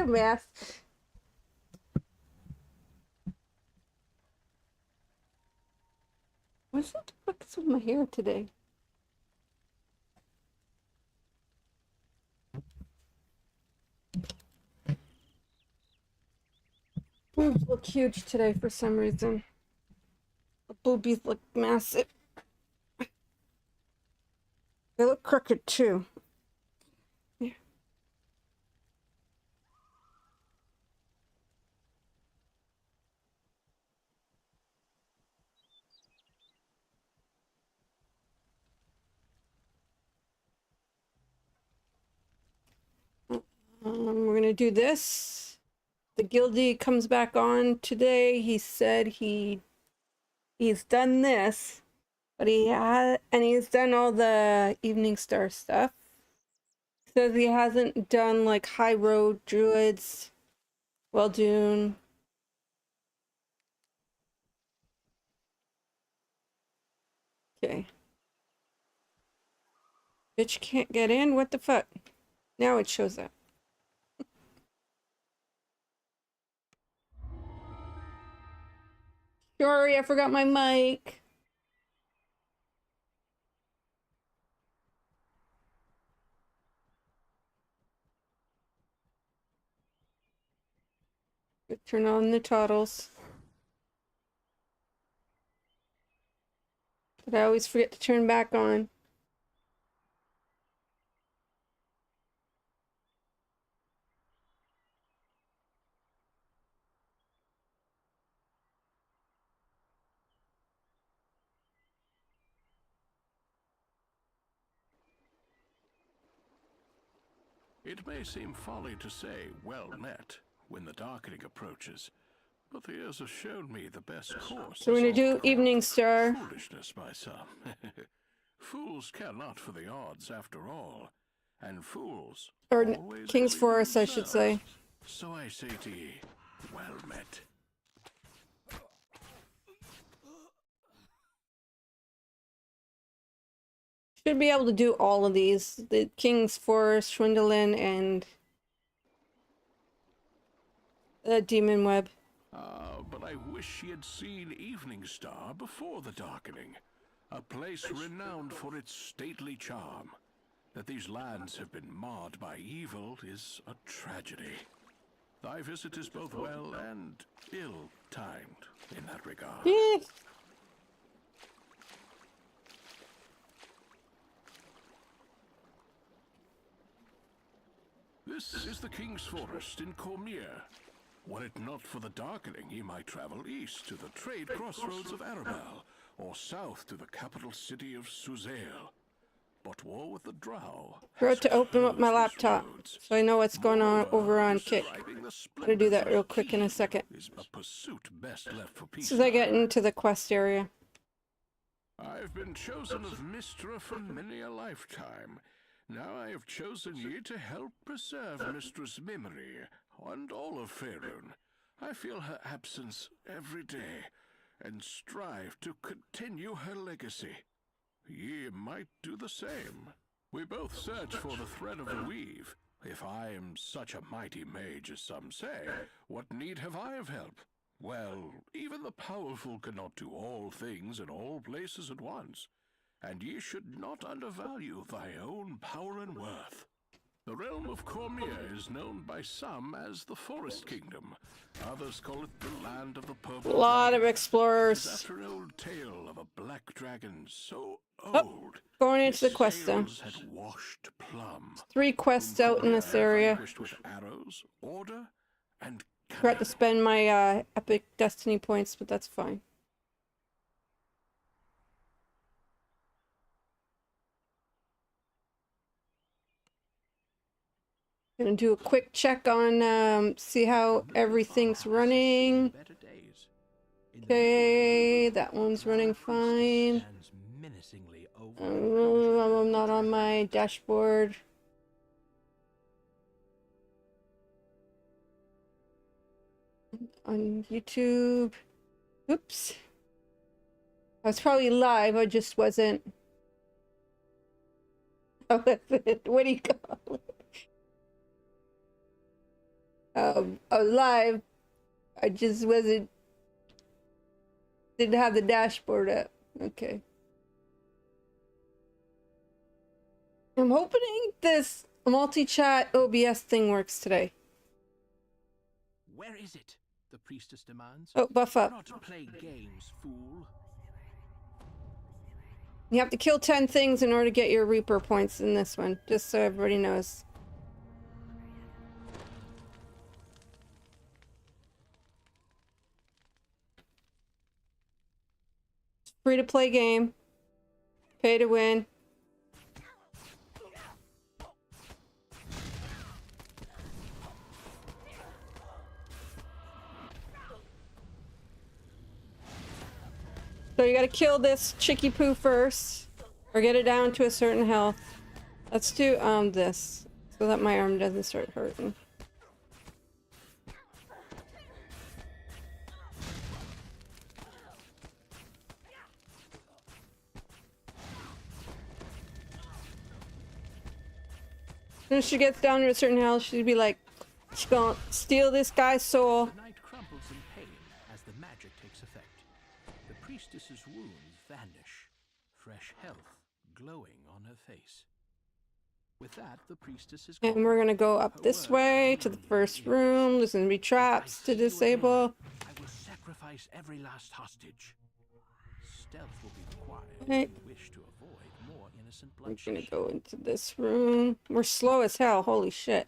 a mess. What's the fuck's with my hair today? Boobs look huge today for some reason. The boobies look massive. They look crooked too. Yeah. We're gonna do this. The guildie comes back on today. He said he's done this, but he's done all the Evening Star stuff. Says he hasn't done like High Road Druids, Weldoon. Okay. Bitch can't get in? What the fuck? Now it shows up. Sorry, I forgot my mic. Turn on the toddles. But I always forget to turn back on. It may seem folly to say, well met, when the darkening approaches, but the years have shown me the best course. So we're gonna do Evening Star. Foolishness by some. Fools care not for the odds after all, and fools Or always King's believe Forest, I should themselves. say. So I say to ye, well met. Should be able to do all of these. The King's Forest, Schwindelen, and the Demon Web. But I wish she had seen Evening Star before the darkening. A place renowned for its stately charm. That these lands have been marred by evil is a tragedy. Thy visit is both well and ill-timed in that regard. Yeah. This is the King's Forest in Cormier. Were it not for the darkening, ye might travel east to the trade crossroads of Arabelle, or south to the capital city of Suzail. But war with the Drow. Forgot to open up my laptop, so I know what's going on over on Kick. I'm gonna do that real quick in a second. Is a pursuit best left for peace. As I get into the quest area. I've been chosen of Mystra for many a lifetime. Now I have chosen ye to help preserve Mistress Memory and all of Faerun. I feel her absence every day, and strive to continue her legacy. Ye might do the same. We both search for the thread of the weave. If I am such a mighty mage as some say, what need have I of help? Well, even the powerful cannot do all things in all places at once, and ye should not undervalue thy own power and worth. The realm of Cormier is known by some as the Forest Kingdom. Others call it the land of the purple. A lot of dragon. explorers. After an old tale of a black dragon so old, Going into the its quest though. scales had washed plumb. 3 quests out in this area. Vanquished with arrows, order, and Forgot to spend my epic destiny points, but that's fine. Gonna do a quick check on see how everything's running. Okay, that one's running fine. I'm not on my dashboard. On YouTube. Oops. I was probably live, I just wasn't. Oh, that's it. What do you call it? alive. I just didn't have the dashboard up. Okay. I'm hoping this multi-chat OBS thing works today. Where is it? The priestess demands. Oh, buff up. Not play games, fool. You have to kill 10 things in order to get your Reaper points in this one, just so everybody knows. Free to play game. Pay to win. So you gotta kill this Chicky Poo first, or get it down to a certain health. Let's do this, so that my arm doesn't start hurting. As soon as she gets down to a certain health, she'd be like, she's gonna steal this guy's soul. The knight crumbles in pain as the magic takes effect. The priestess's wounds vanish, fresh health glowing on her face. With that, the priestess is gone. And we're gonna go up this way to the first room. There's gonna be traps to disable. I will sacrifice every last hostage. Stealth will be required Okay. if you wish to avoid more innocent We're bloodshed. gonna go into this room. We're slow as hell, holy shit.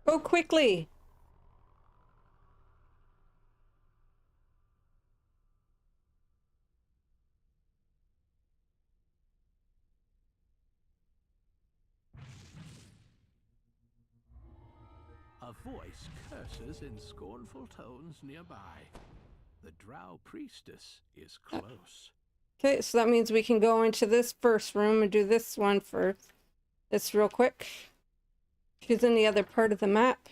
Go quickly. A voice curses in scornful tones nearby. The drow priestess is close. Okay, so that means we can go into this first room and do this one first. This real quick. She's in the other part of the map.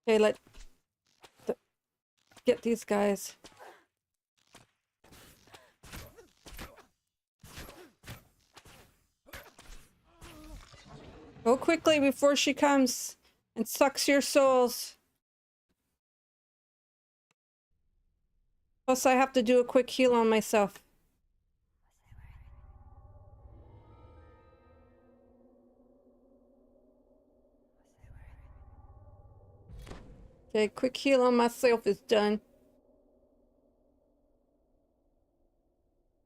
Okay, get these guys. Go quickly before she comes and sucks your souls. Plus, I have to do a quick heal on myself. Okay, quick heal on myself is done.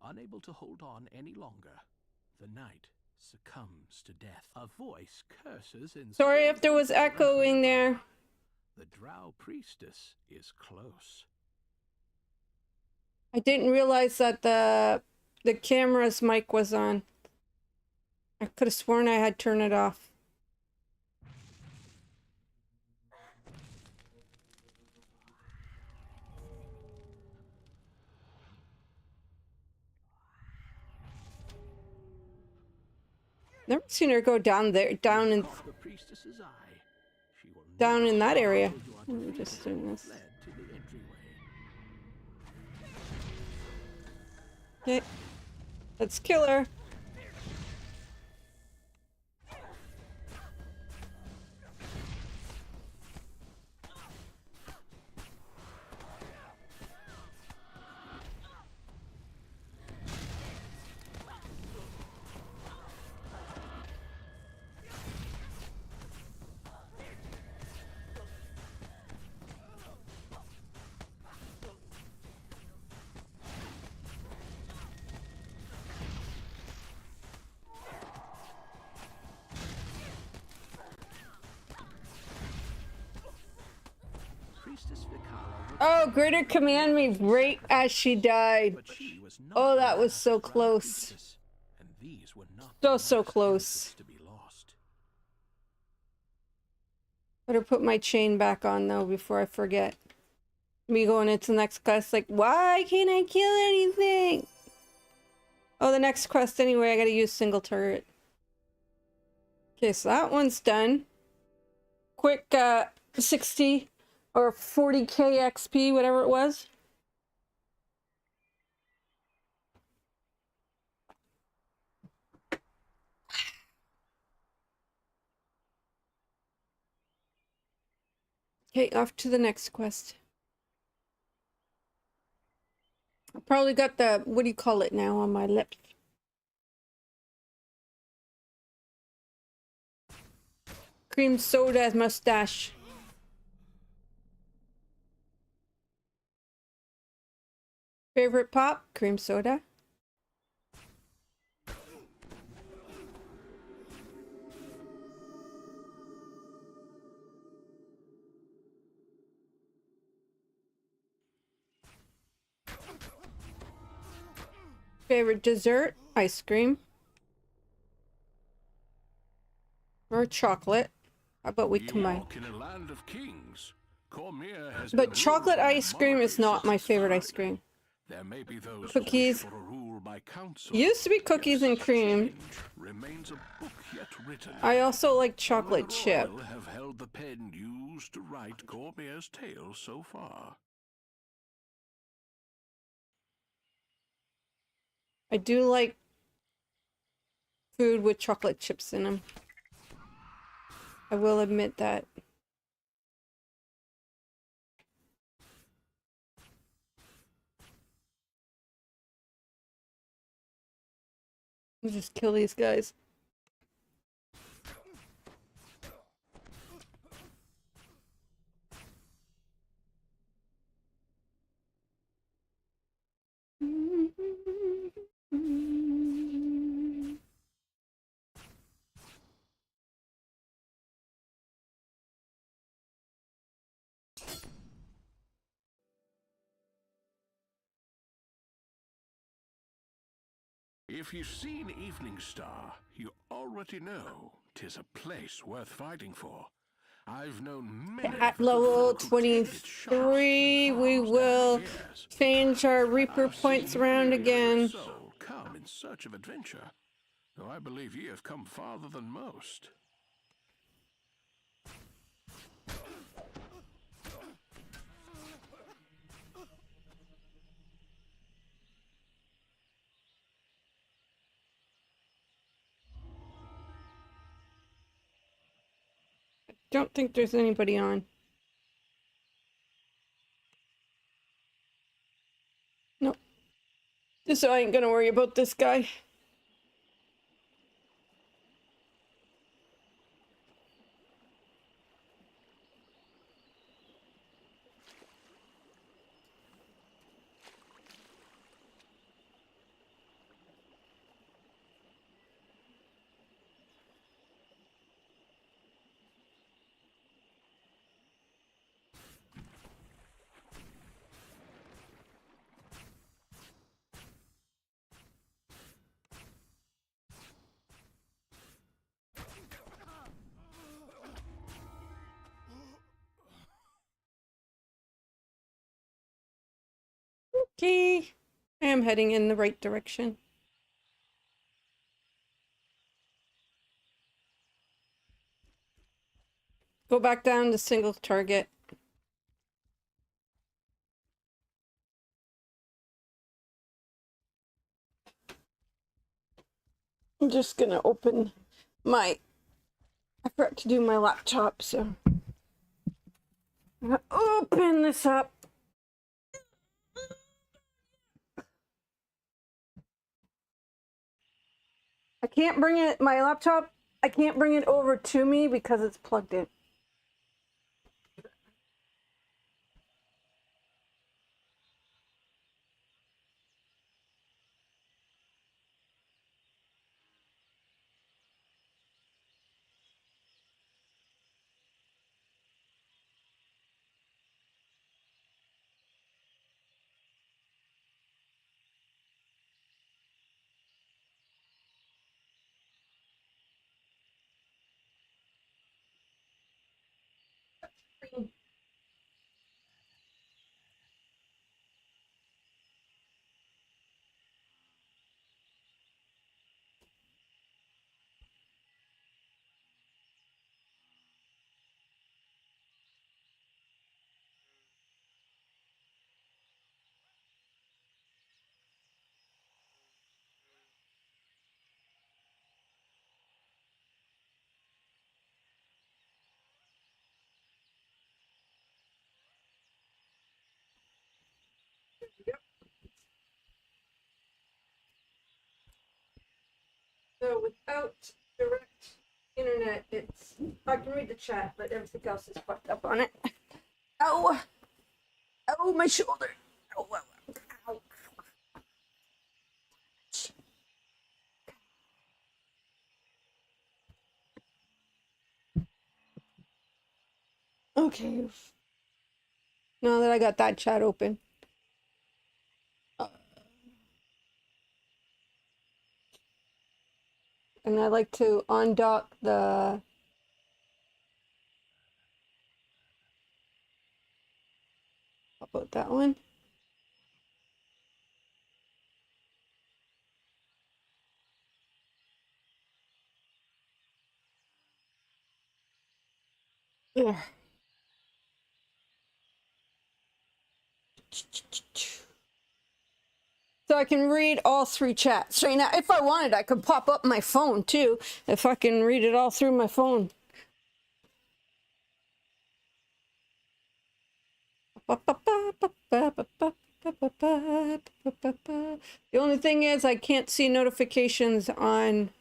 Unable to hold on any longer, the knight succumbs to death. A voice curses in Sorry if there was scornful tones echoing there. nearby. The drow priestess is close. I didn't realize that the camera's mic was on. I could have sworn I had turned it off. Never seen her go down there, down in The priestess's eye. She will down never in that area. follow you We're until just you doing have this. led to the entryway. Okay, let's kill her. Priestess Vikala Oh, Gritter command me right as she died. but she was not Oh, not that was last so around close. Priestess, and these were not So, the so last close. heretics to be lost. Better put my chain back on though before I forget. Me going into the next quest, like, why can't I kill anything? Oh, the next quest anyway, I gotta use single turret. Okay, so that one's done. Quick 60 or 40k XP, whatever it was. Okay, off to the next quest. I probably got the, what do you call it now, on my lips. Cream soda mustache. Favorite pop? Cream soda. Favorite dessert? Ice cream. Or chocolate. How about we You combine? walk in a land of kings. Cormier has But been chocolate ruled by ice cream is monarchy not since my its favorite ice founding. cream. There may be those who wish Cookies. for a rule by council. Used to be Yet cookies and such cream. change remains a book yet written. I also like Only chocolate the chip. royal have held the pen used to write Cormier's tale so far. I do like food with chocolate chips in them. I will admit that. Let's just kill these guys. If you've seen Evening Star, you already know 'tis a place worth fighting for. I've known many At of the good level folk who tended shops 23, and we farms down will the years. change our Reaper I've seen points around many a brave again. soul come in search of adventure, though I believe ye have come farther than most. Don't think there's anybody on. Nope. Just so I ain't gonna worry about this guy. Okay. I am heading in the right direction. Go back down to single target. I'm just gonna open my... I forgot to do my laptop, so... I'm gonna open this up. I can't bring it, my laptop, I can't bring it over to me because it's plugged in. So without direct internet, it's I can read the chat, but everything else is fucked up on it. Ow! Oh, my shoulder! Ow! Ow! Ow! Okay. Now that I got that chat open. And I like to undock the how about that one? Ugh. So I can read all three chats right now. If I wanted, I could pop up my phone too. If I can read it all through my phone. The only thing is I can't see notifications on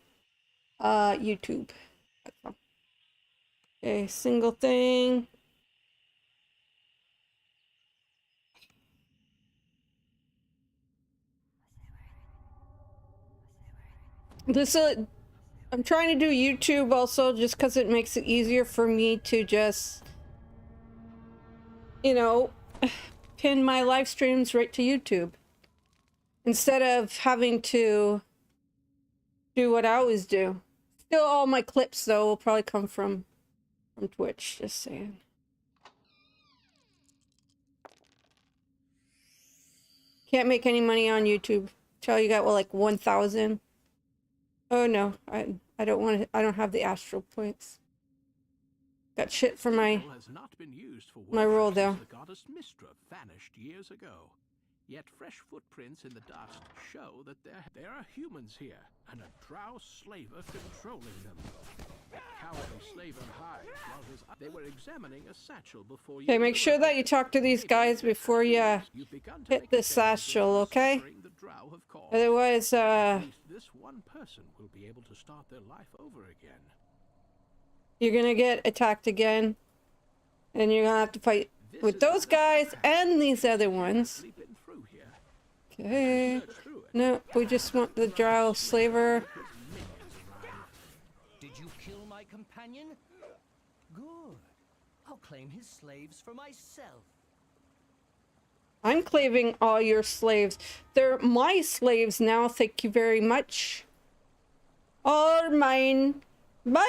YouTube. Okay, single thing. This I'm trying to do YouTube also just because it makes it easier for me to just, you know, pin my live streams right to YouTube instead of having to do what I always do. Still, all my clips though will probably come from Twitch. Just saying. Can't make any money on YouTube. Tell you got well like 1,000. Oh no, I don't want to. I don't have the astral points. Got shit for my role though. The goddess Mistra vanished years ago. Yet fresh footprints in the dust show that there are humans here, and a drow slaver controlling them. The cowardly slaver hides while they were examining a satchel before you. Okay, make sure that you talk to these guys before you hit the satchel, okay? Otherwise, at least this one person will be able to start their life over again. you're gonna get attacked again, and you're gonna have to fight with those guys and these other ones. Okay. No, we just want the drow slaver. Did you kill my companion? Good. I'll claim his slaves for myself. I'm claiming all your slaves. They're my slaves now, thank you very much. All mine. Mine,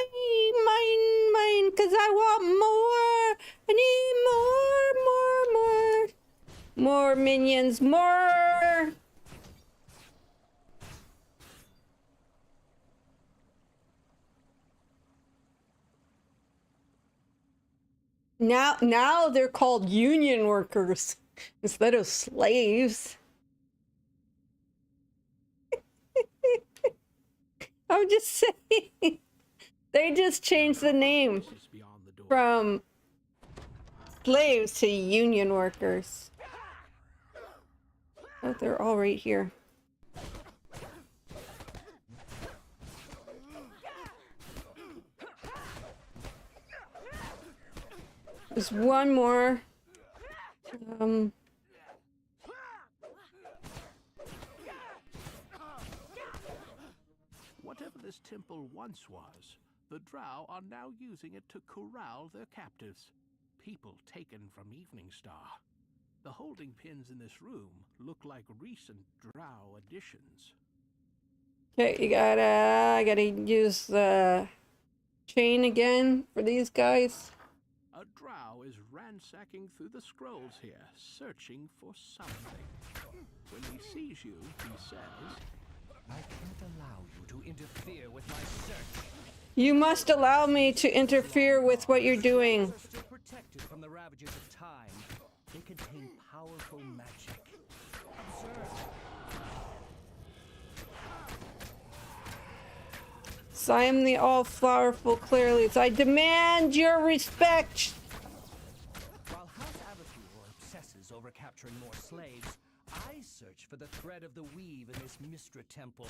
mine, mine, because I want more. I need more. More minions, more. Now they're called union workers instead of slaves. I'm just saying. They just changed the name from slaves to union workers. Oh, they're all right here. There's one more. Whatever this temple once was, the drow are now using it to corral their captives, people taken from Evening Star. The holding pins in this room look like recent drow additions. Okay, I gotta use the chain again for these guys. A drow is ransacking through the scrolls here, searching for something. When he sees you, he says, I can't allow you to interfere with my search. You must allow me to interfere with what you're doing. Are still protected from the ravages of time. They contain powerful magic. Observe. So I am the all-powerful Clearleaf. I demand your respect. While House Abathur obsesses over capturing more slaves, I search for the thread of the weave in this Mystra temple.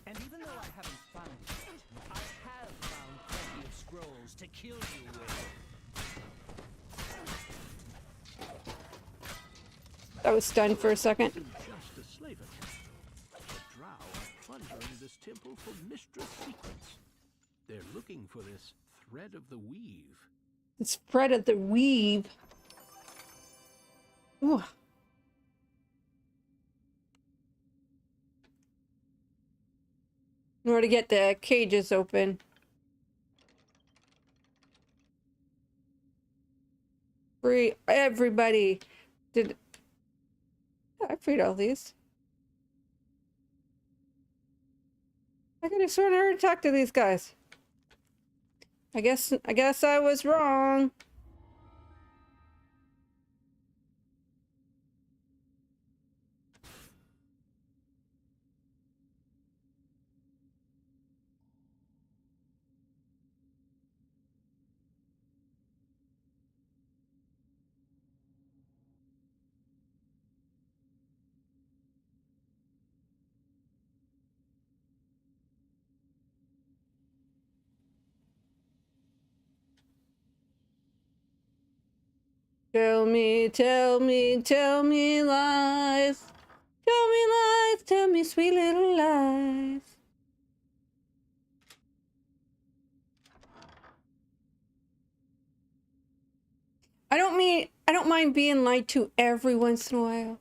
And even though I haven't found it yet, I have found plenty of scrolls to kill you with. I was stunned for a second. just a slave account. The drow are plundering this temple for mistress secrets. They're looking for this thread of the weave. The spread of the weave. Ooh. In order to get the cages open. Free everybody. Did I freed all these? I could have sworn I already talked to these guys. I guess I was wrong. Tell me, tell me, tell me lies. Tell me lies, tell me sweet little lies. I don't mind being lied to every once in a while.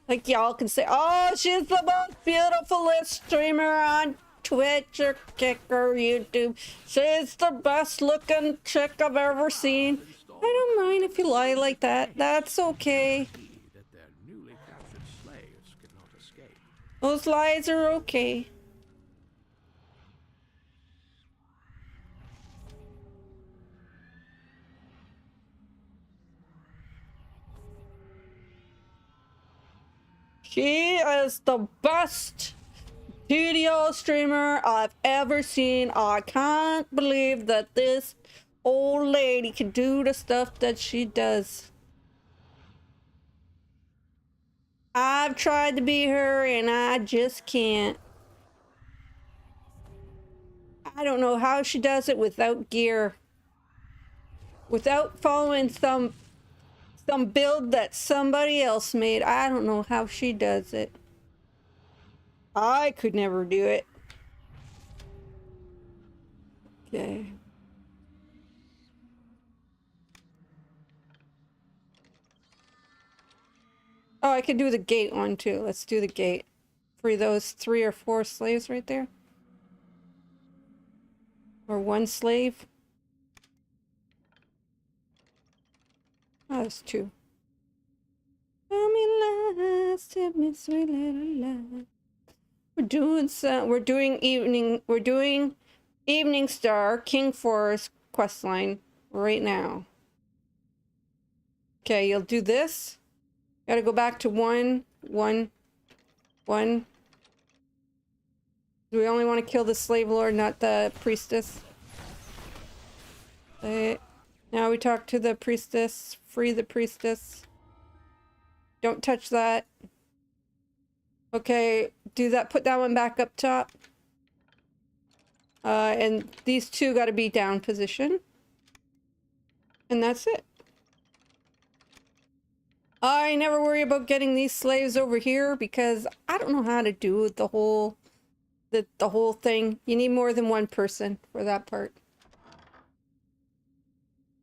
Like y'all can say, oh, she's the most beautifulest streamer on Twitch or Kick or YouTube. She's the best looking chick I've ever seen. I don't mind if you lie like that. That's okay. That their newly captured slaves could not escape. Those lies are okay. She is the best TDO streamer I've ever seen. I can't believe that this old lady can do the stuff that she does. I've tried to be her and I just can't. I don't know how she does it without gear. Without following some build that somebody else made. I don't know how she does it. I could never do it. Okay. Oh, I could do the gate one too. Let's do the gate. Free those 3 or 4 slaves right there. Or 1 slave. Oh, that's 2. Tell me lies, tell me sweet little lies. We're doing Evening Star King Forest questline right now. Okay, you'll do this. Gotta go back to 1, 1, 1. Do we only want to kill the slave lord, not the priestess? Okay. Now we talk to the priestess. Free the priestess. Don't touch that. Okay, do that. Put that one back up top. And these 2 got to be down position. And that's it. I never worry about getting these slaves over here because I don't know how to do the whole thing. You need more than 1 person for that part.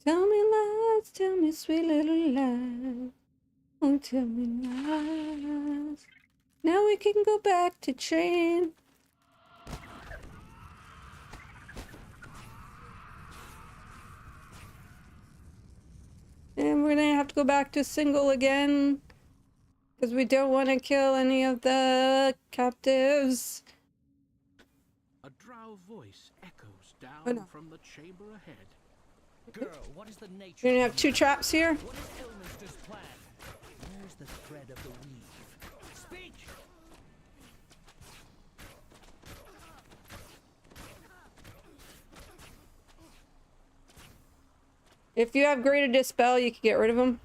Tell me lies, tell me sweet little lies. Oh, tell me lies. Now we can go back to train. And we're gonna have to go back to single again. Because we don't want to kill any of the captives. A drow voice echoes down Oh, no. from the chamber ahead. Girl, what is the nature You're gonna of have two traps here. What is Elminster's plan? Where's the thread of the weave? Speak! If you have Greater Dispel, you can get rid of them.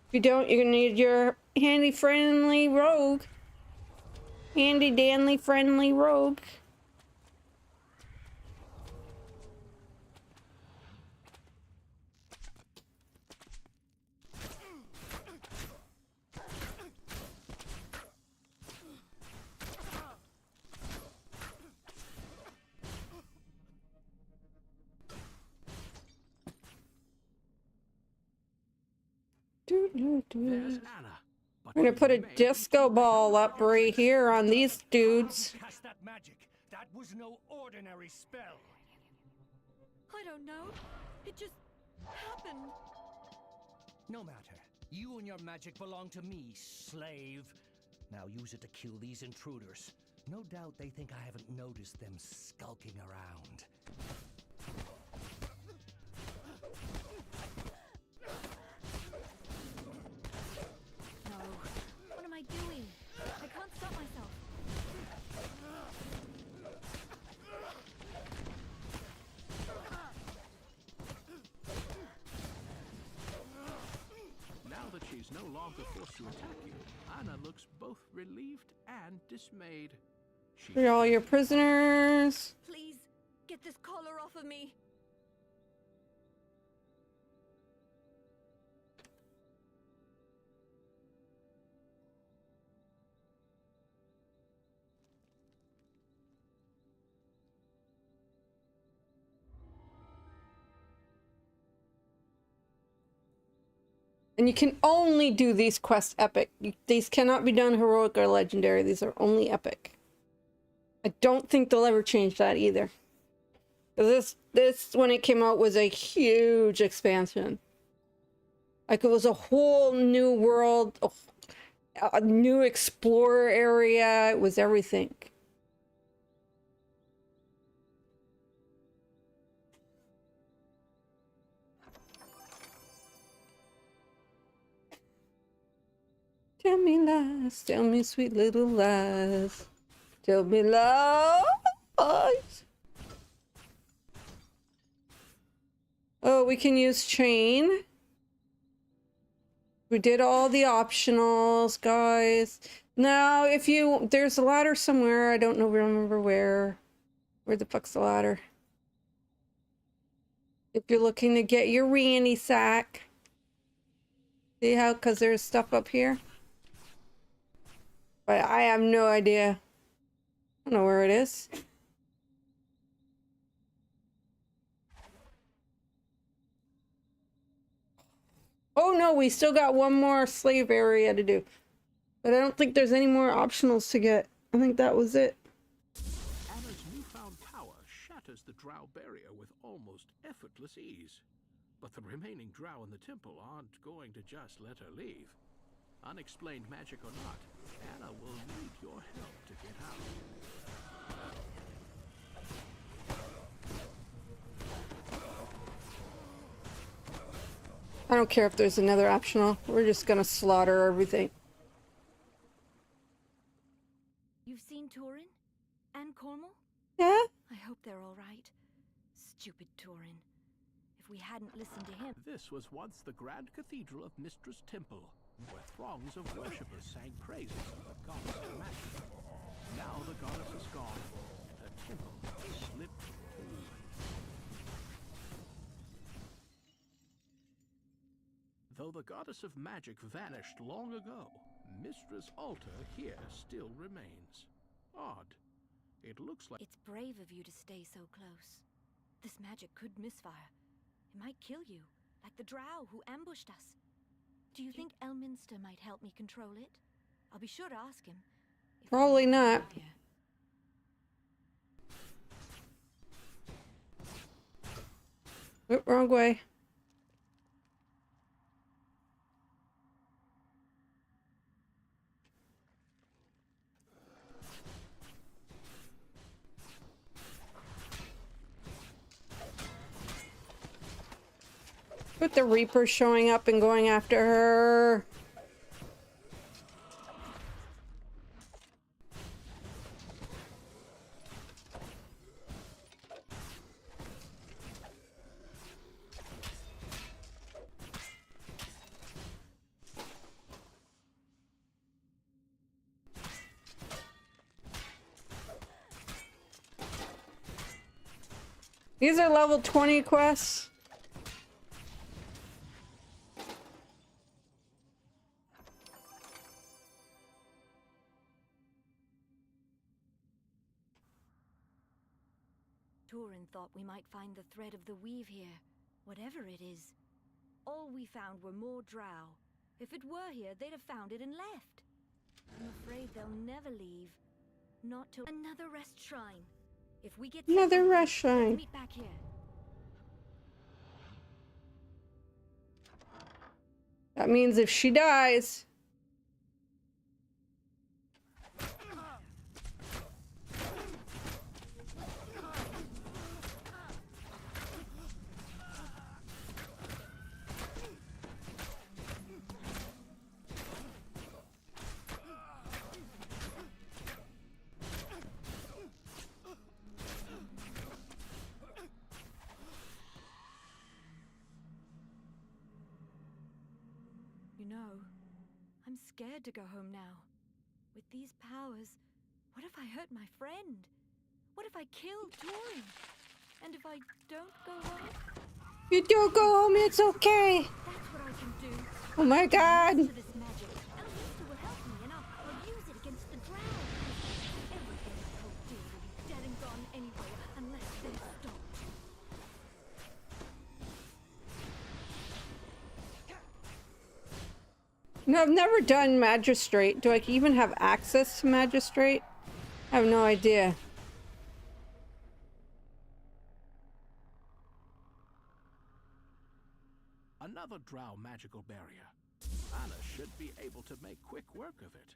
If you don't, you're gonna need your handy friendly rogue. Handy dandy friendly rogue. There's Anna. But We're gonna put a you may be disco too ball late. up right here on these dudes. Cast that magic. That was no ordinary spell. I don't know. It just happened. No matter. You and your magic belong to me, slave. Now use it to kill these intruders. No doubt they think I haven't noticed them skulking around. No. What am I doing? I can't stop myself. Now that she's no longer forced to attack you, Anna looks both relieved and dismayed. She Free all your prisoners. Please, get this collar off of me. And you can only do these quests epic. These cannot be done heroic or legendary. These are only epic. I don't think they'll ever change that either. 'Cause this when it came out was a huge expansion. Like it was a whole new world, a new explorer area. It was everything. Tell me lies, tell me sweet little lies. Tell me lies. Oh, we can use chain. We did all the optionals, guys. Now, there's a ladder somewhere. I don't remember where. Where the fuck's the ladder? If you're looking to get your Randy sack. See how, because there's stuff up here. But I have no idea. I don't know where it is. Oh no, we still got one more slave area to do. But I don't think there's any more optionals to get. I think that was it. Anna's newfound power shatters the drow barrier with almost effortless ease. But the remaining drow in the temple aren't going to just let her leave. Unexplained magic or not, Anna will need your help to get out. I don't care if there's another optional. We're just gonna slaughter everything. You've seen Turin? And Cornwall? Yeah? I hope they're all right. Stupid Turin. If we hadn't listened to him... This was once the grand cathedral of Mistress Temple, where throngs of worshippers sang praises of the goddess of magic. Now the goddess is gone, and her temple slipped too. Though the goddess of magic vanished long ago, Mistress' altar here still remains. Odd. It looks like... It's brave of you to stay so close. This magic could misfire. It might kill you, like the drow who ambushed us. Do you think Elminster might help me control it? I'll be sure to ask him. If Probably I'm not. here. Oop, wrong way. With the Reaper showing up and going after her. These are level 20 quests. Turin thought we might find the thread of the weave here, whatever it is. All we found were more drow. If it were here, they'd have found it and left. I'm afraid they'll never leave. Not till another rest shrine. If we get Another settled, rest let's shrine. meet back here. That means if she dies. You know, I'm scared to go home now. With these powers, what if I hurt my friend? What if I kill Turin? And if I don't go home? You do go home, it's okay. That's what I can do. Oh my god. To this magic. Elminster will help me, and I'll use it against the drow. Everything I hold dear will be dead and gone anyway, unless they stop. No, I've never done Magistrate. Do I even have access to Magistrate? I have no idea. Another drow magical barrier. Anna should be able to make quick work of it.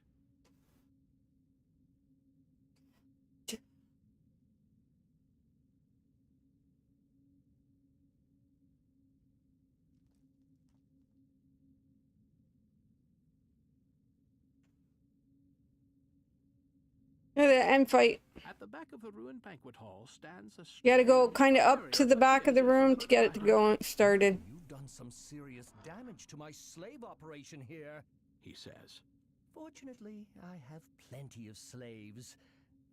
Yeah, the end fight. At the back of the ruined banquet hall stands a You gotta go strange kind of up barrier to the back of the room to get it to go started. You've done some serious damage to my slave operation here. he says. Fortunately, I have plenty of slaves.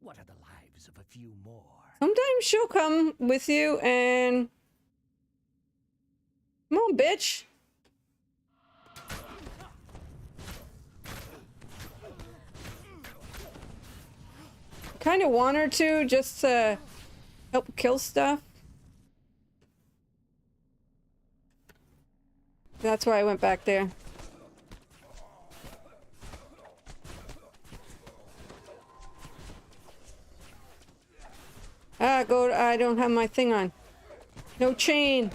What are the lives of a few more? Sometimes she'll come with you and... Come on, bitch. Kind of want her to, just to help kill stuff. That's why I went back there. Ah, go. I don't have my thing on. No chain.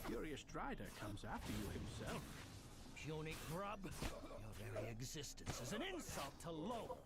Furious Strider comes after you himself. Puny grub, your very existence is an insult to Lowell.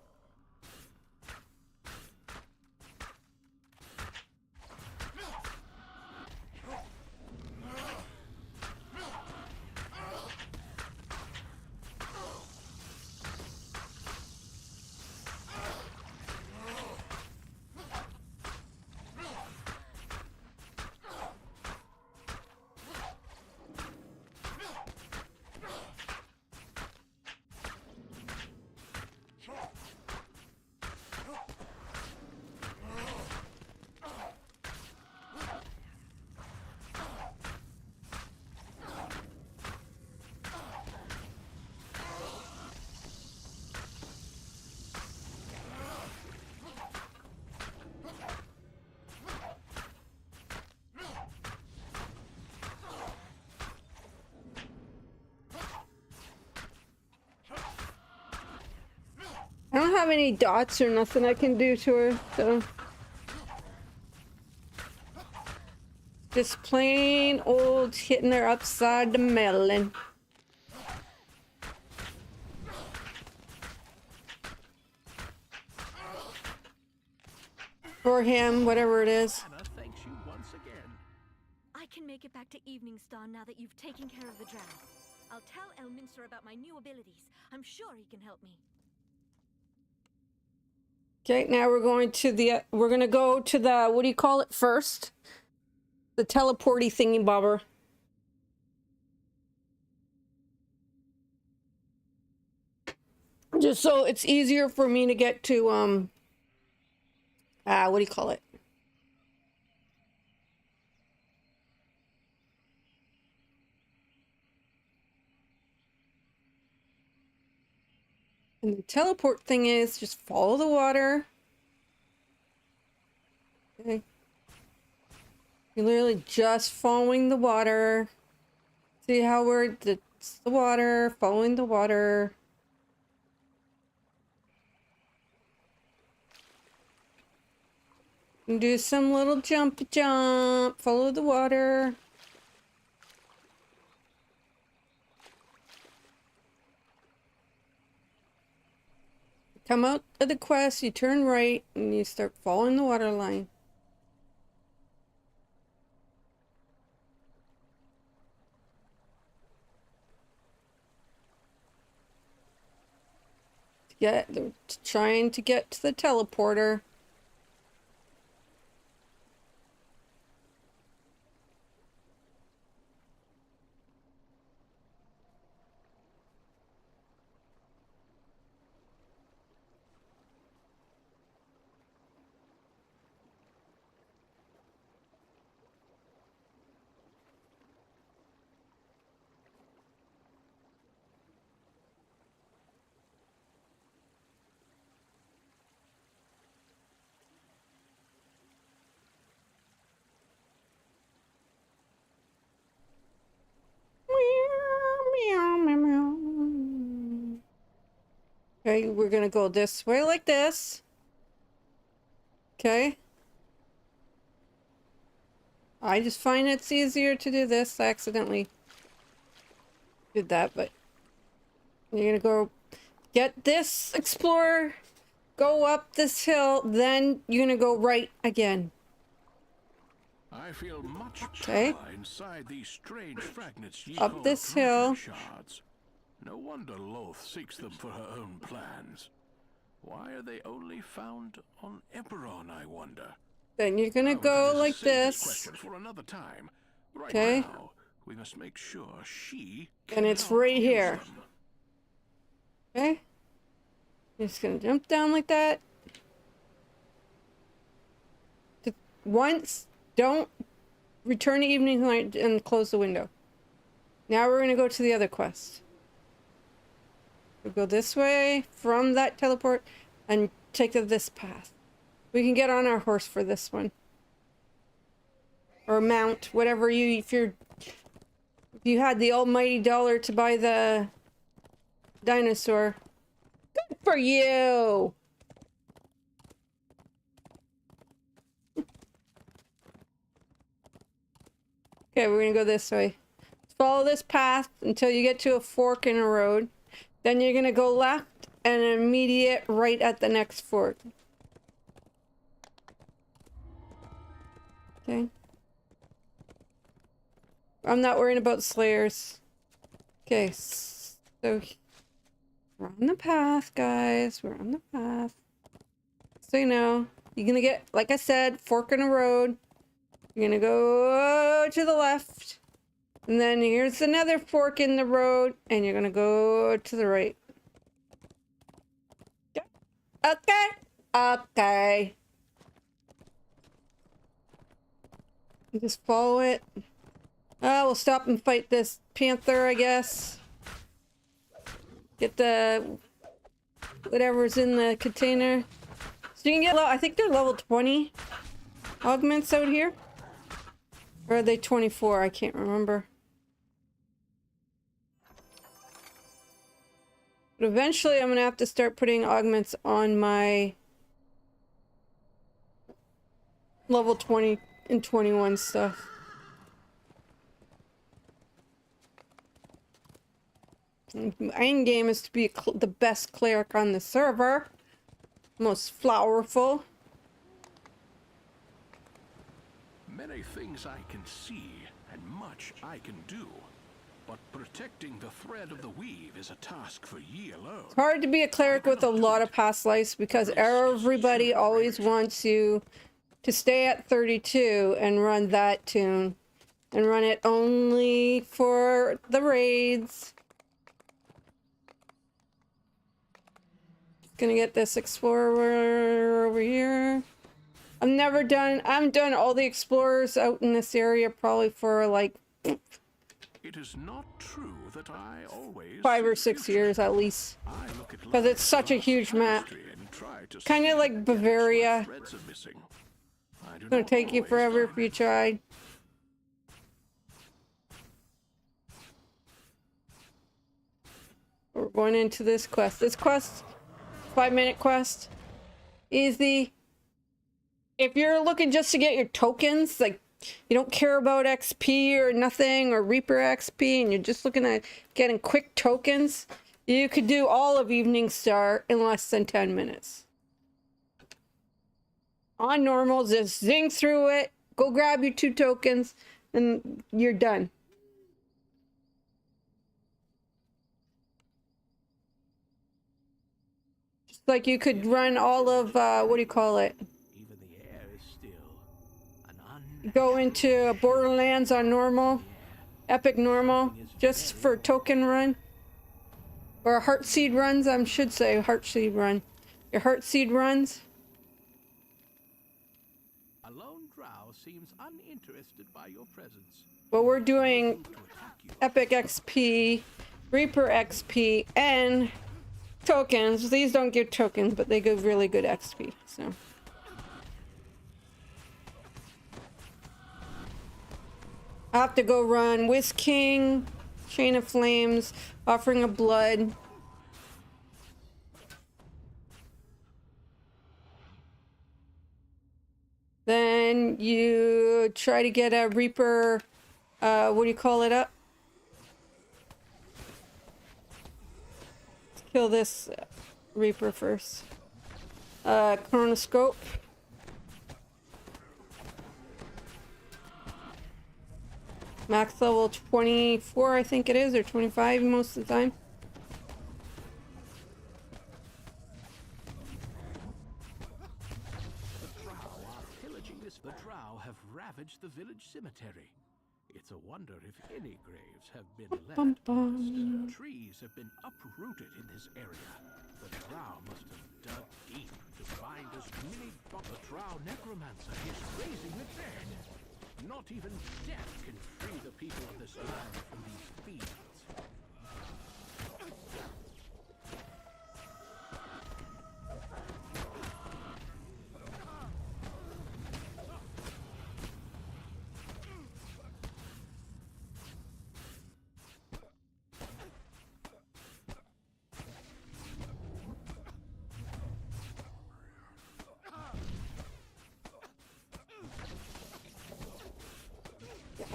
have any dots or nothing I can do to her, so. Just plain old hitting her upside the melon. For him, whatever it is. Anna thanks you once again. I can make it back to Evening Star now that you've taken care of the drow. I'll tell Elminster about my new abilities. I'm sure he can help me. Okay, now we're going to the, we're gonna go to the, what do you call it first? The teleporty thingy bobber. Just so it's easier for me to get to, what do you call it? And the teleport thing is just follow the water. Okay. You're literally just following the water. See how it's the water, following the water. And do some little jump, follow the water. Come out of the quest, you turn right, and you start following the water line. They're trying to get to the teleporter. Okay, we're gonna go this way like this. Okay. I just find it's easier to do this. I accidentally did that, but you're gonna go get this explorer, go up this hill, then you're gonna go right again. I feel much Okay. power inside these strange fragments ye Up call this Dragon hill. Shards. No wonder Loth seeks them for her own plans. Why are they only found on Eberron, I wonder? Then you're gonna Well, go that is a like serious this. question for another time. Right Okay. now, we must make sure she And it's cannot right use here. them. Okay. You're just gonna jump down like that. Once, don't return to evening light and close the window. Now we're gonna go to the other quest. We go this way from that teleport and take this path. We can get on our horse for this one. Or mount, whatever you, if you had the almighty dollar to buy the dinosaur. Good for you! Okay, we're gonna go this way. Follow this path until you get to a fork in a road. Then you're gonna go left and an immediate right at the next fork. Okay. I'm not worrying about slayers. Okay, so we're on the path, guys. We're on the path. So you know, you're gonna get, like I said, fork in a road. You're gonna go to the left. And then here's another fork in the road, and you're gonna go to the right. Okay. Okay. You just follow it. We'll stop and fight this panther, I guess. Get the whatever's in the container. So you can get, I think they're level 20 augments out here. Or are they 24? I can't remember. But eventually I'm gonna have to start putting augments on my level 20 and 21 stuff. My end game is to be the best cleric on the server. Most flowerful. Many things I can see, and much I can do. But protecting the thread of the weave is a task for ye alone. It's hard to be a cleric with a lot of past lives because everybody always wants you to stay at 32 and run that tune. And run it only for the raids. Gonna get this explorer over here. I've done all the explorers out in this area probably for like It is not true that I always 5 or see 6 future. years at least. I look at Because it's life such a from huge map. tapestry and try to Kind see of like gaps Bavaria. where threads are missing. I do It's gonna not take you always forever find if you it. try. We're going into this quest. This quest, 5-minute quest, easy. If you're looking just to get your tokens, like you don't care about XP or nothing or Reaper XP and you're just looking at getting quick tokens, you could do all of Evening Star in less than 10 minutes. On normal, just zing through it, go grab your 2 tokens, and you're done. Just like you could run all of, what do you call it? Even the air is still. An Go into Borderlands on normal, Epic normal, just for token run. Or Heartseed runs, I should say Heartseed run. Your Heartseed runs. A lone drow seems uninterested by your presence. But we're doing To attack you. Epic XP, Reaper XP, and tokens. These don't give tokens, but they give really good XP. So I have to go run Whiz King, Chain of Flames, Offering of Blood. Then you try to get a Reaper, what do you call it up? Let's kill this Reaper first. Chronoscope. Max level 24, I think it is, or 25 most of the time. The drow are pillaging this. The drow have ravaged the village cemetery. It's a wonder if any graves have been Bum, left. bum. Trees have been uprooted in this area. The drow must have dug deep to find as many. The drow necromancer is raising the dead. Not even death can free the people of this land from these fiends.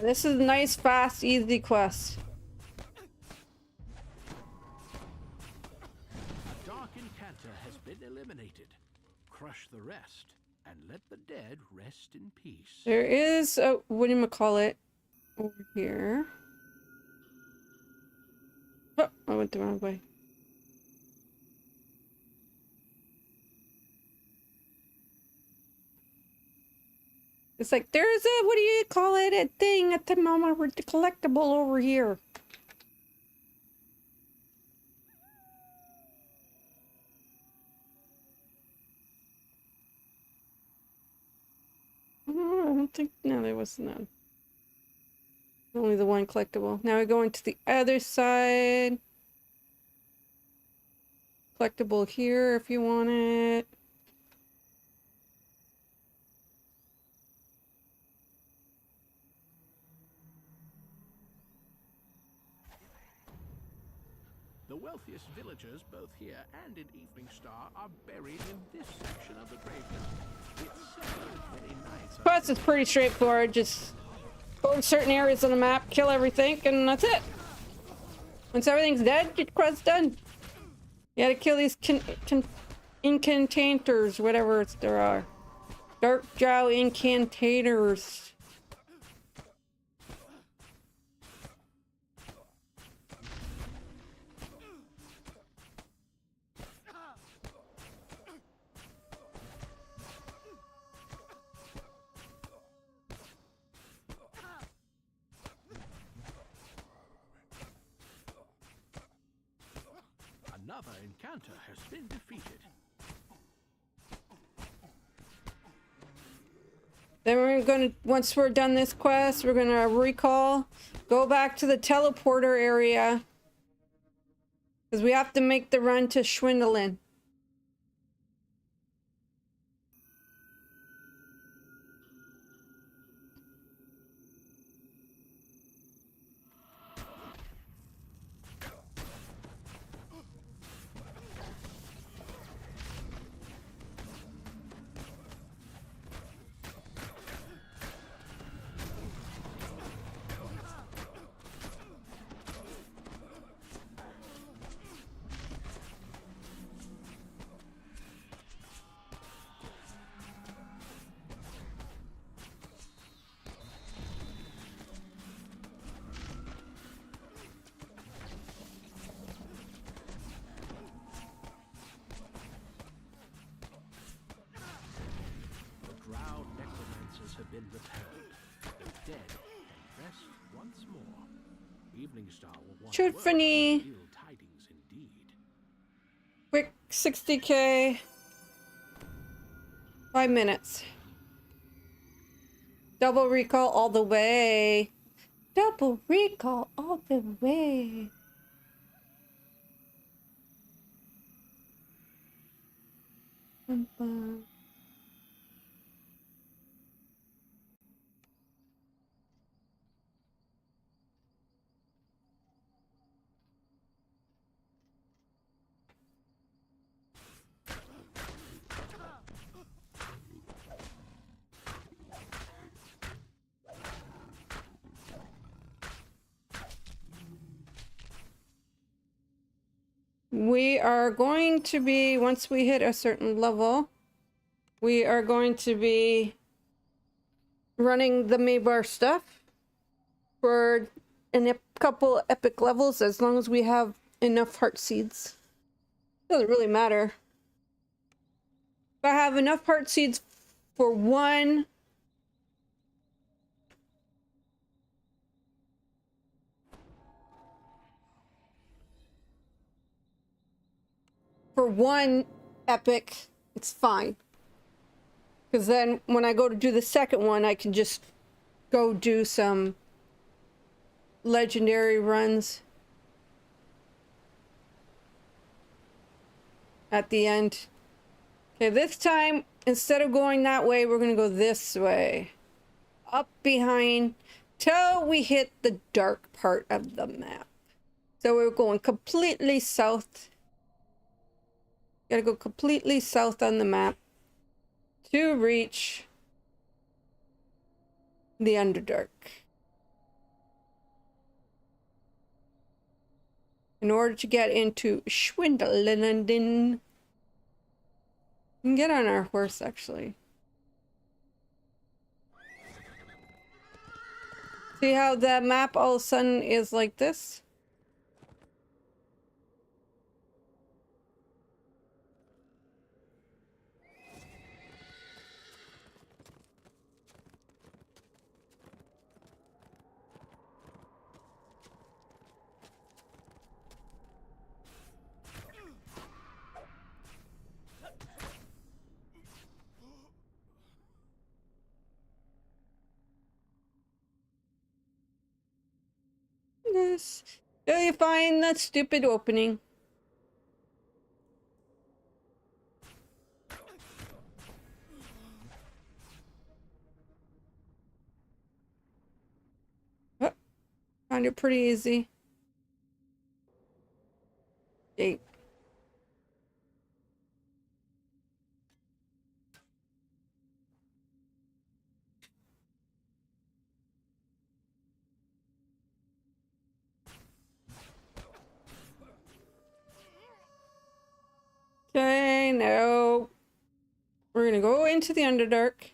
This is a nice, fast, easy quest. A dark incanter has been eliminated. Crush the rest, and let the dead rest in peace. There is a, what do you call it, over here. Oh, I went the wrong way. It's like, there's a, what do you call it, a thing at the moment with the collectible over here. Oh, I don't think, no, there was none. Only the one collectible. Now we go into the other side. Collectible here if you want it. The wealthiest villagers, both here and in Evening Star, are buried in this section of the graveyard. It's very nice. Quest is pretty straightforward. Just go to certain areas on the map, kill everything, and that's it. Once everything's dead, your quest's done. You gotta kill these incantators, whatever there are. Dark Drow incantators. Another encounter has been defeated. Then we're gonna, once we're done this quest, we're gonna recall, go back to the teleporter area. Because we have to make the run to Schwindelen. Have been repelled. The dead can rest once more. Evening Star will want Shoot funny. ill tidings indeed. Quick 60k. 5 minutes. Double recall all the way. Double recall all the way. Bum, bum. We are going to be, once we hit a certain level, we are going to be running the Maybar stuff for a couple epic levels, as long as we have enough heart seeds. Doesn't really matter. If I have enough heart seeds for one epic, it's fine. Because then when I go to do the second one, I can just go do some legendary runs at the end. Okay, this time, instead of going that way, we're going to go this way. Up behind till we hit the dark part of the map. So we're going completely south. Gotta go completely south on the map to reach the Underdark. In order to get into Schwindelen. We can get on our horse, actually. See how the map all of a sudden is like this? Yes. Do you find that stupid opening? Oh, found it pretty easy. Okay. Okay, now we're gonna go into the Underdark.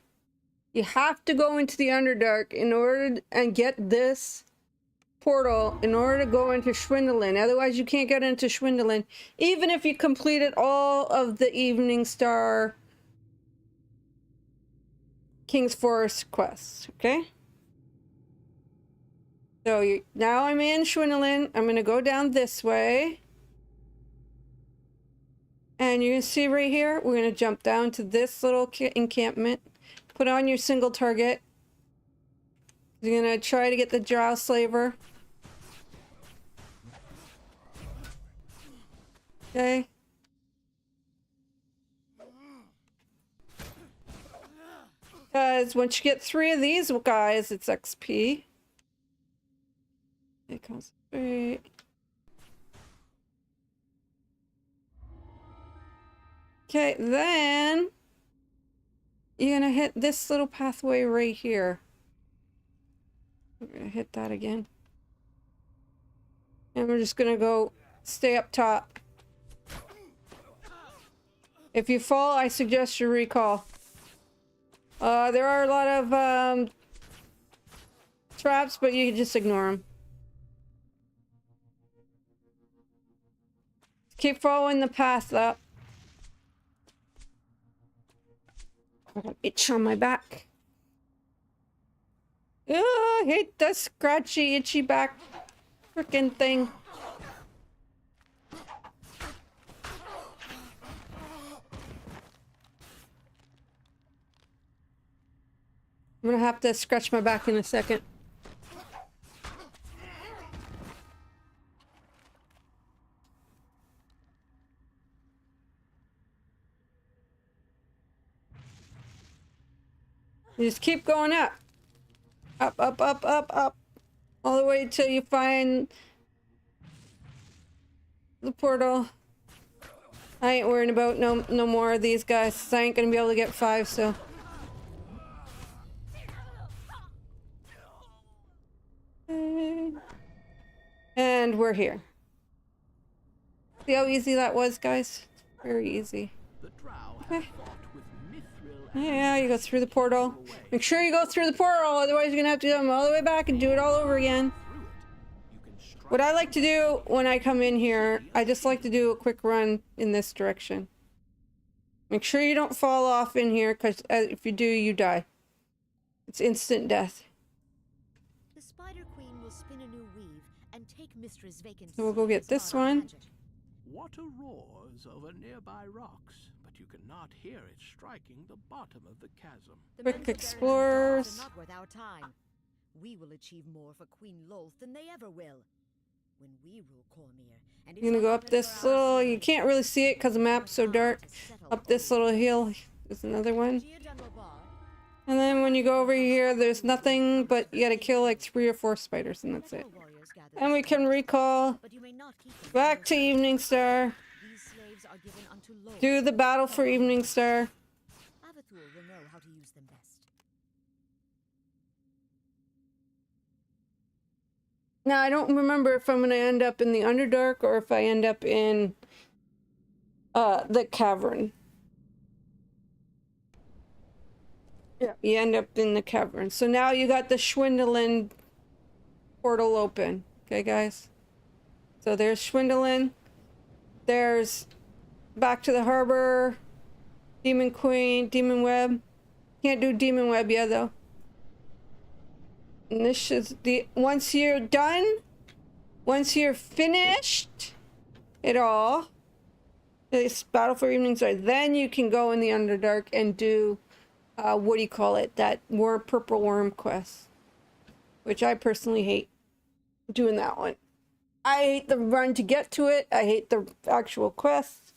You have to go into the Underdark in order and get this portal in order to go into Schwindelin. Otherwise, you can't get into Schwindelin, even if you completed all of the Evening Star King's Forest quests. Okay. So now I'm in Schwindelin. I'm gonna go down this way. And you can see right here, we're going to jump down to this little encampment. Put on your single target. You're going to try to get the Drow Slaver. Okay. Because once you get 3 of these guys, it's XP. It comes 3. Okay, then you're gonna hit this little pathway right here. We're gonna hit that again. And we're just gonna go stay up top. If you fall, I suggest you recall. There are a lot of traps, but you can just ignore them. Keep following the path up. I got an itch on my back. Ugh, I hate the scratchy, itchy back frickin' thing. I'm gonna have to scratch my back in a second. You just keep going up. Up, up, up, up, up. All the way till you find the portal. I ain't worrying about no more of these guys. I ain't gonna be able to get 5, so. And we're here. See how easy that was, guys? Very easy. The Drow Okay. have fought with Mithril and Yeah, you go through the portal. Make sure you go through the portal, otherwise you're gonna have to come all the way back and do it all over again. through it. You can strike What I like to do when I come in here, I just like to do a quick run in this direction. Make sure you don't fall off in here, because if you do, you die. It's instant death. The Spider Queen will spin a new weave and take Mistress vacant. So we'll go get this one. Water roars over nearby rocks, but you cannot hear it striking the bottom of the chasm. Quick explorers. Not worth our time. We will achieve more for Queen Lolth than they ever will. When we rule Cormyr, and You're gonna go up this little, you can't really see it because the map's so dark. Up this little hill is another one. And then when you go over here, there's nothing, but you gotta kill like 3 or 4 spiders, and that's it. And we can recall back to Evening Star. Do the battle for Evening Star. Avathul will know how to use them best. Now, I don't remember if I'm going to end up in the Underdark or if I end up in the cavern. Yeah, you end up in the cavern. So now you got the Schwindelin portal open. Okay, guys? So there's Schwindelin. There's back to the harbor. Demon Queen, Demon Web. Can't do Demon Web yet, though. And this is the, once you're done, once you're finished it all, this Battle for Evening Star, then you can go in the Underdark and do, what do you call it, that Purple Worm quest, which I personally hate doing that one. I hate the run to get to it. I hate the actual quest.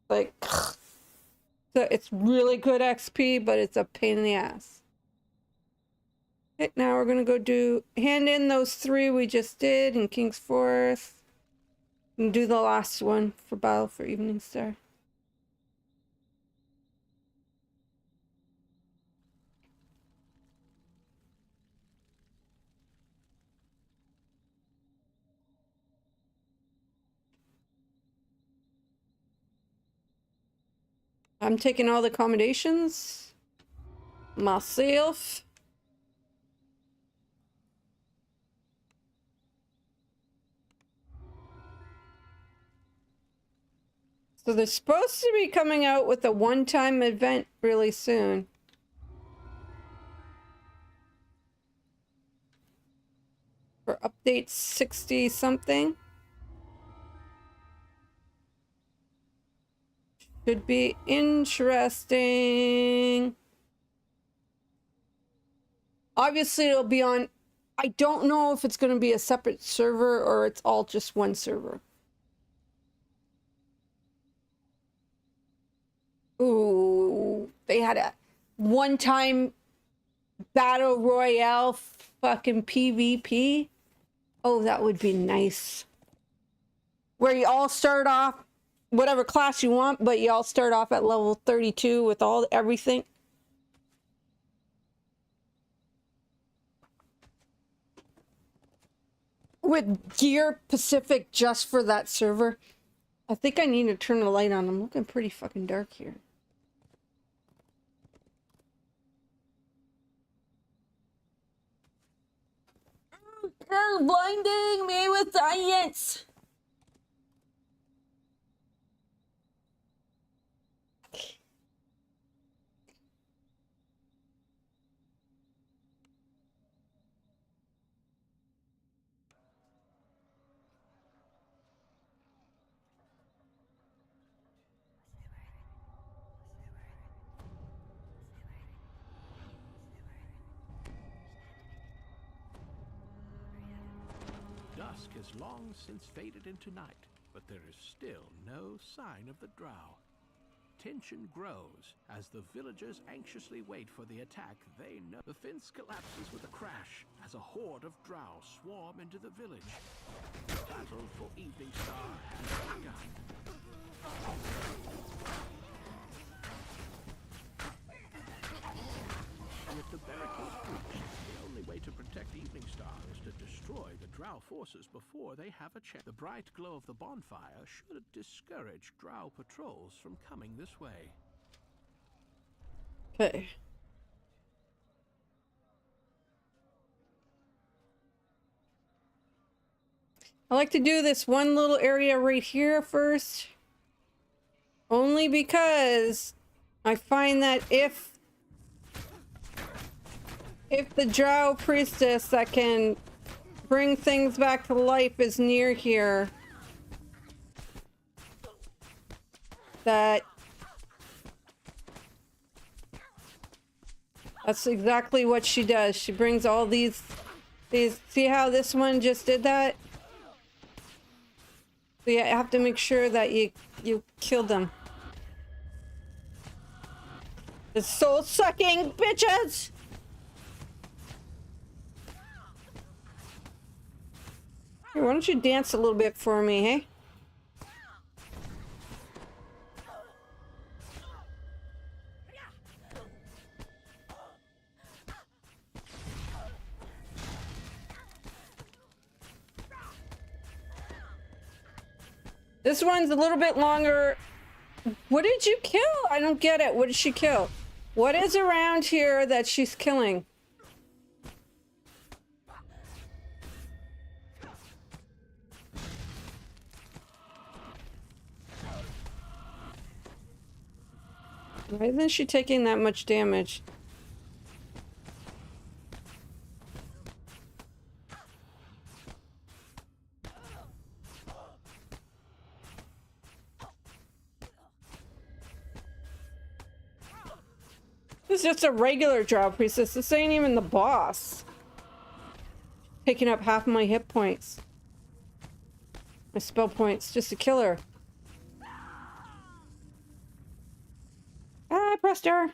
Like, so it's really good XP, but it's a pain in the ass. Okay, now we're gonna go hand in those 3 we just did in King's Forest. And do the last one for Battle for Evening Star. I'm taking all the accommodations myself. So they're supposed to be coming out with a one-time event really soon. For update 60 something. Should be interesting. Obviously it'll be on, I don't know if it's going to be a separate server or it's all just one server. Ooh, they had a one-time battle royale fucking PvP. Oh, that would be nice. Where you all start off whatever class you want, but you all start off at level 32 with everything. With gear specific just for that server. I think I need to turn the light on. I'm looking pretty fucking dark here. They're blinding me with science. Dusk has long since faded into night, but there is still no sign of the drow. Tension grows as the villagers anxiously wait for the attack they know. The fence collapses with a crash as a horde of drow swarm into the village. The battle for Evening Star has begun. With the barricade breached, the only way to protect Evening Star is to destroy the drow forces before they have a chance. The bright glow of the bonfire should discourage drow patrols from coming this way. Okay. I like to do this one little area right here first. Only because I find that if the drow priestess that can bring things back to life is near here, that's exactly what she does. She brings all these, see how this one just did that? So you have to make sure that you kill them. The soul-sucking bitches! Here, why don't you dance a little bit for me, hey? This one's a little bit longer. What did you kill? I don't get it. What did she kill? What is around here that she's killing? Why isn't she taking that much damage? This is just a regular drow priestess. This ain't even the boss. Taking up half my hit points. My spell points just to kill her. I pressed her.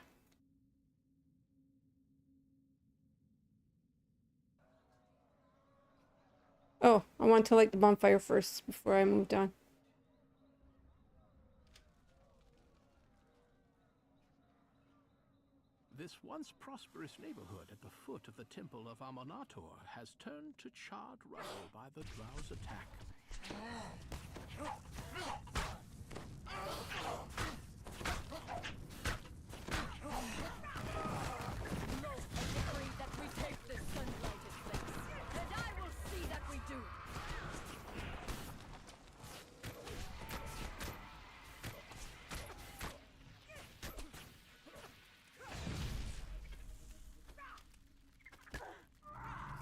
Oh, I want to light the bonfire first before I moved on. This once prosperous neighborhood at the foot of the Temple of Amonator has turned to charred rubble by the Drow's attack. Agree that we take this sunlighted place, and I will see that we do.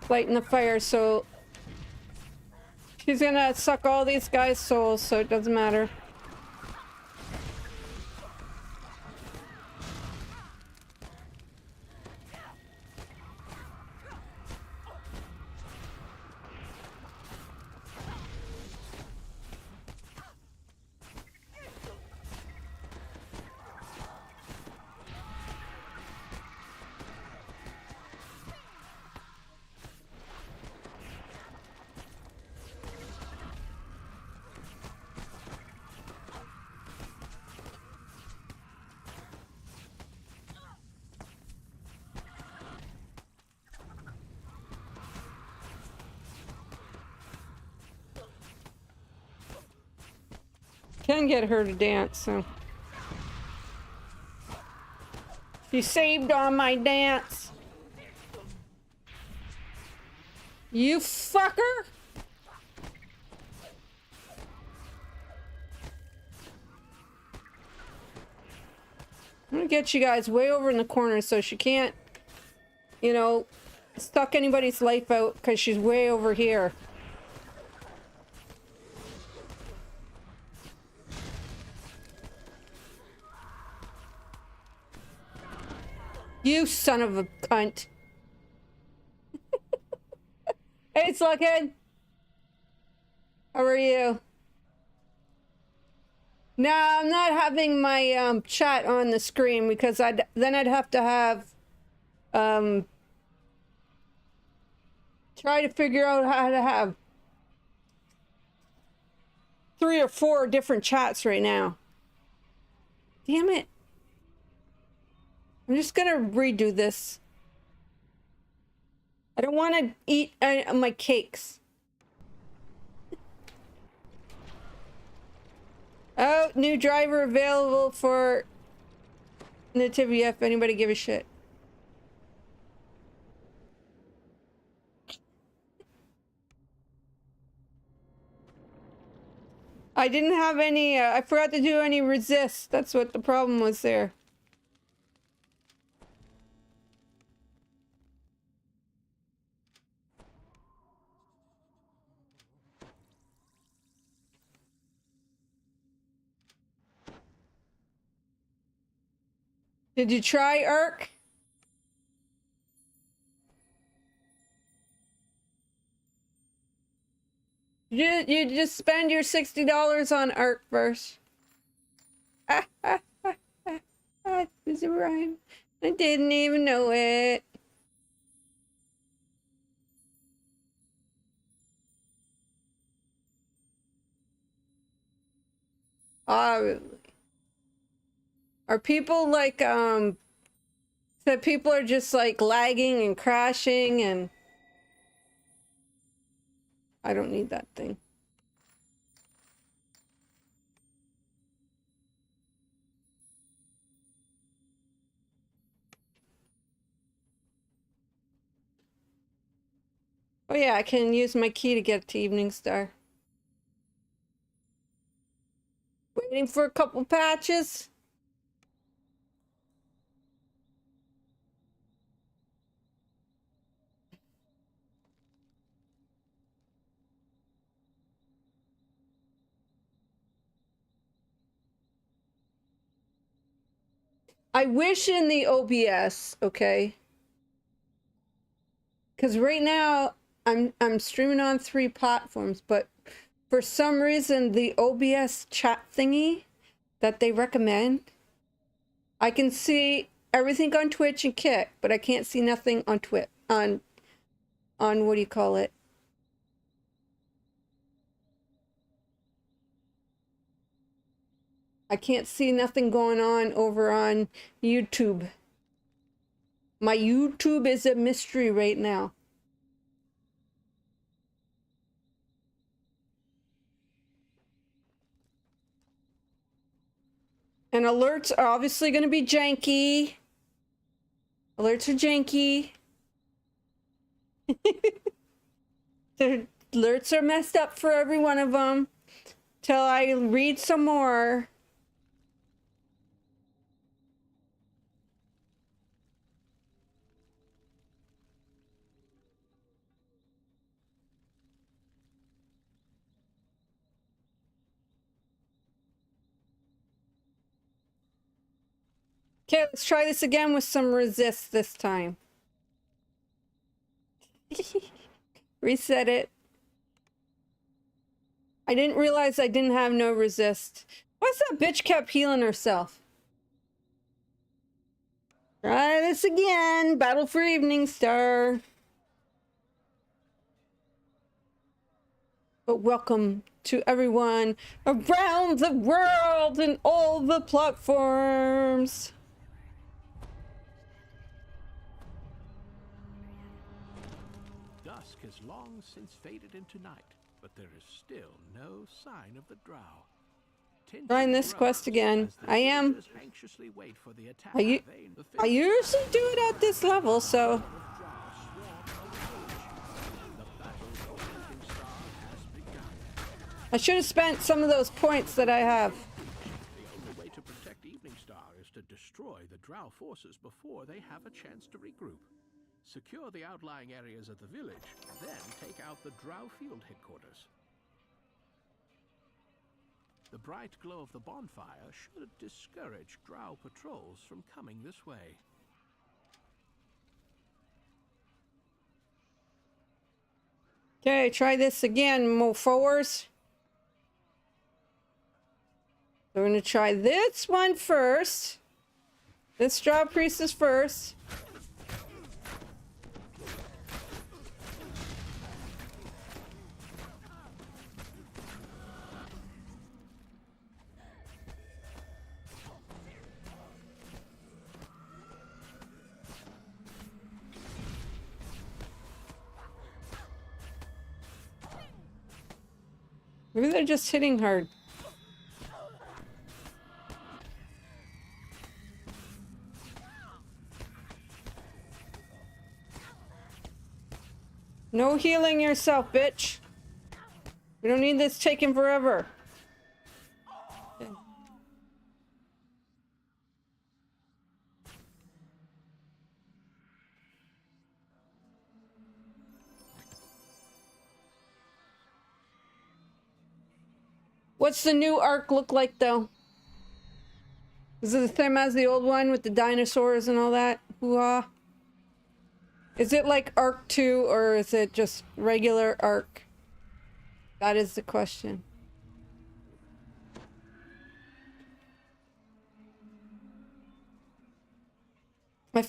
Lighting the fire, so she's gonna suck all these guys' souls, so it doesn't matter. Can get her to dance, so. She saved on my dance. You fucker! I'm gonna get you guys way over in the corner so she can't, you know, suck anybody's life out because she's way over here. You son of a cunt. Hey, Sluckhead. How are you? No, I'm not having my chat on the screen because then I'd have to have try to figure out how to have 3 or 4 different chats right now. Damn it. I'm just gonna redo this. I don't want to eat my cakes. Oh, new driver available for Nativia if anybody give a shit. I didn't have any, I forgot to do any resist. That's what the problem was there. Did you try Ark? You just spend your $60 on Ark first. That was a rhyme. I didn't even know it. Are people like, that people are just like lagging and crashing and... I don't need that thing. Oh yeah, I can use my key to get to Evening Star. Waiting for a couple patches. I wish in the OBS, okay? Because right now I'm streaming on 3 platforms, but for some reason the OBS chat thingy that they recommend, I can see everything on Twitch and Kick, but I can't see nothing on Twitch on what do you call it? I can't see nothing going on over on YouTube. My YouTube is a mystery right now. And alerts are obviously going to be janky. Alerts are janky. The alerts are messed up for every one of them. Till I read some more. Okay, let's try this again with some resist this time. Reset it. I didn't realize I didn't have no resist. Why's that bitch kept healing herself? Try this again. Battle for Evening Star. But welcome to everyone around the world and all the platforms. Dusk has long since faded into night, but there is still no sign of the drow. Trying this quest again. I am. Anxiously wait for the attack. I usually do it at this level, so. I should have spent some of those points that I have. The only way to protect Evening Star is to destroy the drow forces before they have a chance to regroup. Secure the outlying areas of the village, then take out the drow field headquarters. The bright glow of the bonfire should discourage drow patrols from coming this way. Okay, try this again, mofos. So we're gonna try this one first. This drow priestess first. Maybe they're just hitting hard. No healing yourself, bitch. We don't need this taking forever. Okay. What's the new arc look like, though? Is it the same as the old one with the dinosaurs and all that? Hoo-ah. Is it like Arc 2 or is it just regular Arc? That is the question. I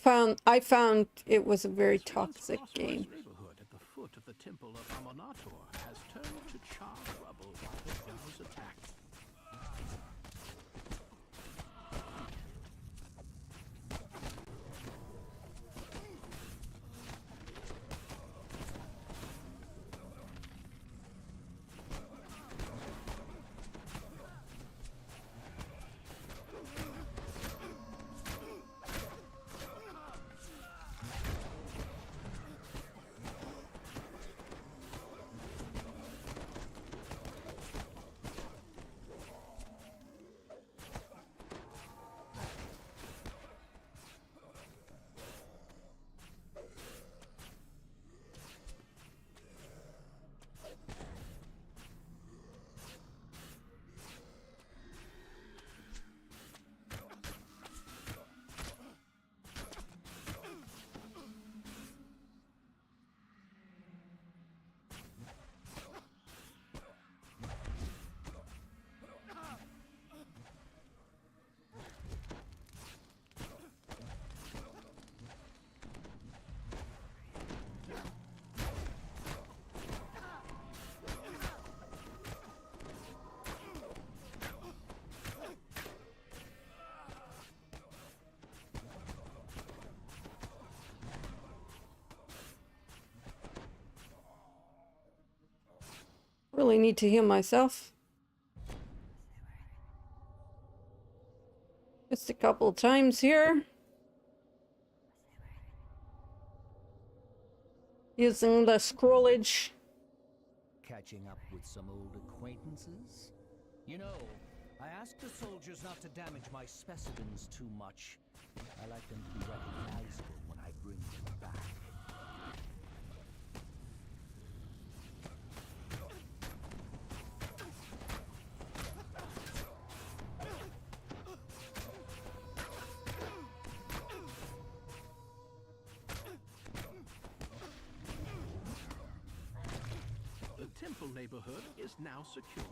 found it was a very toxic game. Neighborhood at the foot of the temple of Amonator has turned to charred rubble by the drow's attack. Really need to heal myself. Just a couple times here. Using the scrollage. Catching up with some old acquaintances? You know, I ask the soldiers not to damage my specimens too much. I like them to be recognizable when I bring them back. The temple neighborhood is now secure.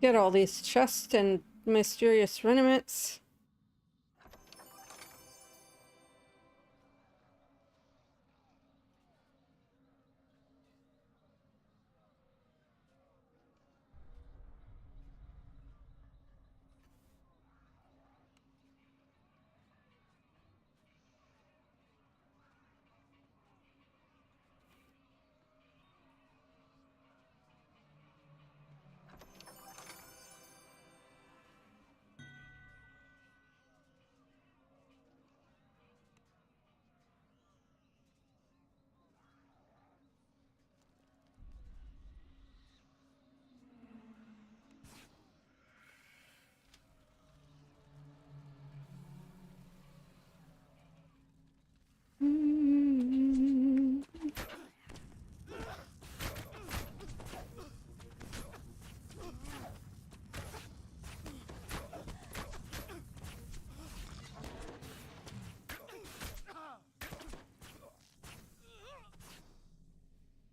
Get all these chests and mysterious remnants.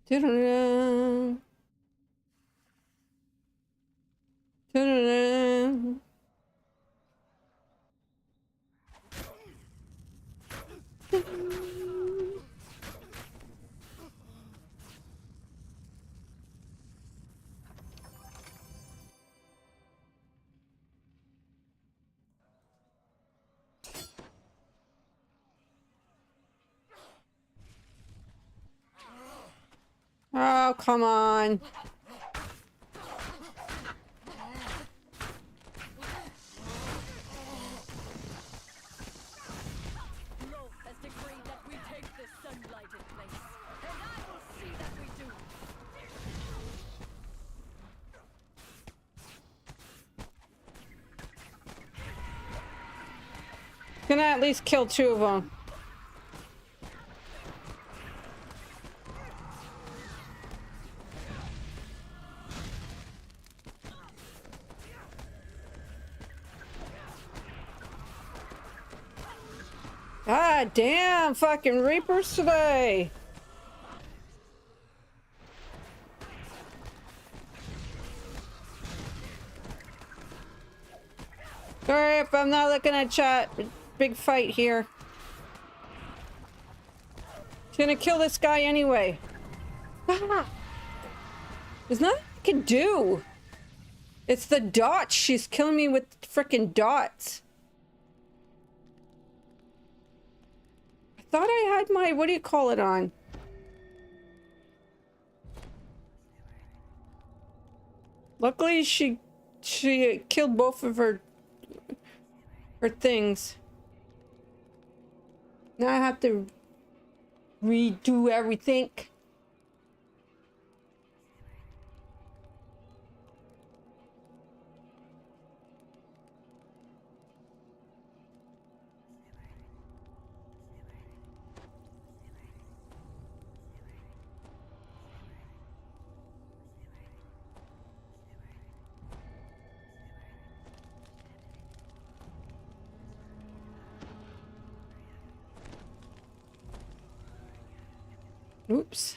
Ta-da-da. Ta-da-da. Oh, come on. Lolth has decreed that we take this sunlighted place, and I will see that we do. Gonna at least kill 2 of them. God damn, fucking Reapers today. Sorry if I'm not looking at chat. Big fight here. She's gonna kill this guy anyway. Ah. There's nothing I can do. It's the dots. She's killing me with frickin' dots. I thought I had my, what do you call it on? Luckily she killed both of her things. Now I have to redo everything. Oops.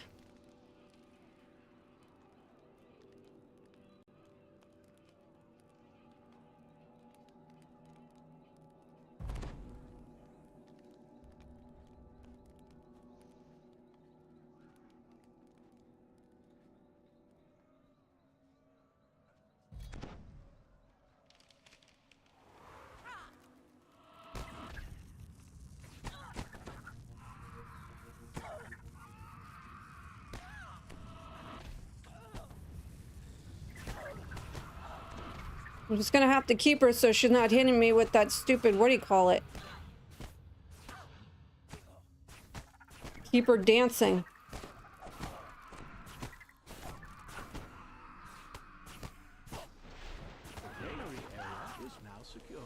I'm just gonna have to keep her so she's not hitting me with that stupid, what do you call it? Keep her dancing. The granary area is now secure.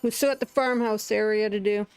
We still at the farmhouse area to do.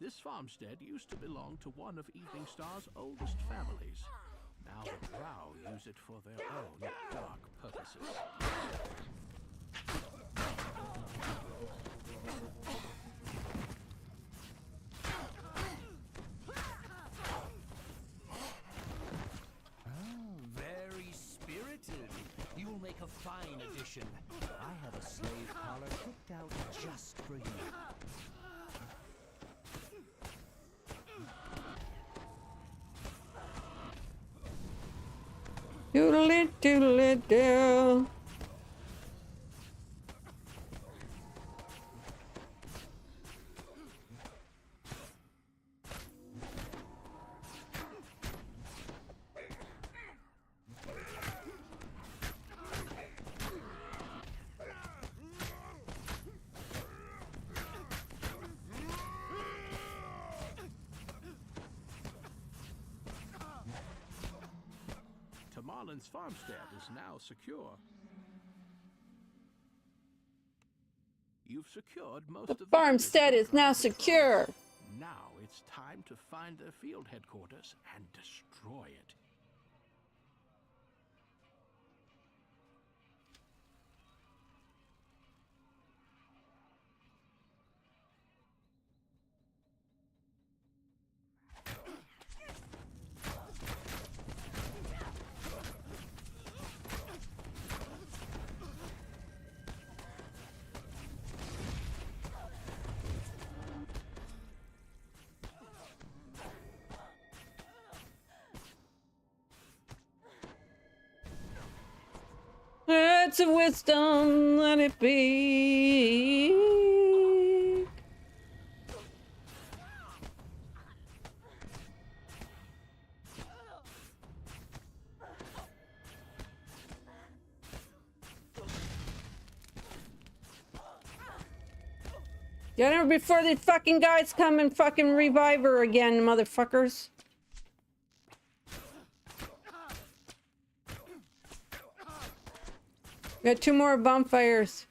This farmstead used to belong to one of Evening Star's oldest families. Now the Drow use it for their own dark purposes. Very spirited. You will make a fine addition. I have a slave parlor picked out just for you. Doodle doodle do. Marlin's farmstead is now secure. You've secured most of the Farmstead is now secure. Now it's time to find their field headquarters and destroy it. Words of wisdom, let it be. Get her before the fucking guys come and fucking revive her again, motherfuckers. Got 2 more bonfires.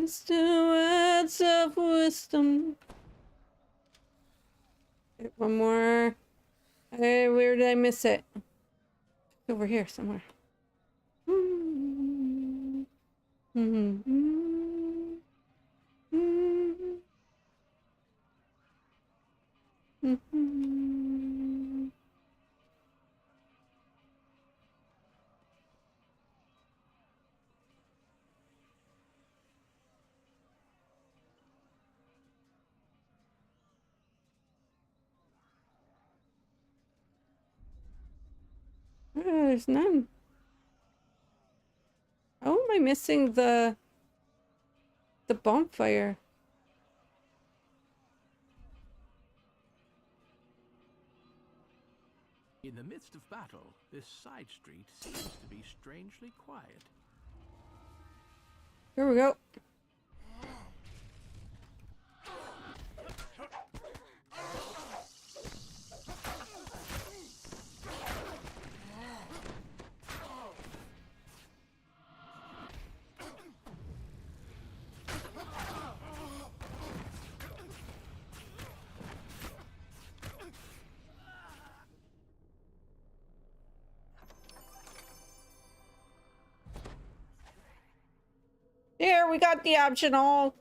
Mr. Words of wisdom. Okay, 1 more. Hey, where did I miss it? It's over here somewhere. Oh, there's none. How am I missing the bonfire? In the midst of battle, this side street seems to be strangely quiet. Here we go. there. We got the optional.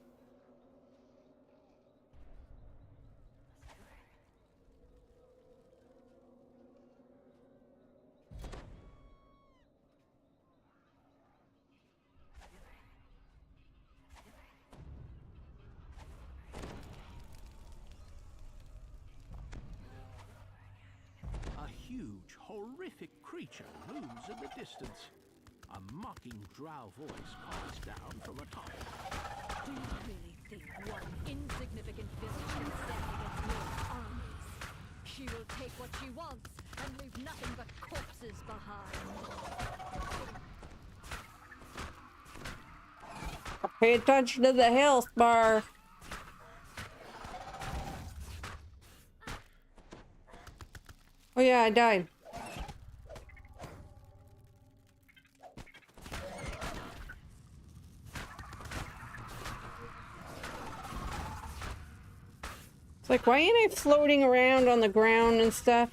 A huge, horrific creature looms in the distance. A mocking drow voice calls down from atop. Do you really think one insignificant village can stand against your armies? She will take what she wants and leave nothing but corpses behind. Pay attention to the health bar. Oh yeah, I died. It's like, why ain't I floating around on the ground and stuff?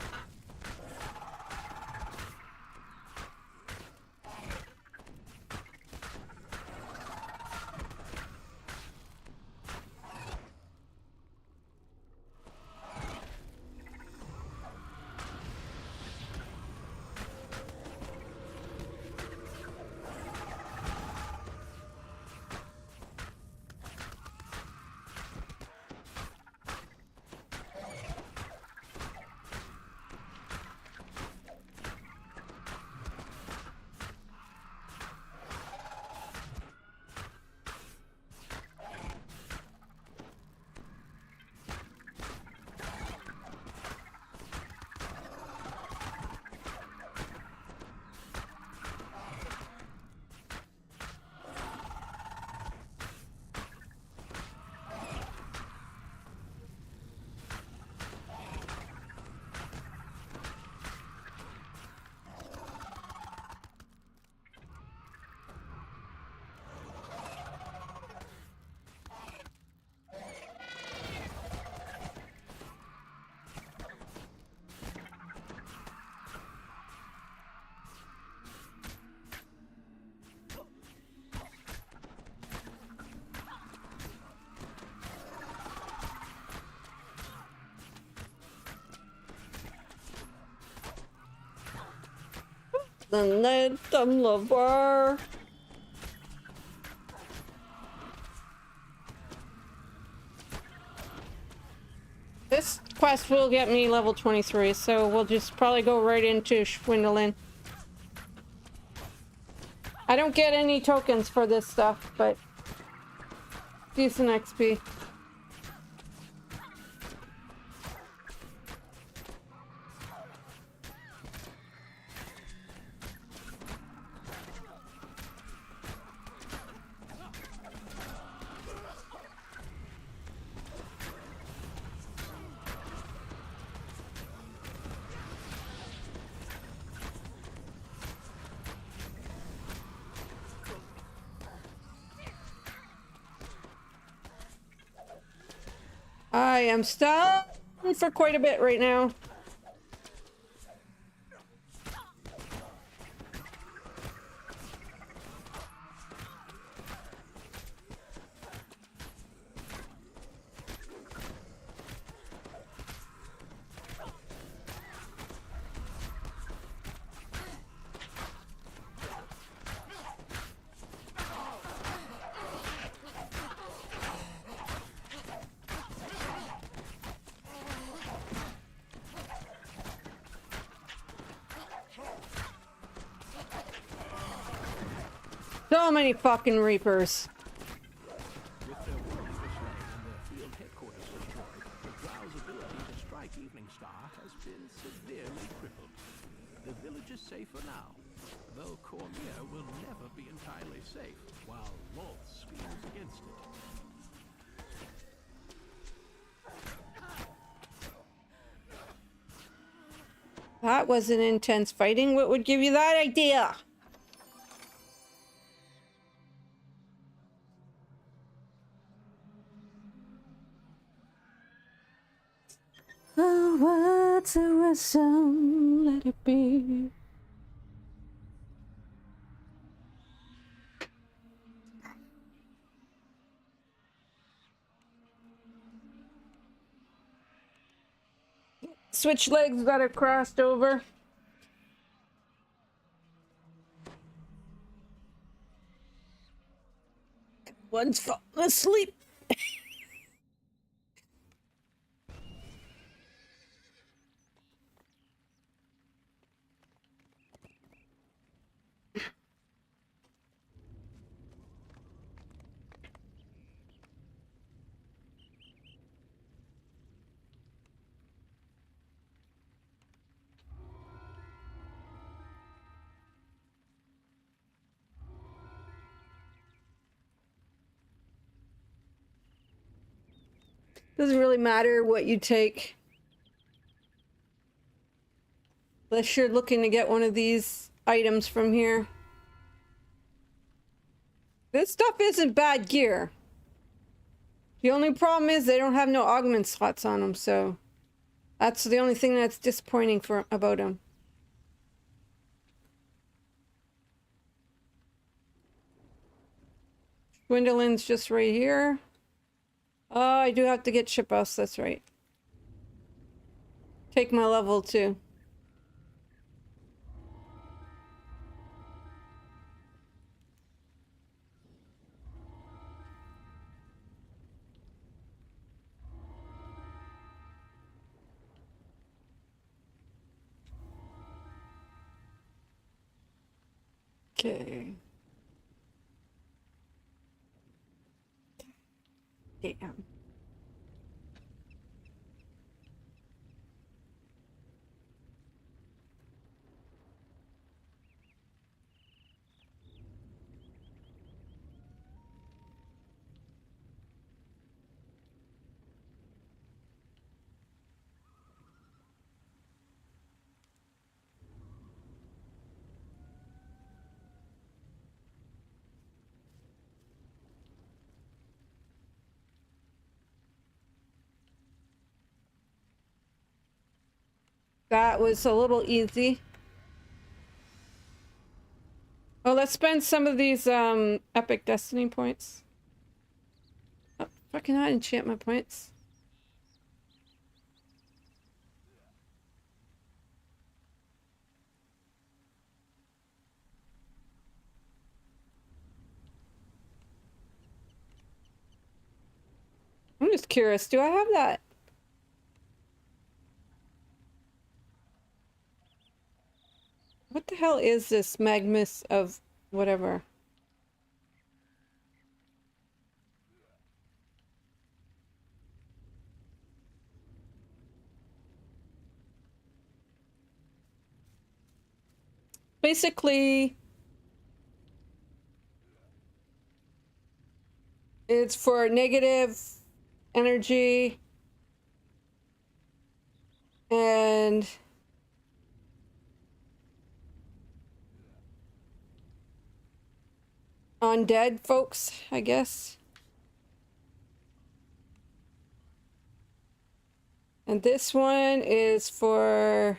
The Nathan Lover. This quest will get me level 23, so we'll just probably go right into Schwindling. I don't get any tokens for this stuff, but decent XP. I am stunned for quite a bit right now. So many fucking Reapers. With their world slain and their field headquarters destroyed, the Drow's ability to strike Evening Star has been severely crippled. The village is safer now, though Cormier will never be entirely safe, while Lolth schemes against it. That wasn't intense fighting. What would give you that idea? Oh, what's a wisdom? Let it be. switch legs that are crossed over. One's falling asleep. Doesn't really matter what you take. Unless you're looking to get one of these items from here. This stuff isn't bad gear. The only problem is they don't have no augment slots on them, so that's the only thing that's disappointing about them. Gwendolyn's just right here. Oh, I do have to get Shiphouse, that's right. Take my level 2. Okay. Damn. That was a little easy. Oh, let's spend some of these epic destiny points. Oh, fucking not enchantment points. I'm just curious, do I have that? What the hell is this Magmus of whatever? Basically, it's for negative energy and undead folks, I guess. And this one is for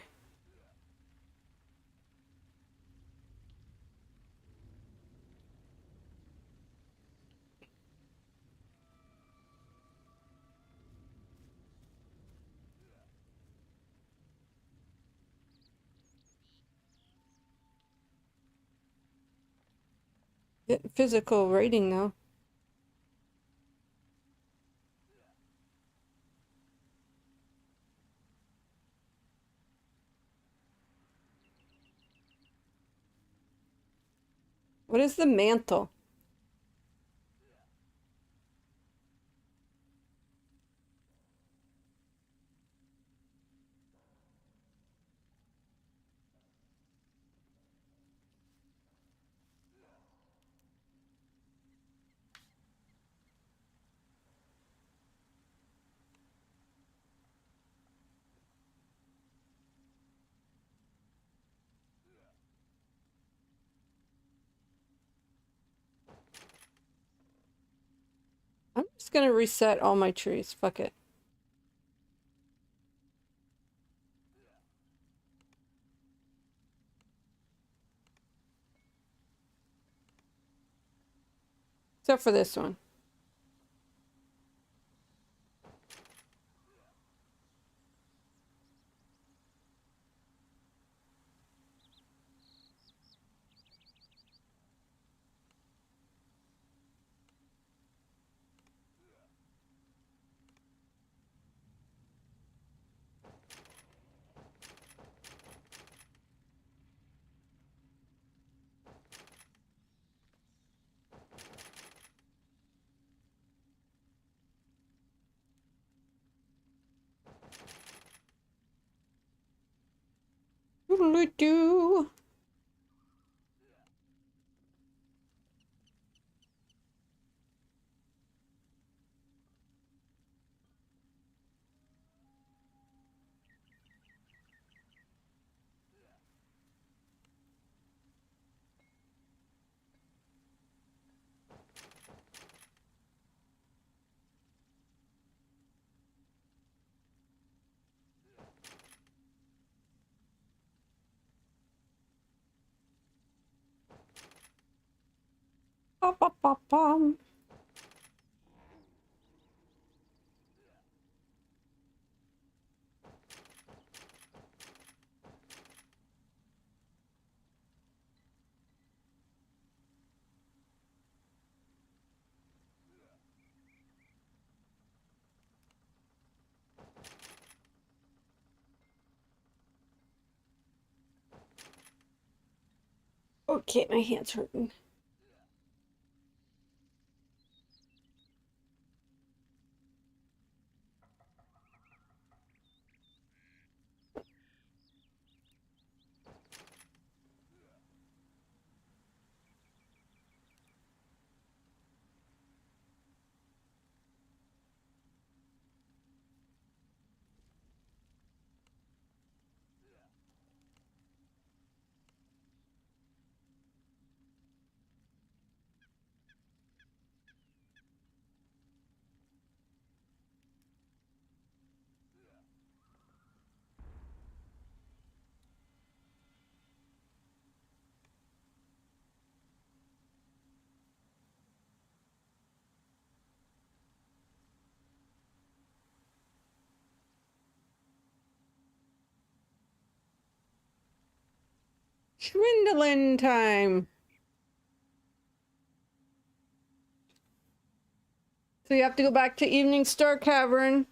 physical rating though. What is the mantle? I'm just gonna reset all my trees. Fuck it. Except for this one. Do. Pop, pop, pop, pop. Okay, my hand's hurting. Schwindlin time. So you have to go back to Evening Star Cavern.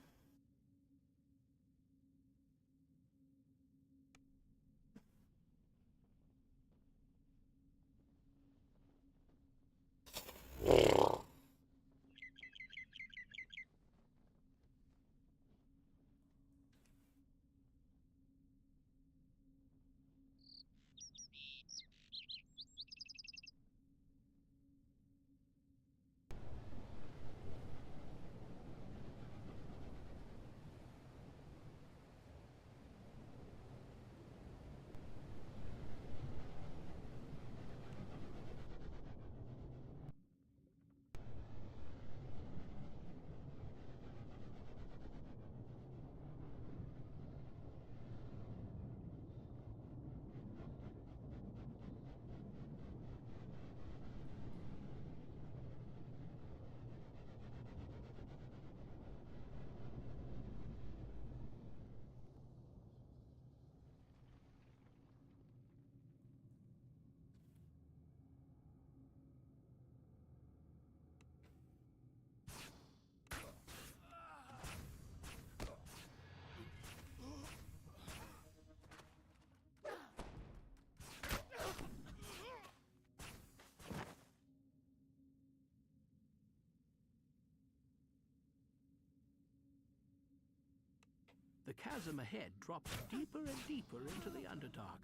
The chasm ahead drops deeper and deeper into the Underdark,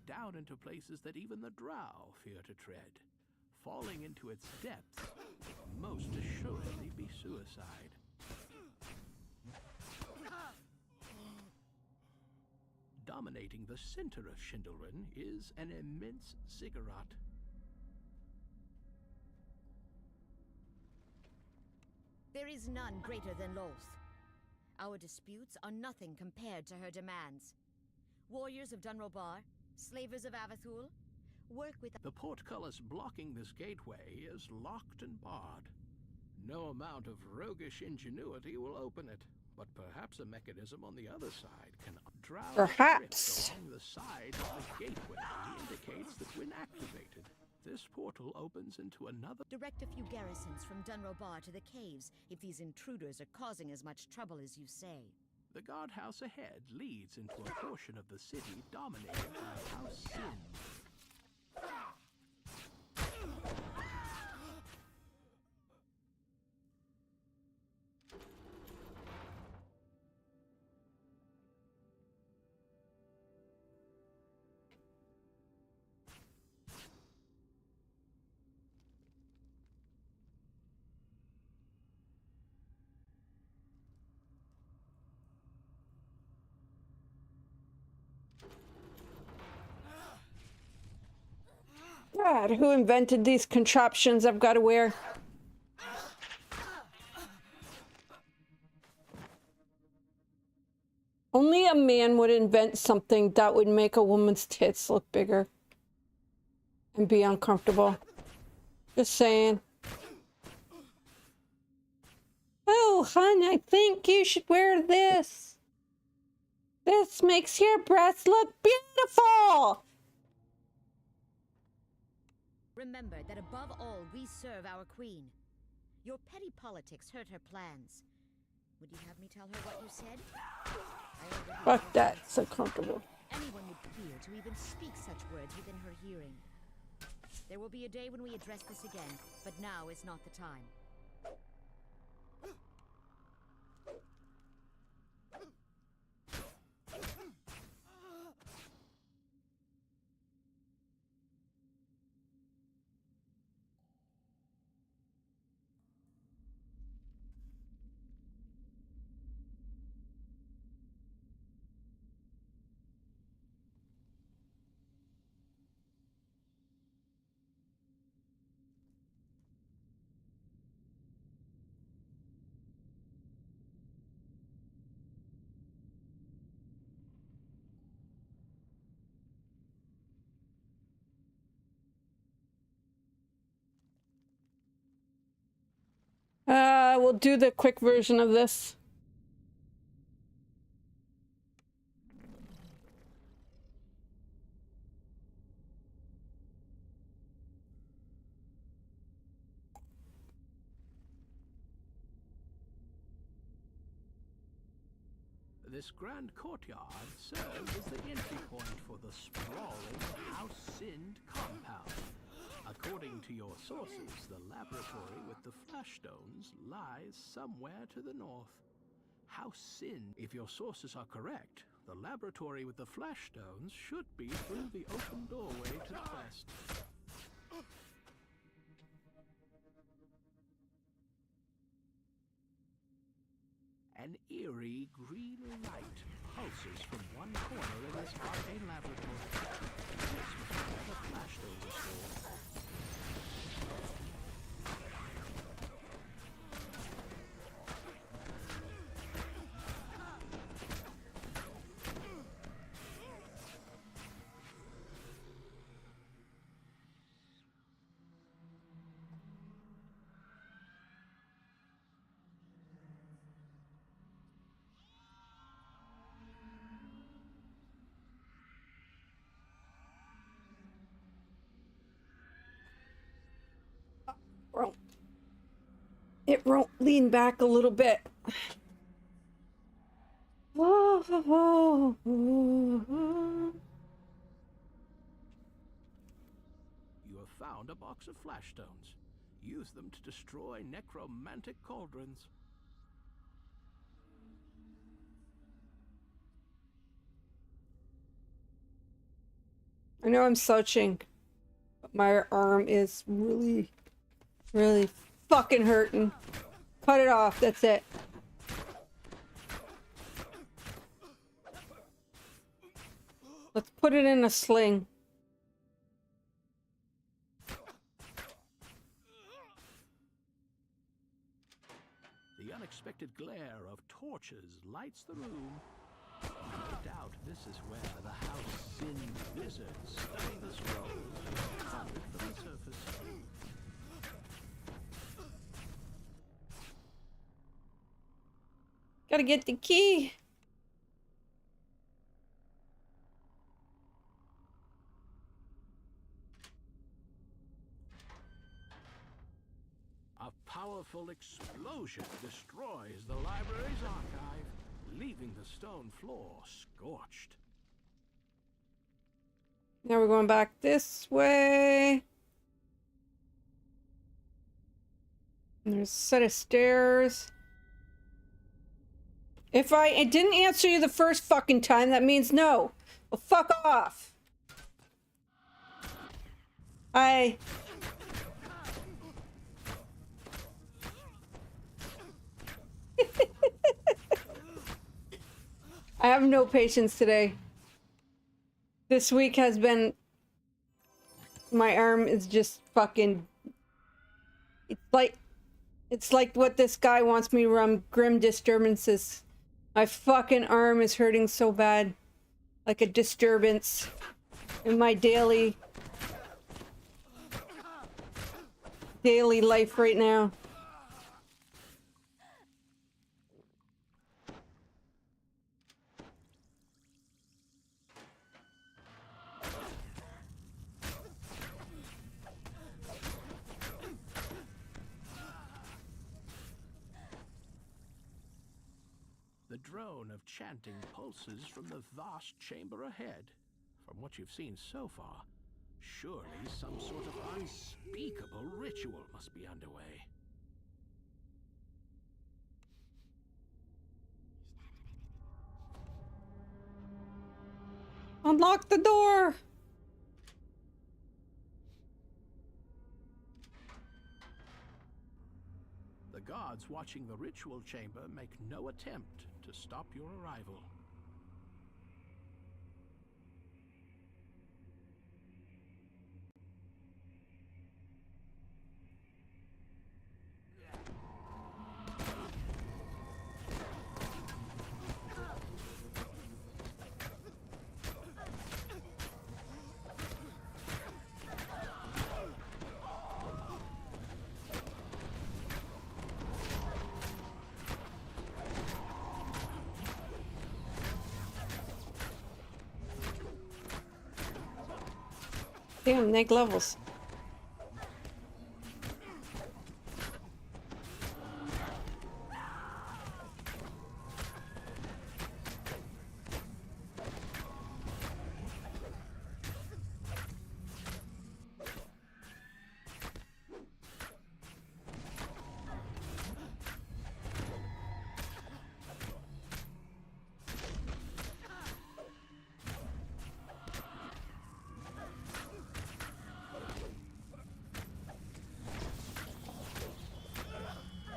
down into places that even the Drow fear to tread. Falling into its depths would most assuredly be suicide. Dominating the center of Schindlerin is an immense ziggurat. There is none greater than Lolth. Our disputes are nothing compared to her demands. Warriors of Dunrobar, slavers of Avathul, work with... The portcullis blocking this gateway is locked and barred. No amount of roguish ingenuity will open it, but perhaps a mechanism on the other side can drown Perhaps. along the side of the gateway indicates that when activated, this portal opens into another... Direct a few garrisons from Dunrobar to the caves if these intruders are causing as much trouble as you say. The guardhouse ahead leads into a portion of the city dominated by House Sin. God, who invented these contraptions I've got to wear? Only a man would invent something that would make a woman's tits look bigger and be uncomfortable. Just saying. Oh, hon, I think you should wear this. This makes your breasts look beautiful. Remember that above all, we serve our queen. Your petty politics hurt her plans. Would you have me tell her what you said? Fuck that, so comfortable. Anyone would fear to even speak such words within her hearing. There will be a day when we address this again, but now is not the time. We'll do the quick version of this. This grand courtyard serves as the entry point for the sprawling House Sind compound. According to your sources, the laboratory with the flashstones lies somewhere to the north. House Sind, if your sources are correct, the laboratory with the flashstones should be through the open doorway to the west. An eerie green light pulses from one corner in this arcane laboratory. This was where the flashstones are stored. It won't lean back a little bit. You have found a box of flashstones. Use them to destroy necromantic cauldrons. I know I'm slouching, but my arm is really, really fucking hurting. Cut it off, that's it. Let's put it in a sling. The unexpected glare of torches lights the room. No doubt this is where the House Sind wizards study the scrolls found from the surface. Gotta get the key. A powerful explosion destroys the library's archive, leaving the stone floor scorched. Now we're going back this way. And there's a set of stairs. If I didn't answer you the first fucking time, that means no. Well, fuck off. I have no patience today. This week has been My arm is just fucking... It's like what this guy wants me to run, Grim Disturbances. My fucking arm is hurting so bad. Like a disturbance in my daily life right now. The drone of chanting pulses from the vast chamber ahead. From what you've seen so far, surely some sort of unspeakable ritual must be underway. Unlock the door! The guards watching the ritual chamber make no attempt to stop your arrival. Damn, neg levels.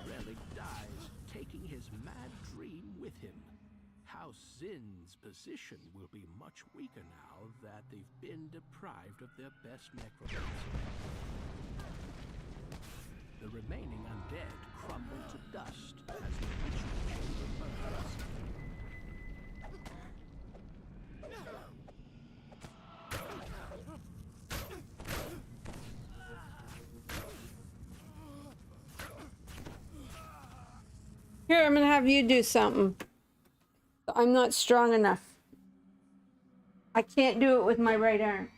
Relic dies, taking his mad dream with him. House Zin's position will be much weaker now that they've been deprived of their best necromancer. The remaining undead crumble to dust as the ritual chamber burns. Here, I'm gonna have you do something. I'm not strong enough. I can't do it with my right arm.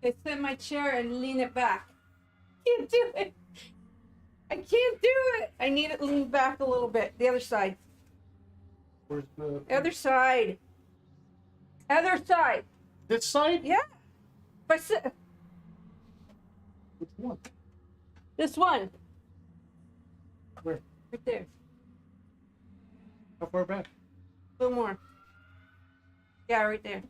I sit in my chair and lean it back. Can't do it. I can't do it. I need it leaned back a little bit. The other side. Where's the Other side. Other side. this side? Yeah. If I sit. Which one? This one. Where? Right there. How far back? A little more. Yeah, right there.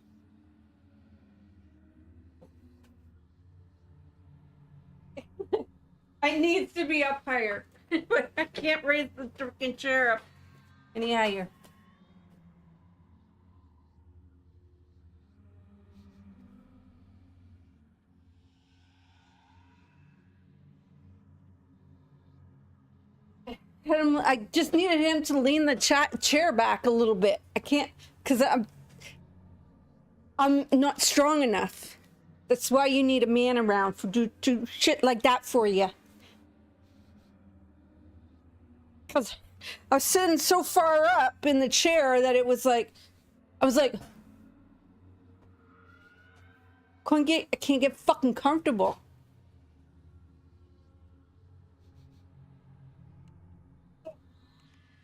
I need to be up higher. But I can't raise the freaking chair up any higher. I just needed him to lean the chair back a little bit. I can't, because I'm not strong enough. That's why you need a man around for do shit like that for you. Because I was sitting so far up in the chair that it was like, I was like, I can't get fucking comfortable.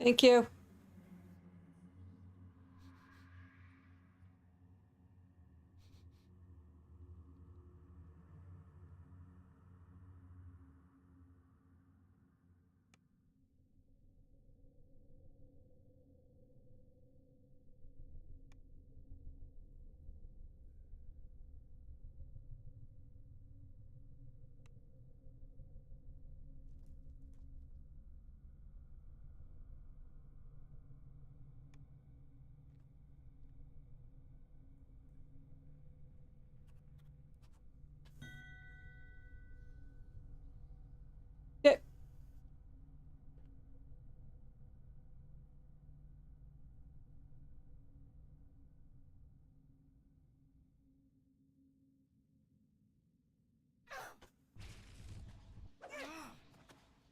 Thank you.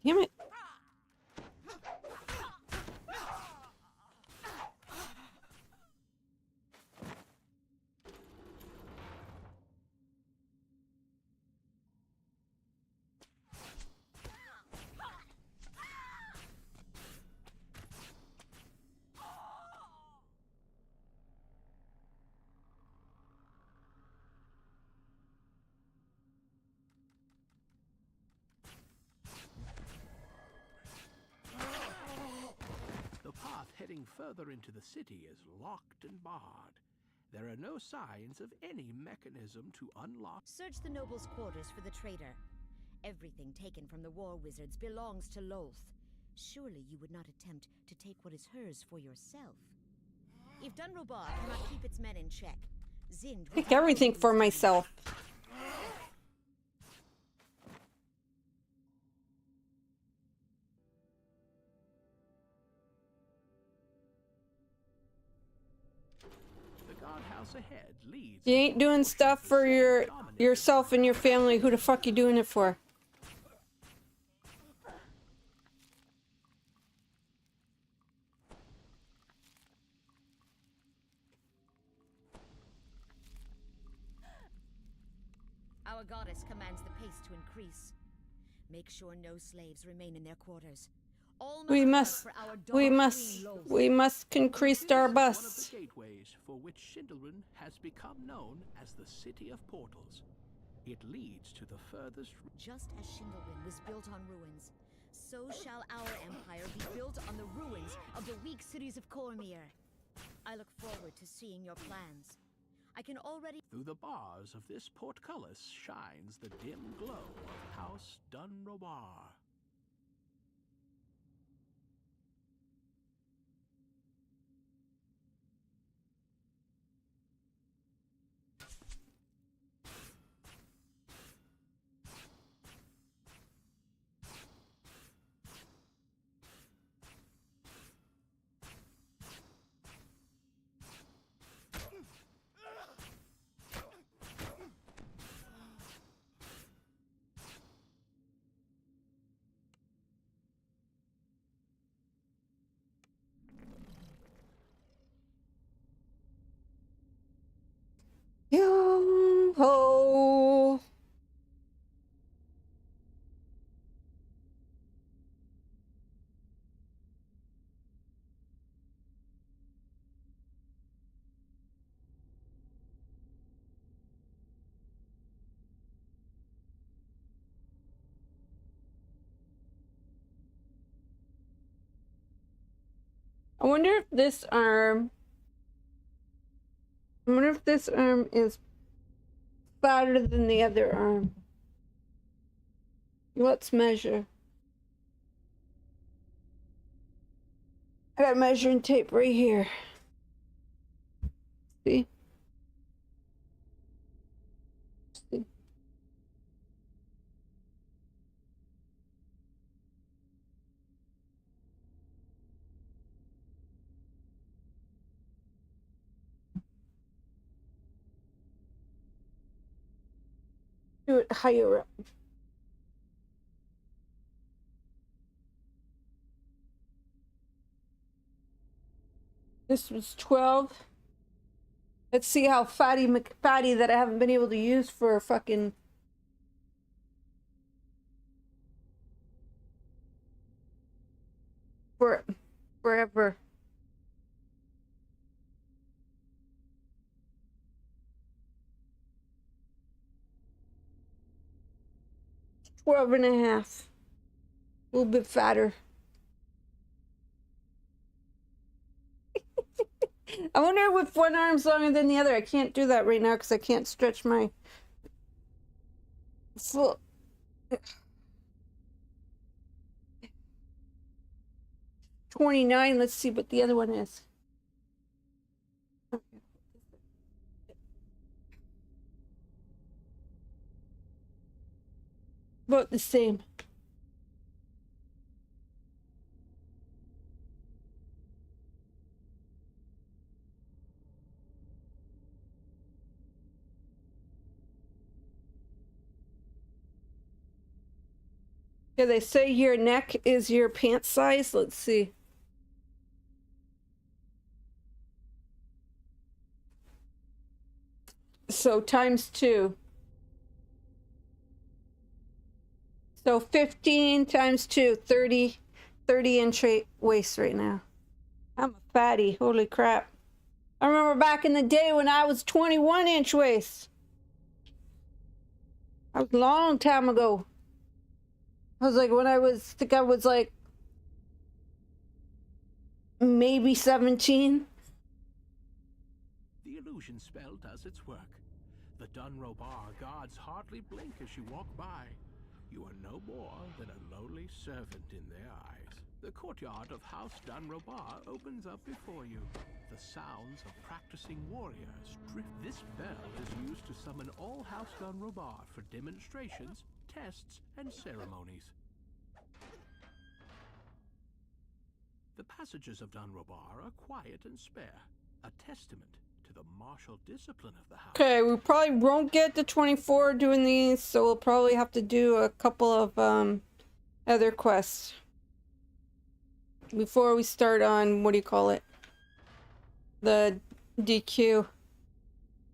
Damn it. The path heading further into the city is locked and barred. There are no signs of any mechanism to unlock. Search the noble's quarters for the traitor. Everything taken from the war wizards belongs to Lolth. Surely you would not attempt to take what is hers for yourself. If Dunrobar cannot keep its men in check, Zind will Take everything for myself. The guardhouse ahead leads. You ain't doing stuff for yourself and your family. Who the fuck you doing it for? Our goddess commands the pace to increase. Make sure no slaves remain in their quarters. All We must must, work for our we dog must, queen Lolth. we must increase our One of busts. the gateways for which Shindelrun has become known as the City of Portals. It leads to the furthest. Just as Shindelrun was built on ruins, so shall our empire be built on the ruins of the weak cities of Cormyr. I look forward to seeing your plans. I can already... Through the bars of this portcullis shines the dim glow of House Dunrobar. Yo ho! I wonder if this arm. I wonder if this arm is fatter than the other arm. Let's measure. I got measuring tape right here. See? See? Do it higher up. This was 12. Let's see how fatty McFatty that I haven't been able to use for fucking forever. Twelve and a half. A little bit fatter. I wonder if one arm's longer than the other. I can't do that right now because I can't stretch my foot. 29. Let's see what the other one is. About the same. Yeah, they say your neck is your pant size. Let's see. So times 2. So 15 times 2, 30 inch waist right now. I'm a fatty, holy crap. I remember back in the day when I was 21 inch waist. That was a long time ago. I was like, when I think I was like maybe 17. The illusion spell does its work. The Dunrobar guards hardly blink as you walk by. You are no more than a lowly servant in their eyes. The courtyard of House Dunrobar opens up before you. The sounds of practicing warriors drift. This bell is used to summon all House Dunrobar for demonstrations, tests, and ceremonies. The passages of Dunrobar are quiet and spare, a testament to the martial discipline of the house. Okay, we probably won't get to 24 doing these, so we'll probably have to do a couple of other quests before we start on, what do you call it? The DQ.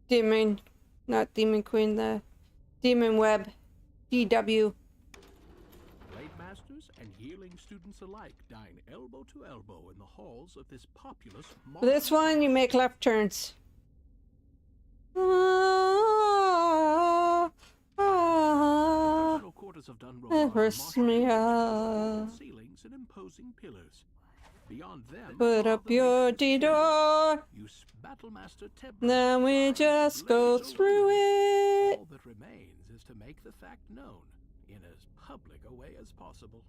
Demon, not Demon Queen, the Demon Web. DW. Blade masters and healing students alike dine elbow to elbow in the halls of this populous For this one, you make left turns. Quarters of It hurts me up. ceilings and imposing pillars. Beyond them, Put up your D-door. use Battlemaster Tebra. Then we just go through it. All that remains is to make the fact known in as public a way as possible.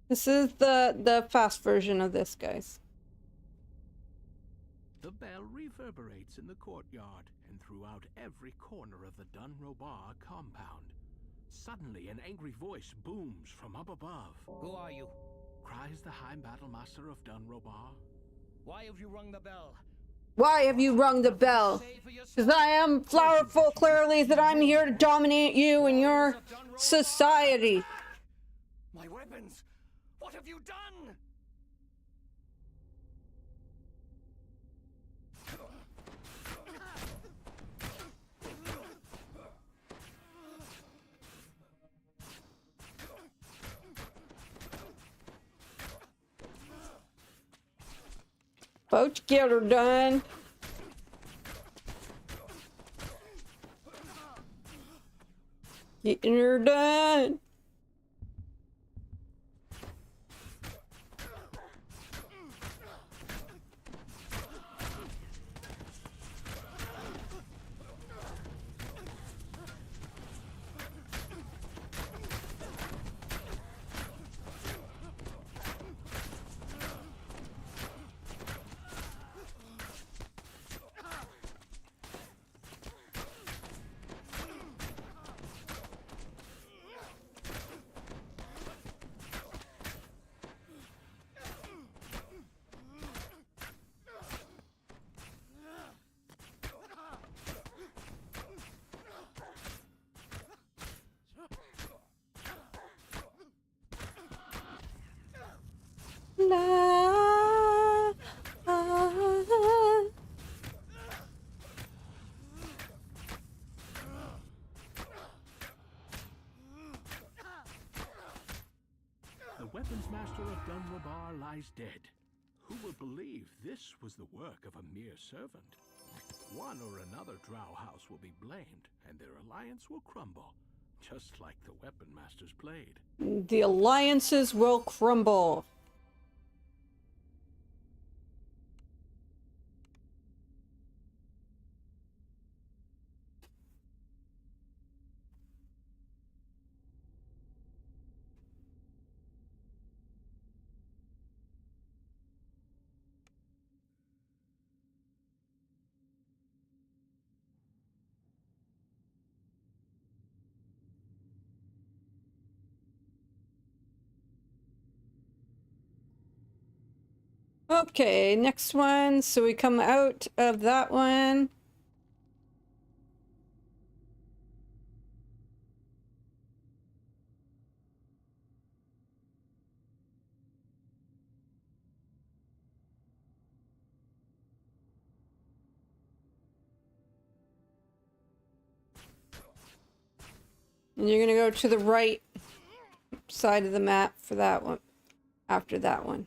This is the fast version of this, guys. The bell reverberates in the courtyard and throughout every corner of the Dunrobar compound. Suddenly, an angry voice booms from up above. Who are you? Cries the High Battlemaster of Dunrobar. Why have you rung the bell? Why have you rung the bell? Say for yourself. Because I am Flowerful clearly that I'm here to dominate you and your society. My weapons! What have you done? About to get her done. Getting her done. La, The weapons master of Dunrobar lies dead. Who will believe this was the work of a mere servant? One or another drow house will be blamed, and their alliance will crumble, just like the weapon masters played. The alliances will crumble. Okay, next one. So we come out of that one. And you're gonna go to the right side of the map for that one. After that one.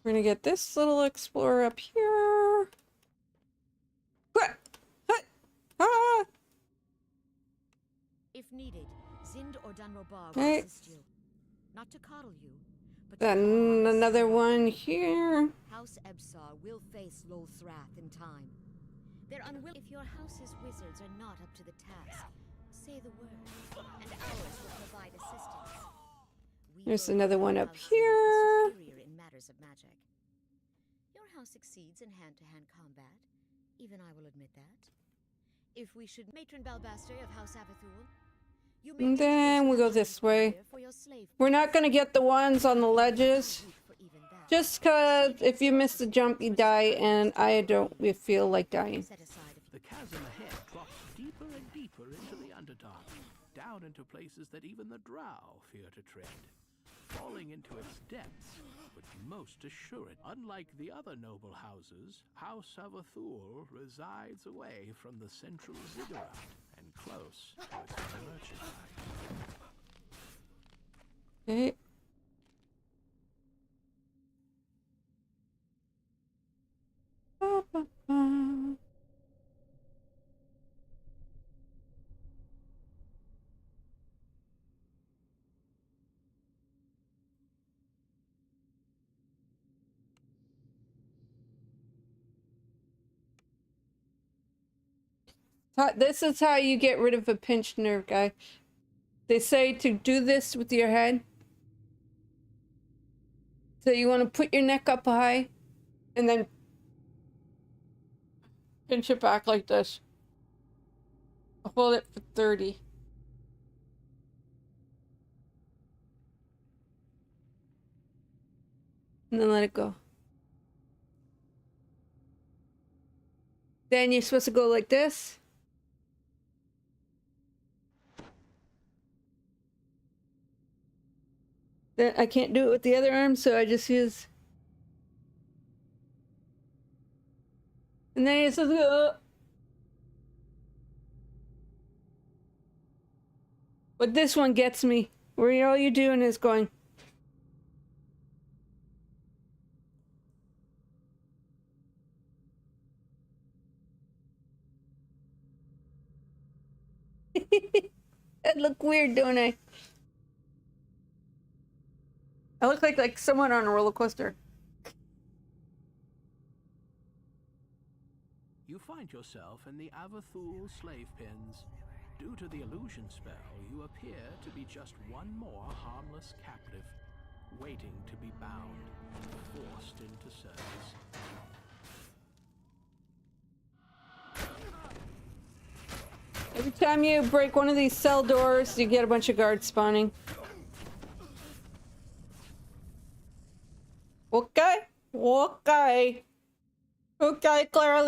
We're gonna get this little explorer up here. Ah! If needed, Zind or Dunrobar will Hey. assist you. Not to coddle you, but Then another one here. House Ebsar will face Lolth's wrath in time. They're unwilling. If your house's wizards are not up to the task, say the word, and ours will provide assistance. We There's will another make one your up house here. superior in matters of magic. Your house succeeds in hand-to-hand combat. Even I will admit that. If we should, Matron Balbaster of House Avathul, you may And get then closer we go to this the way. career for your slave We're not gonna get the ones on the ledges. for even that. Just cause if you miss the jump you die, and I don't feel like dying. Set aside a The chasm ahead drops deeper and deeper into the Underdark, down into places that even the Drow fear to tread. Falling into its depths would most assuredly. Unlike the other noble houses, House Avathul resides away from the central ziggurat and close to its merchandise. Okay. Ba, ba, ba. This is how you get rid of a pinched nerve, guy. They say to do this with your head. So you want to put your neck up high and then pinch it back like this. Hold it for 30. And then let it go. Then you're supposed to go like this. Then I can't do it with the other arm, so I just use. And then you're supposed to go. But this one gets me, where all you're doing is going. I look weird, don't I? I look like someone on a roller coaster. You find yourself in the Avathul slave pens. Due to the illusion spell, you appear to be just one more harmless captive, waiting to be bound and forced into service. Every time you break one of these cell doors, you get a bunch of guards spawning. Okay? Okay. Okay, Clara,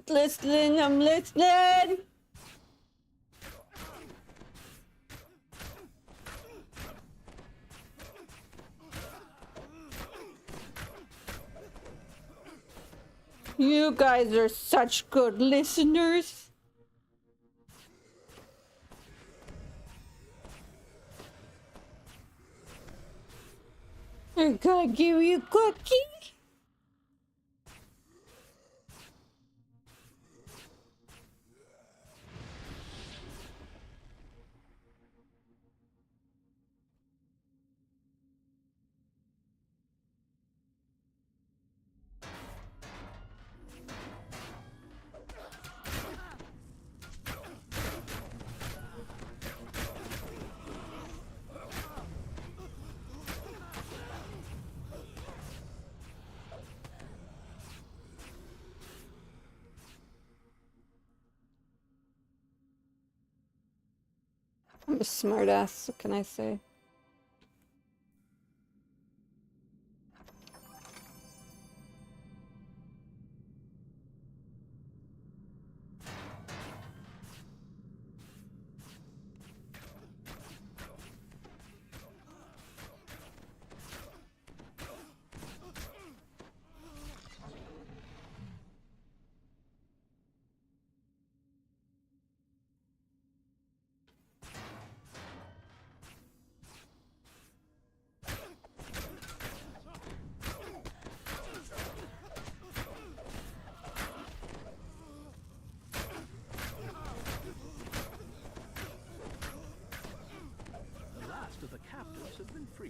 listening, I'm listening. You guys are such good listeners. I'm gonna give you a cookie. I'm a smartass, what can I say?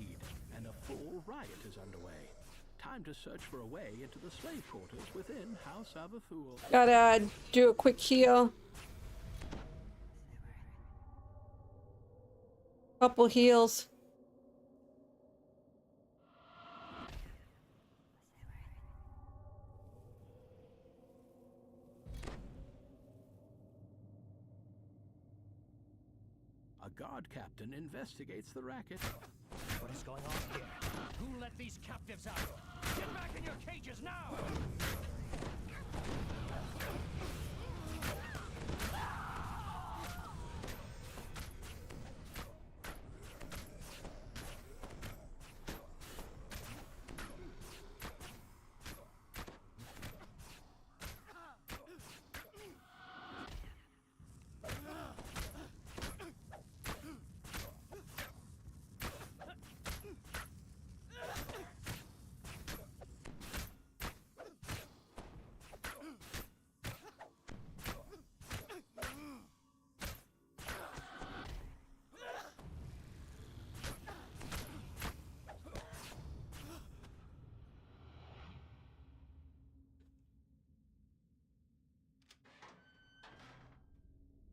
freed, and a full riot is underway. Time to search for a way into the slave quarters within House Avathul. Gotta do a quick heal. Couple heals. A guard captain investigates the racket. What is going on here? Who let these captives out? Get back in your cages now!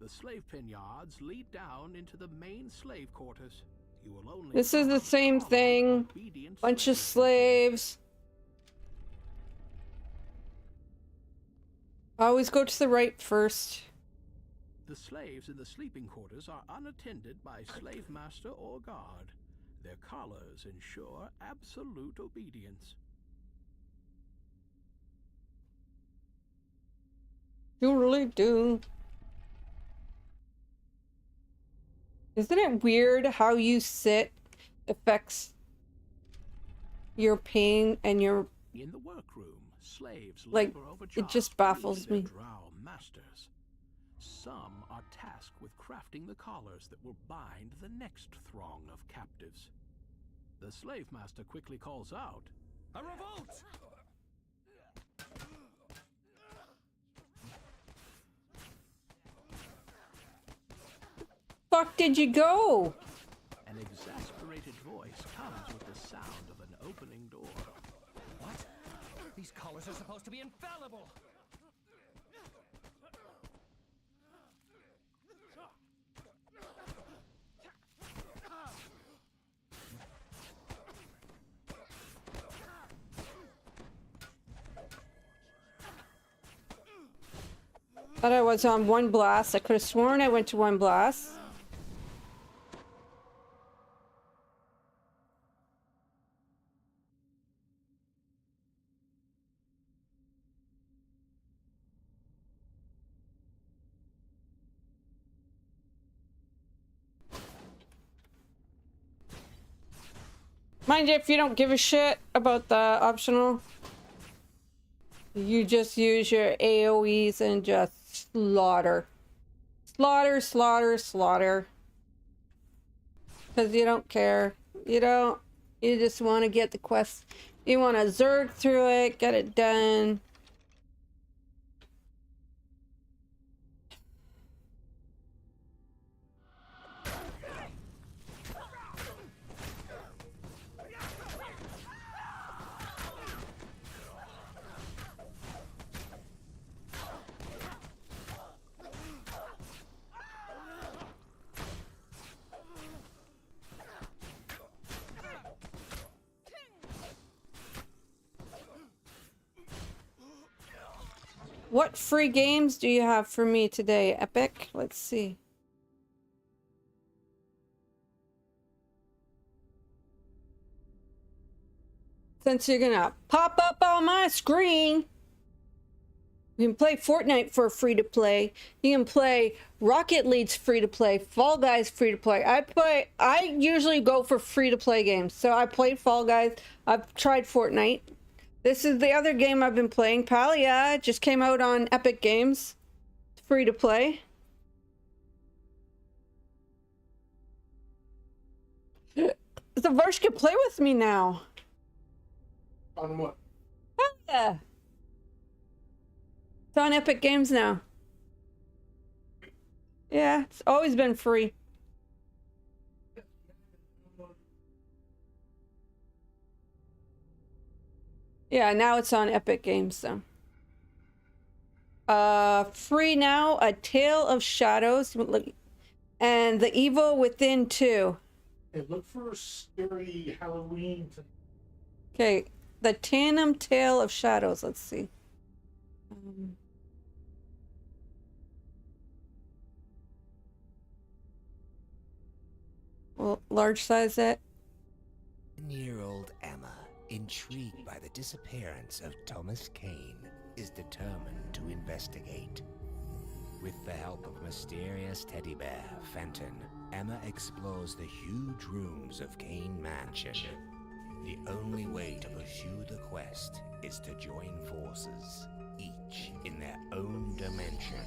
The slave pen yards lead down into the main slave quarters. You will only This is the same follow thing. obedient Bunch of slaves. slaves. Always go to the right first. The slaves in the sleeping quarters are unattended by slave master or guard. Their collars ensure absolute obedience. Doodly-doo. Isn't it weird how you sit affects your pain and your... In the workroom, slaves Like, labor over it jobs just beneath baffles their me. drow masters. Some are tasked with crafting the collars that will bind the next throng of captives. The slave master quickly calls out, A revolt! Fuck did you go? an exasperated voice comes with the sound of an opening door. What? These collars are supposed to be infallible! Thought I was on one blast. I could have sworn I went to one blast. Mind you, if you don't give a shit about the optional, you just use your AoEs and just slaughter. Slaughter, slaughter, slaughter. Because you don't care. You don't. You just want to get the quest. You want to zerg through it, get it done. What free games do you have for me today, Epic? Let's see. Since you're gonna pop up on my screen, you can play Fortnite for free to play. You can play Rocket League's free to play. Fall Guys free to play. I usually go for free to play games. So I played Fall Guys. I've tried Fortnite. This is the other game I've been playing. Palia. It just came out on Epic Games. It's free to play. The Varsh can play with me now. On what? Palia. It's on Epic Games now. Yeah, it's always been free. Yeah, now it's on Epic Games though. Free now, A Tale of Shadows and The Evil Within 2. Hey, look for scary Halloween. Okay, The Tandem Tale of Shadows. Let's see. Well, large size that. 10-year-old Emma, intrigued by the disappearance of Thomas Kane, is determined to investigate. With the help of mysterious teddy bear, Fenton, Emma explores the huge rooms of Kane Mansion. The only way to pursue the quest is to join forces, each in their own dimension.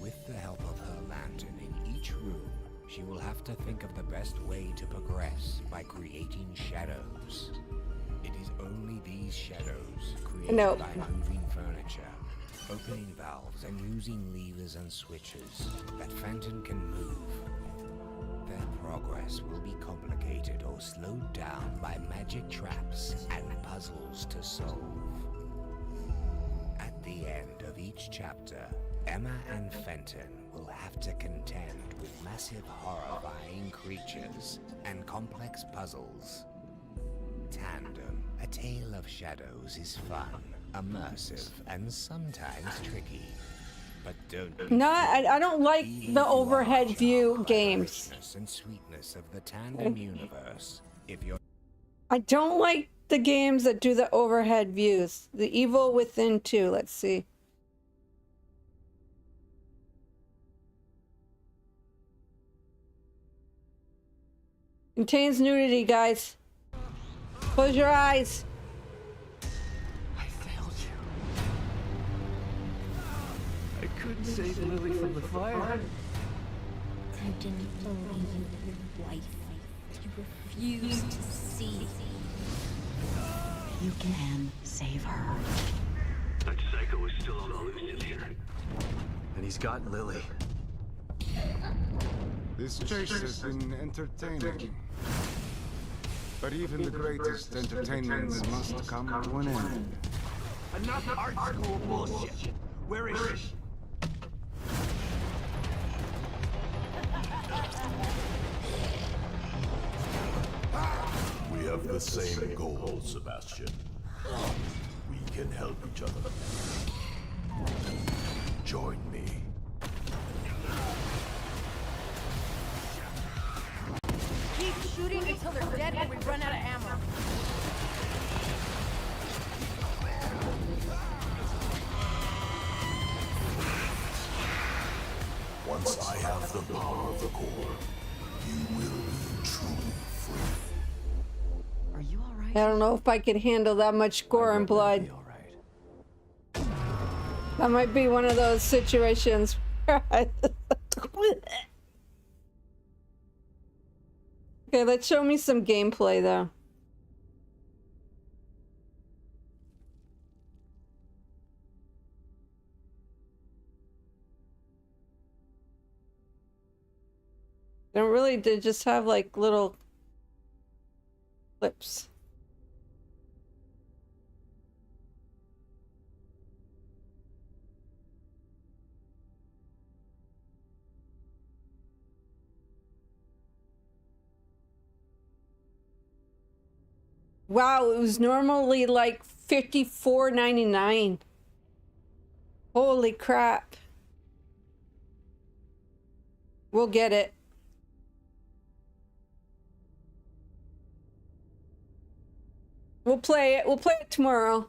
With the help of her lantern in each room, she will have to think of the best way to progress by creating shadows. It is only these shadows, created by moving furniture, opening valves and using levers and switches, that Fenton can move. Their progress will be complicated or slowed down by magic traps and puzzles to solve. At the end of each chapter, Emma and Fenton will have to contend with massive horrifying creatures and complex puzzles. Tandem, A Tale of Shadows is fun, immersive, and sometimes tricky. But don't be I don't like the overhead view games. and sweetness of the Tandem universe. If you're I don't like the games that do the overhead views. The Evil Within 2, let's see. Contains nudity, guys. Close your eyes. I failed you. I couldn't save Lily from the fire. You didn't believe your wife. You refused to see. You can save her. That psycho is still on the loose in here. And he's got Lily. This chase has been entertaining. But even the greatest entertainments must come to an end. Enough art school bullshit. Where is she? We have the same goal, Sebastian. We can help each other. Join me. Keep shooting until they're dead when we run out of ammo. Once I have the power of the core, you will be truly free. Are you alright? I don't know if I could handle that much gore and blood. That might be one of those situations where Okay, let's show me some gameplay though. Don't really, they just have like little clips. Wow, it was normally like $54.99. Holy crap. We'll get it. We'll play it. We'll play it tomorrow.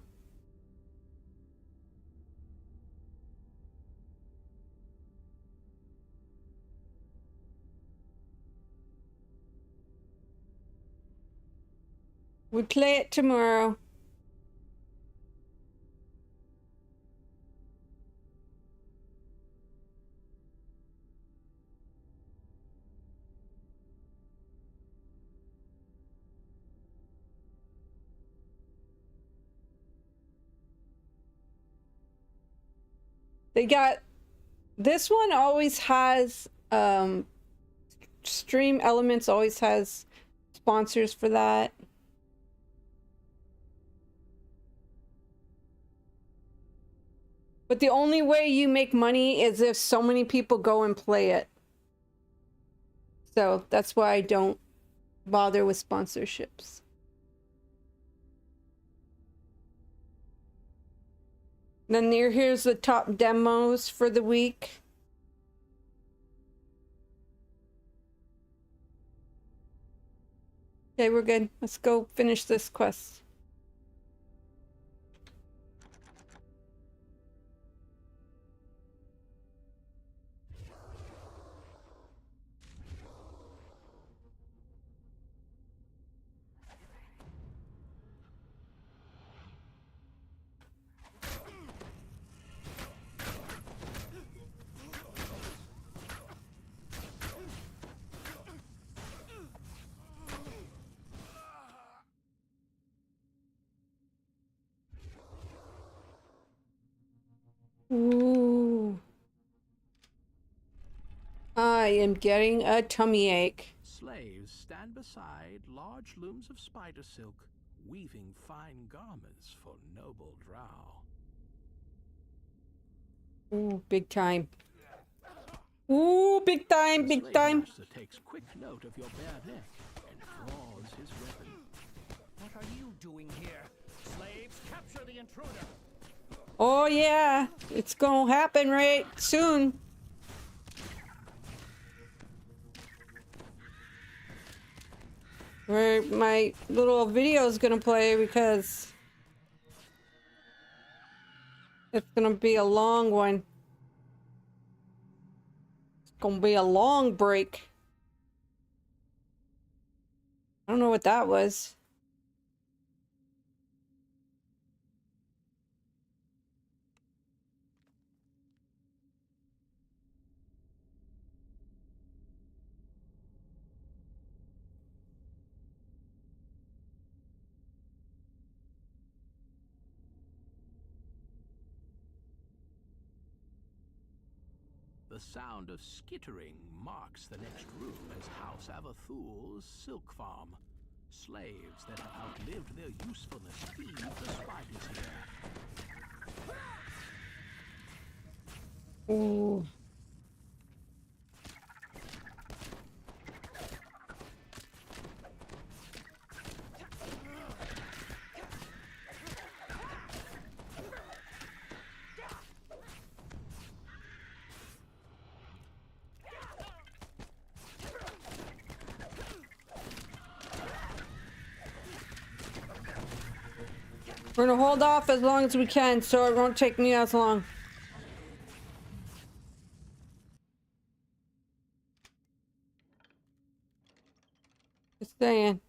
We'll play it tomorrow. They got this one always has Stream Elements always has sponsors for that. But the only way you make money is if so many people go and play it. So that's why I don't bother with sponsorships. Then here's the top demos for the week. Okay, we're good. Let's go finish this quest. Ooh. I am getting a tummy ache. Slaves stand beside large looms of spider silk, weaving fine garments for noble drow. Ooh, big time. Ooh, big time, big time. Slave Master takes quick note of your bare neck and draws his weapon. What are you doing here? Slaves, capture the intruder! Oh yeah, it's gonna happen right soon. Where my little video is gonna play because it's gonna be a long one. It's gonna be a long break. I don't know what that was. The sound of skittering marks the next room as House Avathul's silk farm. Slaves that have outlived their usefulness feed the spiders here. Ooh. We're gonna hold off as long as we can, so it won't take me as long. Just saying.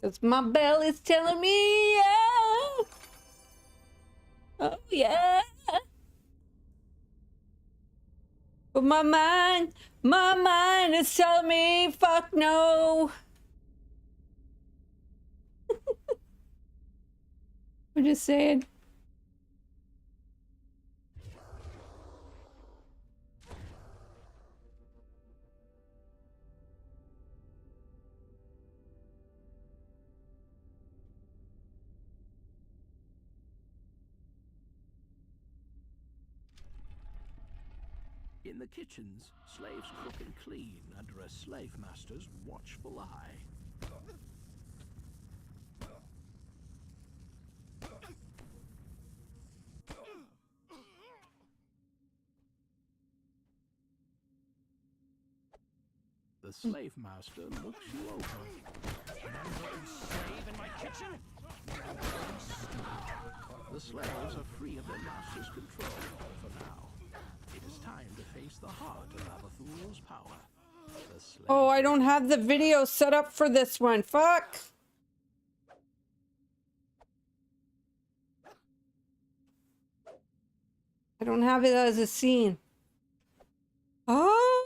Cause my bell is telling me, yeah. Oh yeah. But my mind is telling me, fuck no. I'm just saying. In the kitchens, slaves cook and clean under a slave master's watchful eye. The slave master looks you over. Slave in my kitchen? The slaves are free of their master's control for now. It is time to face the heart of Avathul's power. Oh, I don't have the video set up for this one. Fuck. I don't have it as a scene. Oh!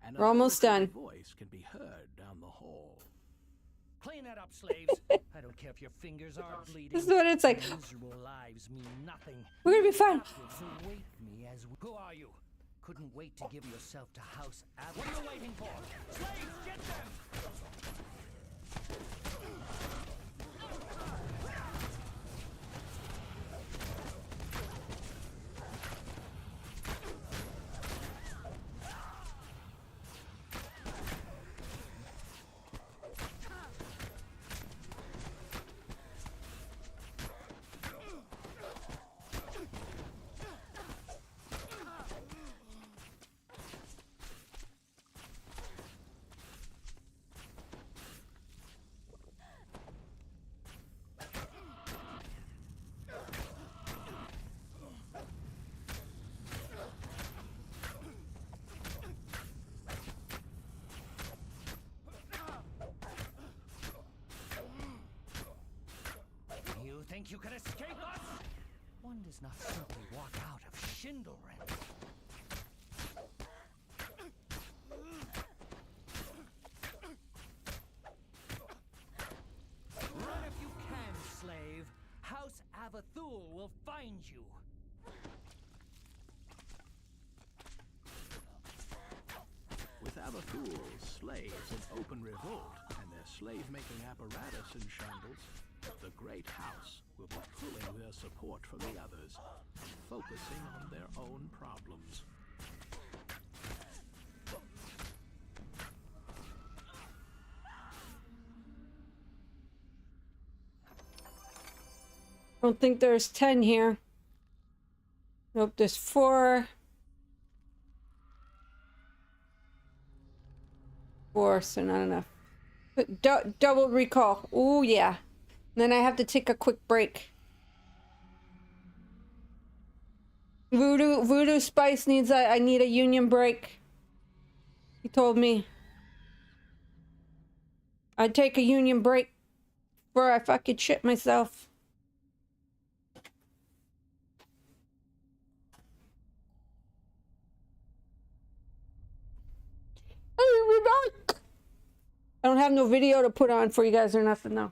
An We're almost authoritative done. voice can be heard down the hall. Clean that up, slaves. I don't care if your fingers are bleeding. This is what it's like. Your miserable lives mean nothing. We're gonna be fine. Captives await me as who are you? Couldn't wait to give yourself to House Abbott. What are you waiting for? Slaves, get them! You think you can escape us? One does not simply walk out of Schindlerend. Run if you can, slave. House Avathul will find you. With Avathul, slaves in open revolt, and their slave-making apparatus in shambles, the Great House will be pulling their support from the others and focusing on their own problems. I don't think there's 10 here. Nope, there's 4. 4, so not enough. But double recall. Oh yeah. Then I have to take a quick break. Voodoo Spice needs I need a union break. He told me I'd take a union break before I fucking shit myself. We're back. I don't have no video to put on for you guys or nothing though.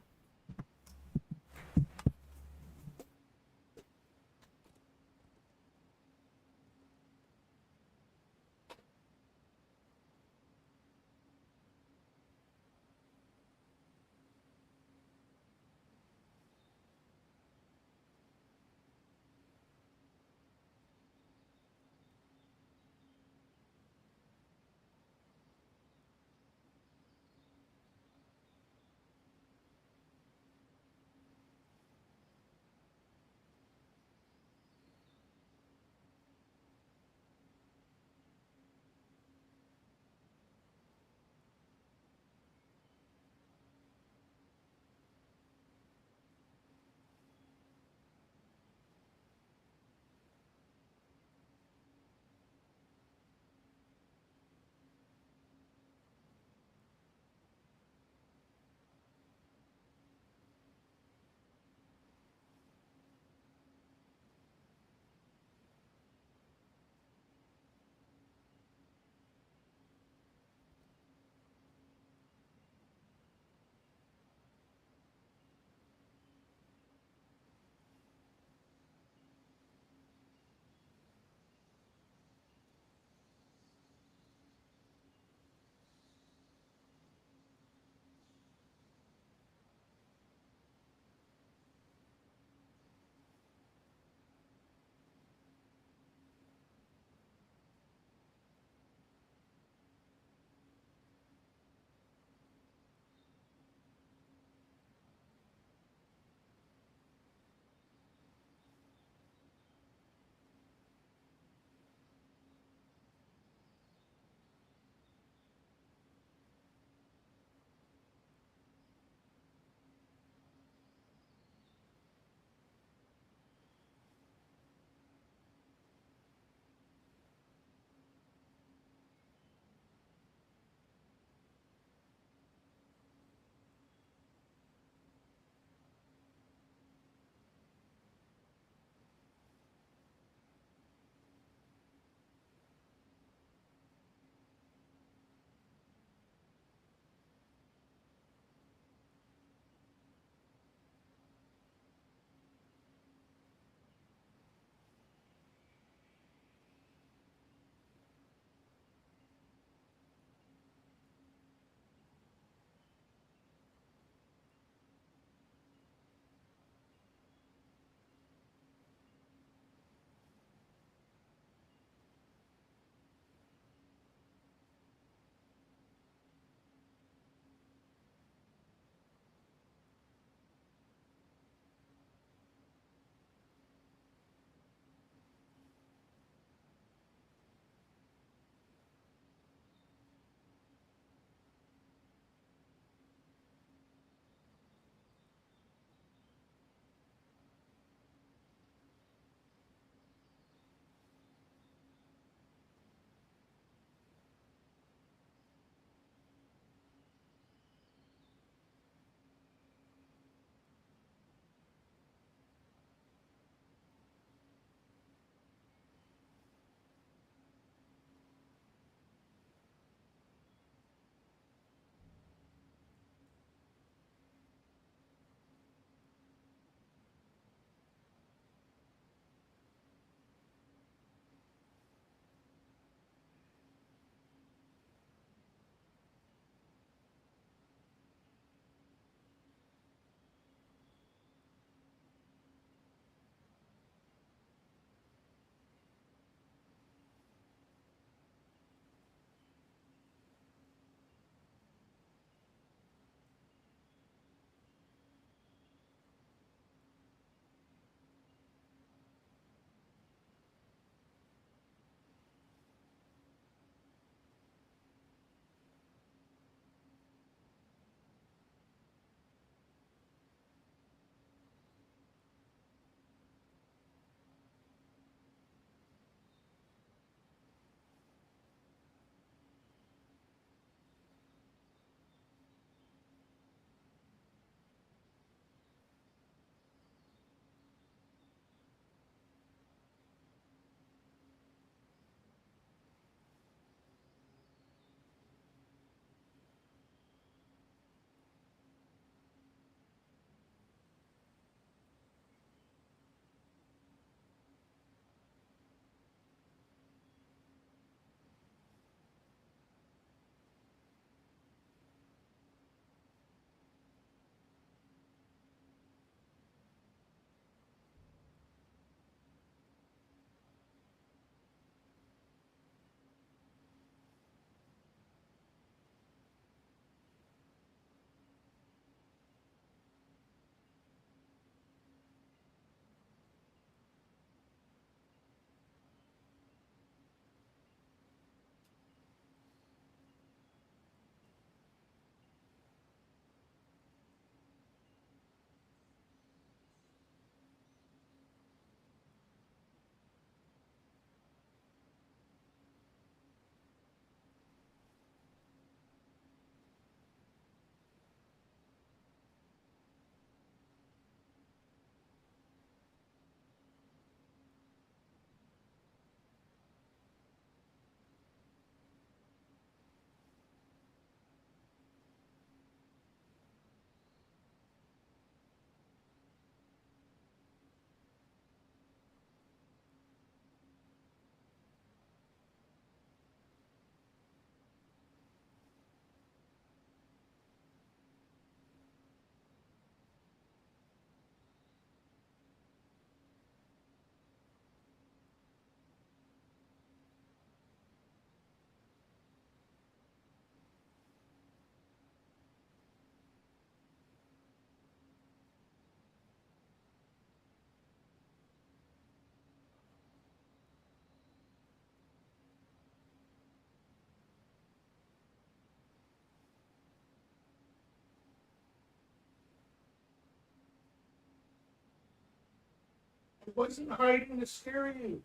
I wasn't hiding to scare you.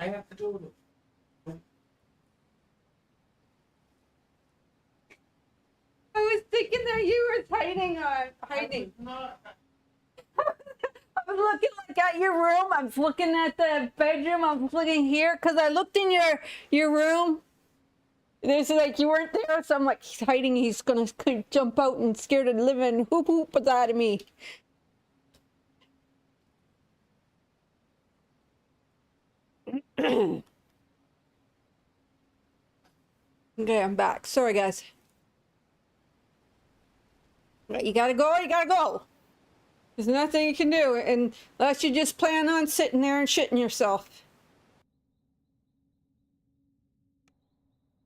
I have to do it. I was thinking that you were hiding. Not. I'm looking like at your room. I'm looking at the bedroom. I'm looking here because I looked in your room. There's like you weren't there, so I'm like he's hiding. He's gonna jump out and scare the living hoop out of me. Okay, I'm back. Sorry, guys. You gotta go. You gotta go. There's nothing you can do unless you just plan on sitting there and shitting yourself.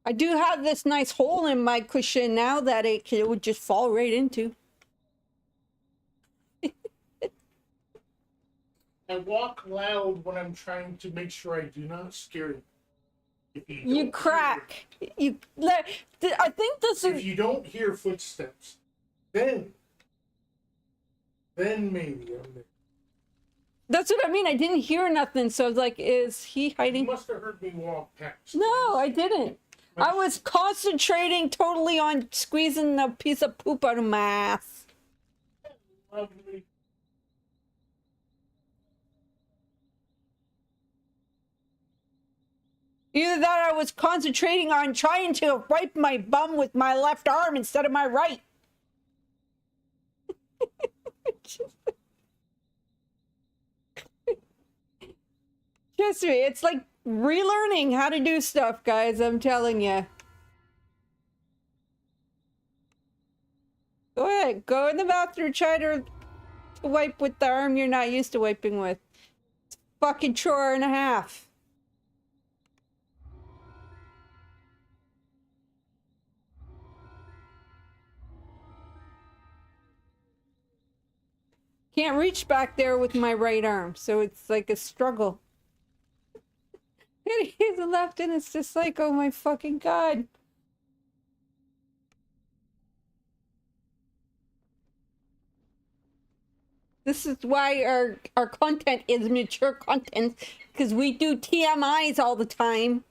I do have this nice hole in my cushion now that it would just fall right into. I walk loud when I'm trying to make sure I do not scare you. If You crack. I think this If is. you don't hear footsteps, then maybe I'm there. That's what I mean. I didn't hear nothing, so I was like, is he You hiding? must have heard me walk past. No, I didn't. I was concentrating totally on squeezing a piece of poop out of my ass. Lovely. Either that or I was concentrating on trying to wipe my bum with my left arm instead of my right. Trust me, it's like relearning how to do stuff, guys. I'm telling you. Go ahead, go in the bathroom, try to wipe with the arm you're not used to wiping with. It's a fucking chore and a half. Can't reach back there with my right arm, so it's like a struggle. And he's left, and it's just like, oh my fucking god. This is why our content is mature content, because we do TMIs all the time.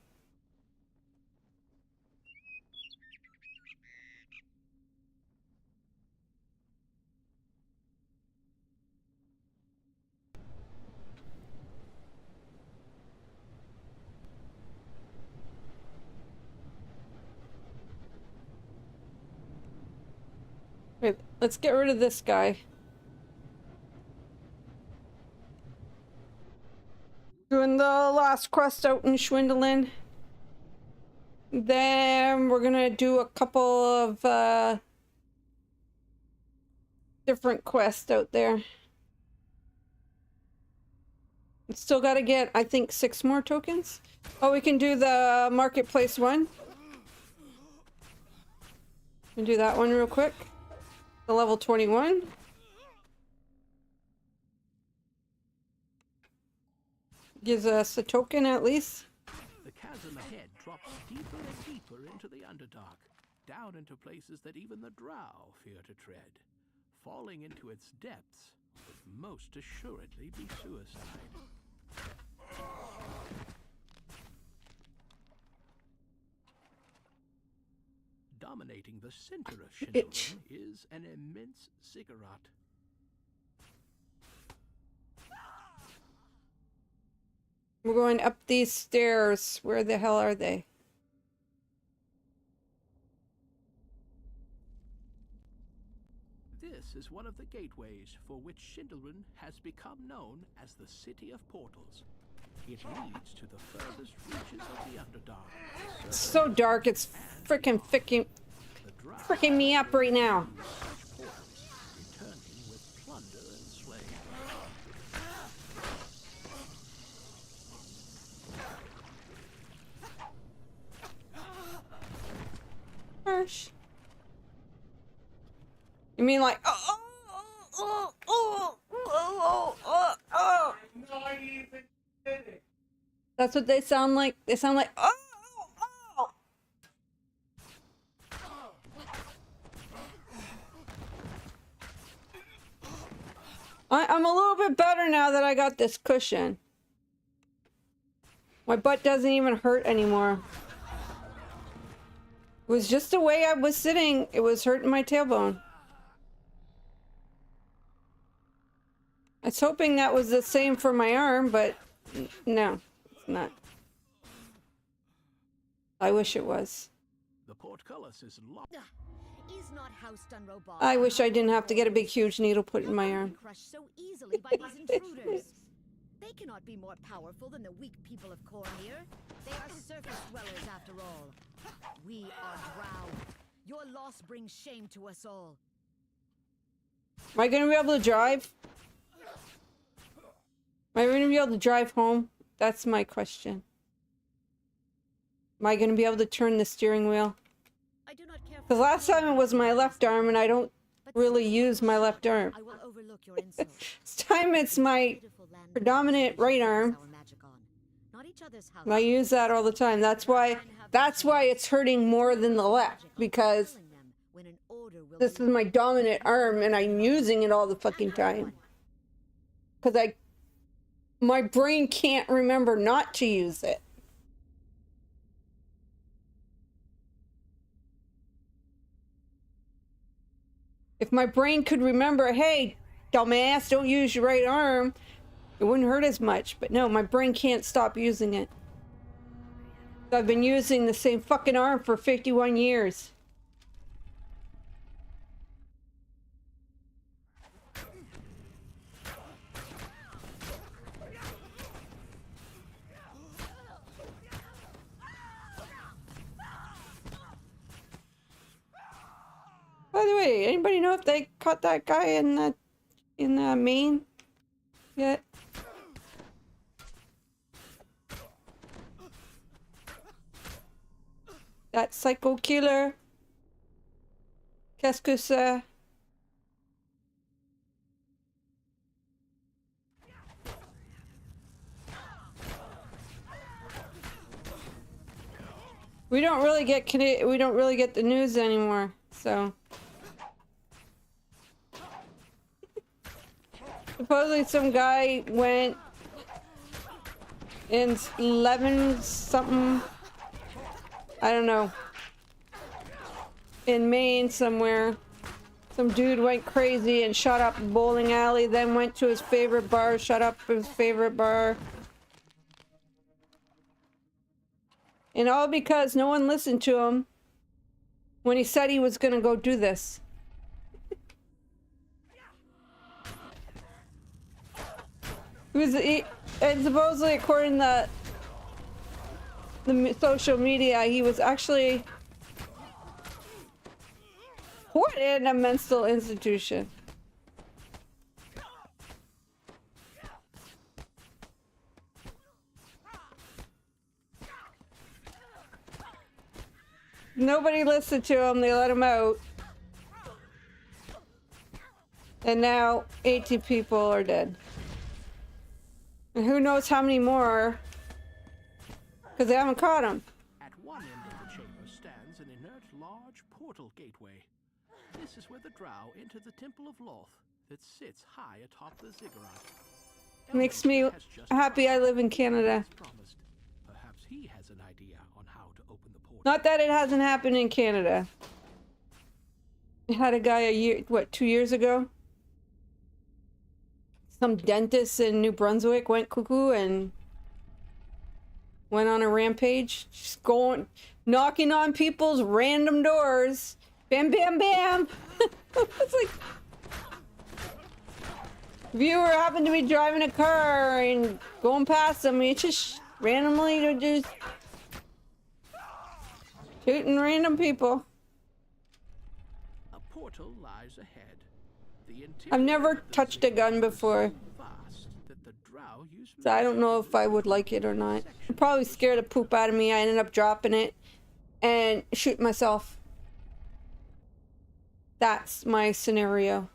Wait, let's get rid of this guy. Doing the last quest out in Schwindelen. Then we're gonna do a couple of different quests out there. Still gotta get, I think, 6 more tokens. Oh, we can do the marketplace one. We can do that one real quick. The level 21. Gives us a token at least. The chasm ahead drops deeper and deeper into the Underdark, down into places that even the Drow fear to tread. Falling into its depths would most assuredly be suicide. Dominating the center of Schindelen is an immense ziggurat. We're going up these stairs. Where the hell are they? This is one of the gateways for which Schindelen has become known as the City of Portals. It leads to the furthest reaches of the Underdark. It's so dark, it's freaking me up right now. Returning with plunder and slain. Harsh. You mean like Not even kidding. That's what they sound like. They sound like I'm a got this cushion. My butt doesn't even hurt anymore. It was just the way I was sitting. It was hurting my tailbone. I was hoping that was the same for my arm, but no, it's not. I wish it was. The portcullis is locked. Is not House Dunrobog. I wish I didn't have to get a big, huge needle put in my arm. Crushed so easily by these intruders. They cannot be more powerful than the weak people of Cormyr. They are surface dwellers after all. We are Drow. Your loss brings shame to us all. Am I gonna be able to drive? Am I gonna be able to drive home? That's my question. Am I gonna be able to turn the steering wheel? Because last time it was my left arm, and I don't really use my left arm. I will overlook your insult. This time it's my predominant right arm. And I use that all the time. That's why it's hurting more than the left, because this is my dominant arm and I'm using it all the fucking time. Because my brain can't remember not to use it. If my brain could remember, hey, dumbass, don't use your right arm, it wouldn't hurt as much. But no, my brain can't stop using it. So I've been using the same fucking arm for 51 years. By the way, anybody know if they caught that guy in the Maine yet? That psycho killer. Qu'est-ce que c'est? We don't really get the news anymore, so. Supposedly some guy went in 11 something, I don't know, in Maine somewhere. Some dude went crazy and shot up a bowling alley, then went to his favorite bar, shut up his favorite bar. And all because no one listened to him when he said he was gonna go do this. And supposedly, according to the social media, he was actually put in a mental institution. Nobody listened to him. They let him out. And now 18 people are dead. And who knows how many more, because they haven't caught him. At one end of the chamber stands an inert large portal gateway. This is where the Drow enter the Temple of Loth that sits high atop the ziggurat. Makes me happy I live in Canada. Perhaps he has an idea on how to open the portal. Not that it hasn't happened in Canada. It had a guy 2 years ago? Some dentist in New Brunswick went cuckoo and went on a rampage. Just going, knocking on people's random doors. Bam, bam, bam. It's like, if you were happened to be driving a car and going past them, you just randomly just shooting random people. A portal lies ahead. I've never touched a gun before, so I don't know if I would like it or not. I'm probably scared the poop out of me. I ended up dropping it and shoot myself. That's my scenario.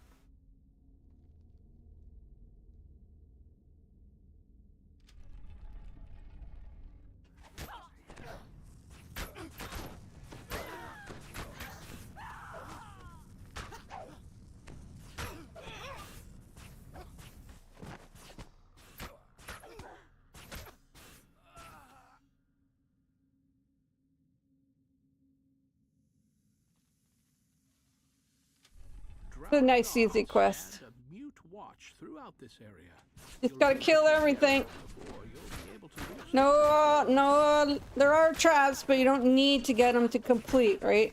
It's a nice, easy quest. And a mute watch throughout this area. Just gotta kill everything. Before you'll be able to reach No, there are traps, but you don't need to get them to complete, right?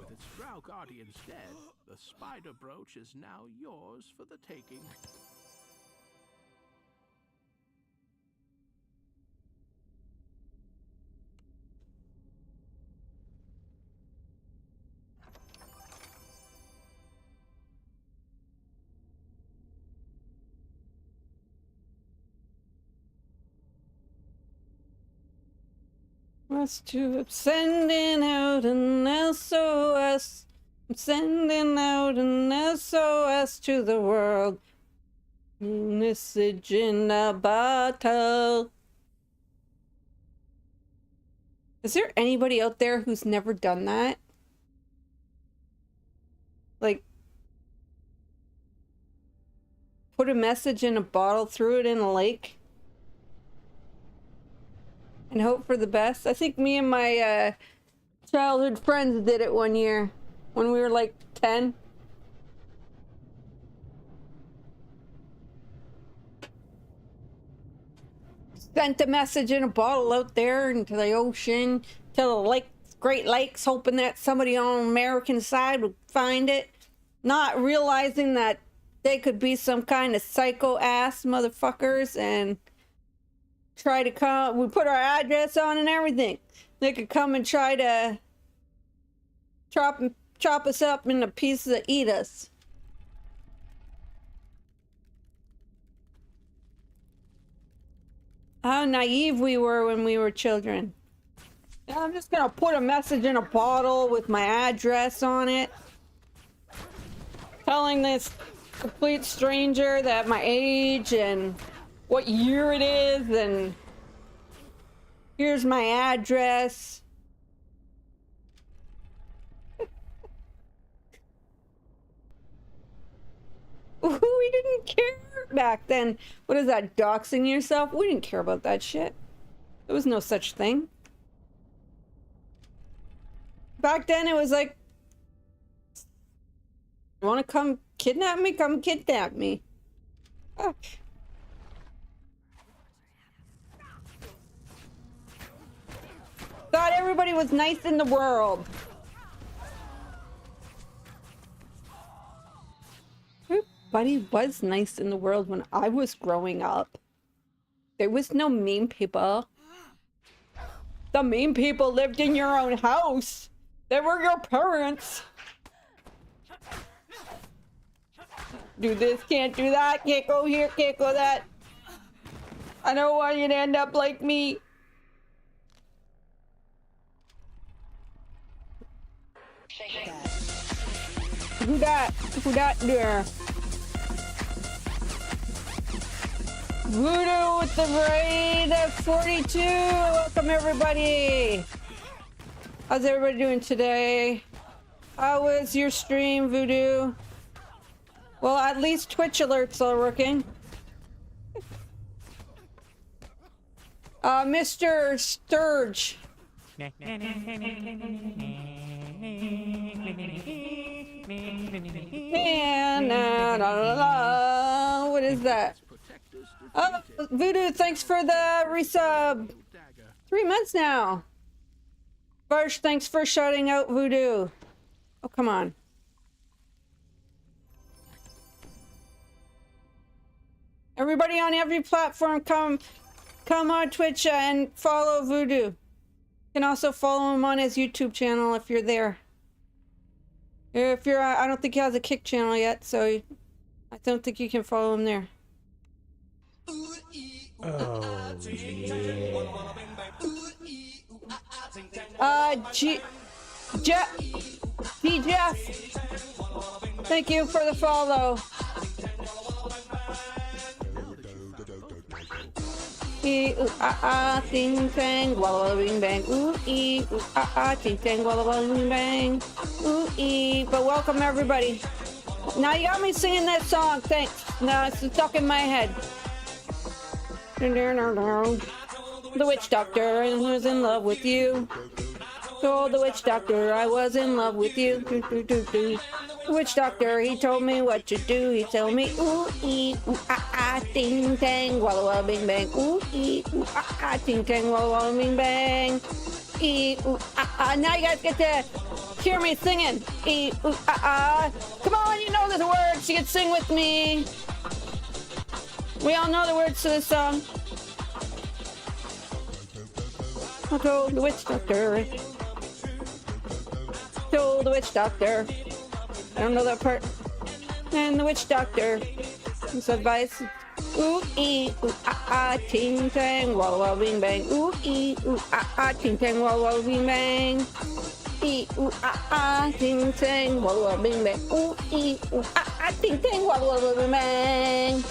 with its Drow Guardian's dead. The spider brooch is now yours for the taking. I'm sending out an SOS. I'm sending out an SOS to the world. Message in a bottle. Is there anybody out there who's never done that? Like, put a message in a bottle, threw it in a lake, and hope for the best. I think me and my childhood friends did it one year when we were like 10. Sent a message in a bottle out there into the ocean, to the lake, Great Lakes, hoping that somebody on the American side would find it, not realizing that they could be some kind of psycho ass motherfuckers and try to come. We put our address on and everything. They could come and try to chop us up into pieces and eat us. How naive we were when we were children. And I'm just gonna put a message in a bottle with my address on it, telling this complete stranger that my age and what year it is, and here's my address. We didn't care back then. What is that, doxing yourself? We didn't care about that shit. There was no such thing. Back then it was like, you want to come kidnap me? Come kidnap me. Fuck. Thought everybody was nice in the world. Everybody was nice in the world when I was growing up. There was no mean people. The mean people lived in your own house. They were your parents. Do this, can't do that, can't go here, can't go that. I don't want you to end up like me. Who that there? Voodoo with the raid of 42. Welcome everybody. How's everybody doing today? How was your stream, Voodoo? Well, at least Twitch alerts are working. Mr. Sturge. And what is that? Oh, Voodoo, thanks for the resub. 3 months now. Barsh, thanks for shouting out Voodoo. Oh, come on. Everybody on every platform, come on Twitch and follow Voodoo. You can also follow him on his YouTube channel if you're there. If you're, I don't think he has a Kick channel yet, so I don't think you can follow him there. Oh, Jeff, thank you for the follow. ooh ah ah, ting tang, walla walla bing bang. Ooh ooh ah ah, ting tang, walla walla bing bang. Ooh But welcome everybody. Now you got me singing that song. Thanks. No, it's stuck in my head. The witch doctor was in love with you. Told the witch doctor I was in love with you. The witch doctor, he told me what to do. He told me ooh ooh ah ah, ting tang, walla walla bing bang. Ooh ooh ah ah, ting tang, walla walla bing bang. Ooh ah ah. Now you guys get to hear me singing. Ooh ah ah. Come on, you know the words. You can sing with me. We all know the words to this song. I told the witch doctor. Told the witch doctor. I don't know that part. And the witch doctor. His advice. Ooh ooh ah ah, ting tang, walla walla bing bang. Ooh ooh ah ah, ting tang, walla walla bing bang. Ooh ah ah, ting tang, walla walla bing bang. Ooh ooh ah ah, ting tang, walla walla bing bang.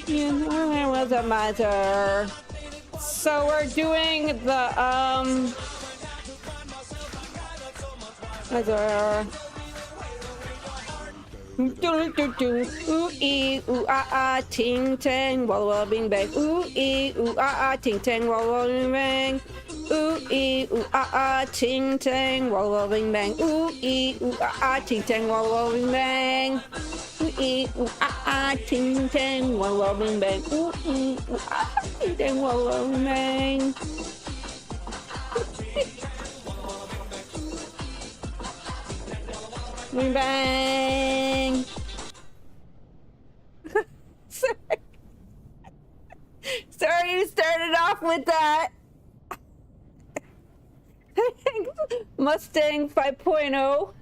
You know I was a miser. So we're doing the miser. Ooh ooh ah ah, ting tang, walla walla bing bang. Ooh ooh ah ah, ting tang, walla walla bing bang. Ooh ooh ah ah, ting tang, walla walla bing bang. Ooh ooh ah ah, ting tang, walla walla bing bang. Ooh ah ah, ting tang, walla walla bing bang. Ooh ooh ah ah, ting tang, walla walla bing bang. Bing bang. Sorry to start it off with that. Mustang 5.0.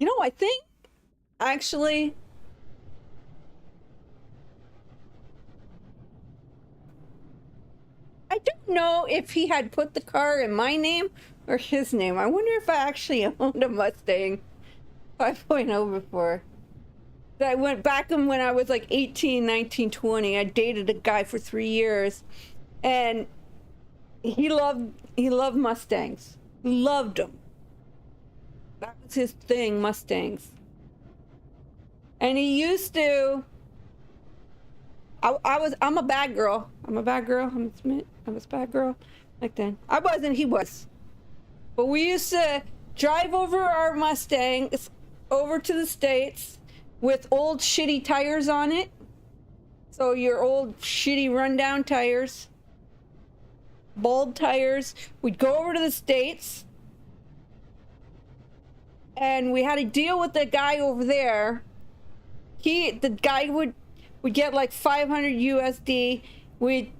You know, I think actually I don't know if he had put the car in my name or his name. I wonder if I actually owned a Mustang 5.0 before. I went back when I was like 18, 19, 20. I dated a guy for 3 years and he loved Mustangs. Loved them. That was his thing, Mustangs. And he used to I'm a bad girl. I'm a bad girl. I was a bad girl back then. I wasn't, he was. But we used to drive over our Mustangs over to the States with old shitty tires on it. So your old shitty rundown tires. Bald tires. We'd go over to the States. And we had a deal with the guy over there. The guy would get like 500 USD.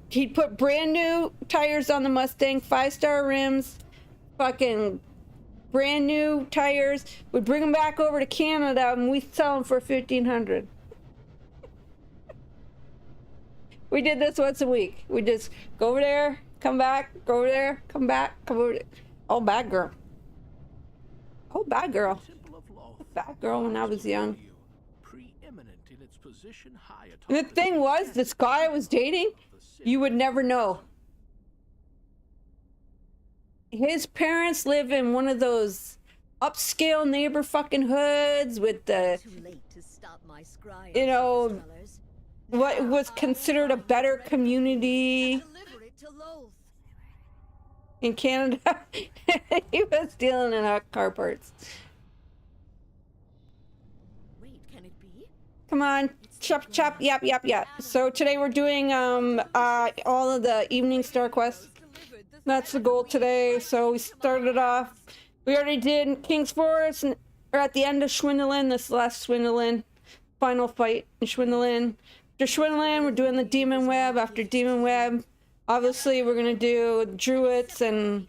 He'd put brand new tires on the Mustang, 5-star rims, fucking brand new tires. We'd bring them back over to Canada and we'd sell them for 1,500. We did this once a week. We just go over there, come back, go over there, come back, come over there. Oh, bad girl. Oh, bad girl. Bad girl when I was young. And the thing was, this guy I was dating, you would never know. His parents live in one of those upscale neighbor fucking hoods with the, you know, what was considered a better community in Canada. He was dealing in car parts. Come on, chop, chop, yap, yap, yap. So today we're doing all of the Evening Star quests. That's the goal today. So we started off. We already did King's Forest, and we're at the end of Schwindlin. This is the last Schwindlin, final fight in Schwindlin. After Schwindlin, we're doing the Demon Web. After Demon Web, obviously we're gonna do Druids and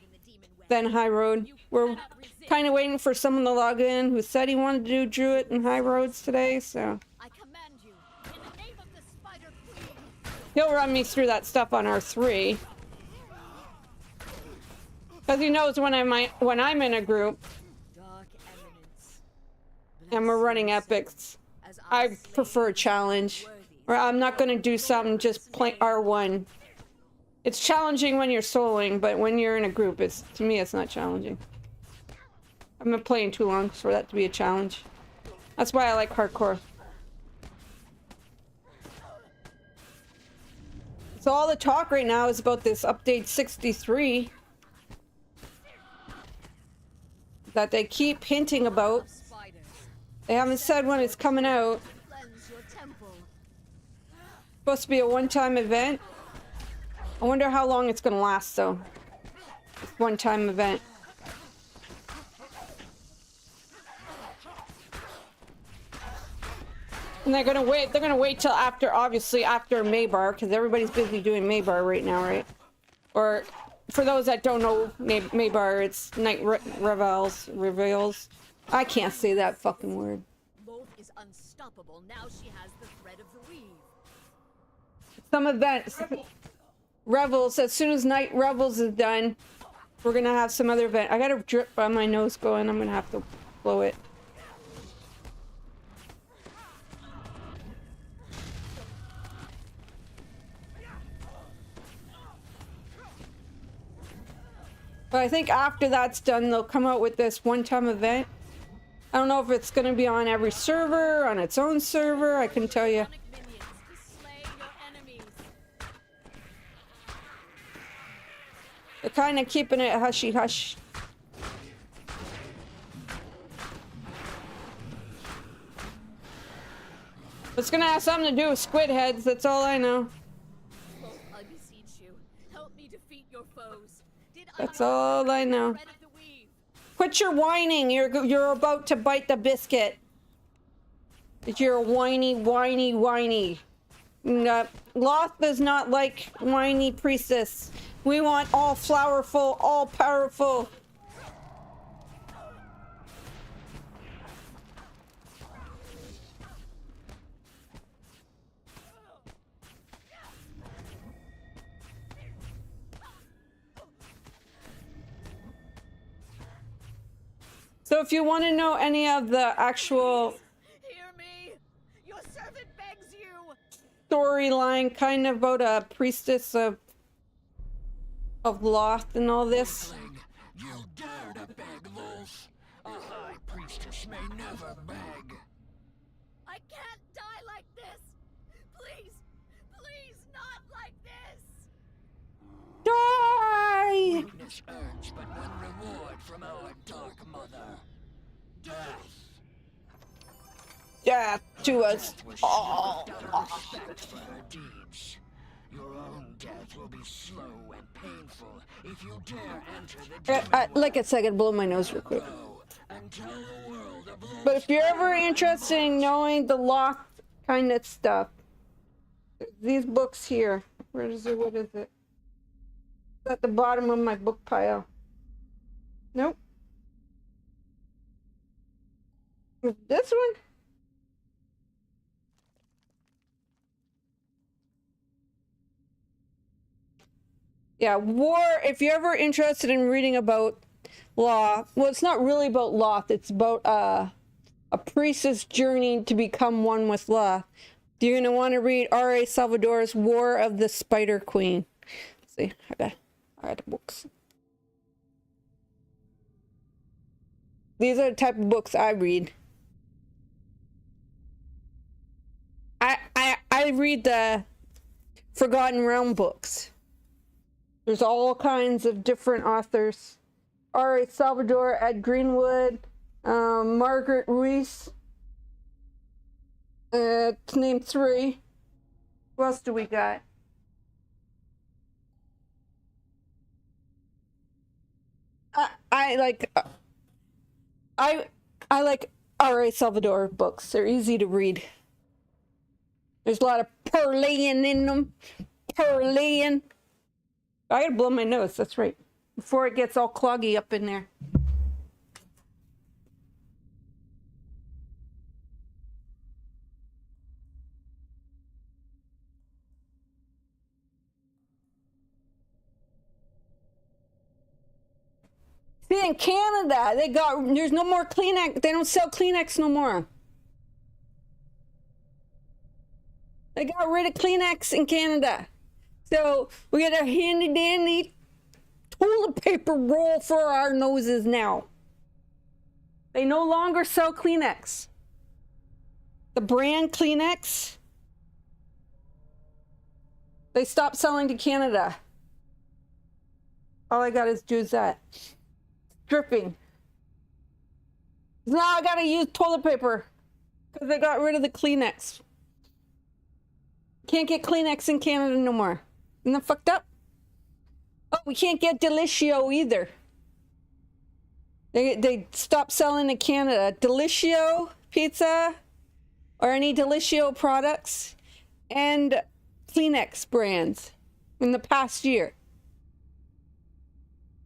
then High Road. We're kind of waiting for someone to log in who said he wanted to do Druid and High Roads today. So. He'll run me through that stuff on R3. Because he knows when I'm in a group Dark Eminence. and we're running epics. I prefer a challenge. Or I'm not going to do something just plain R1. It's challenging when you're soloing, but when you're in a group, to me, it's not challenging. I've been playing too long for that to be a challenge. That's why I like hardcore. So all the talk right now is about this update 63 that they keep hinting about. They haven't said when it's coming out. Supposed to be a one-time event. I wonder how long it's gonna last though. This one-time event. And they're gonna wait till after, obviously after Maybar, because everybody's busy doing Maybar right now, right? Or for those that don't know Maybar, it's Night Reveals. I can't say that fucking word. Lolth is unstoppable. Now she has the thread of the weave. Some events. Revels, as soon as Night Revels is done, we're gonna have some other event. I got a drip on my nose going, I'm gonna have to blow it. But I think after that's done, they'll come out with this one-time event. I don't know if it's gonna be on every server, on its own server, I couldn't tell you. They're kind of keeping it hushy-hush. It's gonna have something to do with squid heads, that's all I know. I beseech you, help me defeat your foes. That's all I know. Quit your whining, you're about to bite the biscuit. You're a whiny. Lolth does not like whiny priestess. We want all flowerful, all powerful. So if you want to know any of the actual storyline kind of about a priestess of Lolth and all this. You dare to beg, Lolth? A high priestess may never beg. I can't die like this. Please, not like this. Die! Weakness earns but one reward from our Dark Mother. Death. Death to us all. Respect for her deeds. Your own death will be slow and painful if you dare enter the Like a second, blow my nose real quick. But if you're ever interested in knowing the Lolth kind of stuff, these books here. What is it? It's at the bottom of my book pile. Nope. This one? Yeah, War, if you're ever interested in reading about Lolth, well, it's not really about Lolth, it's about a priestess journey to become one with Lolth. You're going to want to read R.A. Salvador's War of the Spider Queen. Let's see, I got the books. These are the type of books I read. I read the Forgotten Realm books. There's all kinds of different authors. R.A. Salvador, Ed Greenwood, Margaret Ruiz. To name 3. Who else do we got? I like R.A. Salvador books. They're easy to read. There's a lot of Perlean in them. Perlean. I gotta blow my nose, that's right. Before it gets all cloggy up in there. See, in Canada, there's no more Kleenex. They don't sell Kleenex no more. They got rid of Kleenex in Canada. So we got a handy dandy toilet paper roll for our noses now. They no longer sell Kleenex. The brand Kleenex, they stopped selling to Canada. All I gotta do is that. Dripping. Now I gotta use toilet paper because they got rid of the Kleenex. Can't get Kleenex in Canada no more. Isn't that fucked up? Oh, we can't get Delicious either. They stopped selling in Canada. Delicious pizza or any Delicious products and Kleenex brands in the past year.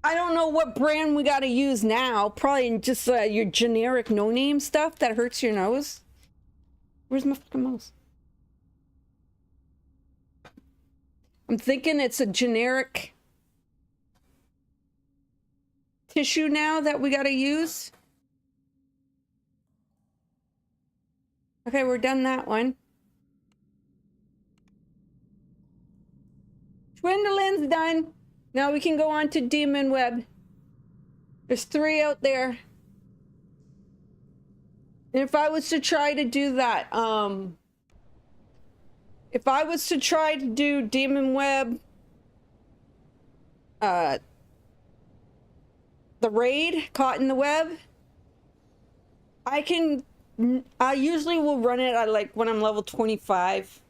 I don't know what brand we got to use now. Probably just your generic no-name stuff that hurts your nose. Where's my fucking mouse? I'm thinking it's a generic tissue now that we got to use. Okay, we're done that one. Swindling's done. Now we can go on to Demon Web. There's 3 out there. And if I was to try to do that, if I was to try to do Demon Web, the raid, Caught in the Web, I usually will run it at like when I'm level 25.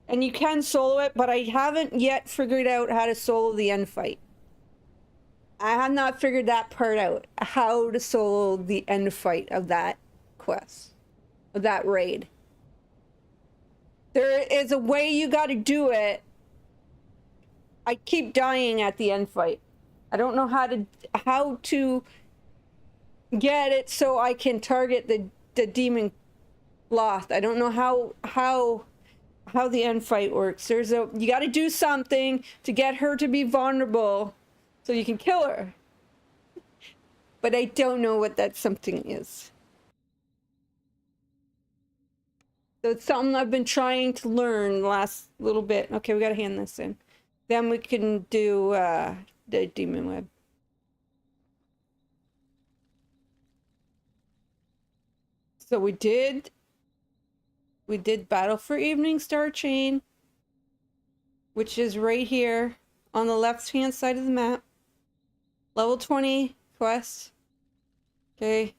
And you can solo it, but I haven't yet figured out how to solo the end fight. I have not figured that part out. How to solo the end fight of that quest. Of that raid. There is a way you gotta do it. I keep dying at the end fight. I don't know how to get it so I can target the demon Loth. I don't know how the end fight works. You got to do something to get her to be vulnerable so you can kill her. But I don't know what that something is. So it's something I've been trying to learn the last little bit. Okay, we got to hand this in. Then we can do the Demon Web. So we did Battle for Evening Star Chain, which is right here on the left-hand side of the map. Level 20 quest. Okay.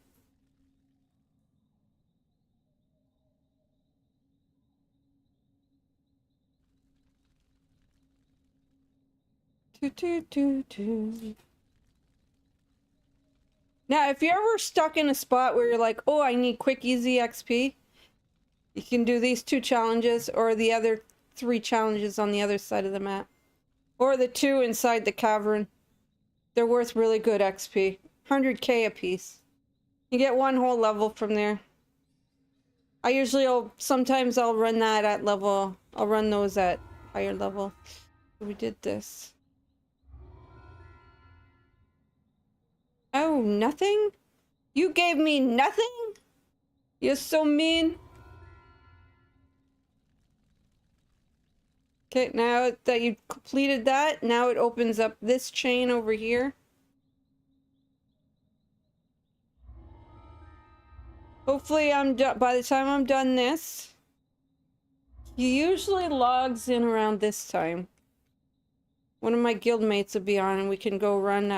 Now, if you're ever stuck in a spot where you're like, oh, I need quick, easy XP, you can do these 2 challenges or the other 3 challenges on the other side of the map. Or the 2 inside the cavern. They're worth really good XP. 100k a piece. You get 1 whole level from there. Sometimes I'll run that at level. I'll run those at higher level. We did this. Oh, nothing? You gave me nothing? You're so mean. Okay, now that you've completed that, now it opens up this chain over here. Hopefully I'm done. By the time I'm done this, he usually logs in around this time. One of my guildmates will be on and we can go run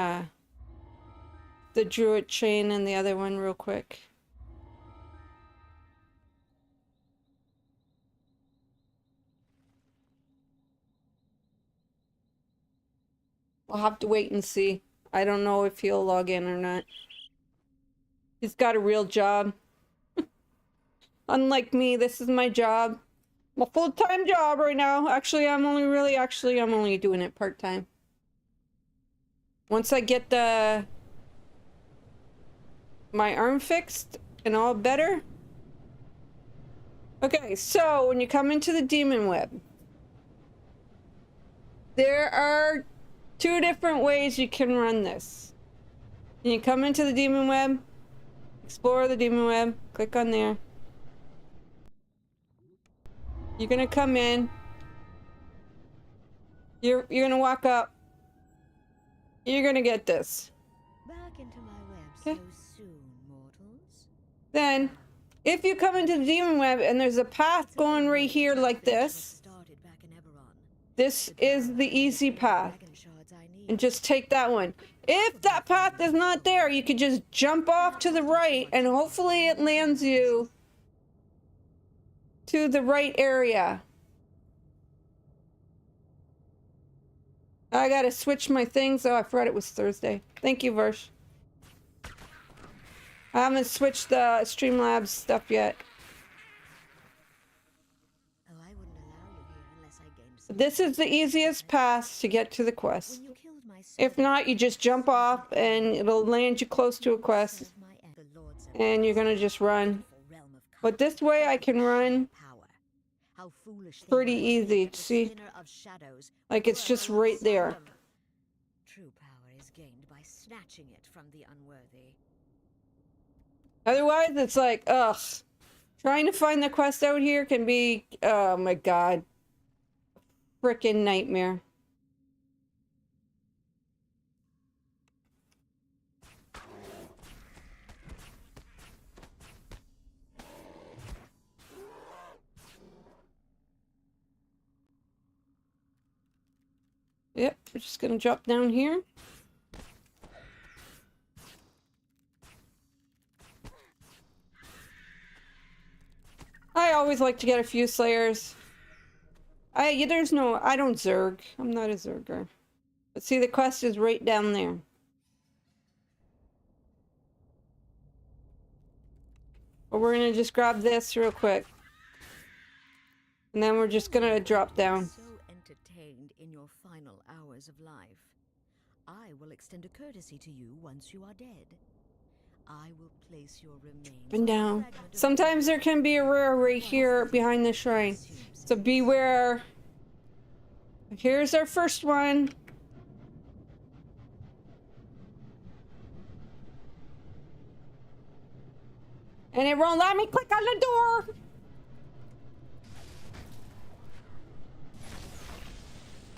the Druid chain and the other one real quick. We'll have to wait and see. I don't know if he'll log in or not. He's got a real job. Unlike me, this is my job. My full-time job right now. Actually, I'm only doing it part-time. Once I get my arm fixed and all better. Okay, so when you come into the Demon Web, there are 2 different ways you can run this. And you come into the demon web, explore the demon web, click on there. You're gonna come in. You're gonna walk up. You're gonna get this. Back into my web Okay. so soon, mortals. Then, if you come into the demon web and there's a path going right here like this, Started back in Eberron. this is the easy path. Dragon shards I need. And just take that one. If that path is not there, you could just jump off to the right and hopefully it lands you to the right area. I gotta switch my things. Oh, I forgot it was Thursday. Thank you, Versh. I haven't switched the Streamlabs stuff yet. Oh, I wouldn't allow you here unless I gained some. This is the easiest path to get to the quest. When you killed my If not, you just jump off and it'll land you close to a quest. of my the lords of And you're gonna just run. realm of But this way I can run power. How foolish they pretty were to easy. think that the See? spinner of shadows Like it's were just right there. awesome. True power is gained by snatching it from the unworthy. Otherwise, it's like, ugh. Trying to find the quest out here can be, oh my god. Frickin' nightmare. Yep, we're just gonna drop down here. I always like to get a few slayers. I don't zerg. I'm not a zerger. But see, the quest is right down there. But we're gonna just grab this real quick. And then we're just gonna drop down. So entertained in your final hours of life. I will extend a courtesy to you once you are dead. I will place your remains. Up and on a down. fragment of Sometimes there can be a rare right here behind the shrine. So beware. Here's our first one. And it won't let me click on the door.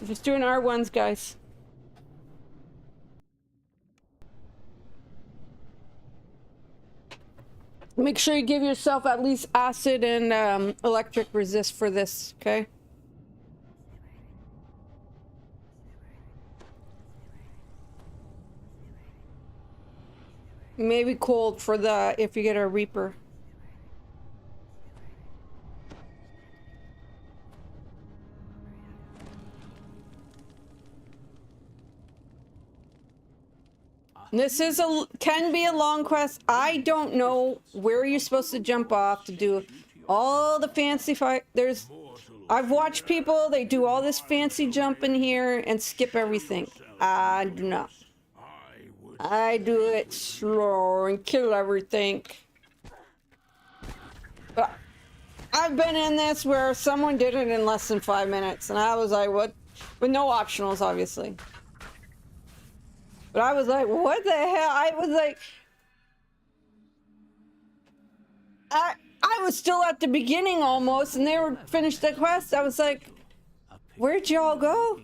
I'm just doing R1s, guys. Make sure you give yourself at least acid and electric resist for this, okay? Maybe cold for the if you get a Reaper. This is can be a long quest. I don't know where you're supposed to jump off to do all the fancy fight. I've watched people, they do all this fancy jumping here and skip everything. I do not. I do it slow and kill everything. But I've been in this where someone did it in less than 5 minutes and I was like, what? With no optionals, obviously. But I was like, what the hell? I was like, I was still at the beginning almost, and they were finished the quest. I was like, where'd y'all go?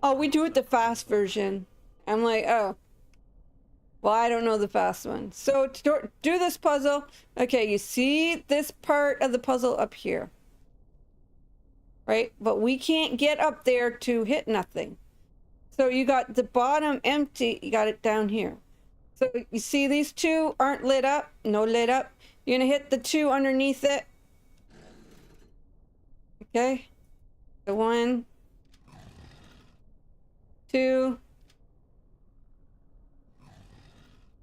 Oh, we do it the fast version. I'm like, oh. Well, I don't know the fast one. So to do this puzzle, okay, you see this part of the puzzle up here. Right? But we can't get up there to hit nothing. So you got the bottom empty, you got it down here. So you see these two aren't lit up, no lit up. You're gonna hit the two underneath it. Okay. The 1, 2.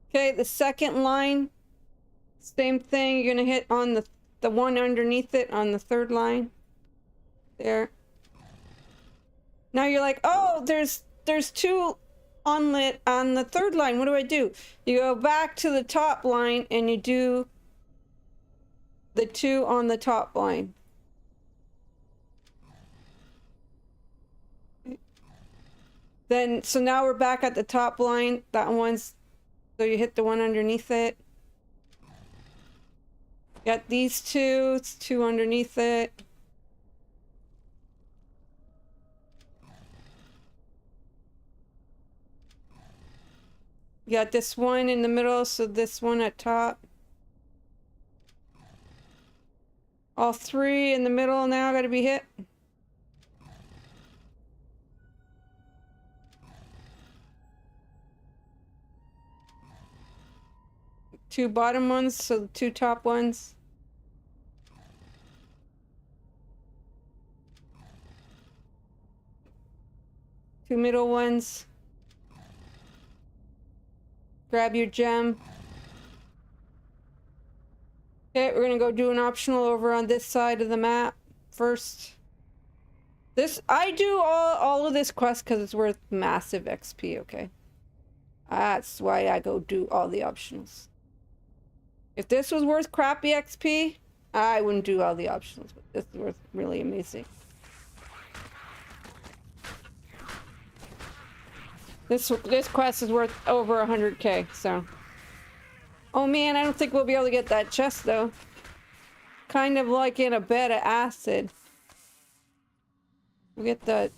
Okay, the second line, same thing. You're gonna hit on the one underneath it on the third line. There. Now you're like, oh, there's 2 unlit on the third line. What do? You go back to the top line and you do the 2 on the top line. Then, so now we're back at the top line. That one's So you hit the one underneath it. Got these two. It's two underneath it. You got this one in the middle, so this one at top. All three in the middle now gotta be hit. Two bottom ones, so the two top ones. Two middle ones. Grab your gem. Okay, we're gonna go do an optional over on this side of the map first. I do all of this quest because it's worth massive XP, okay? That's why I go do all the optionals. If this was worth crappy XP, I wouldn't do all the optionals, but this is worth really amazing. This quest is worth over 100k, so. Oh man, I don't think we'll be able to get that chest though. Kind of like in a bed of acid. We'll get the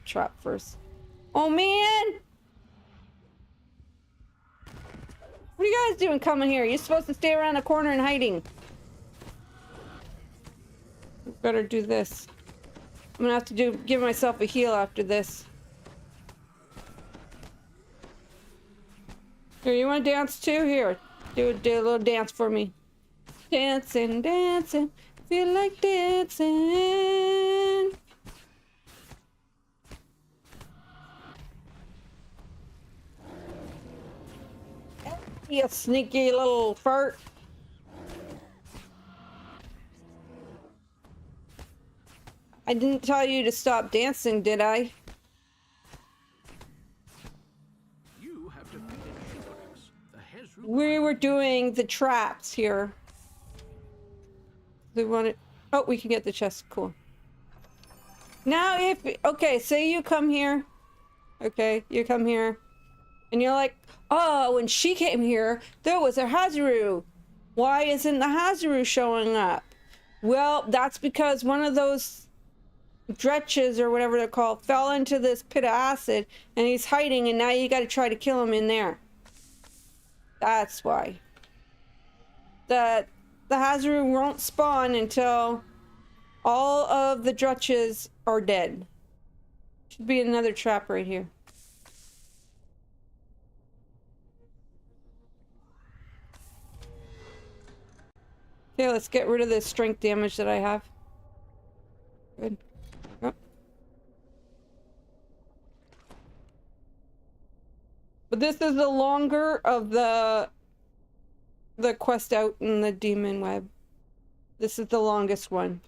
trap first. Oh man! What are you guys doing coming here? You're supposed to stay around the corner and hiding. Better do this. I'm gonna have to give myself a heal after this. Here, you wanna dance too? Here, do a little dance for me. Dancing, dancing, feel like dancing. You sneaky little fart. I didn't tell you to stop dancing, did I? You have defeated Shivarax, the Hezru. We were doing the traps here. They wanted. Oh, we can get the chest. Cool. Now, okay, say you come here. Okay, you come here, and you're like, oh, when she came here, there was a Hazaru. Why isn't the Hazaru showing up? Well, that's because one of those dretches or whatever they're called fell into this pit of acid, and he's hiding, and now you got to try to kill him in there. That's why. The Hazaru won't spawn until all of the dretches are dead. Should be another trap right here. Okay, let's get rid of this strength damage that I have. Good. Yep. But this is the longer of the quest out in the demon web. This is the longest one.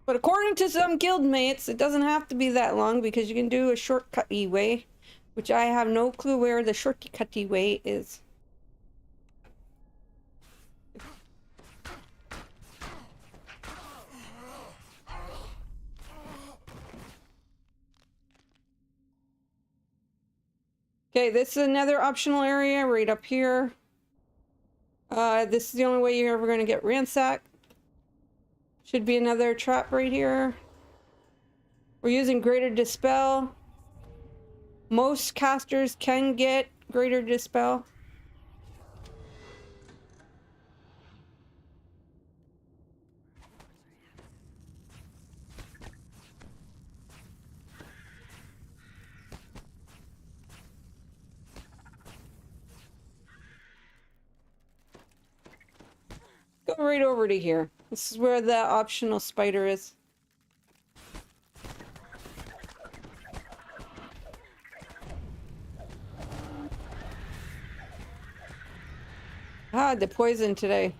But according to some guild mates, it doesn't have to be that long because you can do a shortcut-y way, which I have no clue where the shortcut-y way is. Okay, this is another optional area right up here. This is the only way you're ever going to get ransacked. Should be another trap right here. We're using Greater Dispel. Most casters can get Greater Dispel. Go right over to here. This is where the optional spider is. Ah, the poison today.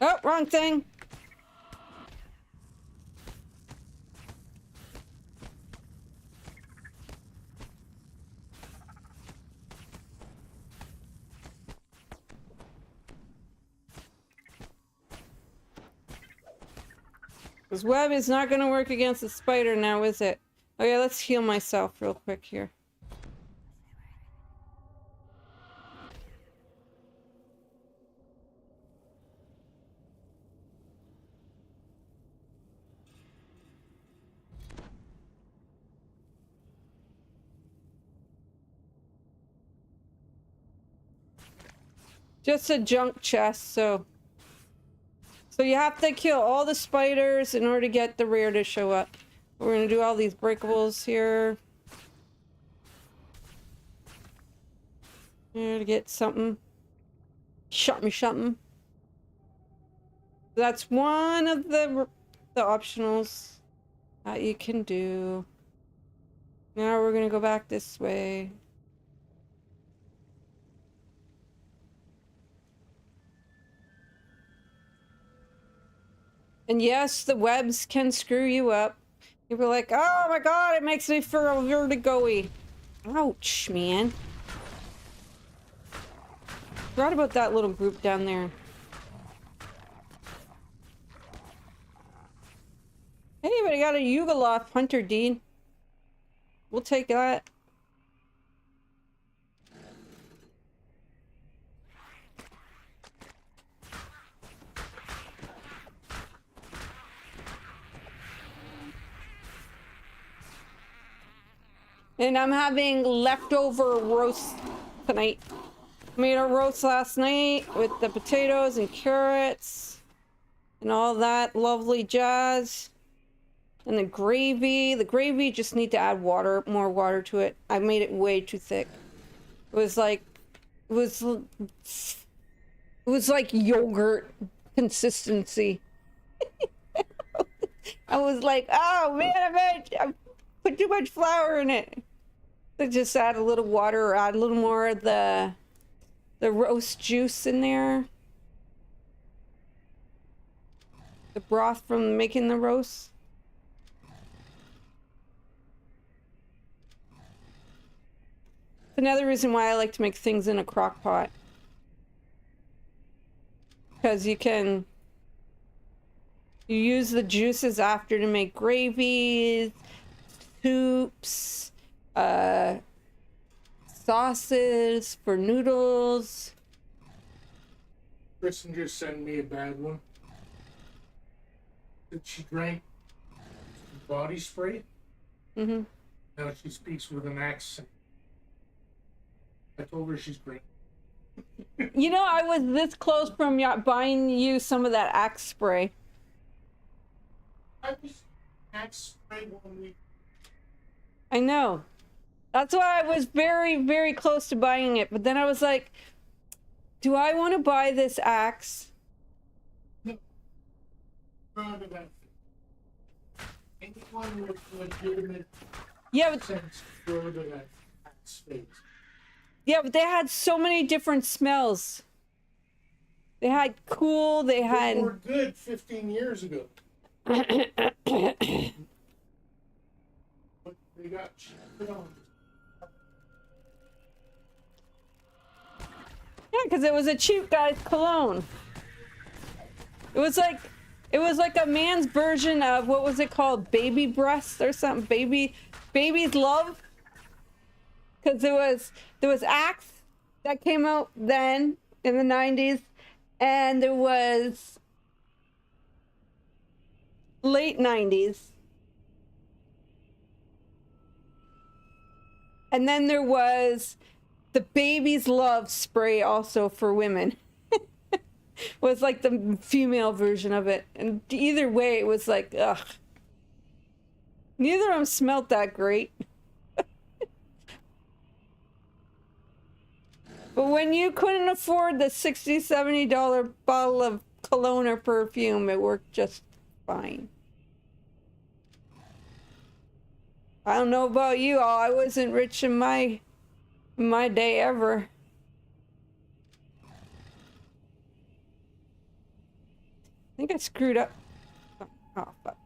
Oh, wrong thing. This web is not gonna work against the spider now, is it? Okay, let's heal myself real quick here. Just a junk chest, so you have to kill all the spiders in order to get the rare to show up. We're gonna do all these breakables here. Here to get something. Shot me something. That's one of the optionals that you can do. Now we're gonna go back this way. And yes, the webs can screw you up. People are like, oh my god, it makes me feel vertigo-y. Ouch, man. Forgot about that little group down there. Hey, but I got a Yugoloth Hunter, Dean. We'll take that. And I'm having leftover roast tonight. Made a roast last night with the potatoes and carrots and all that lovely jazz. And the gravy. The gravy just need to add water, more water to it. I made it way too thick. It was like yogurt consistency. I was like, oh man, I put too much flour in it. So just add a little water or add a little more of the roast juice in there. The broth from making the roast. Another reason why I like to make things in a crock pot. Because you use the juices after to make gravies, soups, sauces for noodles. Kristen just sent me a bad one. That she drank body spray. Mm-hmm. Now she speaks with an accent. I told her she's great. You know, I was this close from buying you some of that Axe spray. I was Axe spray 1 week. I know. That's why I was very, very close to buying it. But then I was like, do I want to buy this Axe? No. Proud of that. Anyone with legitimate sense throw to that Axe face. Yeah, but they had so many different smells. They had cool, they had... They were good 15 years ago. But they got shit on. Yeah, because it was a cheap guy's cologne. It was like a man's version of, what was it called? Baby breasts or something? Baby's love? Because there was Axe that came out then in the 90s, and there was late 90s. And then there was the Baby's Love spray also for women. Was like the female version of it. And either way, it was like, ugh. Neither of them smelled that great. But when you couldn't afford the $60, $70 bottle of cologne or perfume, it worked just fine. I don't know about you all. I wasn't rich in my day ever. I think I screwed up. Oh, fuck.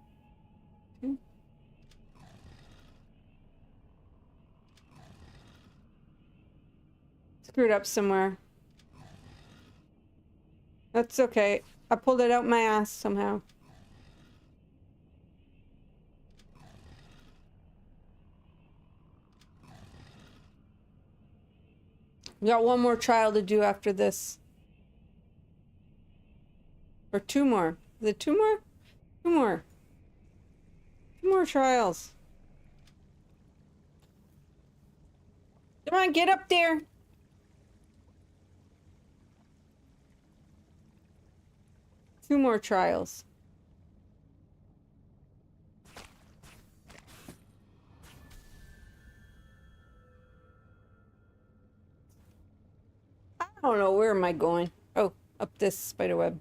Screwed up somewhere. That's okay. I pulled it out my ass somehow. We got one more trial to do after this. Or two more. Is it two more? Two more. Two more trials. Come on, get up there. Two more trials. I don't know, where am I going? Oh, up this spider web.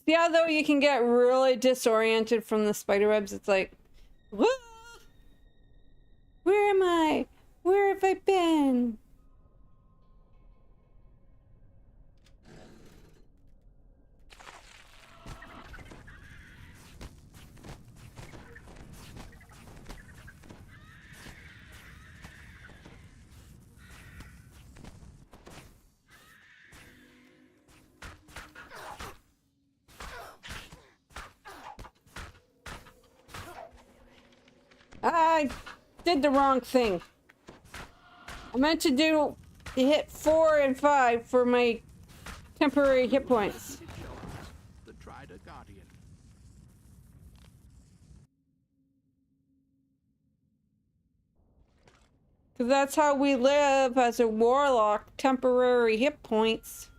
See how though you can get really disoriented from the spider webs? It's like, whoa! Where am I? Where have I been? I did the wrong thing. I meant to hit 4 and 5 for my temporary hit points. The Drider Guardian. Because that's how we live as a warlock, temporary hit points.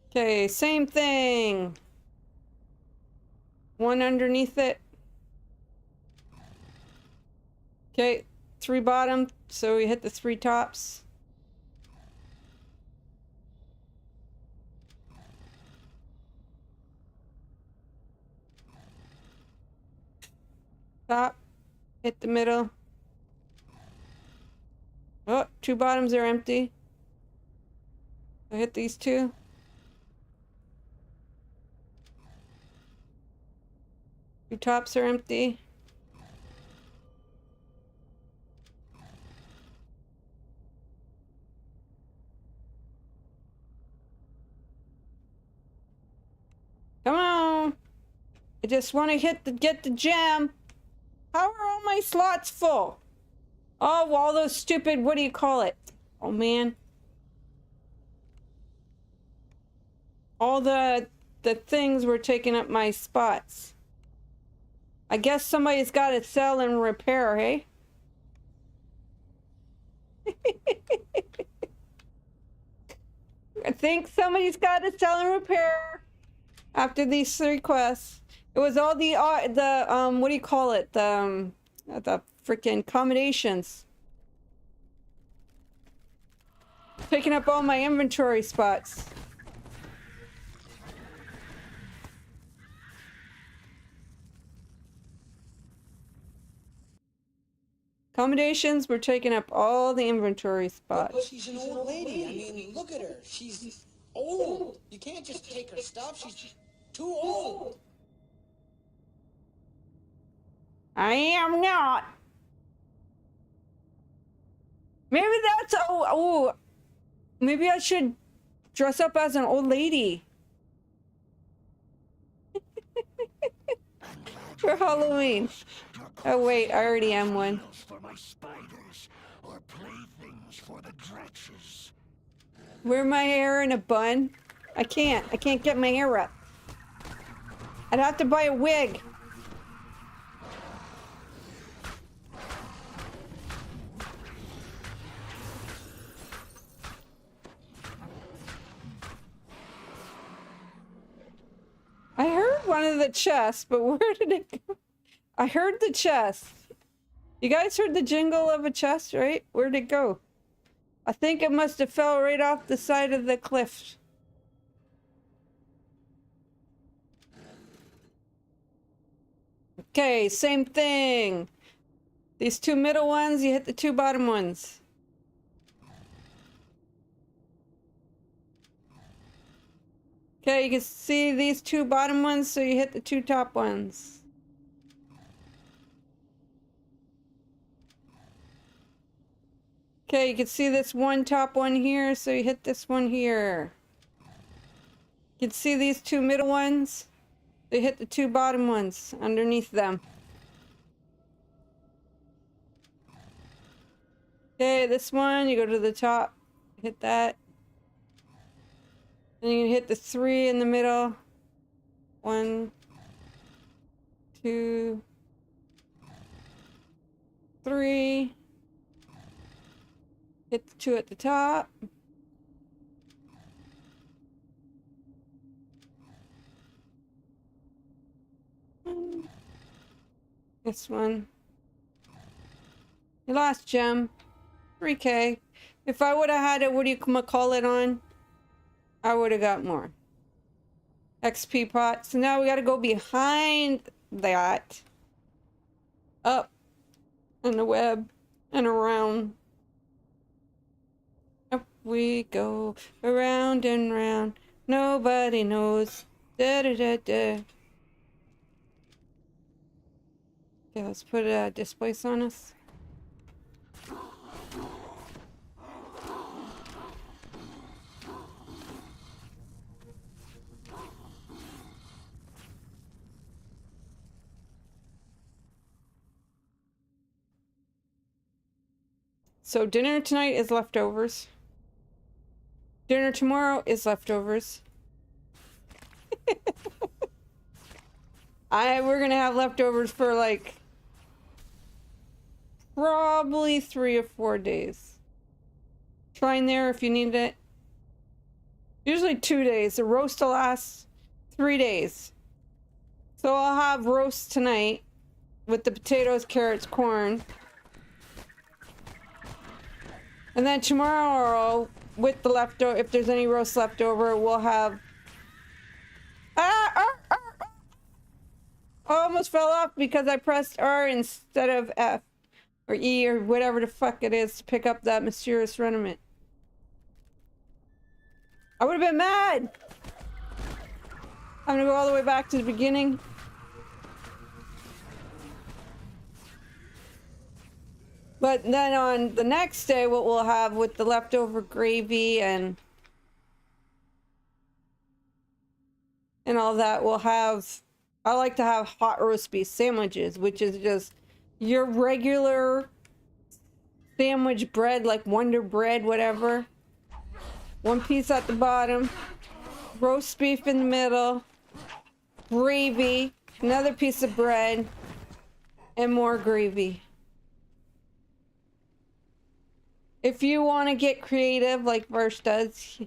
Okay, same thing. One underneath it. Okay, 3 bottom, so we hit the 3 tops. Top, hit the middle. Oh, 2 bottoms are empty. I hit these 2. Your tops are empty. Come on. I just want to get the gem. How are all my slots full? Oh, all those stupid, what do you call it? Oh man. All the things were taking up my spots. I guess somebody's got to sell and repair, hey? I think somebody's got to sell and repair after these 3 quests. It was all the what do you call it? The freaking accommodations. Picking up all my inventory spots. Accommodations were taking up all the inventory spots. But she's an old lady. I mean, look at her. She's old. You can't just take her stuff. She's too old. I am not. Maybe that's oh, maybe I should dress up as an old lady for Halloween. Oh wait, I already am one. For my spiders, or playthings for the dretches. Wear my hair in a bun? I can't get my hair up. I'd have to buy a wig. I heard one of the chests, but where did it go? I heard the chest. You guys heard the jingle of a chest, right? Where'd it go? I think it must have fell right off the side of the cliff. Okay, same thing. These 2 middle ones, you hit the 2 bottom ones. Okay, you can see these two bottom ones, so you hit the two top ones. Okay, you can see this one top one here, so you hit this one here. You can see these two middle ones, so you hit the two bottom ones underneath them. Okay, this one, you go to the top, hit that. Then you can hit the 3 in the middle. 1, 2, 3. Hit the 2 at the top. This one. Your last gem. 3K. If I would have had it, what do you call it on? I would have got more. XP pot. So now we got to go behind that. Up. And the web. And around. Up we go. Around and round. Nobody knows. Da da da da. Okay, let's put a displace on us. So dinner tonight is leftovers. Dinner tomorrow is leftovers. We're gonna have leftovers for like probably 3 or 4 days. Try in there if you need it. Usually 2 days. The roast will last 3 days. So I'll have roast tonight with the potatoes, carrots, corn. And then tomorrow, with the leftover, if there's any roast left over, we'll have... I almost fell off because I pressed R instead of F. Or E or whatever the fuck it is to pick up that mysterious remnant. I would have been mad! I'm gonna go all the way back to the beginning. But then on the next day, what we'll have with the leftover gravy and all that, we'll have... I like to have hot roast beef sandwiches, which is just your regular sandwich bread, like Wonder Bread, whatever. One piece at the bottom, roast beef in the middle, gravy, another piece of bread, and more gravy. If you want to get creative, like Versh does,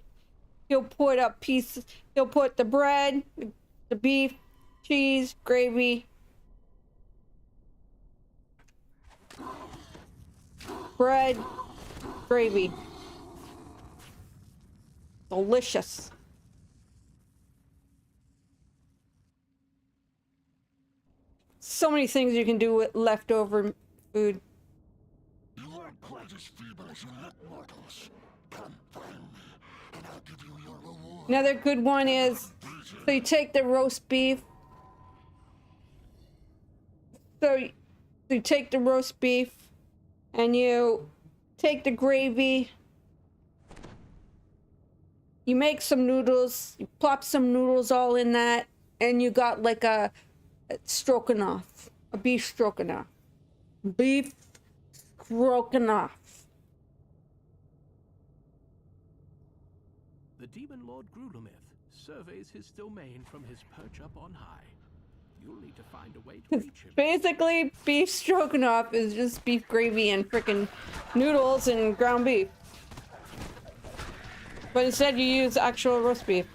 he'll put up pieces. He'll put the bread, the beef, cheese, gravy, bread, gravy. Delicious. So many things you can do with leftover food. You aren't quite as feeble as you look, mortals. Come find me, and I'll give you your reward. Another good one is, so you take the roast beef. So you take the roast beef, and you take the gravy. You make some noodles, you plop some noodles all in that, and you got like a stroganoff, a beef stroganoff. Beef stroganoff. The demon lord Grudamith surveys his domain from his perch up on high. You'll need to find a way to reach him. Basically, beef stroganoff is just beef gravy and frickin' noodles and ground beef. But instead you use actual roast beef.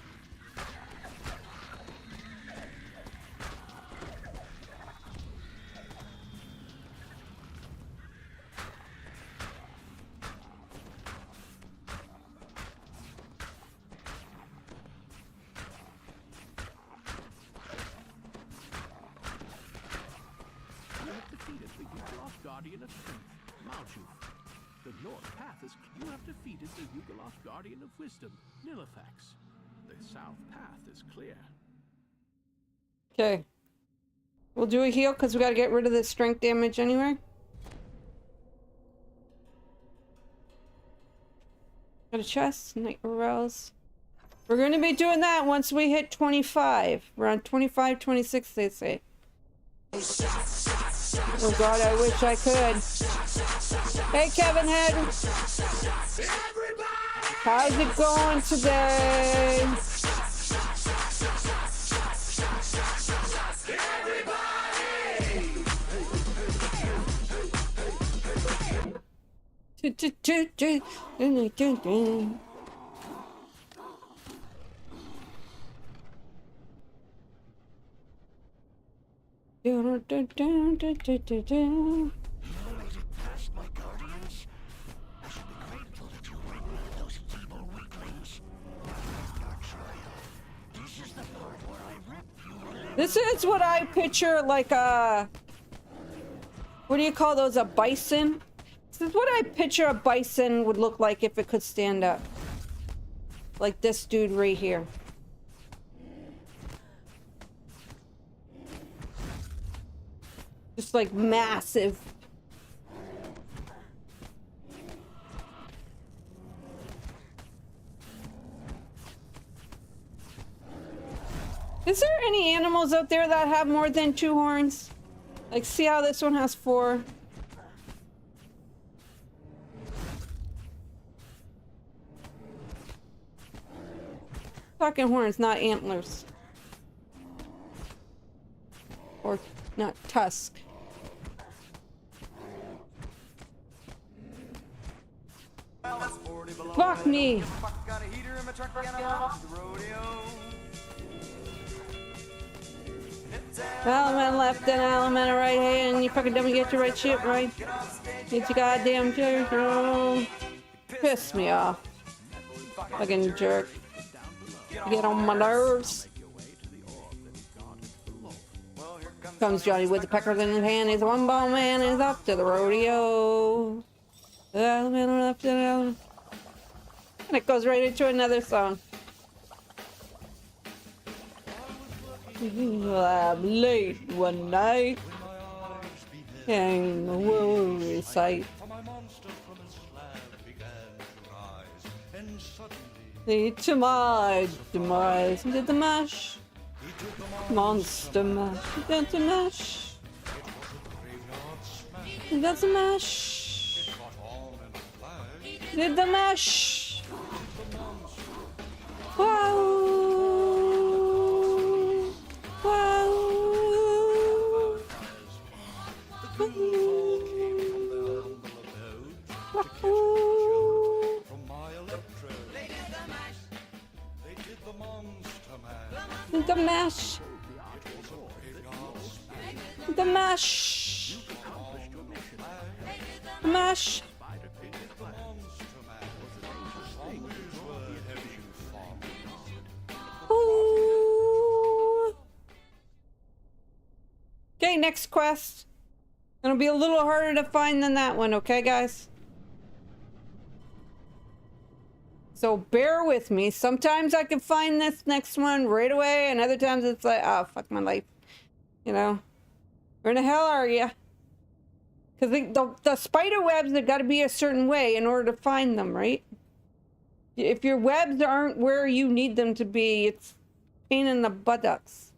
You have defeated the Yugoloth Guardian of Strength, Malchuf. The North Path is... You have defeated the Yugoloth Guardian of Wisdom, Nillifax. The south path is clear. Okay. We'll do a heal because we gotta get rid of the strength damage anyway. Got a chest, night arouse. We're gonna be doing that once we hit 25. We're on 25, 26, they say. Oh god, I wish I could. Hey, Kevin Head. How's it going today? This is what I picture like a... What do you call those? A bison? This is what I picture a bison would look like if it could stand up. Like this dude right here. Just like massive. Is there any animals out there that have more than 2 horns? Like, see how this one has 4? Talking horns, not antlers. Or not tusk. Fuck me! Element left and element right hand. You fucking dummy, get your right shit right. Get your goddamn jerk. Oh, piss me off. Fucking jerk. Get on my nerves. Comes Johnny with the peckers in his hand. He's a one-ball man. He's off to the rodeo. Element left and element. And it goes right into another song. I'm late one night, and the worry sight. Lead to my demise. Did the mash? Monster mash. Did the mash? Did the mash? Did the mash? Wow. Wow. The mash. The mash. The mash. Ooh. Okay, next quest. It'll be a little harder to find than that one, okay, guys? So bear with me. Sometimes I can find this next one right away, and other times it's like, oh, fuck my life. You know? Where in the hell are you? Because the spider webs have got to be a certain way in order to find them, right? If your webs aren't where you need them to be, it's pain in the buttocks.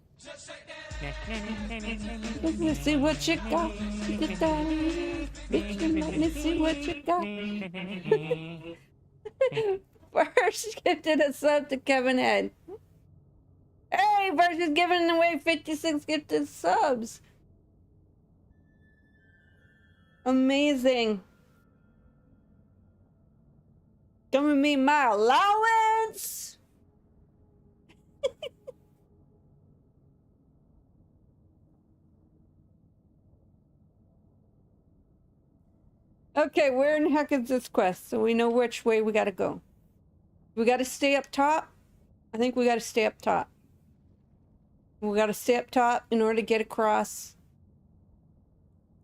Let me see what you got. Let me see what you got. First gifted a sub to Kevin Head. Hey, First is giving away 56 gifted subs. Amazing. Come with me, my allowance. Okay, where in the heck is this quest? So we know which way we gotta go. We gotta stay up top. I think we gotta stay up top. We gotta stay up top in order to get across.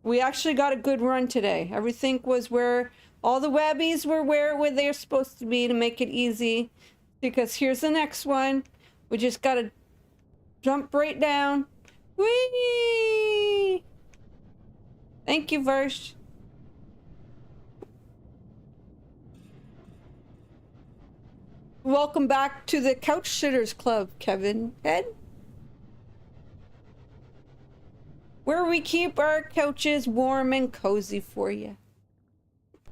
We actually got a good run today. Everything was where all the webbies were where they're supposed to be to make it easy. Because here's the next one. We just gotta jump right down. Whee! Thank you, Versh. Welcome back to the Couch Sitters Club, Kevin. Ed? Where we keep our couches warm and cozy for you.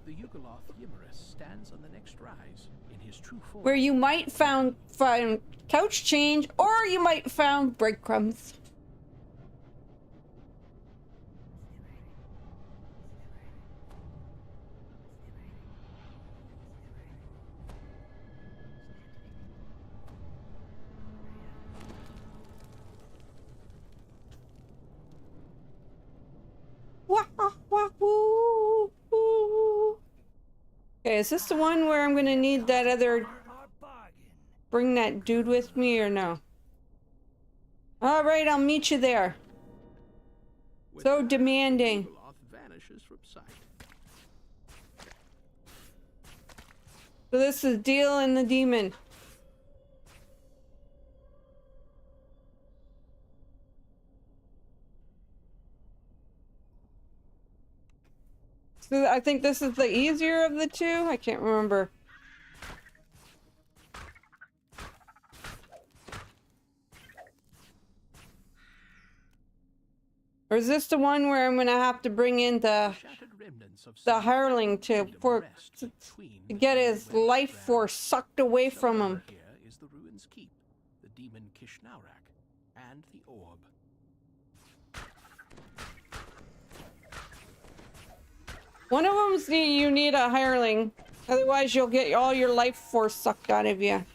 The Yugoloth Yimmerus stands on the next rise in his true form. Where you might find couch change, or you might found breadcrumbs. Okay, is this the one where I'm gonna need that other... Bring that dude with me or no? Alright, I'll meet you there. So demanding. Yugoloth vanishes from sight. So this is Deal and the Demon. So I think this is the easier of the two? I can't remember. Or is this the one where I'm gonna have to bring in the hireling to get his life force sucked away from him? Here is the ruins keep, the demon Kishnaurak, and the orb. One of them's you need a hireling, otherwise you'll get all your life force sucked out of you.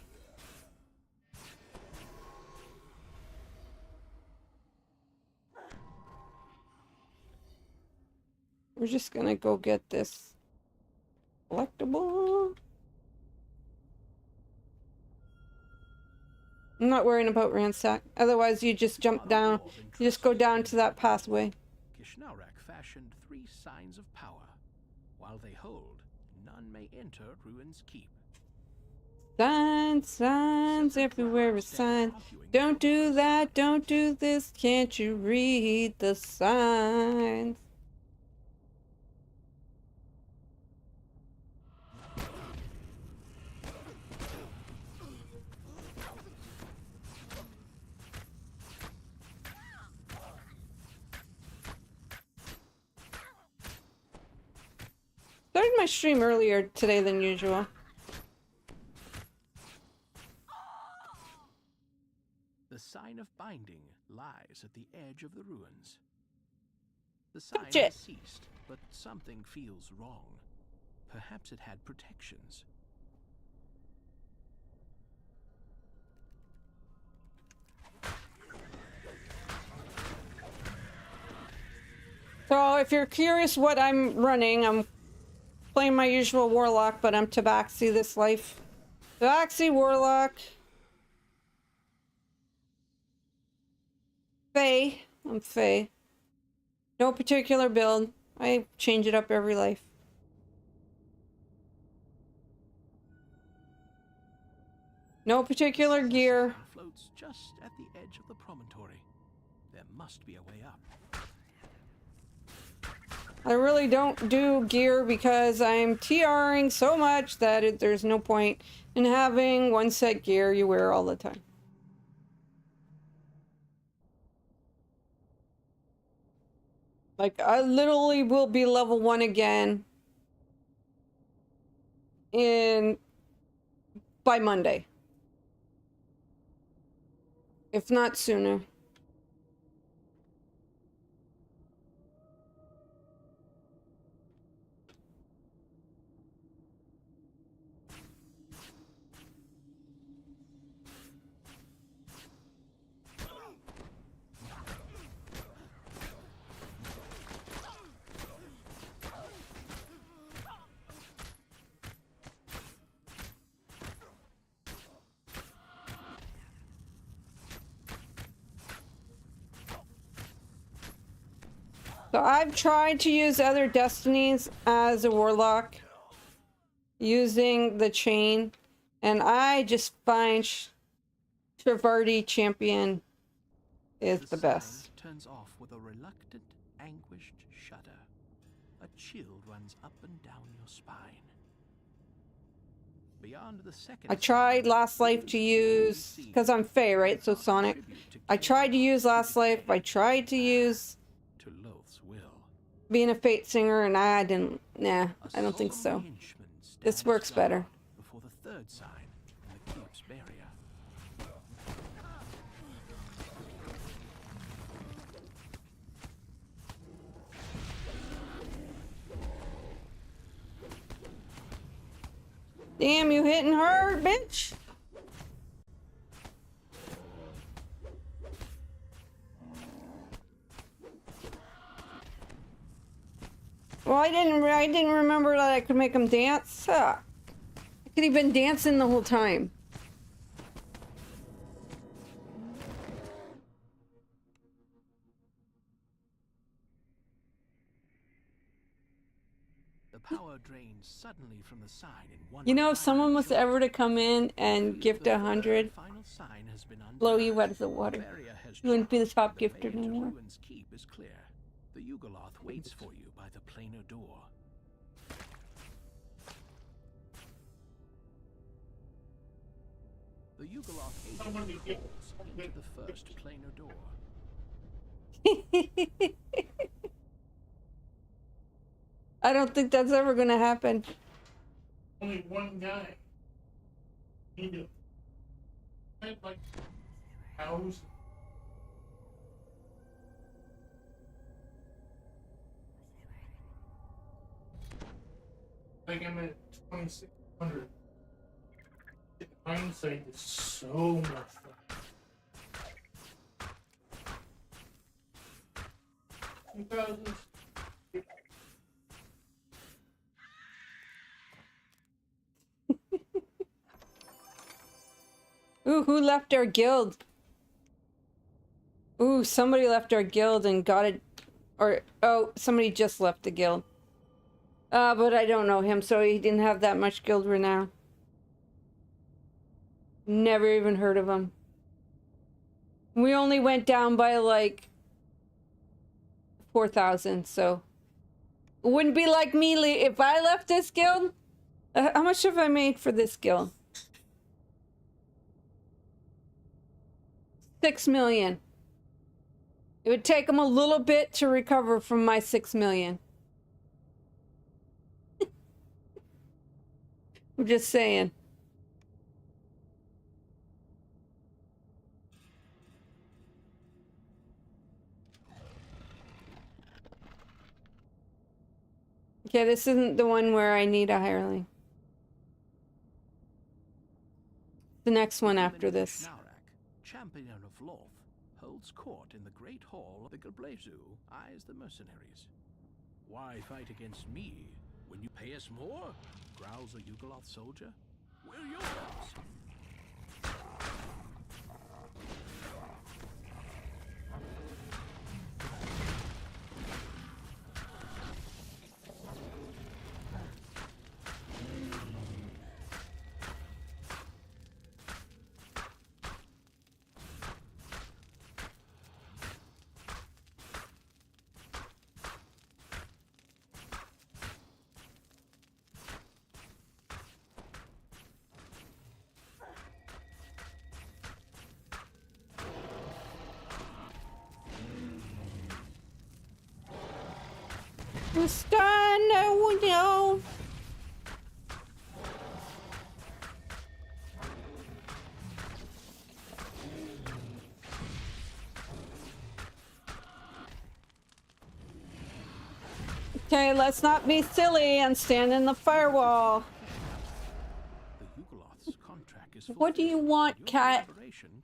We're just gonna go get this collectible. I'm not worrying about ransack. Otherwise, you just jump down. You just go down to that pathway. Kishnaurak fashioned 3 signs of power. While they hold, none may enter ruins keep. Signs, signs, everywhere is signs. Don't do that, don't do this. Can't you read the signs? Started my stream earlier today than usual. The sign of binding lies at the edge of the ruins. The sign Touch it. has ceased, but something feels wrong. Perhaps it had protections. So if you're curious what I'm running, I'm playing my usual warlock, but I'm Tabaxi this life. Tabaxi, warlock. Fae. I'm Fae. No particular build. I change it up every life. No particular gear. Floats just at the edge of the promontory. There must be a way up. I really don't do gear because I'm TRing so much that there's no point in having one set gear you wear all the time. Like, I literally will be level 1 again by Monday. If not sooner. So I've tried to use other destinies as a warlock using the chain, And I just find Traverti champion is the best. Sound turns off with a reluctant, anguished shudder. A chill runs up and down your spine. Beyond the second I tried Last Life to use, because I'm Faye, right? So Sonic. I tried to use Last Life. I tried to use to Loth's will. being a Fate singer, and I didn't. Nah, I don't think so. This works better. Before the third sign in the keep's barrier. Damn, you hitting her, bitch! Well, I didn't remember that I could make him dance. I could have been dancing the whole time. The power drains suddenly from the sign in one. You know, if someone was ever to come in and gift 100, blow you out of the water, you wouldn't be the top gifter anymore. Ruin's keep is clear. The Yugoloth waits for you by the planar door. The Yugoloth agent into the first planar door. I don't think that's ever gonna happen. Only one guy. Need to plant like cows. I think I'm at 2,600. Hindsight is so much fun. 2,000. Ooh, who left our guild? Ooh, somebody left our guild and got it. Or, oh, somebody just left the guild. But I don't know him, so he didn't have that much guild renown. Never even heard of him. We only went down by like 4,000, so it wouldn't be like me if I left this guild. How much have I made for this guild? 6 million. It would take them a little bit to recover from my 6 million. I'm just saying. Okay, this isn't the one where I need a hireling. The next one after this. Champion of Loth, holds court in the great hall of the Galblazu, eyes the mercenaries. Why fight against me when you pay us more? Growls a Yugoloth soldier. We're yours. No. Okay, let's not be silly and stand in the firewall. The Yugoloth's contract is What do you want, cat?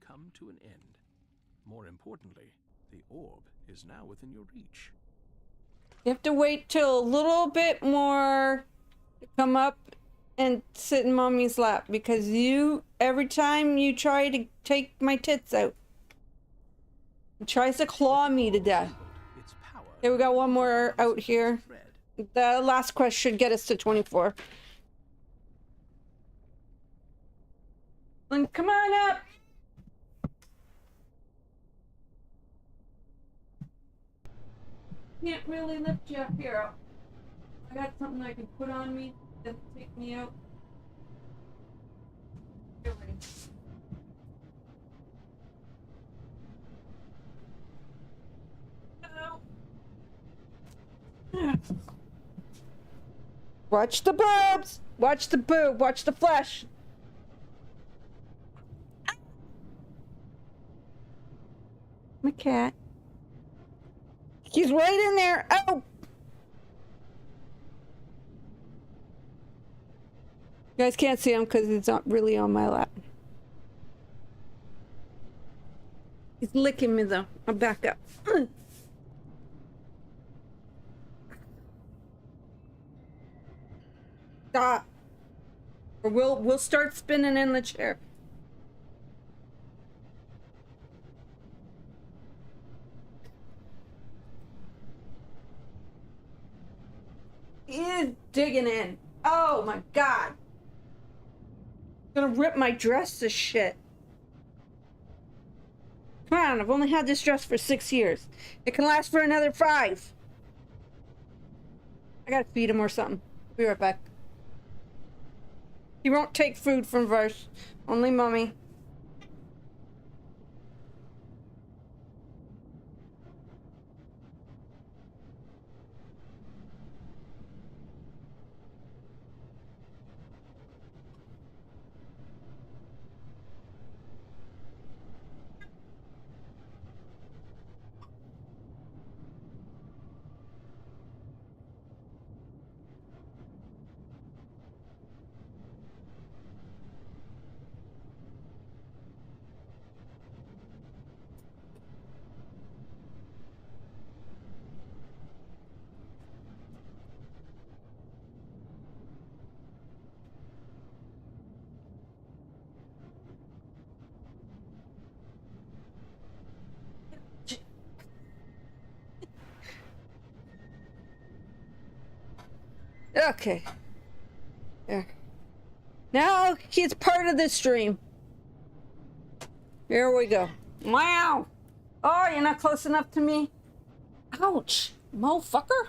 Come to an end. More importantly, the orb is now within your reach. You have to wait till a little bit more to come up and sit in mommy's lap because every time you try to take my tits out, it tries to claw me to death. Okay, we got one more out here. The last quest should get us to 24. And come on up. Can't really lift you up here. I got something I can put on me that'll take me out. Here, buddy. Watch the boobs! Watch the boob! Watch the flesh! My cat. He's right in there! Oh! You guys can't see him because he's not really on my lap. He's licking me though. I'll back up. Stop. Or we'll start spinning in the chair. He is digging in. Oh my god. Gonna rip my dress to shit. Come on, I've only had this dress for 6 years. It can last for another 5. I gotta feed him or something. Be right back. He won't take food from Verse. Only mommy. Okay. There. Now he's part of the stream. Here we go. Wow. Oh, you're not close enough to me. Ouch. Motherfucker.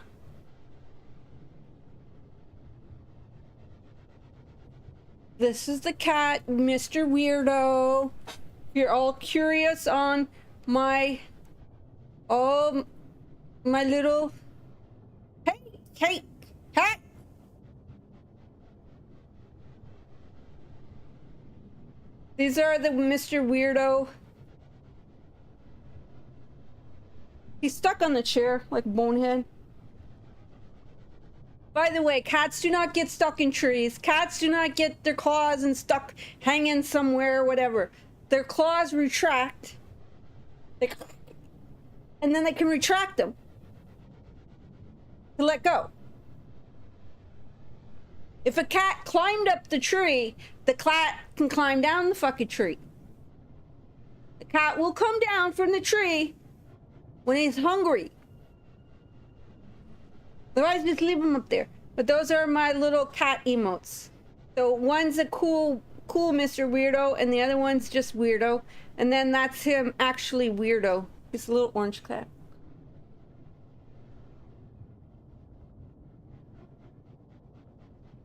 This is the cat, Mr. Weirdo. If you're all curious on my... Oh, my little... Hey, hey, hey! These are the Mr. Weirdo. He's stuck on the chair like Bonehead. By the way, cats do not get stuck in trees. Cats do not get their claws and stuck hanging somewhere or whatever. Their claws retract. And then they can retract them to let go. If a cat climbed up the tree, the cat can climb down the fucking tree. The cat will come down from the tree when he's hungry. Otherwise, just leave him up there. But those are my little cat emotes. So one's a cool Mr. Weirdo, and the other one's just Weirdo. And then that's him actually Weirdo. He's a little orange cat.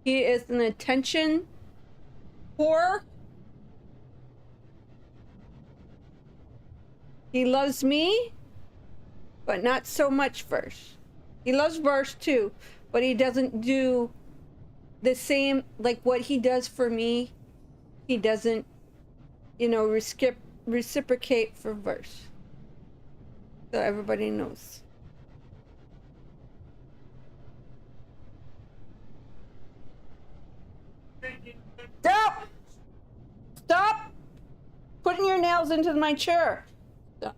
He is an attention whore. He loves me, but not so much Verse. He loves Verse too, but he doesn't do the same, like what he does for me. He doesn't, you know, reciprocate for Verse. So everybody knows. Stop! Stop putting your nails into my chair. Stop.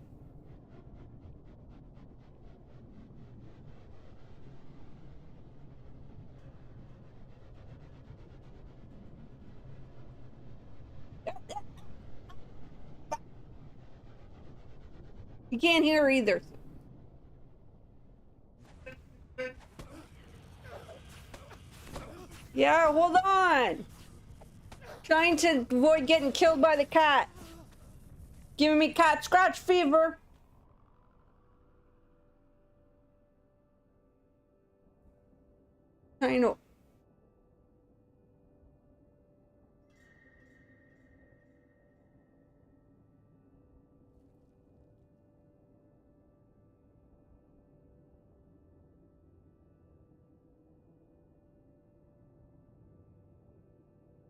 You can't hear either. Yeah, hold on. Trying to avoid getting killed by the cat. Giving me cat scratch fever. I know.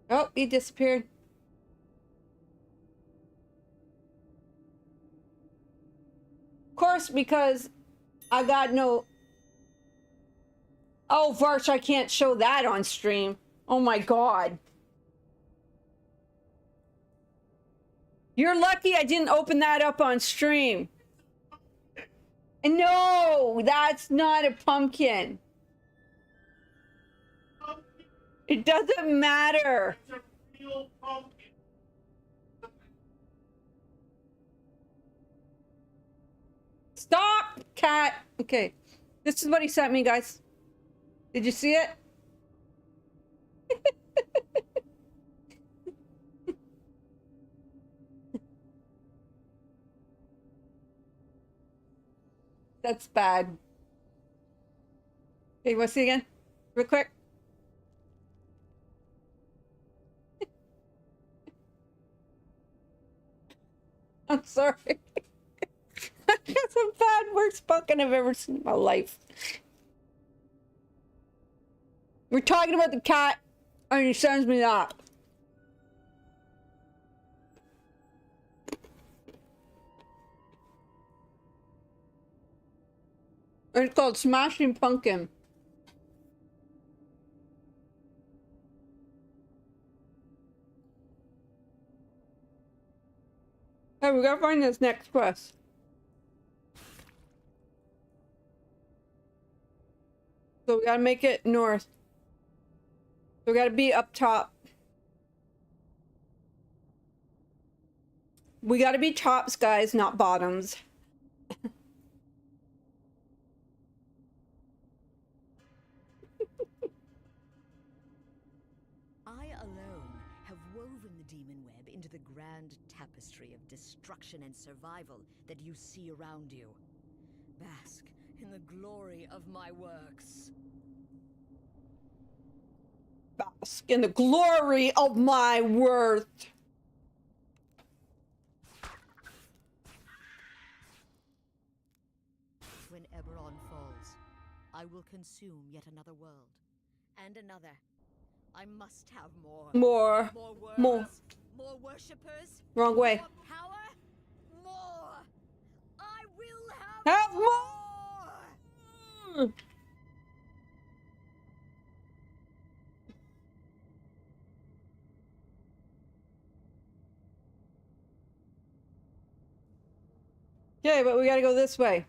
Oh, he disappeared. Of course, because I got no... Oh, Varsh, I can't show that on stream. Oh my god. You're lucky I didn't open that up on stream. No, that's not a pumpkin. It doesn't matter. It's a real pumpkin. Stop, cat. Okay. This is what he sent me, guys. Did you see it? That's bad. Okay, you want to see it again? Real quick. I'm sorry. That's the bad worst pumpkin I've ever seen in my life. We're talking about the cat, and he sends me that. It's called Smashing Pumpkin. Hey, we gotta find this next quest. So we gotta make it north. So we gotta be up top. We gotta be tops, guys, not bottoms. I alone have woven the demon web into the grand tapestry of destruction and survival that you see around you. Bask in the glory of my works. Bask in the glory of my worth. When Eberron falls, I will consume yet another world. And another. I must have more. More. More worlds. More. More worshippers. Wrong way. More power. More. I will Have more. Okay, but we gotta go this way.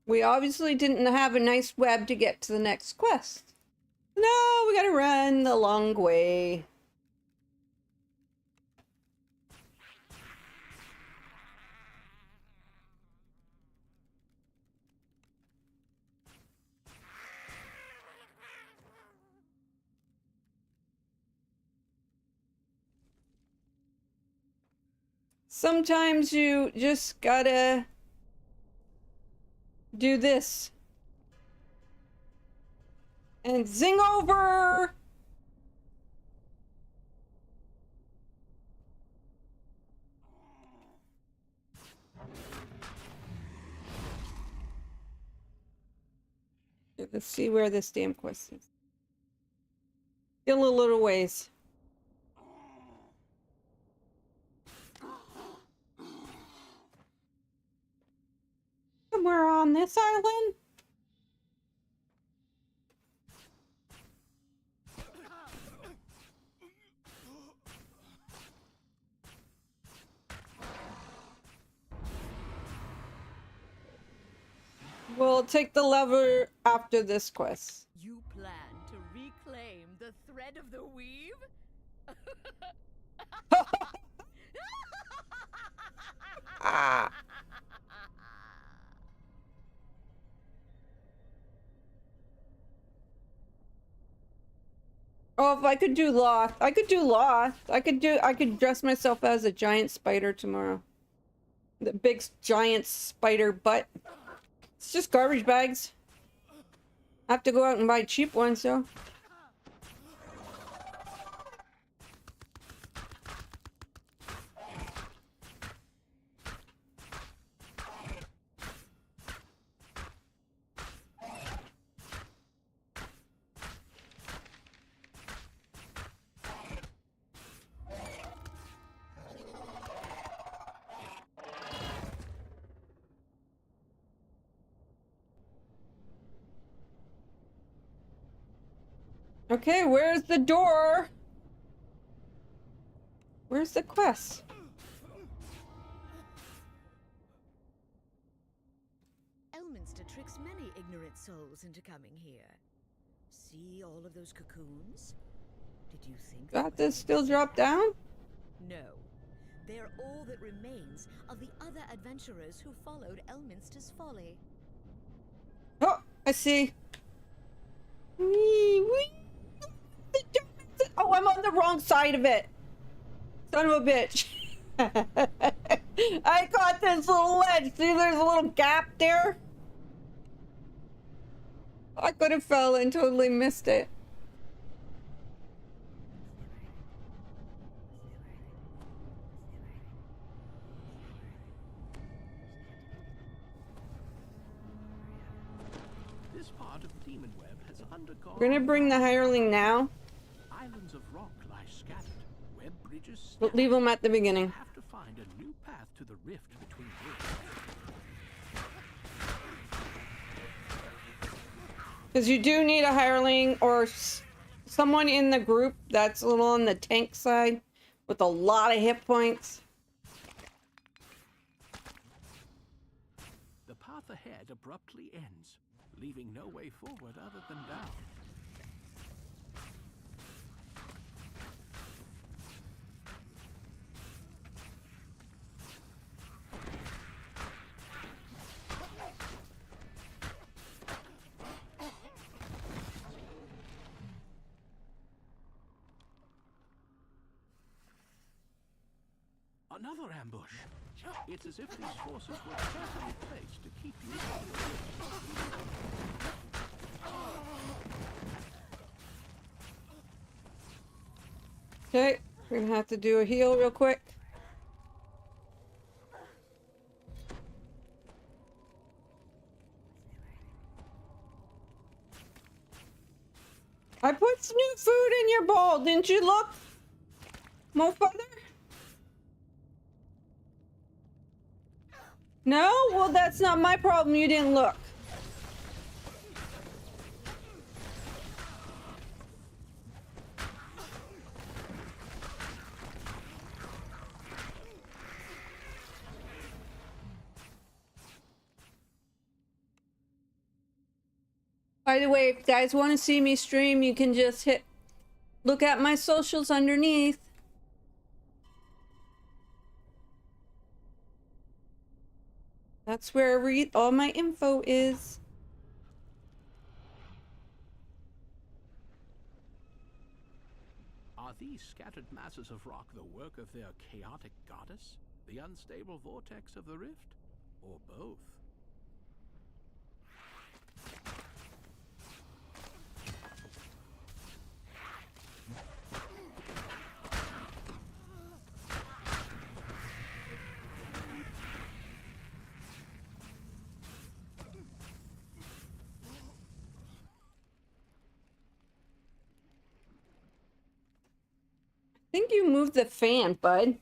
We obviously didn't have a nice web to get to the next quest. No, we gotta run the long way. Sometimes you just gotta do this. And zing over! Let's see where this damn quest is. Still a little ways. Somewhere on this island? We'll take the lever after this quest. You plan to reclaim the thread of the weave? Oh, if I could do Loth. I could do Loth. I could dress myself as a giant spider tomorrow. The big giant spider butt. It's just garbage bags. I have to go out and buy cheap ones though. Okay, where's the door? Where's the quest? Elminster tricks many ignorant souls into coming here. See all of those cocoons? Did you think Got this still drop down? No. They're all that remains of the other adventurers who followed Elminster's folly. Oh, I see. Wee, wee. Oh, I'm on the wrong side of it. Son of a bitch. I got this little ledge. See, there's a little gap there. I could have fell and totally missed it. This part of Demon Web has undergone. We're gonna bring the hireling now. Islands of rock lie scattered. Web bridges. But leave them at the beginning. Have to find a new path to the rift between worlds. Because you do need a hireling or someone in the group that's a little on the tank side with a lot of hit points. The path ahead abruptly ends, leaving no way forward other than down. Another ambush. It's as if these forces were carefully placed to keep you out of the Okay, we're gonna have to do a heal real quick. I put some new food in your bowl, didn't you look? Moffather? No? Well, that's not my problem. You didn't look. By the way, if you guys want to see me stream, you can just look at my socials underneath. That's where all my info is. Are these scattered masses of rock the work of their chaotic goddess? The unstable vortex of the rift? Or both? I think you moved the fan, bud.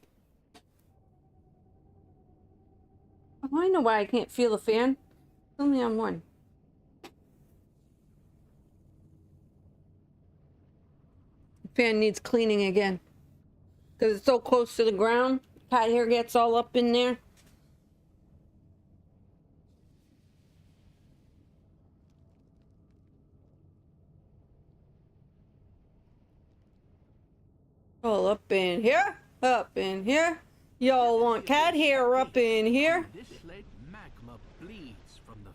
Oh, I know why I can't feel the fan. It's only on one. The fan needs cleaning again. Because it's so close to the ground. Cat hair gets all up in there. All up in here, up in here. Y'all want cat hair up in here. This late magma bleeds from the...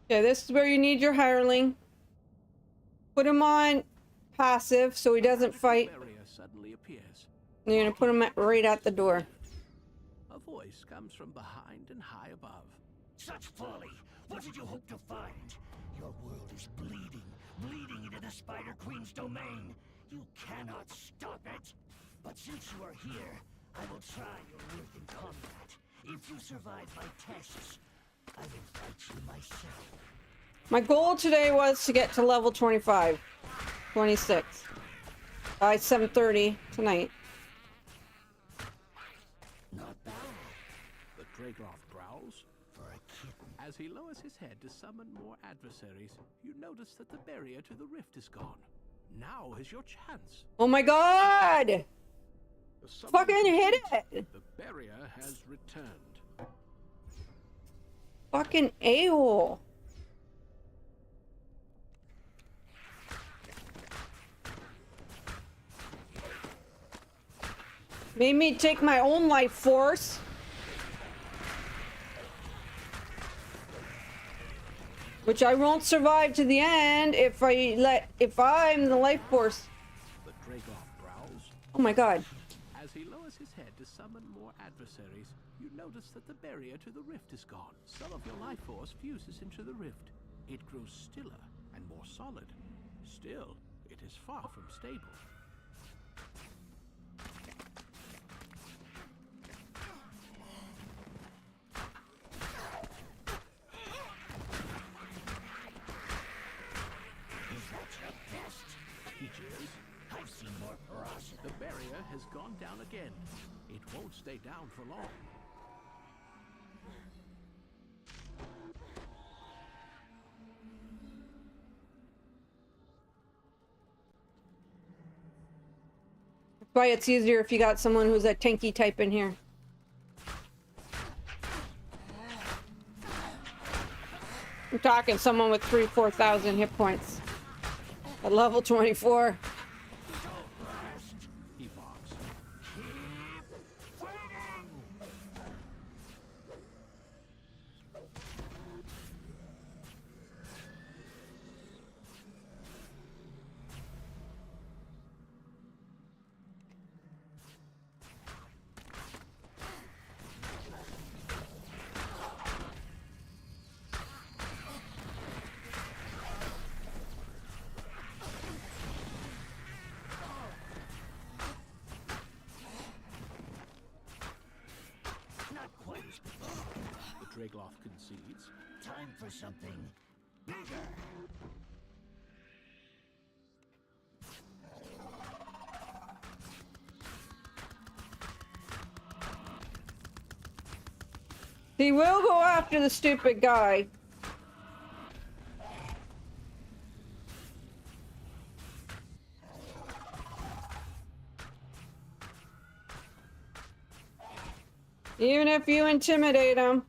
Okay, this is where you need your hireling. Put him on passive so he doesn't fight. Barrier suddenly appears. And you're gonna put him right at the door. A voice comes from behind and high above. Such folly! What did you hope to find? Your world is bleeding, bleeding into the Spider Queen's domain. You cannot stop it. But since you are here, I will try your worth in combat. If you survive my tests, I will fight you myself. My goal today was to get to level 25. 26. By 7:30 tonight. Not bad. The Dragloff growls. For a kitten. As he lowers his head to summon more adversaries, you notice that the barrier to the rift is gone. Now is your chance. Oh my god! The summon Fucking hit complete. it! The barrier has returned. Fucking a-hole. Made me take my own life force. Which I won't survive to the end if I'm the life force. The Dragloff growls. Oh my god. As he lowers his head to summon more adversaries, you notice that the barrier to the rift is gone. Some of your life force fuses into the rift. It grows stiller and more solid. Still, it is far from stable. He jeers. I've seen more ferocity. The barrier has gone down again. It won't stay down for long. That's why it's easier if you got someone who's a tanky type in here. I'm talking someone with 3,000-4,000 hit points. At level 24. He barks. Not quite as before. The Dragloff concedes. Time for something bigger. He will go after the stupid guy. Even if you intimidate him.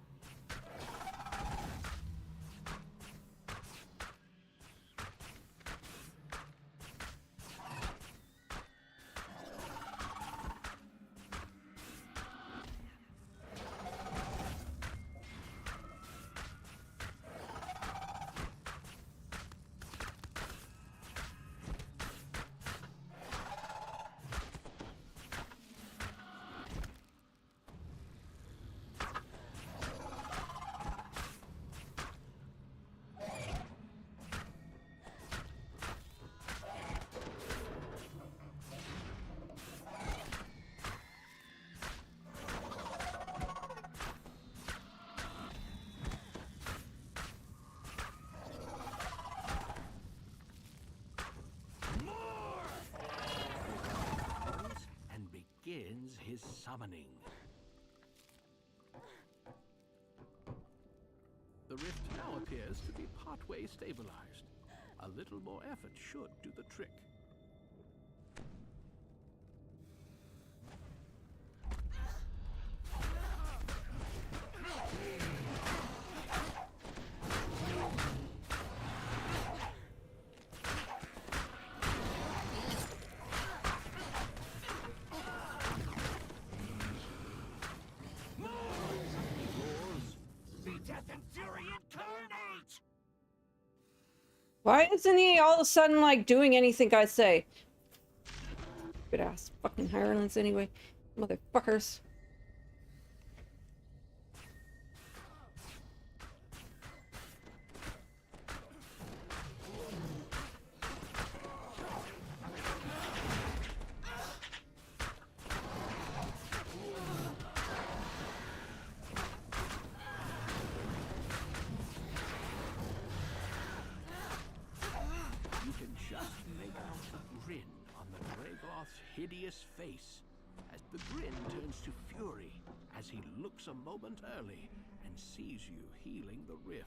And begins his summoning. The rift now appears to be partway stabilized. A little more effort should do the trick. Be death and fury incarnate! Why isn't he all of a sudden like doing anything I say? Good ass fucking hirelings anyway. Motherfuckers. You can just make out the grin on the Greygoth's hideous face as the grin turns to fury as he looks a moment early and sees you healing the rift.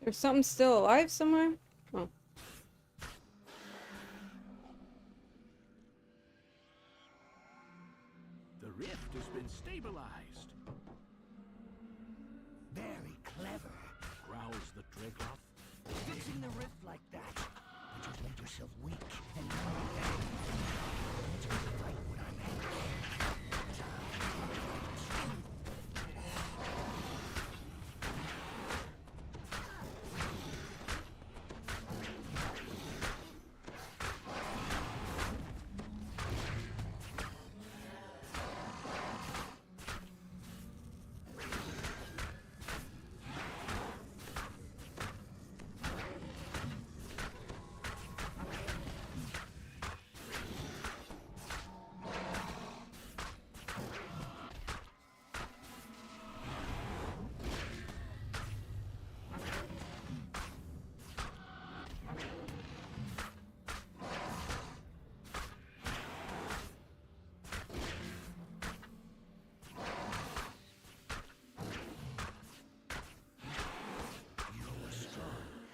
There's something still alive somewhere? Oh. The rift has been stabilized. Very clever. Growls the Dracloth. Fixing the rift like that. But you've made yourself weak and numb. It's going to fight when I'm angry.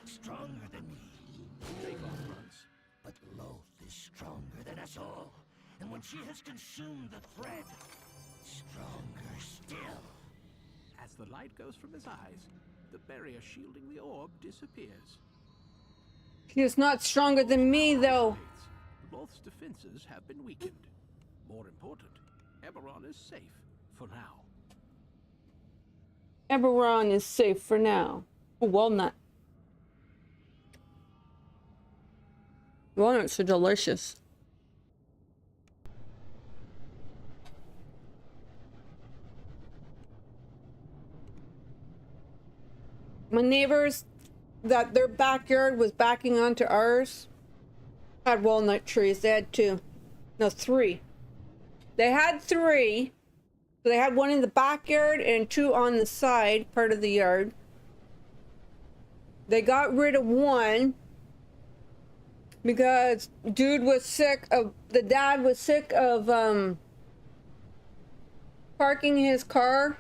Stronger than me. Dracloth grunts. But Loth is stronger than us all. And when she has consumed the thread, stronger still. As the light goes from his eyes, the barrier shielding the orb disappears. He is not stronger than me, though. Loth's defenses have been weakened. More important, Eberron is safe for now. Eberron is safe for now. Oh, walnut. Walnuts are delicious. My neighbors, that their backyard was backing onto ours, had walnut trees. They had two. No, three. They had three. So they had one in the backyard and two on the side part of the yard. They got rid of one because dude was sick of, the dad was sick of parking his car,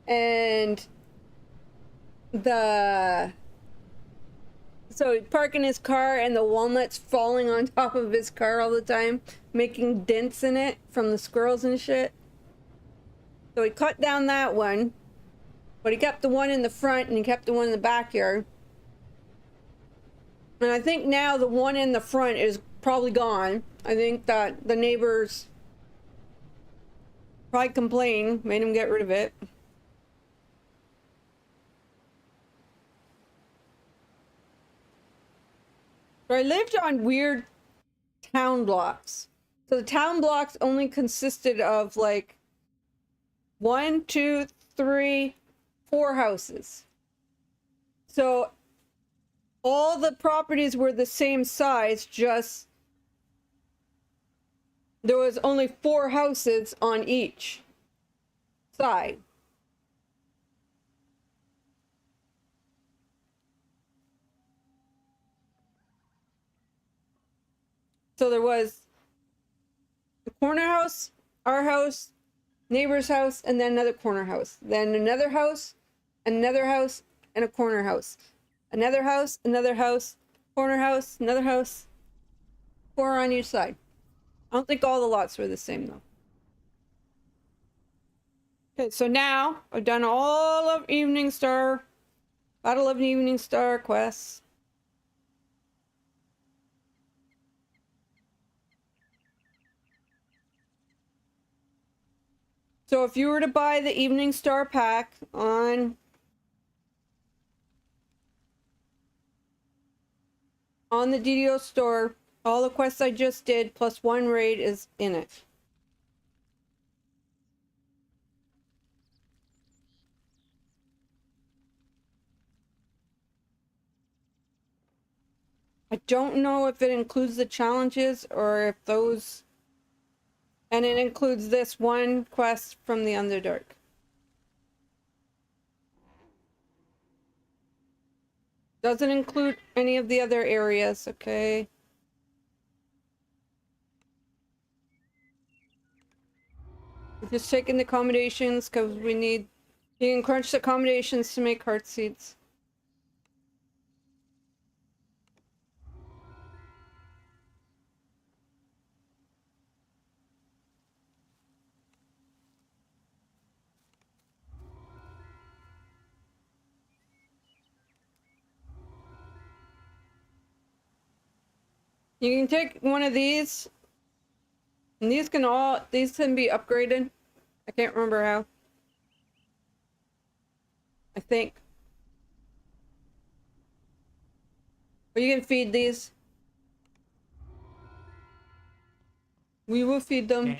and so parking his car and the walnuts falling on top of his car all the time, making dents in it from the squirrels and shit. So he cut down that one, but he kept the one in the front and he kept the one in the backyard. And I think now the one in the front is probably gone. I think that the neighbors probably complained, made him get rid of it. But I lived on weird town blocks. So the town blocks only consisted of like 1, 2, 3, 4 houses. So all the properties were the same size, just there was only 4 houses on each side. So there was the corner house, our house, neighbor's house, and then another corner house. Then another house, another house, and a corner house. Another house, corner house, another house. 4 on each side. I don't think all the lots were the same though. Okay, so now I've done all of Evening Star, Battle of Evening Star quests. So if you were to buy the Evening Star pack on the DDO store, all the quests I just did plus 1 raid is in it. I don't know if it includes the challenges or if those... And it includes this one quest from the Underdark. Doesn't include any of the other areas, okay? We're just taking the accommodations because we need... You can crunch the accommodations to make heart seeds. You can take one of these, and these can be upgraded. I can't remember how. I think. But you can feed these. We will feed them.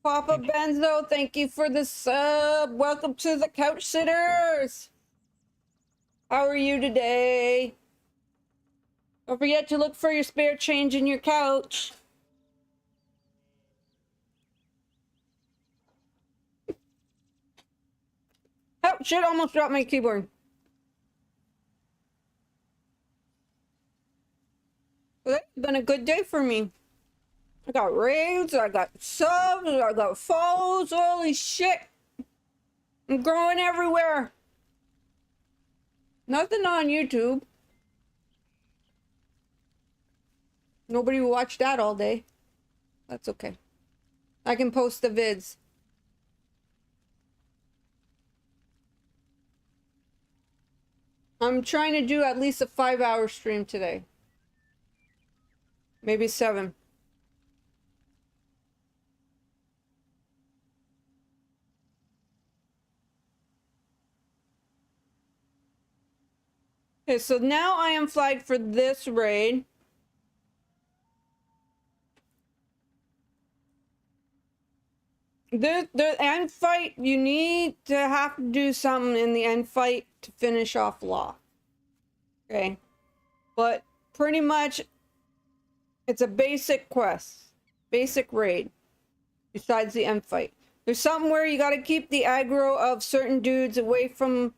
Papa Benzo, thank you for the sub. Welcome to the Couch Sitters. How are you today? Don't forget to look for your spare change in your couch. Oh shit, almost dropped my keyboard. Well, it's been a good day for me. I got raids, I got subs, I got follows, holy shit. I'm growing everywhere. Nothing on YouTube. Nobody will watch that all day. That's okay. I can post the vids. I'm trying to do at least a 5-hour stream today. Maybe 7. Okay, so now I am flagged for this raid. The end fight, you need to have to do something in the end fight to finish off Law. Okay. But pretty much, it's a basic quest. Basic raid. Besides the end fight. There's something where you gotta keep the aggro of certain dudes away from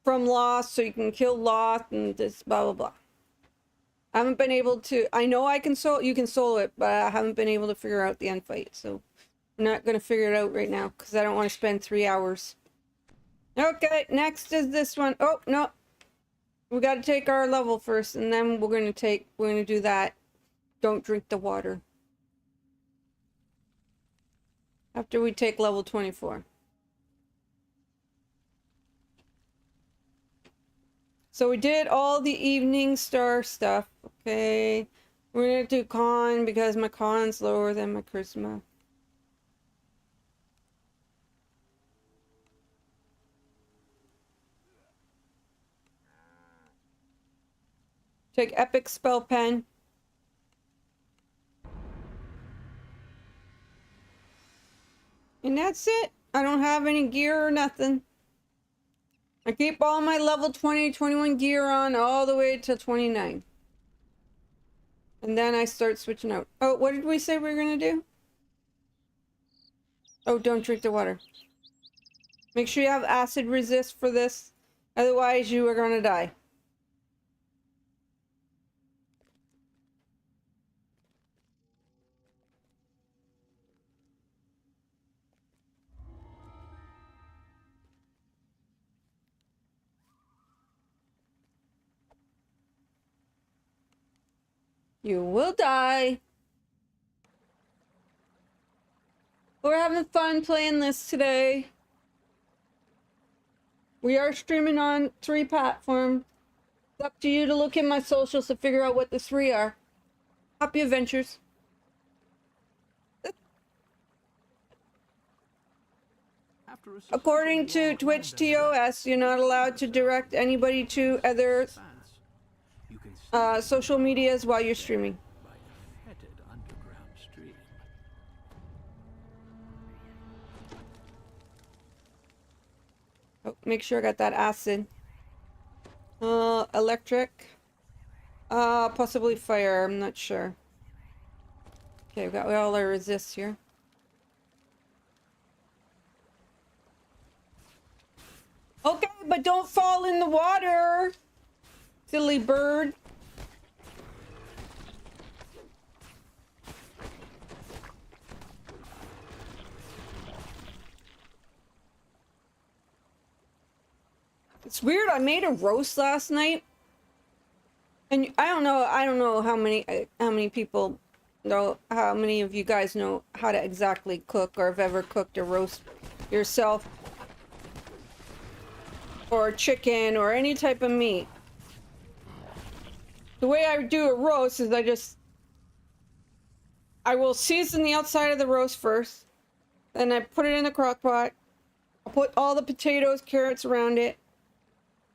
Lost so you can kill Lost and this blah blah blah. I haven't been able to... I know I can you can solo it, but I haven't been able to figure out the end fight, so... I'm not going to figure it out right now because I don't want to spend 3 hours. Okay, next is this one. Oh, no. We got to take our level first and then we're going to do that. Don't drink the water. After we take level 24. So we did all the Evening Star stuff. Okay. We're going to do con because my con's lower than my charisma. Take Epic Spell Pen. And that's it. I don't have any gear or nothing. I keep all my level 20, 21 gear on all the way to 29. And then I start switching out. Oh, what did we say we were going to do? Oh, don't drink the water. Make sure you have acid resist for this. Otherwise, you are going to die. You will die. We're having fun playing this today. We are streaming on 3 platforms. It's up to you to look in my socials to figure out what the 3 are. Happy adventures. According to Twitch TOS, you're not allowed to direct anybody to other social medias while you're streaming. Oh, make sure I got that acid. Electric. Possibly fire, I'm not sure. Okay, we've got all our resists here. Okay, but don't fall in the water, silly bird. It's weird. I made a roast last night, and I don't know how many people know, how many of you guys know how to exactly cook or have ever cooked a roast yourself. Or chicken, or any type of meat. The way I do a roast is I will season the outside of the roast first. Then I put it in the crock pot. I put all the potatoes, carrots around it.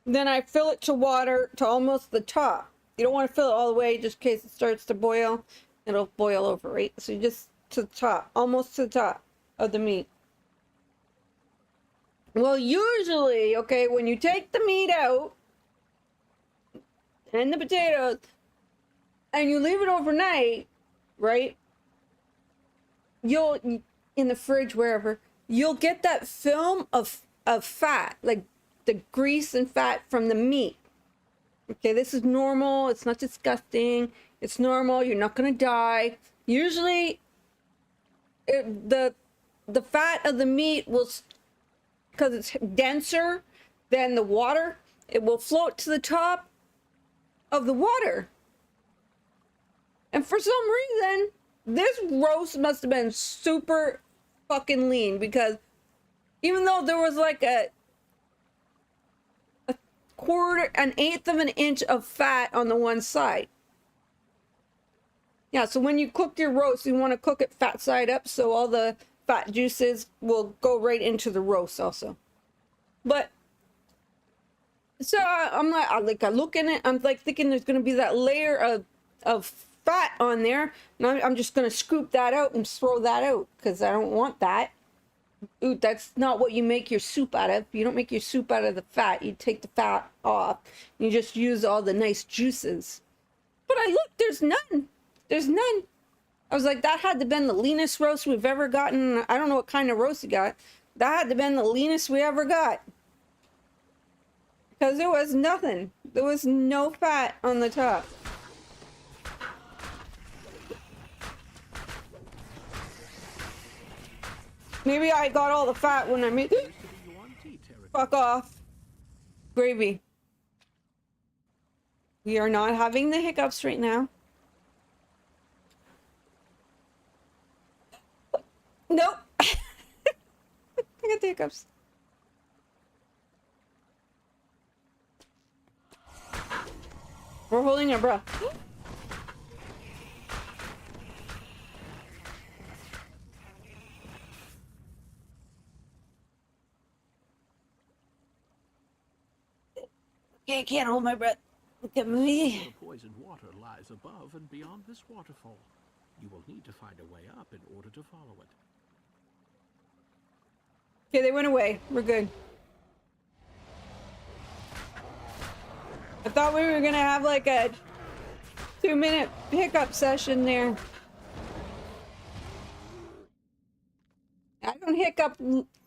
Then I fill it to water to almost the top. You don't want to fill it all the way just in case it starts to boil. It'll boil over, right? So just to the top, almost to the top of the meat. Well, usually, okay, when you take the meat out and the potatoes and you leave it overnight, right? You'll, in the fridge, wherever, you'll get that film of fat, like the grease and fat from the meat. Okay, this is normal. It's not disgusting. It's normal. You're not going to die. Usually, the fat of the meat will, because it's denser than the water, it will float to the top of the water. And for some reason, this roast must have been super fucking lean, because even though there was like an eighth of an inch of fat on the one side. Yeah, so when you cook your roast, you want to cook it fat side up so all the fat juices will go right into the roast also. But so I'm like I look in it, I'm like thinking there's gonna be that layer of fat on there, and I'm just gonna scoop that out and throw that out because I don't want that. Ooh, that's not what you make your soup out of. You don't make your soup out of the fat. You take the fat off. You just use all the nice juices. But I look, there's none. There's none. I was like, that had to have been the leanest roast we've ever gotten. I don't know what kind of roast you got. That had to have been the leanest we ever got. Because there was nothing. There was no fat on the top. Maybe I got all the fat when I made it. Fuck off. Gravy. We are not having the hiccups right now. Nope. I got the hiccups. We're holding our breath. Okay, I can't hold my breath. Look at me. The poisoned water lies above and beyond this waterfall. You will need to find a way up in order to follow it. Okay, they went away. We're good. I thought we were gonna have like a 2-minute hiccup session there. I don't hiccup.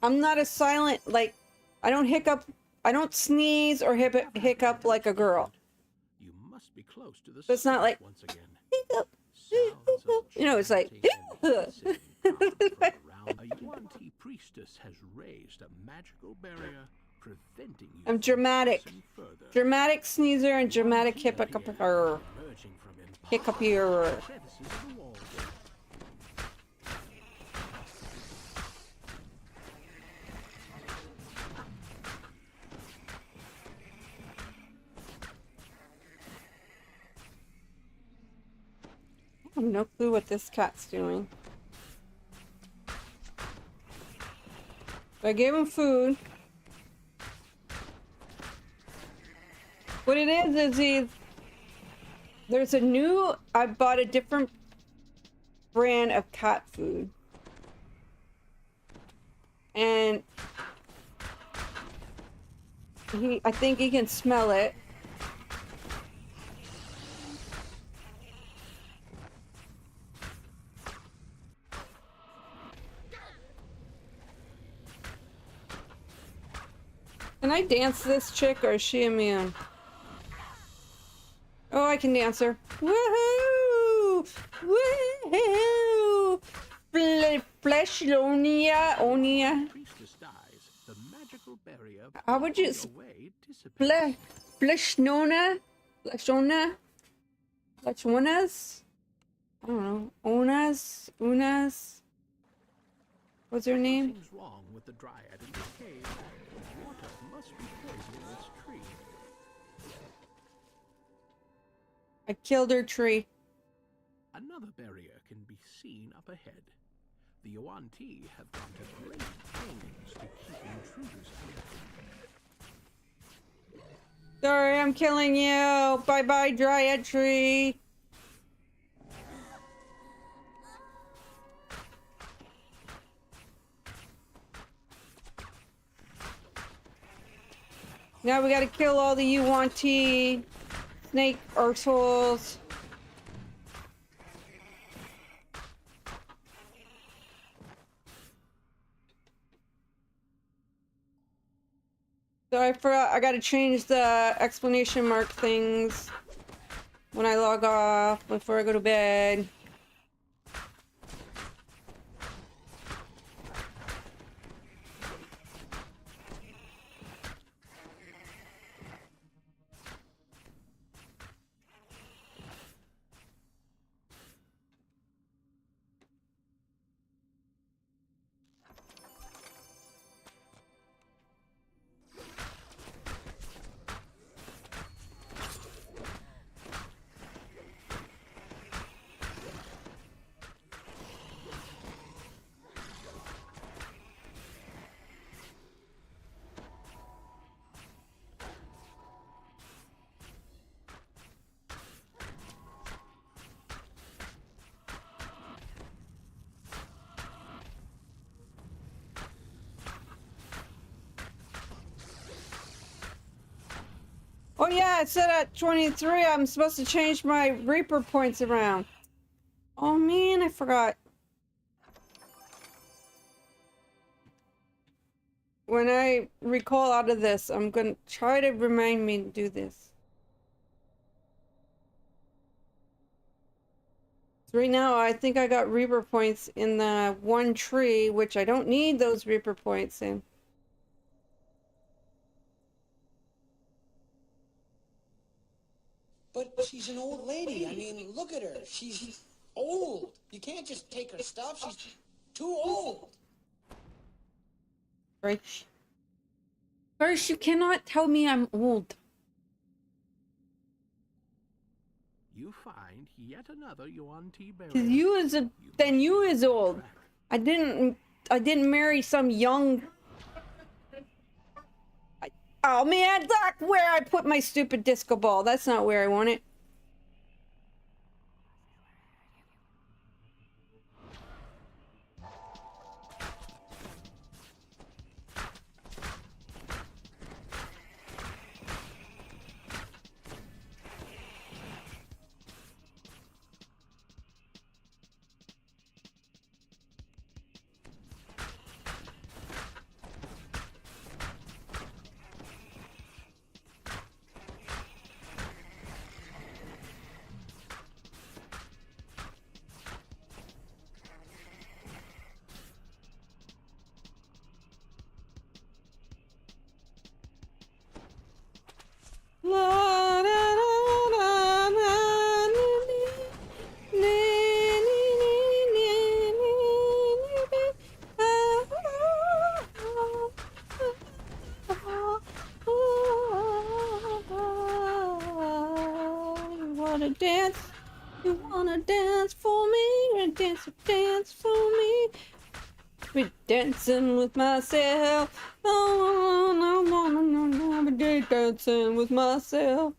I'm not a silent, like, I don't hiccup. I don't sneeze or hiccup like a girl. You must be close to the It's not like once again. hiccup. You know, it's like A Yuan-Ti priestess has raised a magical barrier preventing you I'm dramatic. from further. Dramatic sneezer and dramatic hippocator. Emerging from pick up your... Crevices of the wall. I have no clue what this cat's doing. I gave him food. What it is there's a new, I bought a different brand of cat food. And I think he can smell it. Can I dance this chick or is she immune? Oh, I can dance her. Woohoo! Woohoo! Fleshlonia, Onia. Priestess dies. The magical barrier How would you? away dissipates. Fleshnona? Fleshona? Flechonas? I don't know. Onas? Unas? What's her name? Something's wrong with the dryad in this cave. Water must be poisoning its tree. I killed her tree. Another barrier can be seen up ahead. The Yuan-Ti have gone to great pains to keep intruders out. Sorry, I'm killing you. Bye-bye, dryad tree. Now we gotta kill all the Yuan-Ti snake arseholes. So I forgot, I gotta change the exclamation mark things when I log off before I go to bed. Oh yeah, it said at 23 I'm supposed to change my Reaper points around. Oh man, I forgot. When I recall out of this, I'm gonna try to remind me to do this. So right now, I think I got Reaper points in the one tree, which I don't need those Reaper points in. But she's an old lady. I mean, look at her. She's old. You can't just take her stuff. She's too old. Right. First, you cannot tell me I'm old. You find yet another Yuan-Ti barrier. Cause you is old. I didn't marry some young. Oh man, look where I put my stupid disco ball. That's not where I want it. wanna dance? You wanna dance for me? Dance for me. Be dancing with myself. Oh, no, be dancing with myself.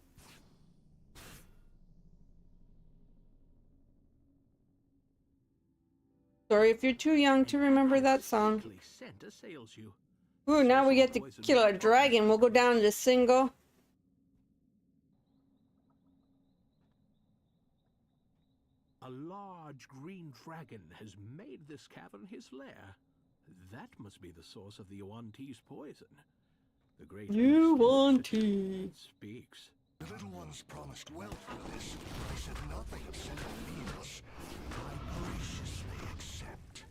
Sorry if you're too young to remember that song. Scent assails you. Ooh, now we get to kill a dragon. We'll go down to single. A large green dragon has made this cavern his lair. That must be the source of the Yuan-Ti's poison. The great Yuan-Ti speaks. The little ones promised well for this. They said nothing of sending meals. I graciously accept.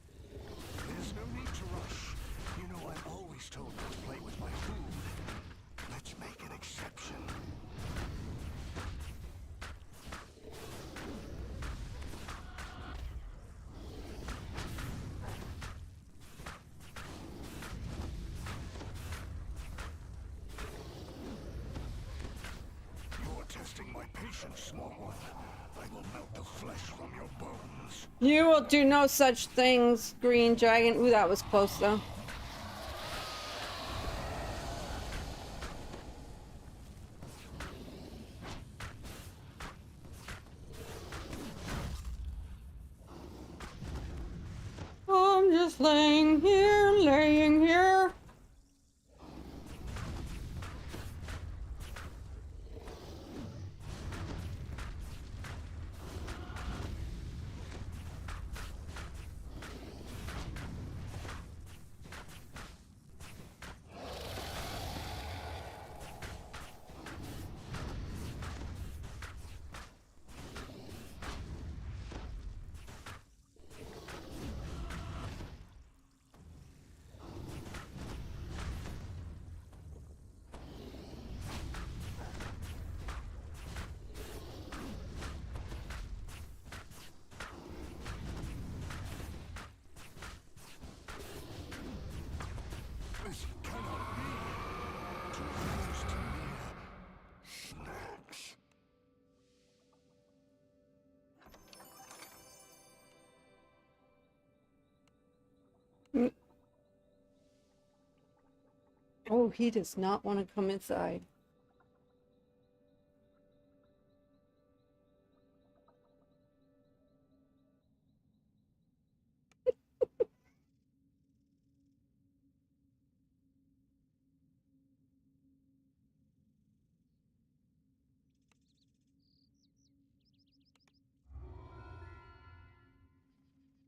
There's no need to rush. You know I'm always told not to play with my food. Let's make an exception. Testing my patience, small one. I will melt the flesh from your bones. You will do no such things, green dragon. Ooh, that was close though. I'm just laying here. This cannot be. Too close to mere snacks. Oh, he does not want to come inside.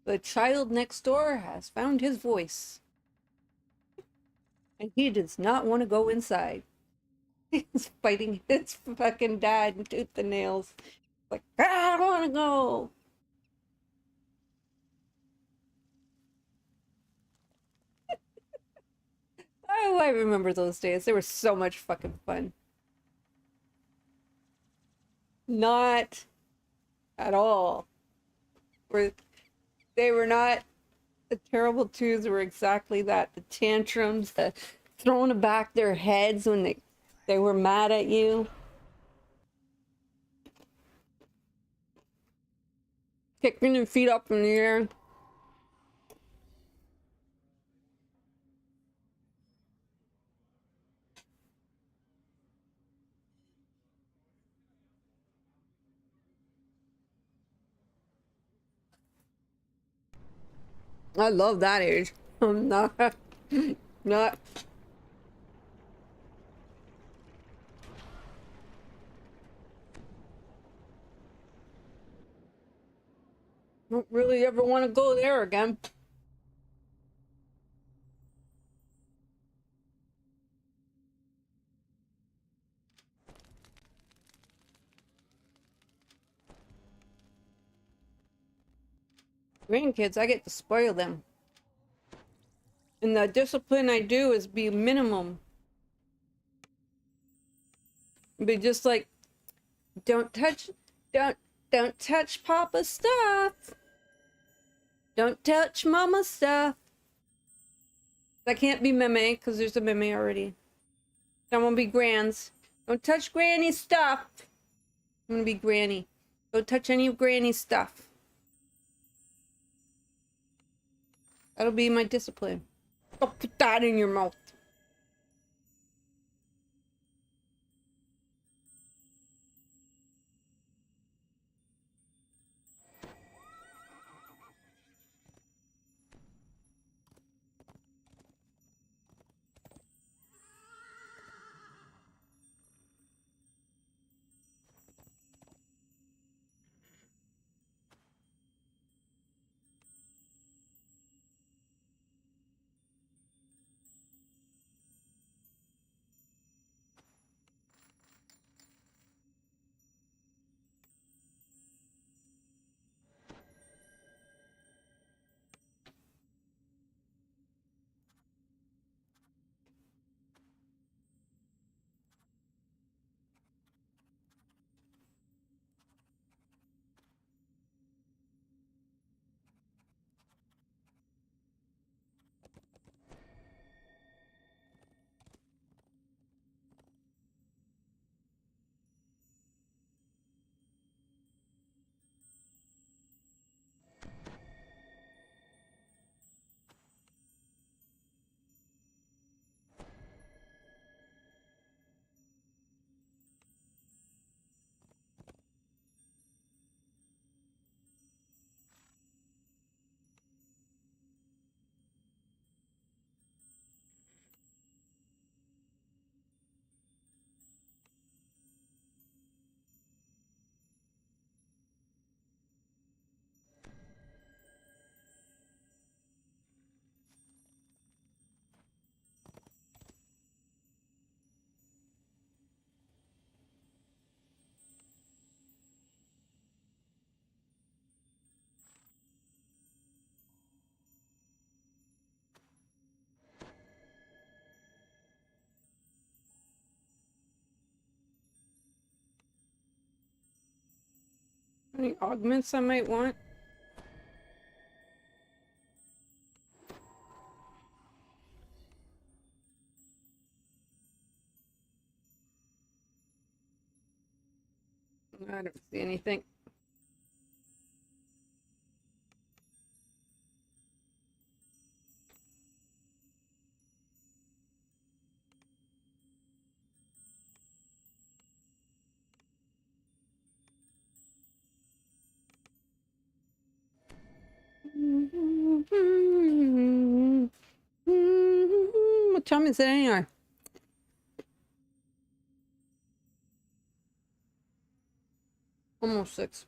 The child next door has found his voice. And he does not want to go inside. He's fighting his fucking dad and tooth and nails. Like, I don't want to go. Oh, I remember those days. They were so much fucking fun. Not at all. They were not. The terrible twos were exactly that. The tantrums, the throwing back their heads when they were mad at you. Kicking their feet up in the air. I love that age. I'm not. Don't really ever want to go there again. Grandkids, I get to spoil them. And the discipline I do is be minimum. Be just like, don't touch Papa's stuff. Don't touch Mama's stuff. That can't be Meme, because there's a Meme already. That won't be Gran's. Don't touch Granny's stuff. I'm gonna be Granny. Don't touch any of Granny's stuff. That'll be my discipline. Don't put that in your mouth. Any augments I might want? I don't see anything. What time is it anyway? Almost 6.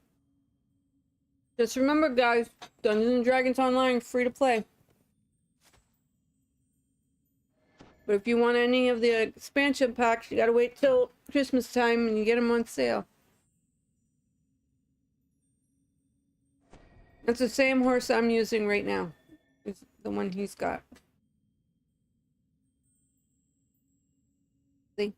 Just remember, guys, Dungeons and Dragons Online, free to play. But if you want any of the expansion packs, you gotta wait till Christmas time and you get them on sale. That's the same horse I'm using right now. It's the one he's got. See?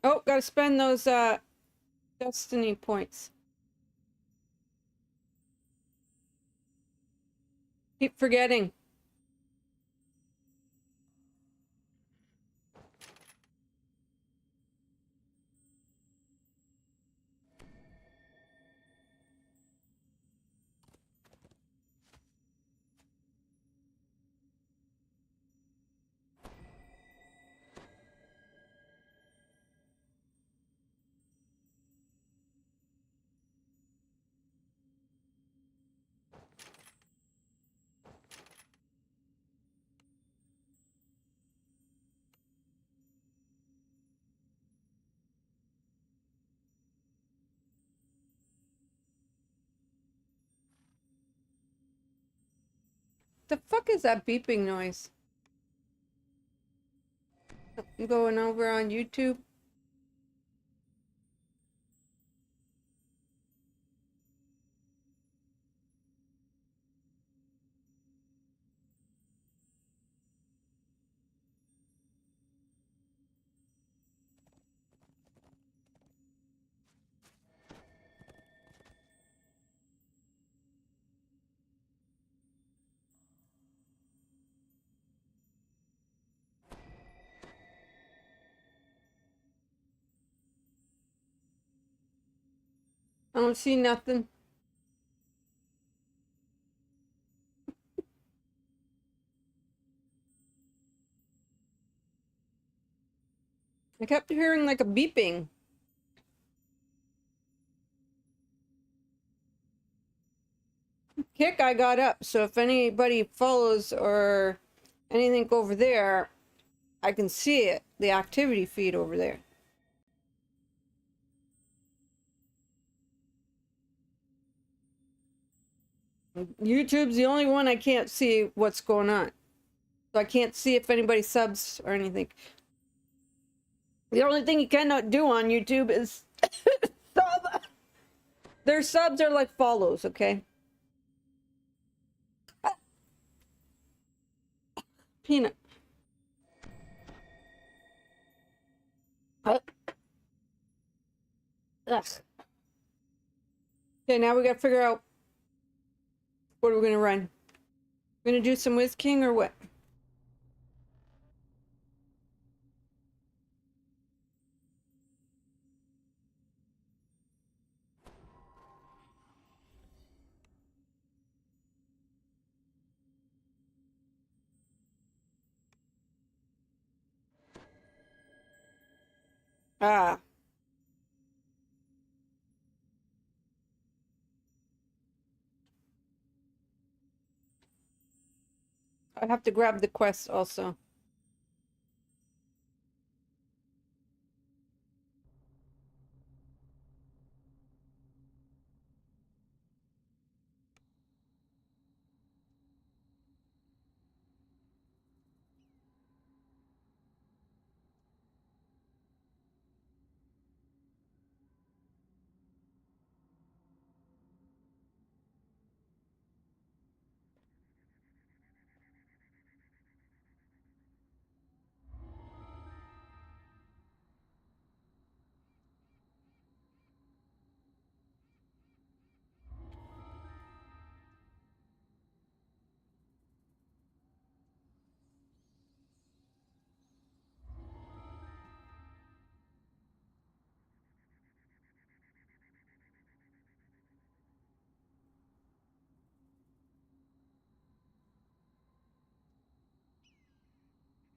Oh, gotta spend those destiny points. Keep forgetting. The fuck is that beeping noise? I'm going over on YouTube. I don't see nothing. I kept hearing like a beeping. Kick, I got up, so if anybody follows or anything over there, I can see it, the activity feed over there. YouTube's the only one I can't see what's going on. So I can't see if anybody subs or anything. The only thing you cannot do on YouTube is sub. Their subs are like follows, okay? Peanut. Ugh. Okay, now we gotta figure out what are we gonna run. We're gonna do some Wiz King or what? Ah. I have to grab the quest also.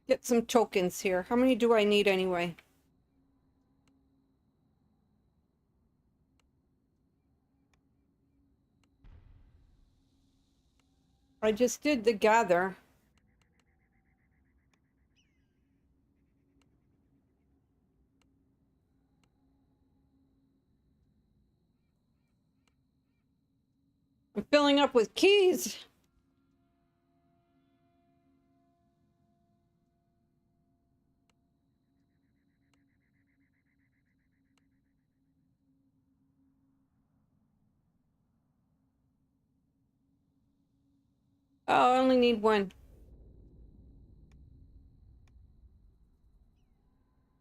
Get some tokens here. How many do I need anyway? I just did the gather. I'm filling up with keys. Oh, I only need one.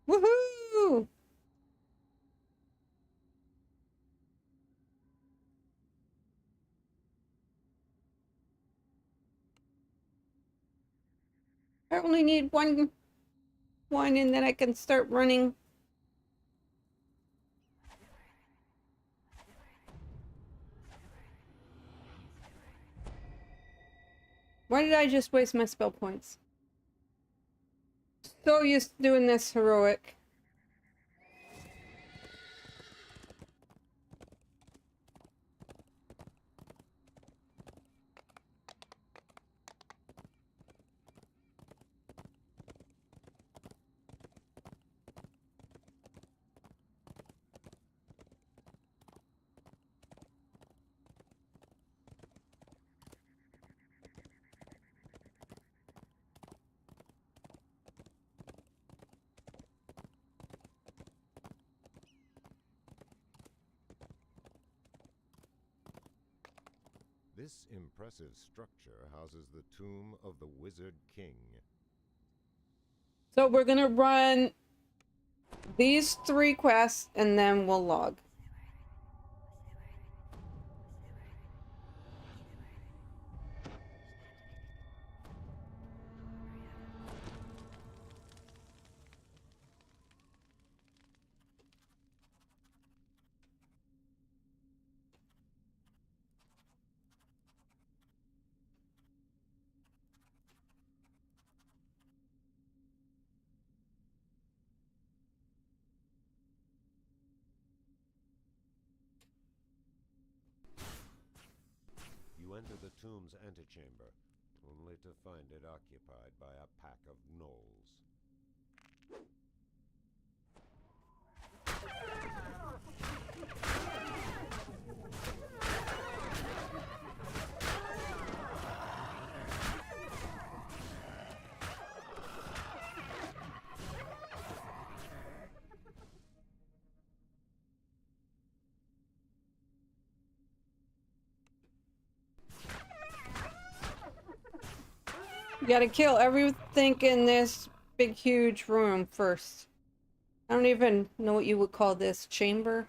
Woohoo! I only need one and then I can start running. Why did I just waste my spell points? So used to doing this heroic. This impressive structure houses the tomb of the Wizard King. So we're gonna run these 3 quests and then we'll log. enter the tomb's antechamber, only to find it occupied by a pack of gnolls. You gotta kill everything in this big, huge room first. I don't even know what you would call this. Chamber?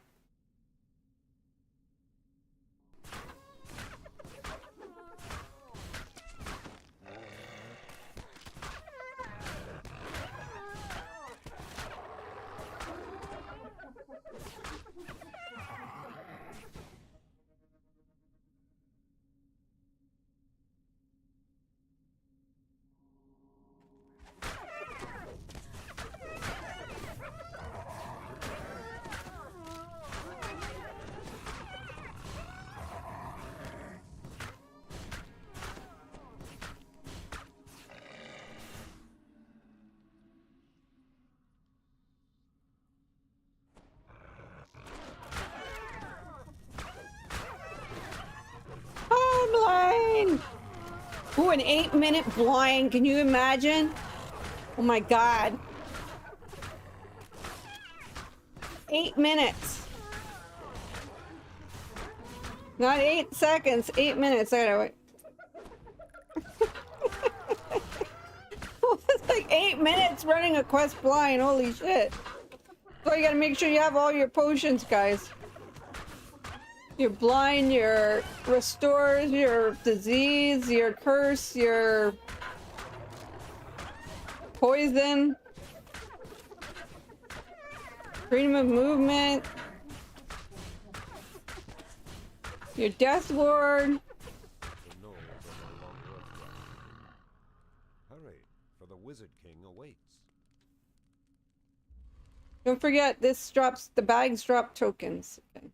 Blind! Ooh, an 8-minute blind. Can you imagine? Oh my god. 8 minutes. Not 8 seconds, 8 minutes. I gotta wait. It's like 8 minutes running a quest blind. Holy shit. So you gotta make sure you have all your potions, guys. Your blind, your restores, your disease, your curse, your poison, freedom of movement, your death ward. The gnolls are no longer a threat. Hurry, for the Wizard King awaits. Don't forget, this drops, the bags drop tokens. Okay.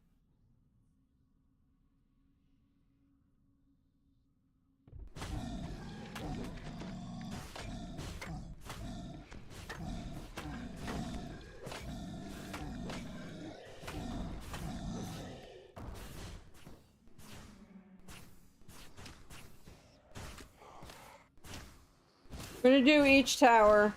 We're gonna do each tower.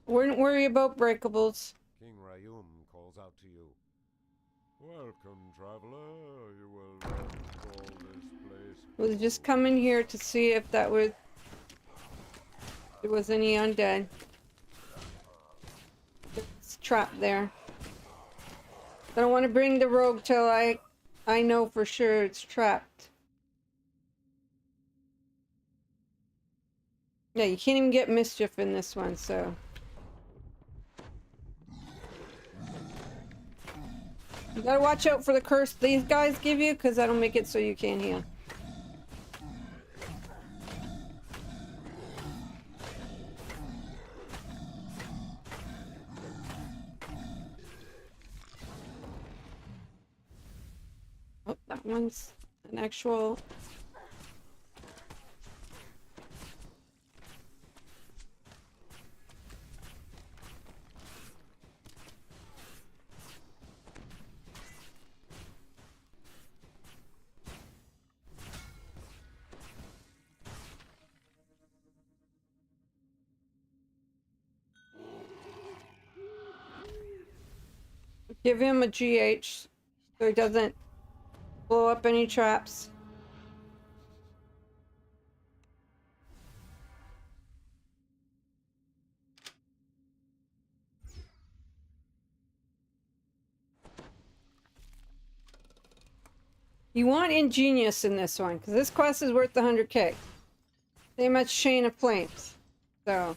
Wouldn't worry about breakables. King Rayum calls out to you. Welcome, traveler. You will not call this place. We'll just come in here to see if that was... there was any undead. It's trapped there. I don't want to bring the rogue till I know for sure it's trapped. Yeah, you can't even get mischief in this one, so... you gotta watch out for the curse these guys give you, because that'll make it so you can't heal. Oh, that one's an actual... give him a GH so he doesn't blow up any traps. You want ingenious in this one, because this quest is worth the 100k. Same much Chain of Flames. So...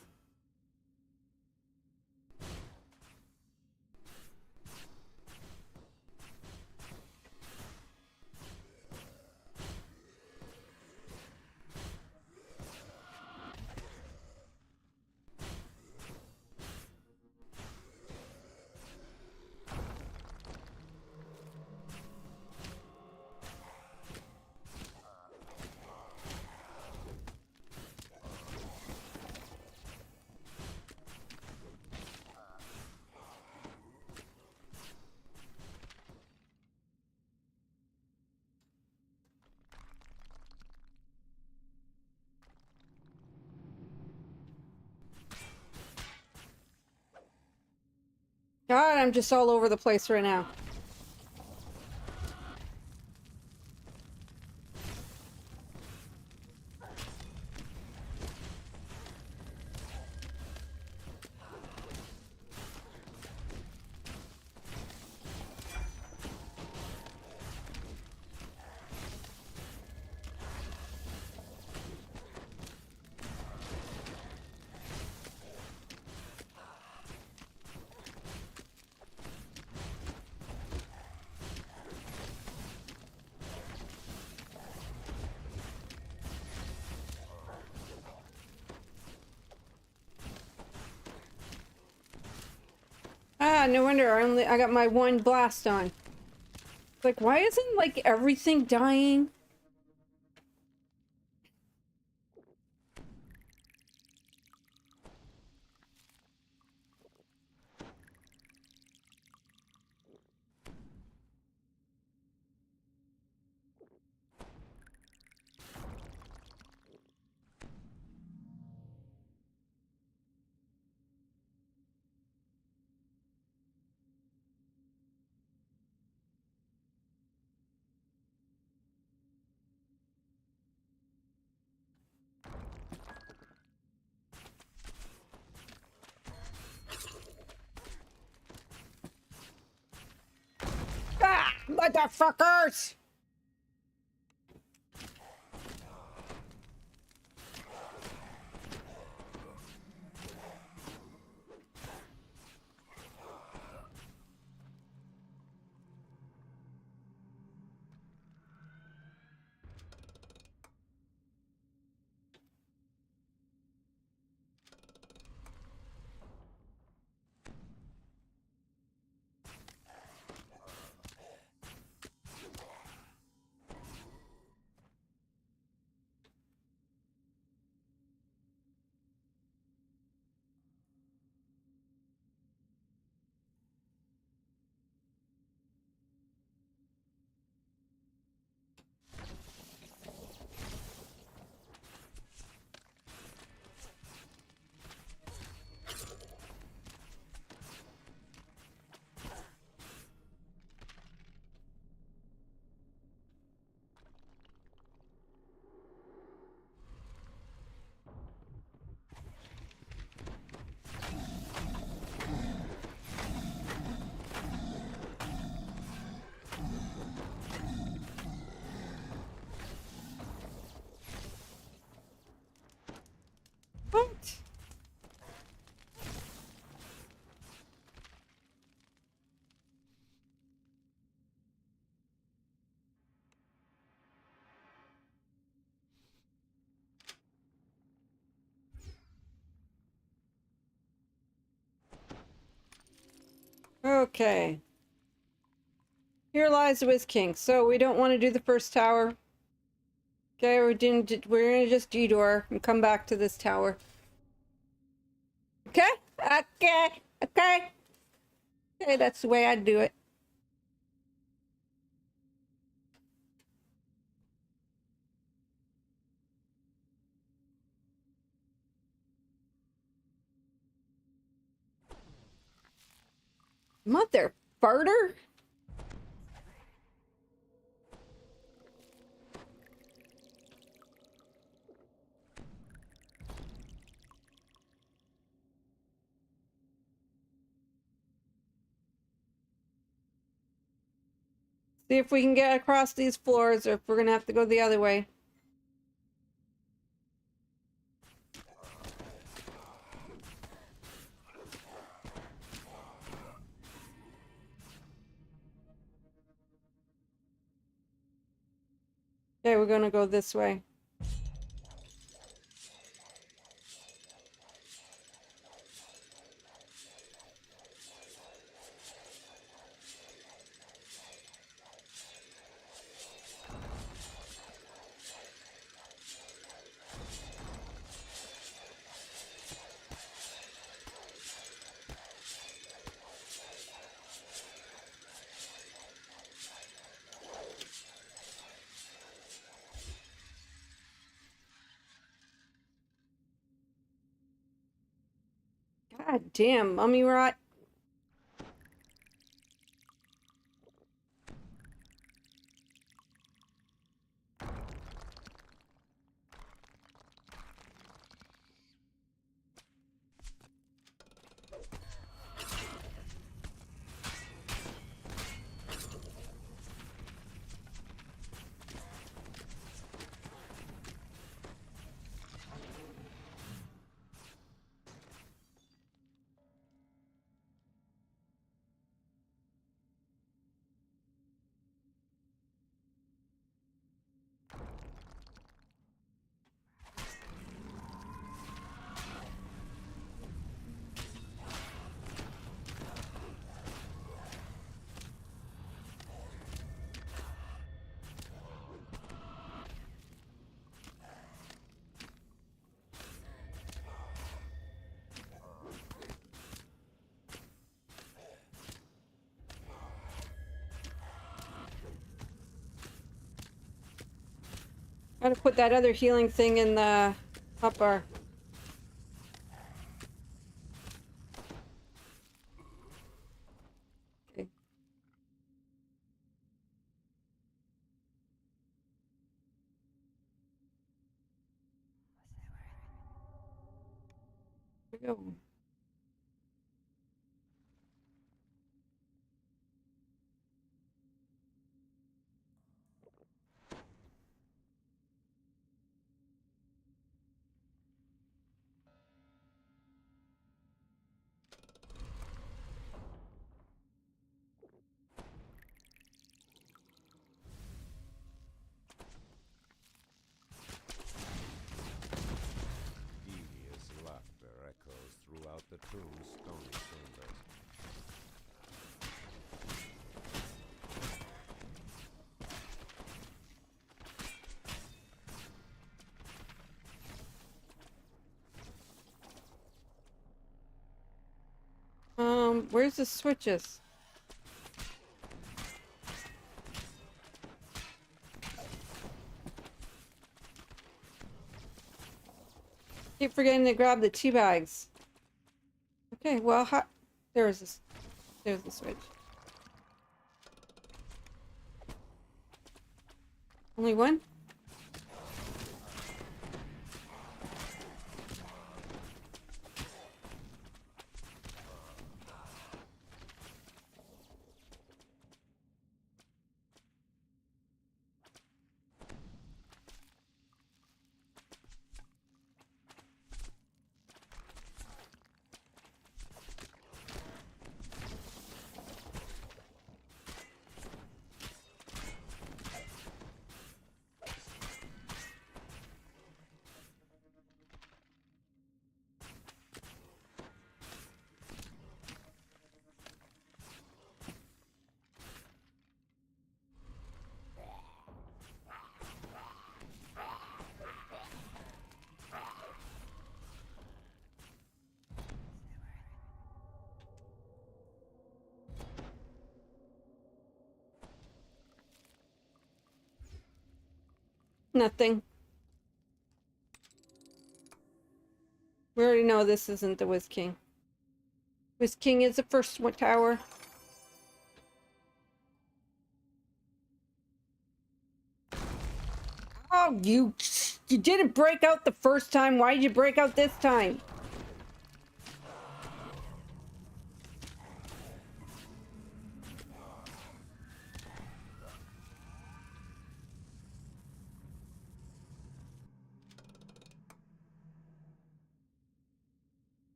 God, I'm just all over the place right now. Ah, no wonder I got my one blast on. Like, why isn't, like, everything dying? Ah, motherfuckers! What? Okay. Here lies the Wiz King. So we don't want to do the first tower. Okay, we're gonna just detour and come back to this tower. Okay? Okay. Okay. Okay, that's the way I'd do it. Mother farter? See if we can get across these floors or if we're gonna have to go the other way. Okay, we're gonna go this way. God damn, mummy rot. Gotta put that other healing thing in the hopper. Okay. Here we go. Devious laughter echoes throughout the tomb's stony chambers. Where's the switches? Keep forgetting to grab the tea bags. Okay, well, there's the switch. Only one? Nothing. We already know this isn't the Wiz King. Wiz King is the first one tower. Oh, you didn't break out the first time. Why did you break out this time?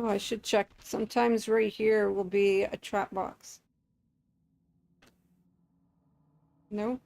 Oh, I should check. Sometimes right here will be a trap box. No?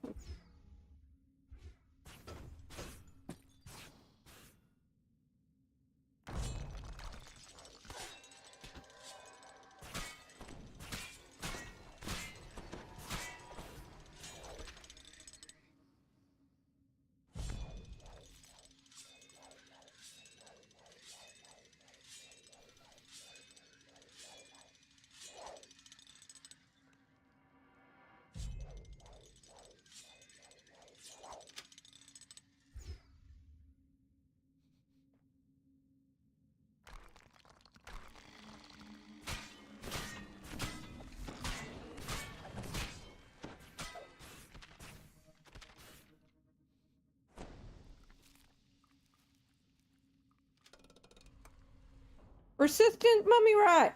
Persistent mummy rot.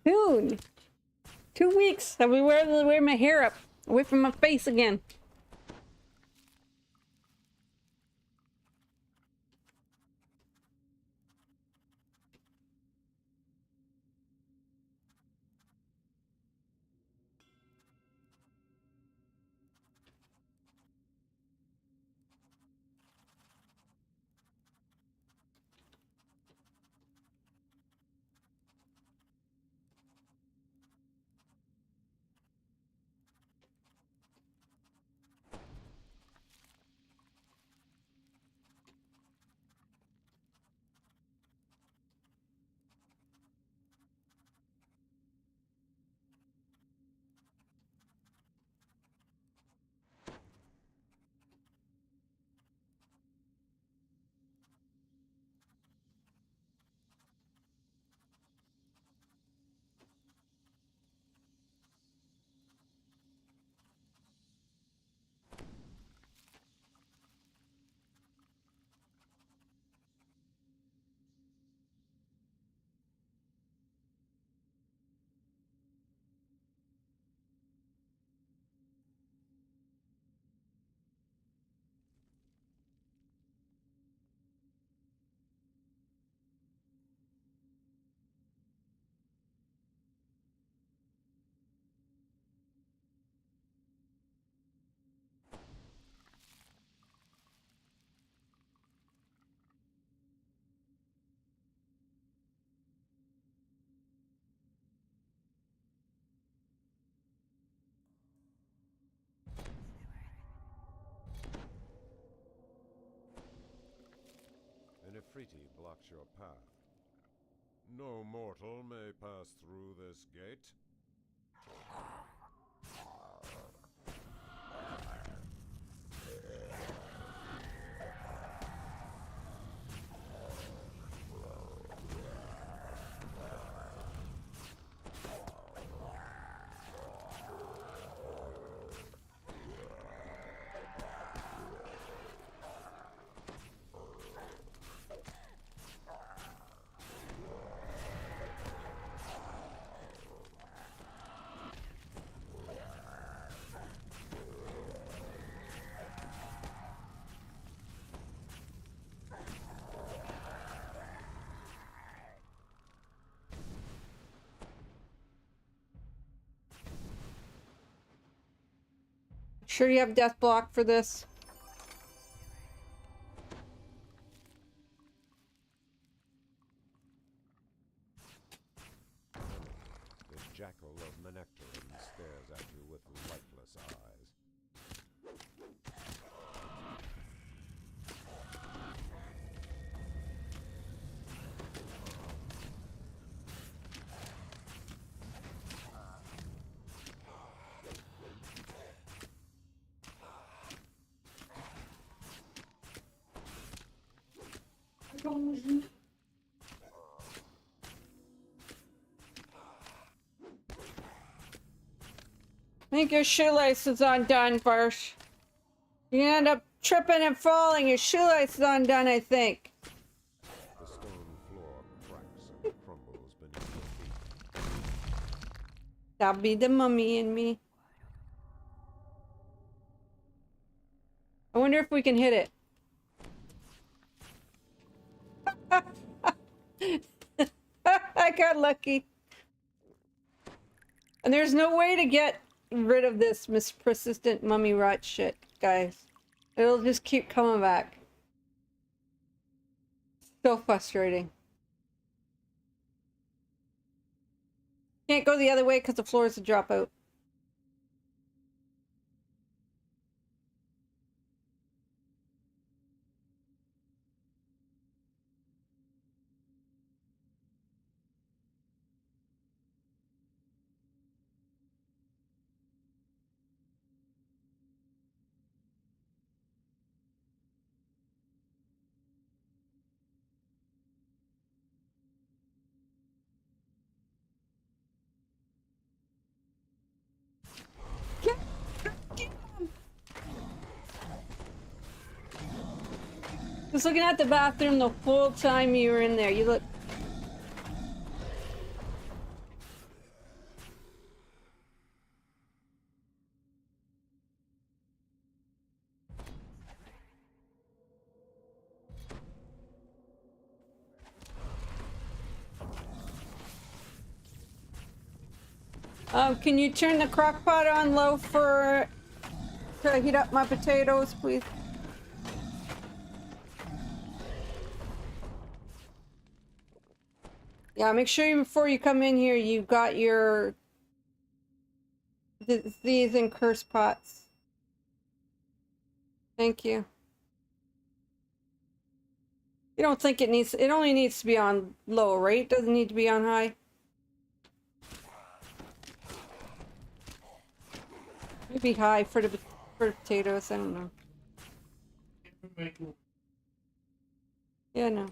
Dude, 2 weeks. I'll be wearing my hair up, away from my face again. treaty blocks your path. No mortal may pass through this gate. Sure you have death block for this? The jackal of Menectorin stares at you with lifeless eyes. I think your shoelace is undone first. You end up tripping and falling. Your shoelace is undone, I think. The stone floor cracks and crumbles beneath your feet. That'll be the mummy in me. I wonder if we can hit it. I got lucky. And there's no way to get rid of this persistent mummy rot shit, guys. It'll just keep coming back. So frustrating. Can't go the other way because the floor is a dropout. I was looking at the bathroom the whole time you were in there. You look... Can you turn the crock pot on low to heat up my potatoes, please? Yeah, make sure before you come in here, you got your disease and curse pots. Thank you. You don't think it needs, it only needs to be on low, right? It doesn't need to be on high. Maybe high for the potatoes, I don't know. Yeah, no.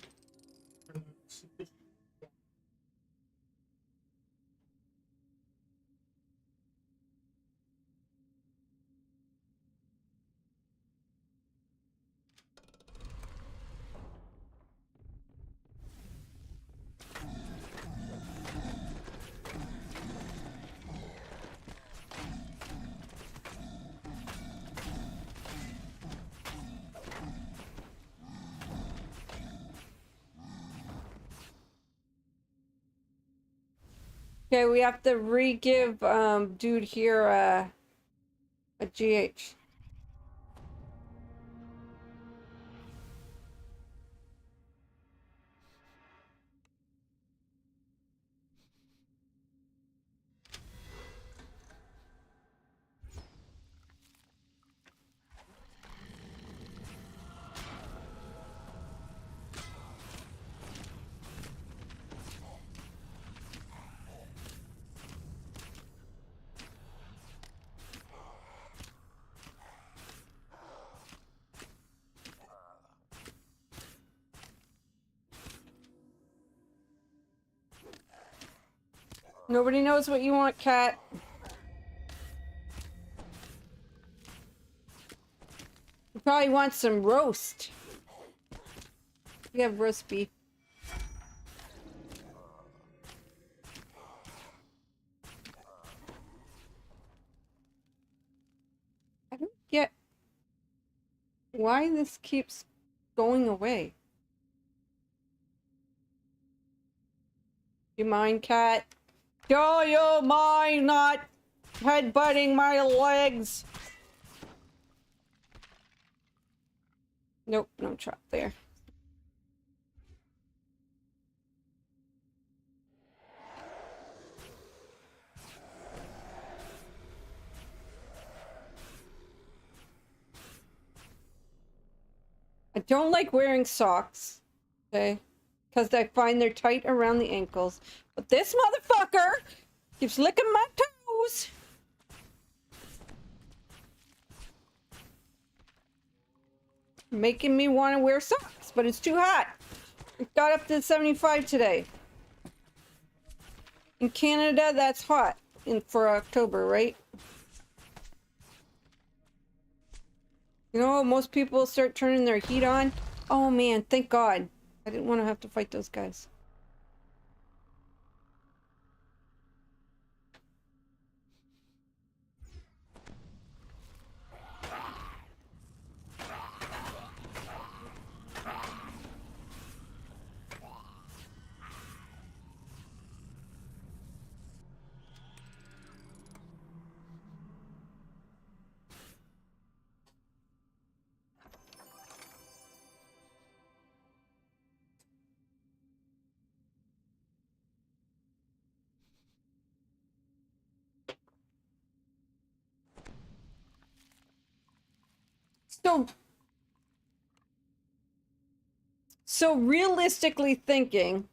Okay, we have to re-give dude here a GH. Nobody knows what you want, cat. You probably want some roast. We have roast beef. I don't get why this keeps going away. You mind, cat? Do you mind not headbutting my legs? Nope, no trap there. I don't like wearing socks, okay? Because I find they're tight around the ankles. But this motherfucker keeps licking my toes. Making me want to wear socks, but it's too hot. It got up to 75 today. In Canada, that's hot for October, right? You know, most people start turning their heat on. Oh man, thank God. I didn't want to have to fight those guys. So realistically thinking,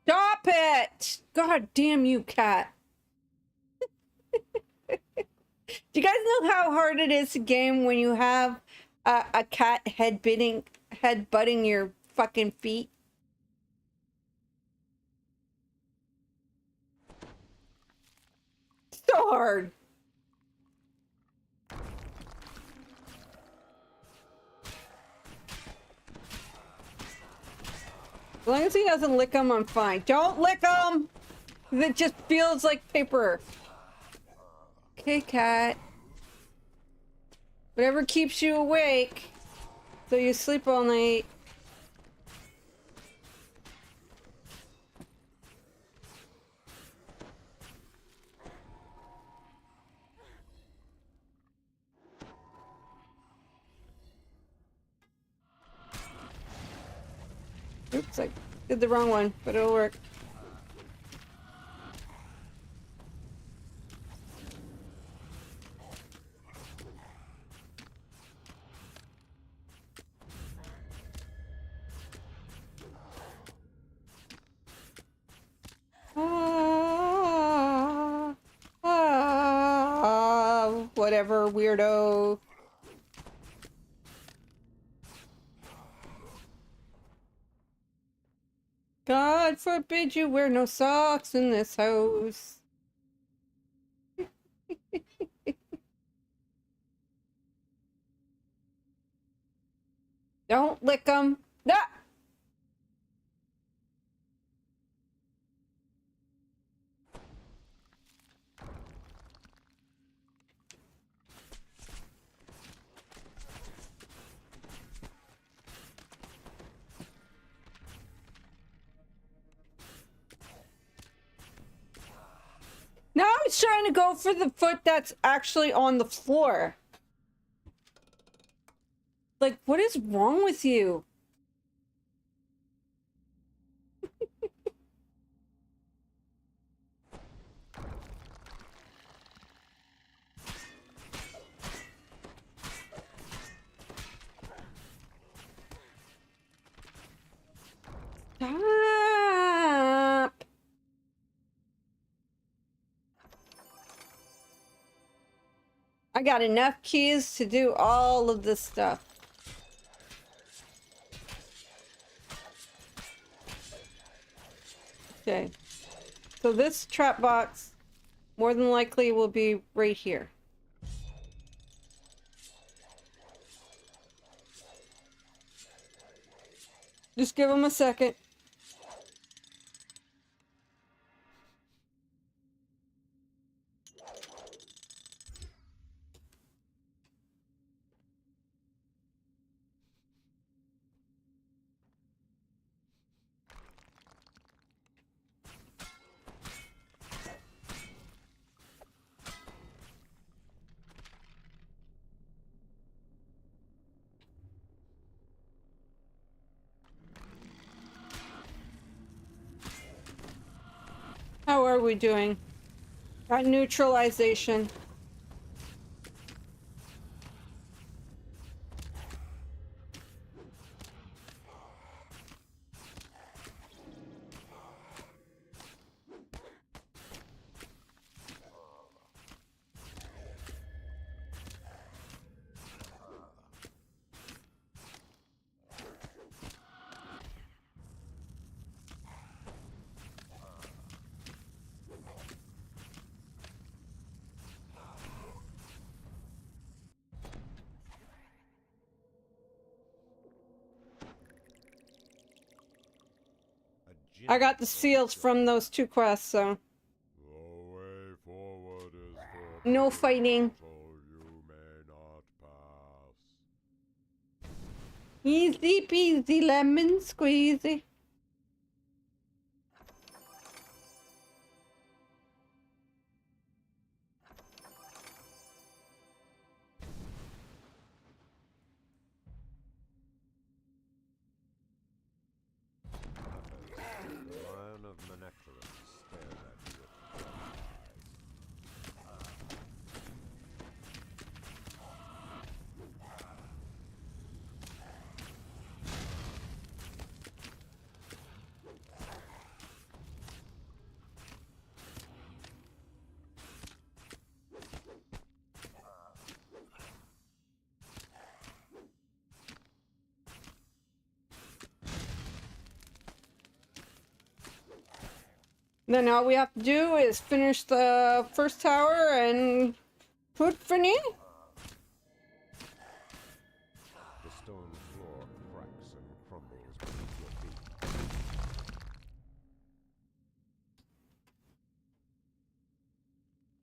stop it! God damn you, cat. Do you guys know how hard it is to game when you have a cat headbutting your fucking feet? So hard. As long as he doesn't lick them, I'm fine. Don't lick them! It just feels like paper. Okay, cat. Whatever keeps you awake, so you sleep all night. Oops, I did the wrong one, but it'll work. Whatever, weirdo. God forbid you wear no socks in this house. Don't lick them. No! Now I was trying to go for the foot that's actually on the floor. Like, what is wrong with you? Stop. I got enough keys to do all of this stuff. Okay. So this trap box more than likely will be right here. Just give him a second. How are we doing? Got neutralization. I got the seals from those 2 quests, so The way forward is no fighting. you may not pass. Easy peasy lemon squeezy. Lion of Manectorus stared at you with blood Then all we have to do is finish the first tower and put fini. The stone floor cracks and crumbles beneath your feet.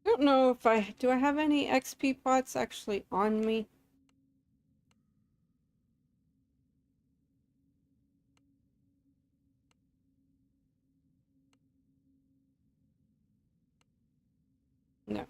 I don't know if do I have any XP pots actually on me? No.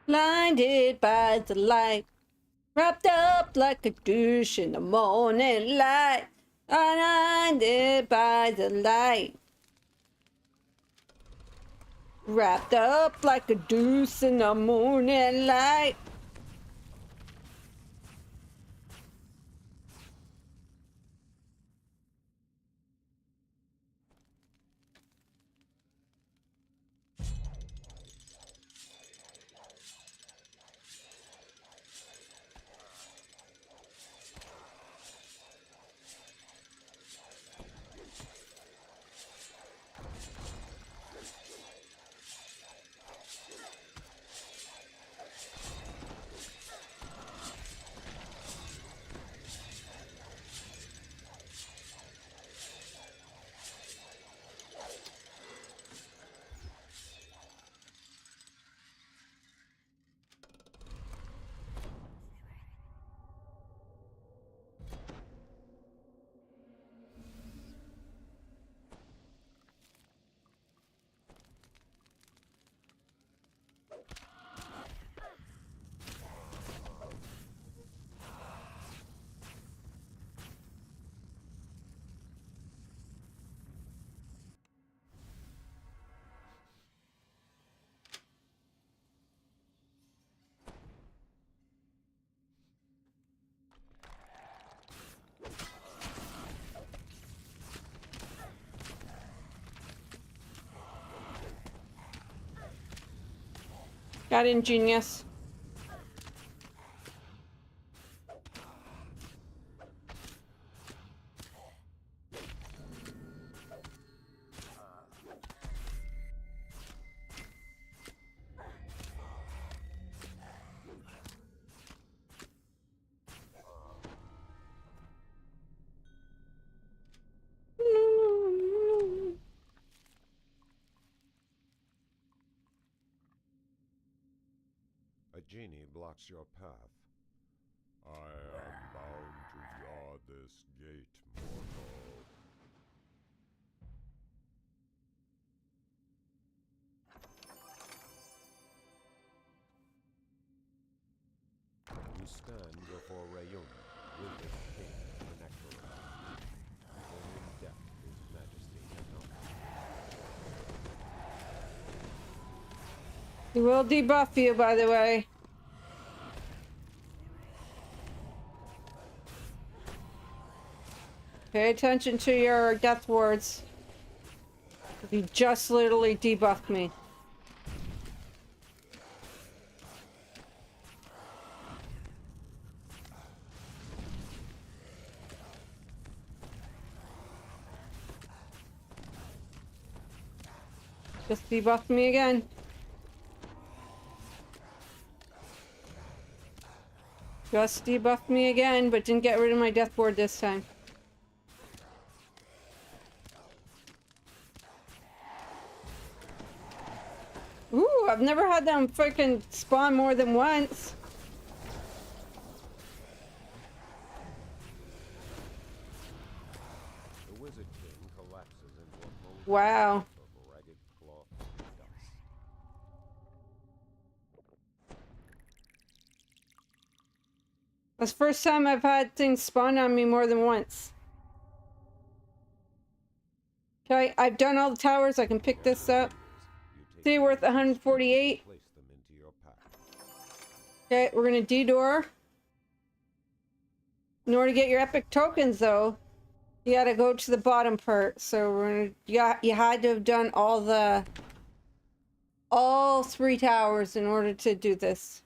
Blinded by the light, wrapped up like a douche in the morning light. Blinded by the light, wrapped up like a deuce in the morning light. Got ingenious. A genie blocks your path. I am bound to guard this gate, mortal. You stand before Rayun, Wizard King of the Nectarine. Only in death his majesty cannot. He will debuff you, by the way. Pay attention to your death wards. You just literally debuffed me. Just debuffed me again. Just debuffed me again, but didn't get rid of my death ward this time. Ooh, I've never had them freaking spawn more than once. The Wizard King collapses into a mold Wow. of ragged cloth and dust. That's the first time I've had things spawn on me more than once. Okay, I've done all the towers. I can pick this up. See, worth 148. Place them into your pack. Okay, we're gonna D-door. In order to get your epic tokens, though, you gotta go to the bottom part. So we're gonna, you had to have done all 3 towers in order to do this.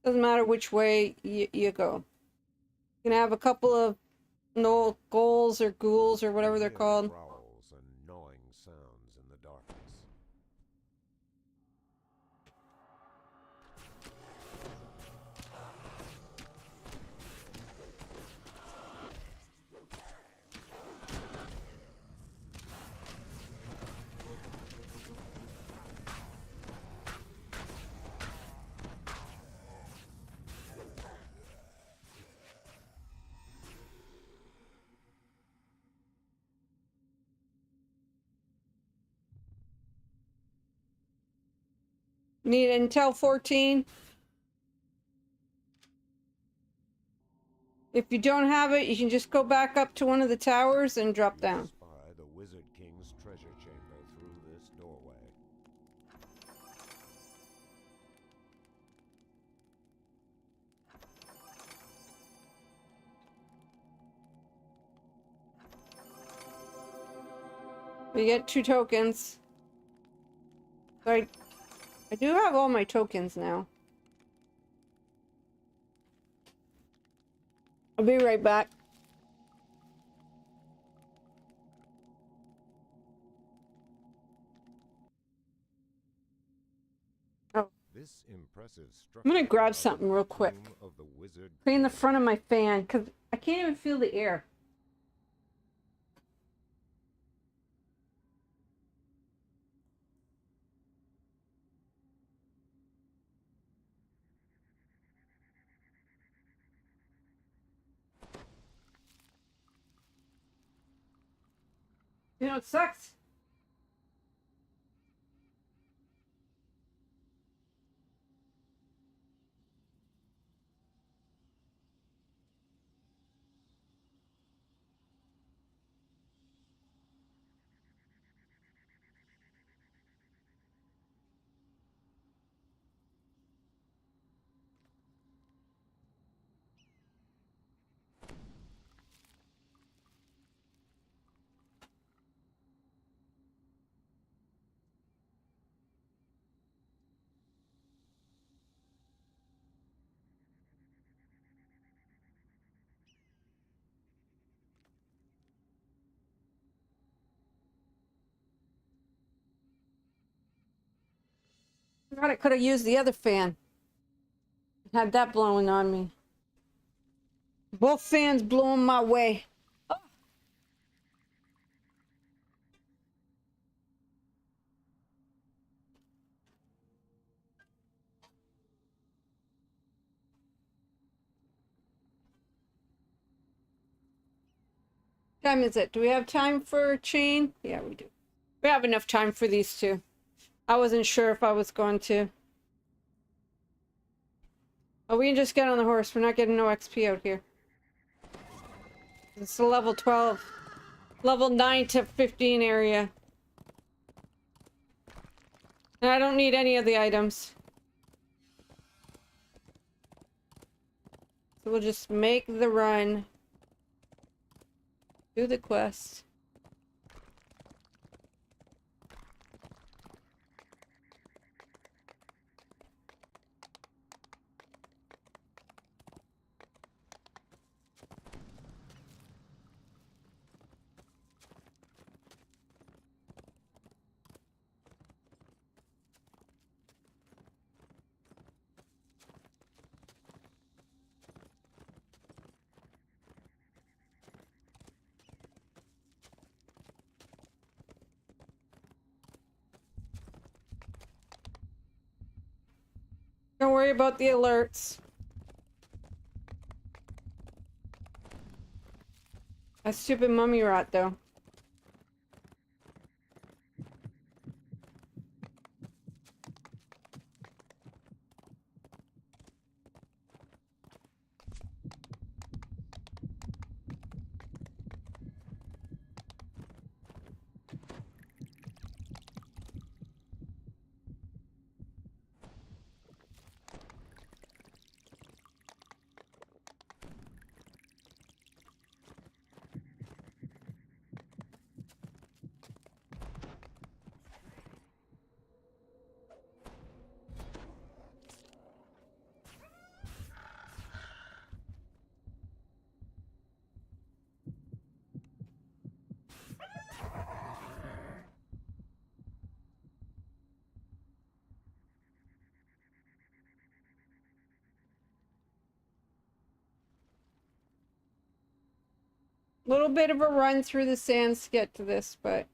Doesn't matter which way you go. You can have a couple of no goals or ghouls or whatever they're called. Growls and gnawing sounds in the darkness. Need Intel 14? If you don't have it, you can just go back up to one of the towers and drop down. Spy the Wizard King's treasure chamber through this doorway. We get 2 tokens. So I do have all my tokens now. I'll be right back. Oh. This impressive structure I'm gonna grab something real quick. of the Wizard Clean the front of my fan, because I can't even feel the air. You know, it sucks. I thought I could have used the other fan. Had that blowing on me. Both fans blowing my way. Oh. Time is it? Do we have time for a chain? Yeah, we do. We have enough time for these two. I wasn't sure if I was going to. Oh, we can just get on the horse. We're not getting no XP out here. It's a level 12. Level 9 to 15 area. And I don't need any of the items. So we'll just make the run. Do the quest. Don't worry about the alerts. A stupid mummy rat, though. Little bit of a run through the sands to get to this, but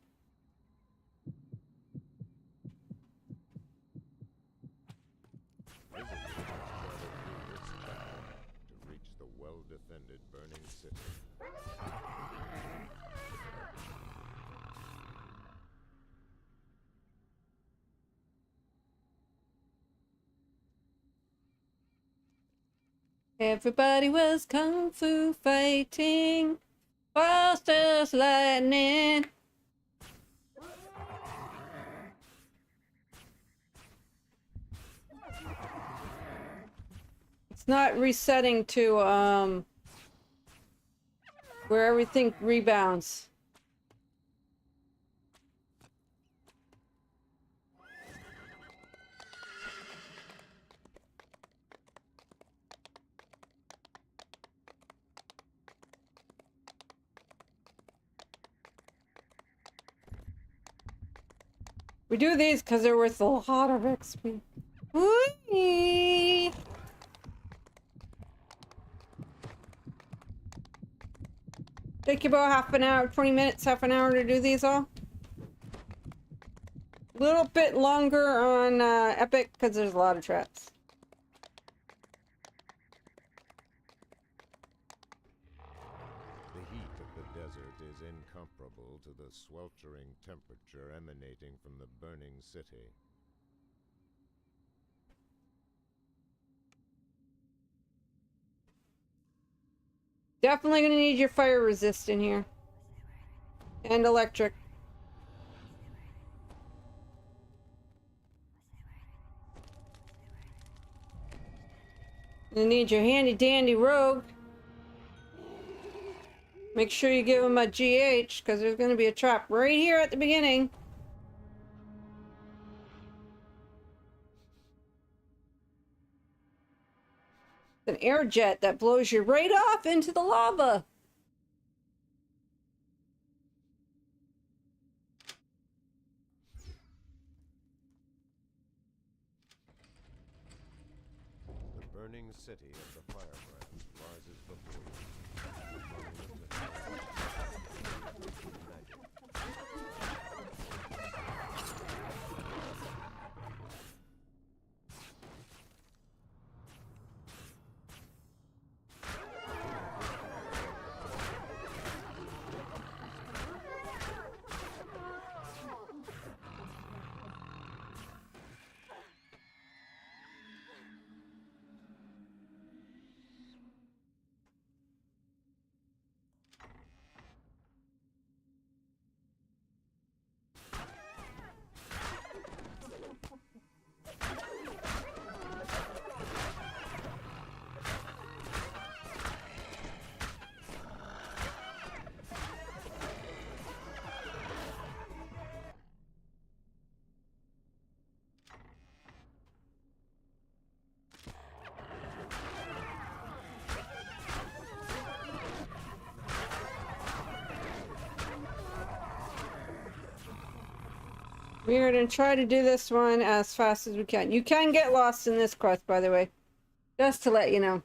Wizards must travel through this town to reach the well-defended Burning City. Everybody was kung fu fighting, fast as lightning. It's not resetting to where everything rebounds. We do these because they're worth a lot of XP. Whee! Take you about half an hour, 20 minutes, half an hour to do these all. A little bit longer on Epic because there's a lot of traps. The heat of the desert is incomparable to the sweltering temperature emanating from the burning city. Definitely gonna need your fire resist in here. And electric. You need your handy dandy rogue. Make sure you give him a GH, because there's gonna be a trap right here at the beginning. An air jet that blows you right off into the lava. The burning city of the Firebrands rises before you. A monument to fire, magic. We're gonna try to do this one as fast as we can. You can get lost in this quest, by the way. Just to let you know.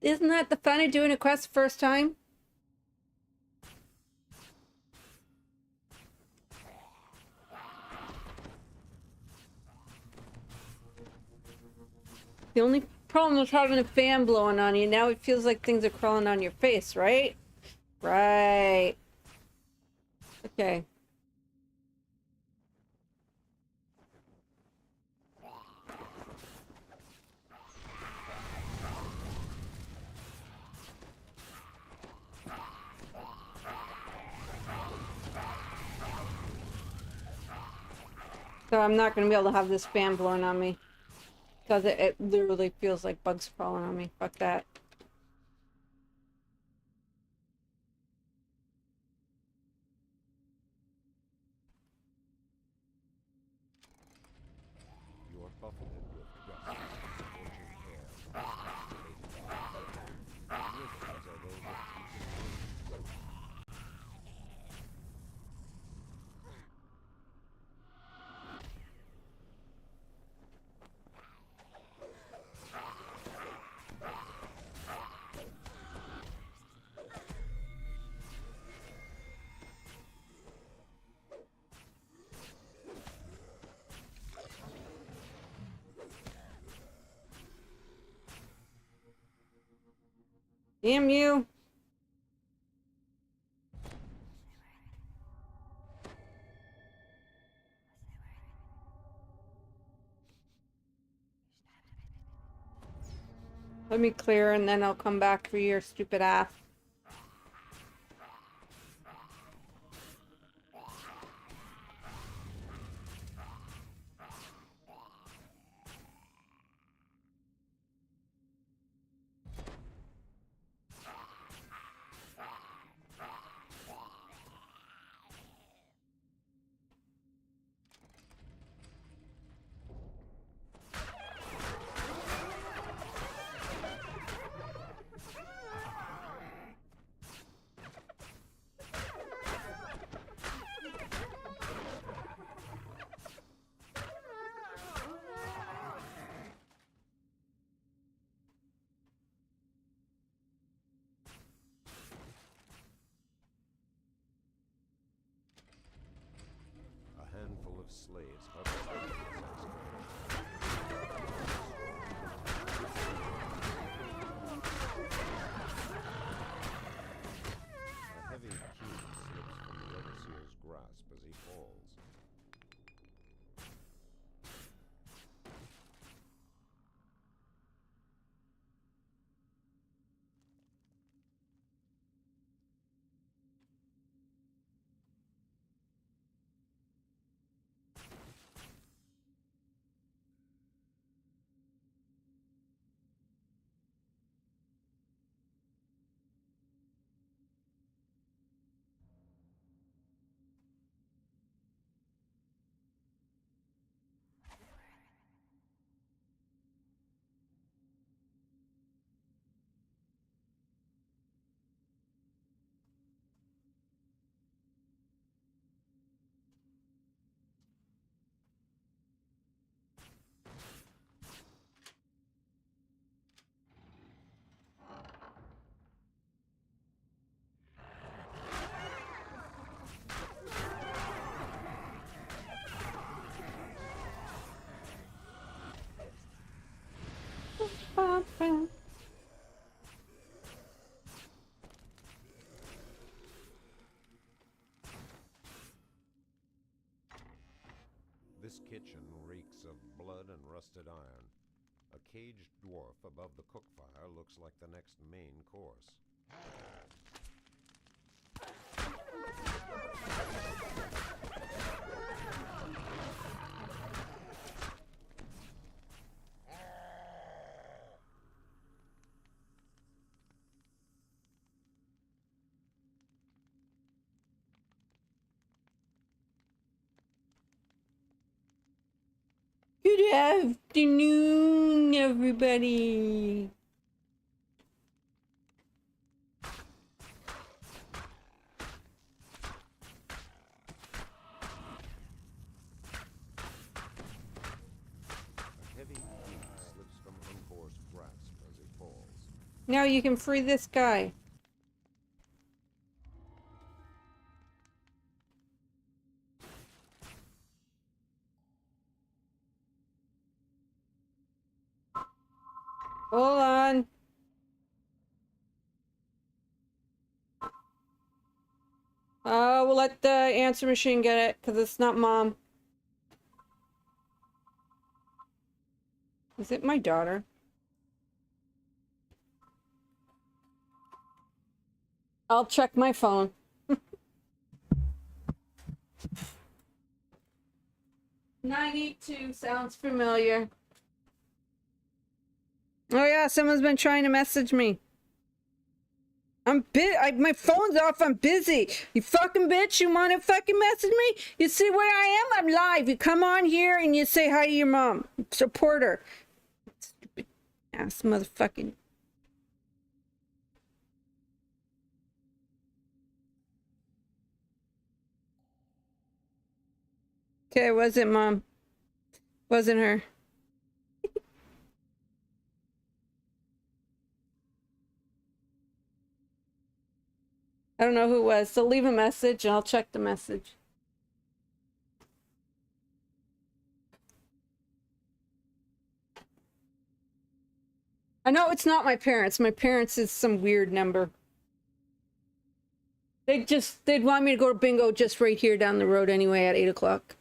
Isn't that the fun of doing a quest first time? The only problem is having a fan blowing on you. Now it feels like things are crawling on your face, right? Right. Okay. So I'm not going to be able to have this fan blowing on me. Because it literally feels like bugs crawling on me. Fuck that. You are buffeted with dust, scorching air, and wizards are those with teeth and wings. Damn you. Let me clear and then I'll come back for your stupid ass. A handful of slaves huddled over this A heavy key slips from the overseer's grasp as he falls. This kitchen reeks of blood and rusted iron. A caged dwarf above the cook fire looks like the next main course. Good afternoon, everybody. A heavy key slips from Uncor's grasp as he falls. Now you can free this guy. Hold on. We'll let the answer machine get it, because it's not mom. Is it my daughter? I'll check my phone. 982 sounds familiar. Oh yeah, someone's been trying to message me. My phone's off, I'm busy. You fucking bitch, you wanna fucking message me? You see where I am? I'm live. You come on here and you say hi to your mom. Support her. Stupid ass motherfucking. Okay, wasn't mom. Wasn't her. I don't know who it was, so leave a message and I'll check the message. I know it's not my parents. My parents is some weird number. They'd want me to go to bingo just right here down the road anyway at 8 o'clock.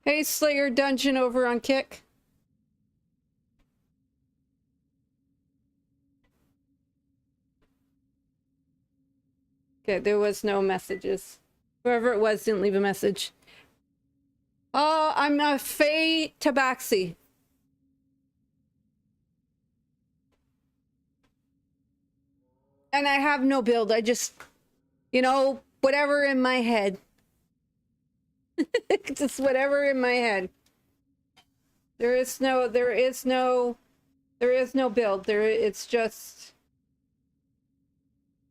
Hey, Slayer Dungeon over on Kick. Okay, there was no messages. Whoever it was didn't leave a message. Oh, I'm a Faye Tabaxi. And I have no build. I just, you know, whatever in my head. Just whatever in my head. There is no build. It's just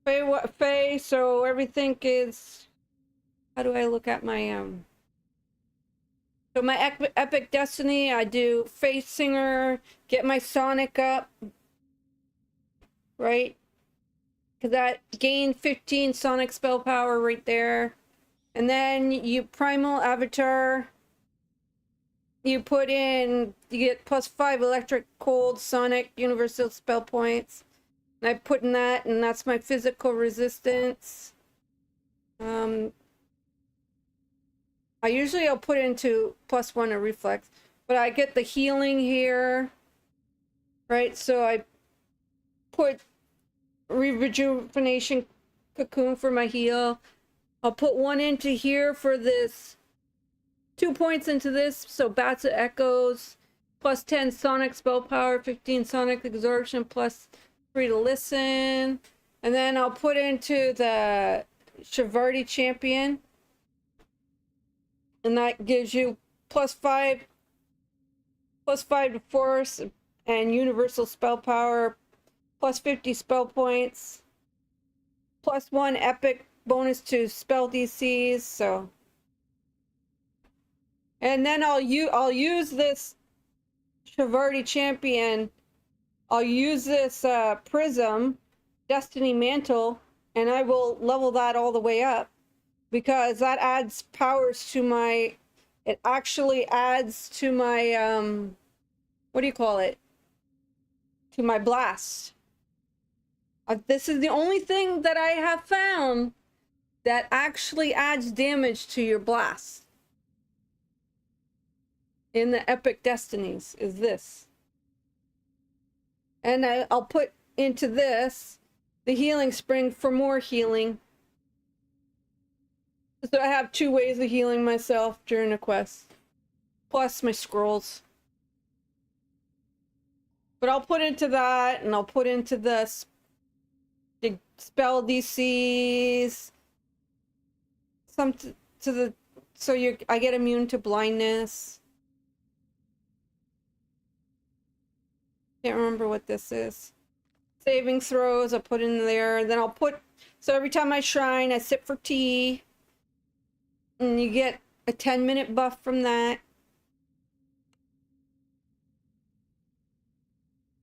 Faye, so everything is, how do I look at my so my Epic Destiny, I do Faye Singer, get my Sonic up, right? Because that gain 15 Sonic spell power right there. And then you Primal Avatar, you put in, you get +5 Electric, Cold, Sonic, Universal spell points. And I put in that, and that's my physical resistance. I'll put into +1 a reflex, but I get the healing here, right? So I put rejuvenation cocoon for my heal. I'll put 1 into here for this, 2 points into this, so Bats of Echoes, +10 Sonic spell power, 15 Sonic absorption, +3 to listen. And then I'll put into the Shivardi Champion. And that gives you +5 to force and universal spell power, +50 spell points, +1 epic bonus to spell DCs. So, and then I'll use this Shivardi Champion. I'll use this Prism Destiny Mantle, and I will level that all the way up. Because that adds powers to my, it actually adds to my, what do you call it? To my blast. This is the only thing that I have found that actually adds damage to your blast. In the Epic Destinies, is this. And I'll put into this, the Healing Spring for more healing. So I have 2 ways of healing myself during a quest. Plus my scrolls. But I'll put into that, and I'll put into this the spell DCs. Some to the, so I get immune to blindness. Can't remember what this is. Saving throws, I'll put in there. And then I'll put, so every time I shrine, I sip for tea. And you get a 10-minute buff from that.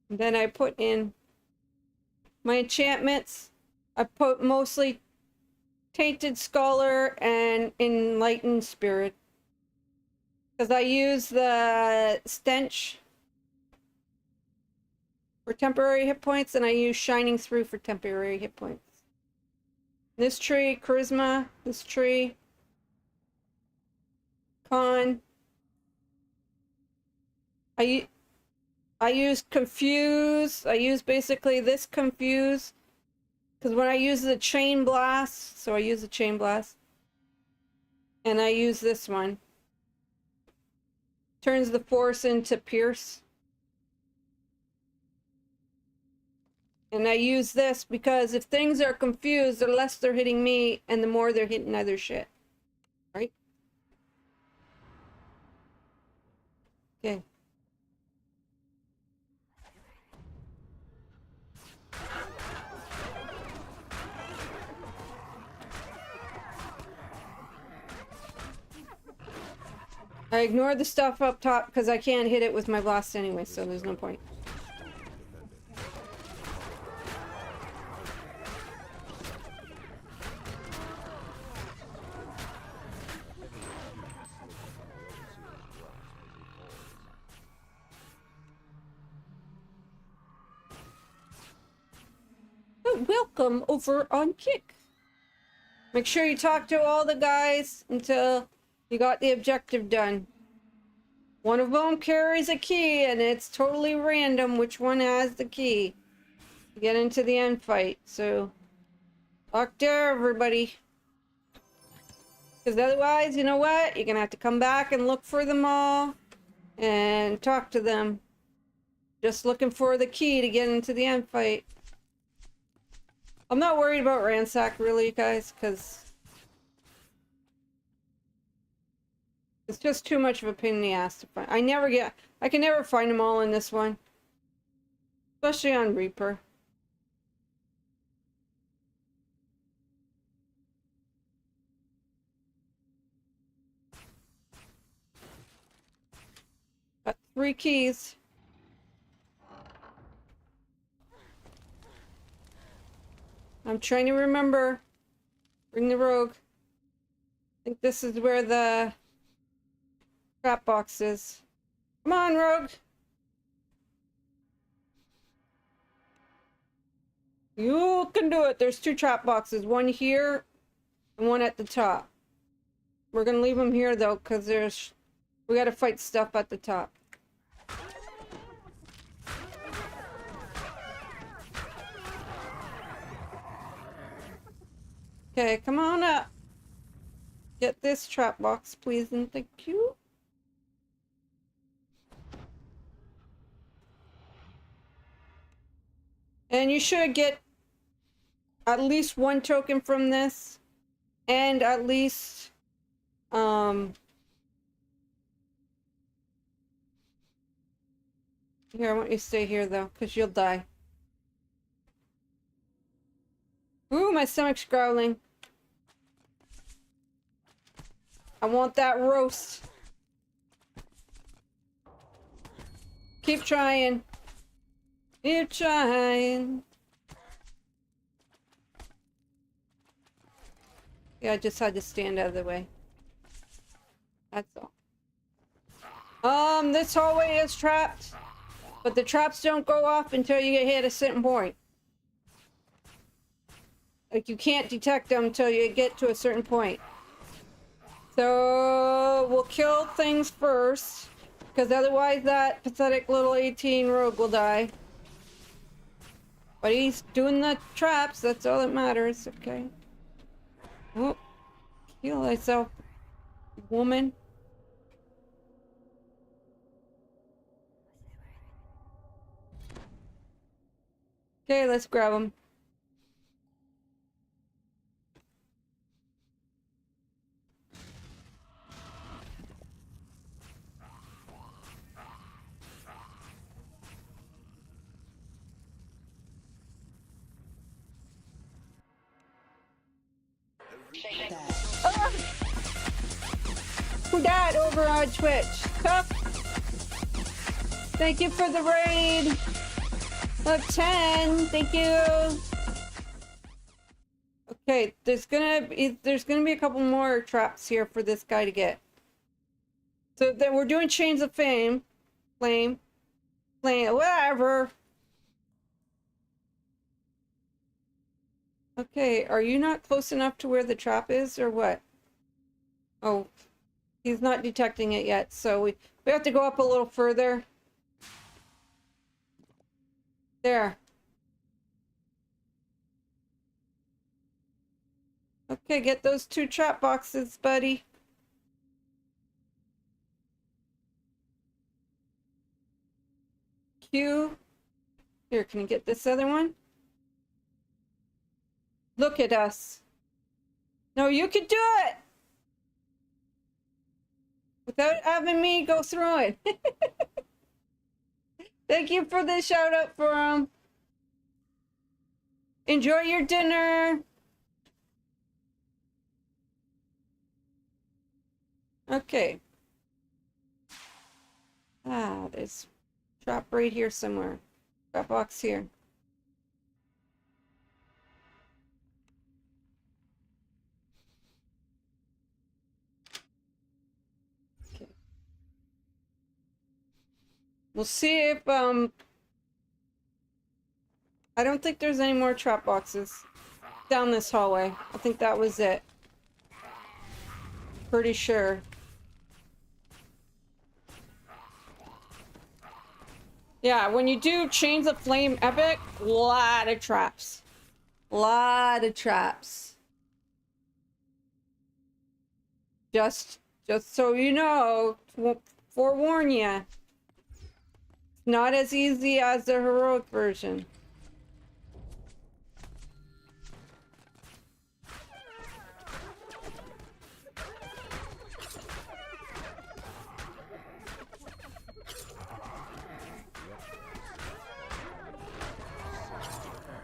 And then I put in my enchantments. I put mostly Tainted Scholar and Enlightened Spirit. Because I use the Stench for temporary hit points, and I use Shining Through for temporary hit points. This tree, Charisma, this tree. Con. I use Confuse. I use basically this Confuse. Because when I use the Chain Blast, so I use the Chain Blast. And I use this one. Turns the Force into Pierce. And I use this because if things are confused, the less they're hitting me, and the more they're hitting other shit. Right? Okay. I ignore the stuff up top because I can't hit it with my blast anyway, so there's no point. Welcome over on Kick. Make sure you talk to all the guys until you got the objective done. One of them carries a key, and it's totally random which one has the key to get into the end fight. So, talk to everybody. Because otherwise, you know what? You're going to have to come back and look for them all and talk to them. Just looking for the key to get into the end fight. I'm not worried about Ransack, really, guys, because it's just too much of a pain in the ass to find. I can never find them all in this one. Especially on Reaper. Got 3 keys. I'm trying to remember. Bring the rogue. I think this is where the trap box is. Come on, rogue. You can do it. There's 2 trap boxes. One here and one at the top. We're gonna leave them here though, because we gotta fight stuff at the top. Okay, come on up. Get this trap box, please, and thank you. And you should get at least 1 token from this, and at least here, I want you to stay here though, because you'll die. Ooh, my stomach's growling. I want that roast. Keep trying. Keep trying. Yeah, I just had to stand out of the way. That's all. This hallway is trapped, but the traps don't go off until you get hit a certain point. Like, you can't detect them until you get to a certain point. So, we'll kill things first, because otherwise that pathetic little 18 rogue will die. But he's doing the traps, that's all that matters, okay? Oh, heal thyself, woman. Okay, let's grab him. Who died over on Twitch? Tough. Thank you for the raid of 10. Thank you. Okay, there's gonna be a couple more traps here for this guy to get. So then we're doing Chains of Flame, whatever. Okay, are you not close enough to where the trap is, or what? Oh, he's not detecting it yet, so we have to go up a little further. There. Okay, get those 2 trap boxes, buddy. Q. Here, can you get this other one? Look at us. No, you can do it! Without having me go through it. Thank you for the shout out for him. Enjoy your dinner. Okay. Ah, there's a trap right here somewhere. Trap box here. Okay. We'll see if I don't think there's any more trap boxes down this hallway. I think that was it. Pretty sure. Yeah, when you do Chains of Flame Epic, lot of traps. Lot of traps. Just so you know, forewarn ya. It's not as easy as the heroic version.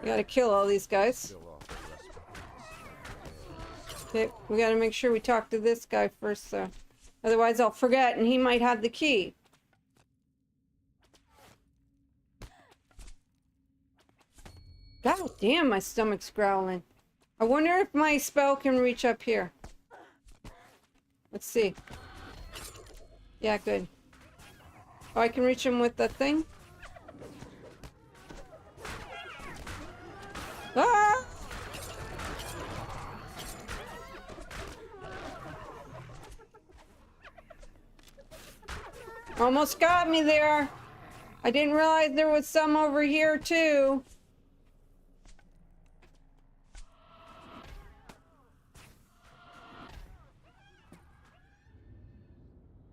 We gotta kill all these guys. Okay, we gotta make sure we talk to this guy first, though. Otherwise I'll forget and he might have the key. God damn, my stomach's growling. I wonder if my spell can reach up here. Let's see. Yeah, good. Oh, I can reach him with the thing? Ah! Almost got me there. I didn't realize there was some over here too.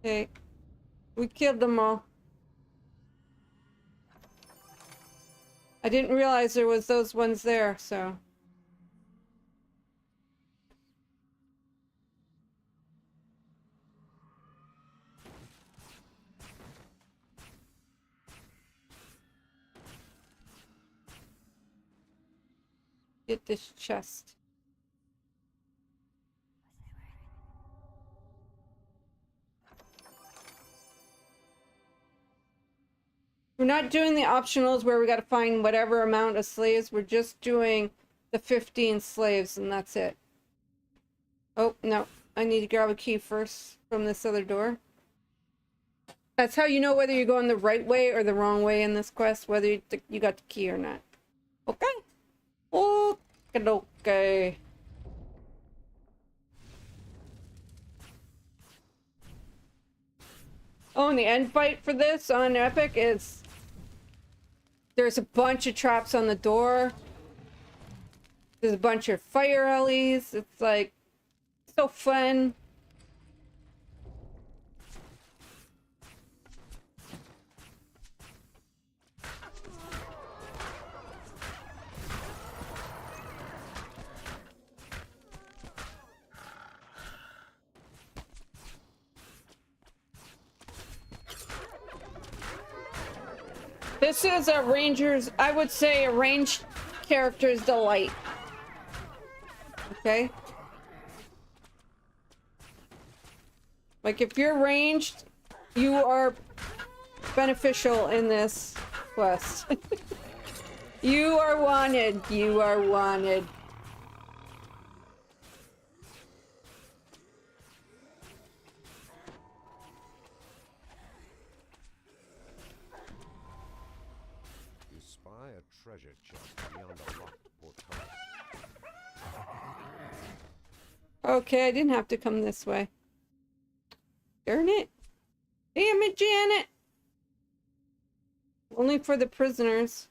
Okay. We killed them all. I didn't realize there was those ones there, so. Get this chest. We're not doing the optionals where we got to find whatever amount of slaves. We're just doing the 15 slaves and that's it. Oh, no. I need to grab a key first from this other door. That's how you know whether you're going the right way or the wrong way in this quest, whether you got the key or not. Okay. Okay. Oh, and the end fight for this on Epic is... There's a bunch of traps on the door. There's a bunch of fire alleys. It's like... so fun. This is a ranger's, I would say a ranged character's delight. Okay? Like if you're ranged, you are beneficial in this quest. You are wanted. You are wanted. Treasure chest beyond a locked portal. Okay, I didn't have to come this way. Darn it. Damn it, Janet. Only for the prisoners.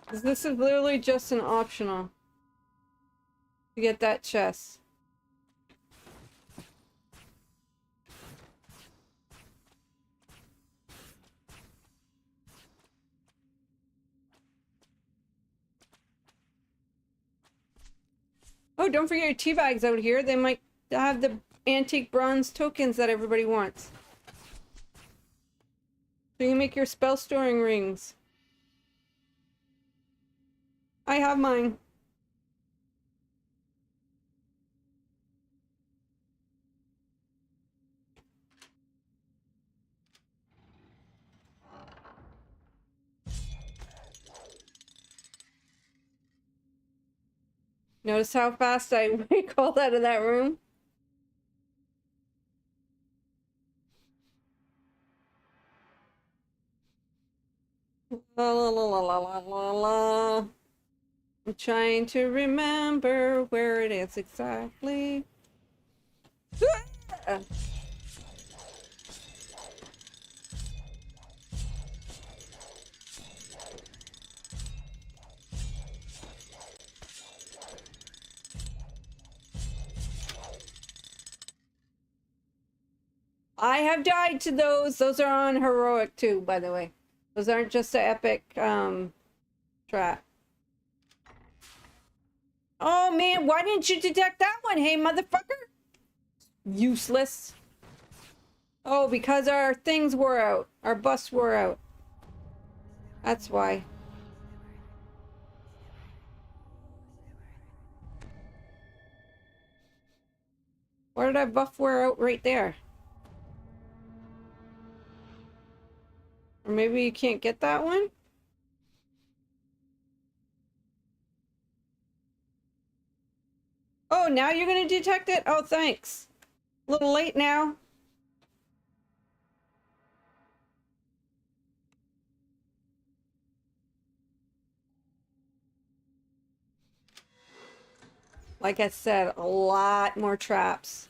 This is literally just an optional. To get that chest. Oh, don't forget your tea bags out here. They might have the antique bronze tokens that everybody wants. So you can make your spell storing rings. I have mine. Notice how fast I crawled out of that room? La la la la la la la. I'm trying to remember where it is exactly. I have died to those. Those are on heroic too, by the way. Those aren't just the epic trap. Oh man, why didn't you detect that one? Hey, motherfucker! Useless. Oh, because our things wore out. Our bus wore out. That's why. Why did our buff wear out right there? Or maybe you can't get that one? Oh, now you're gonna detect it? Oh, thanks. A little late now. Like I said, a lot more traps.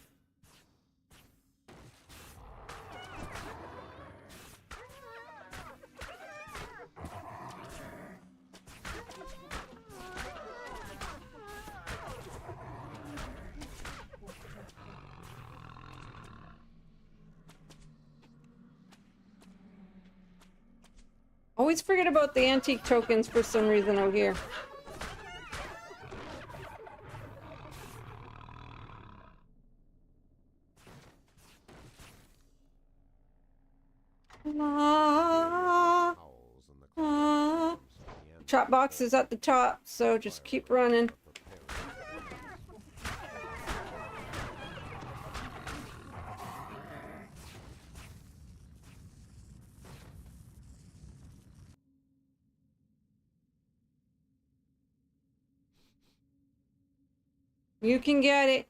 Always forget about the antique tokens for some reason out here. Trap box is at the top, so just keep running. You can get it.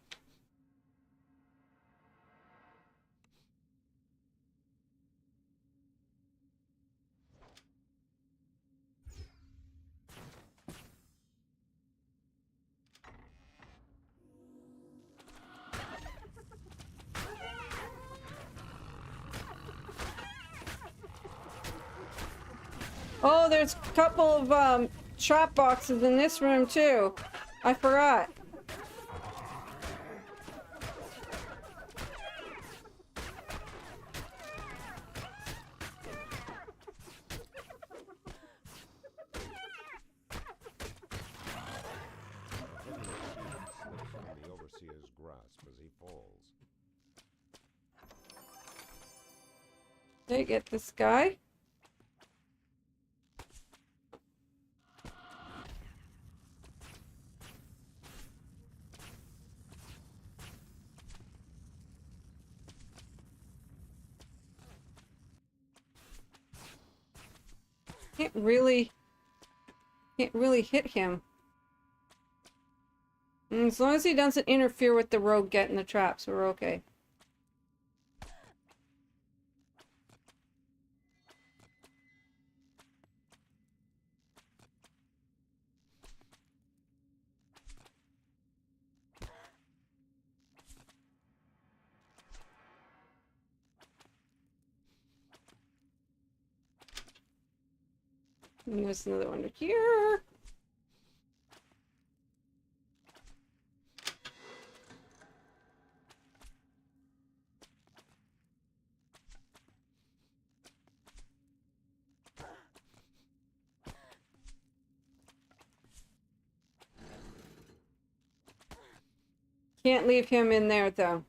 Oh, there's a couple of trap boxes in this room too. I forgot. The overseer's grasp as he falls. Did I get this guy? Can't really hit him. And as long as he doesn't interfere with the rogue getting the traps, we're okay. And there's another one here. Can't leave him in there though.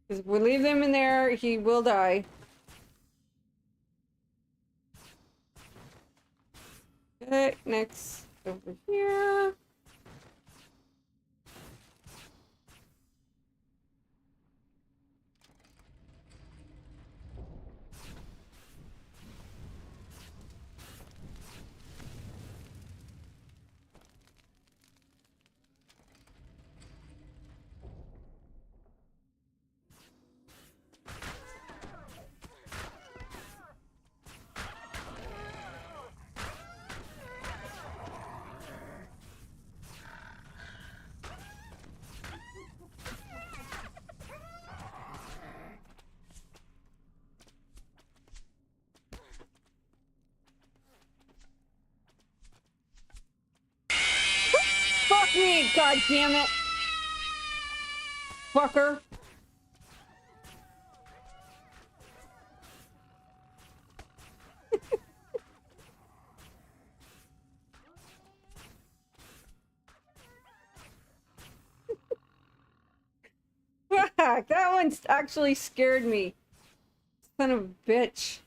Because if we leave him in there, he will die. Okay, next over here. way, god damn it! Fucker. Fuck, that one's actually scared me. Son of a bitch.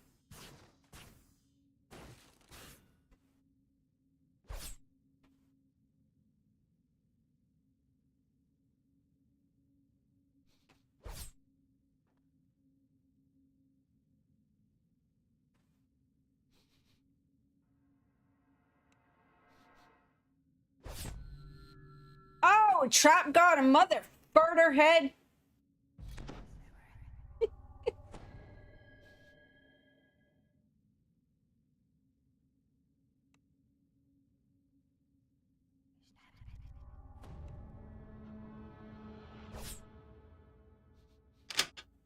Oh, trap god, a mother farter head.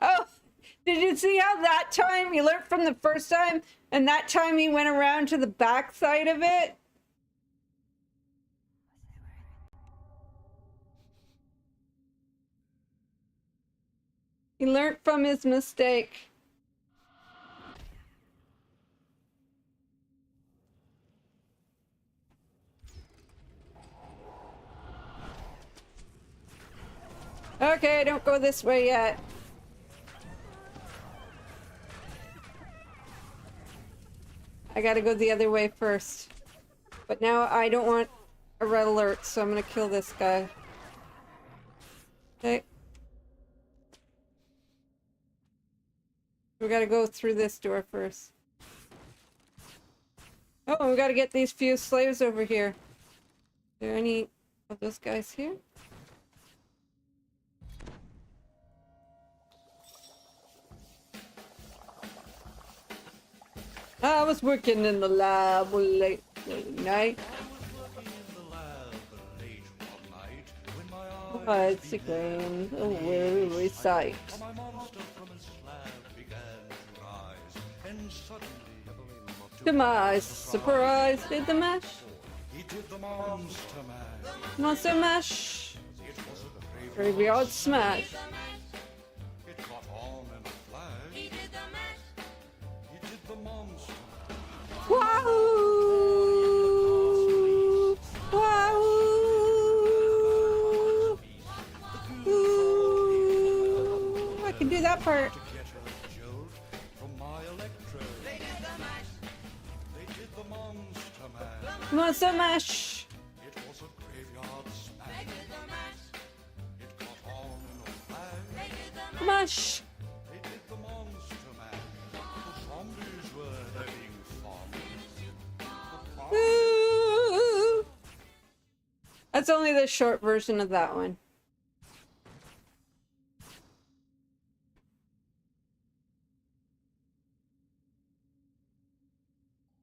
Oh, did you see how that time he learned from the first time, and that time he went around to the back side of it? He learned from his mistake. Okay, don't go this way yet. I gotta go the other way first. But now I don't want a red alert, so I'm gonna kill this guy. Okay. We gotta go through this door first. Oh, we gotta get these few slaves over here. Are there any of those guys here? I was working in the lab late night. It's a game, a weary sight. To my surprise, did the mash? Monster mash. Graveyard smash. Wahoo! Wahoo! Ooh, I can do that part. Monster mash. Mash. Ooh. That's only the short version of that one.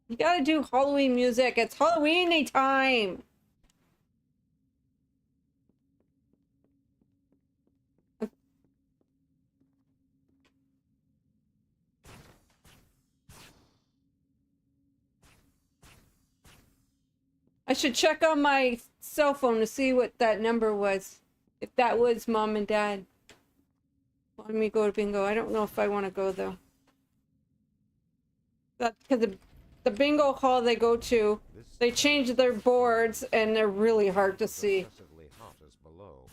You gotta do Halloween music. It's Halloween-y time. I should check on my cell phone to see what that number was. If that was Mom and Dad. Let me go to bingo. I don't know if I want to go though. That's because the bingo hall they go to, they change their boards and they're really hard to see. Excessively hot as below.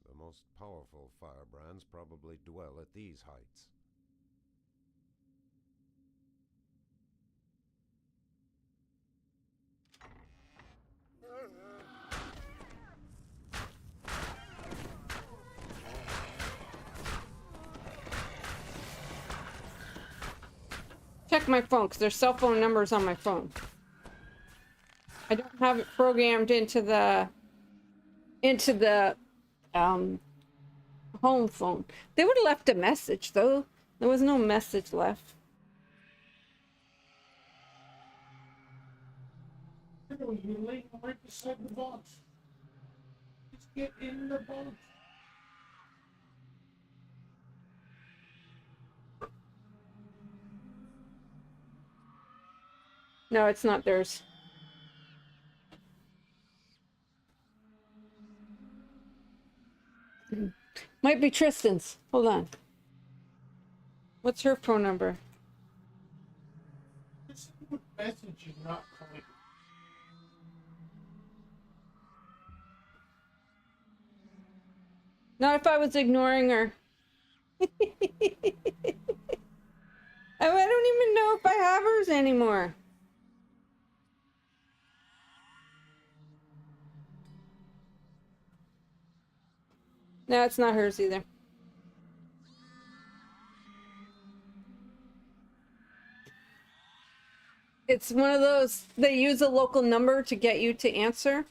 The most powerful firebrands probably dwell at these heights. Check my phone because there's cell phone numbers on my phone. I don't have it programmed into the home phone. They would have left a message though. There was no message left. You're laying right beside the box. Just get in the box. No, it's not theirs. Might be Tristan's. Hold on. What's her phone number? This is a message you're not calling. Not if I was ignoring her. I don't even know if I have hers anymore. No, it's not hers either. It's one of those, they use a local number to get you to answer.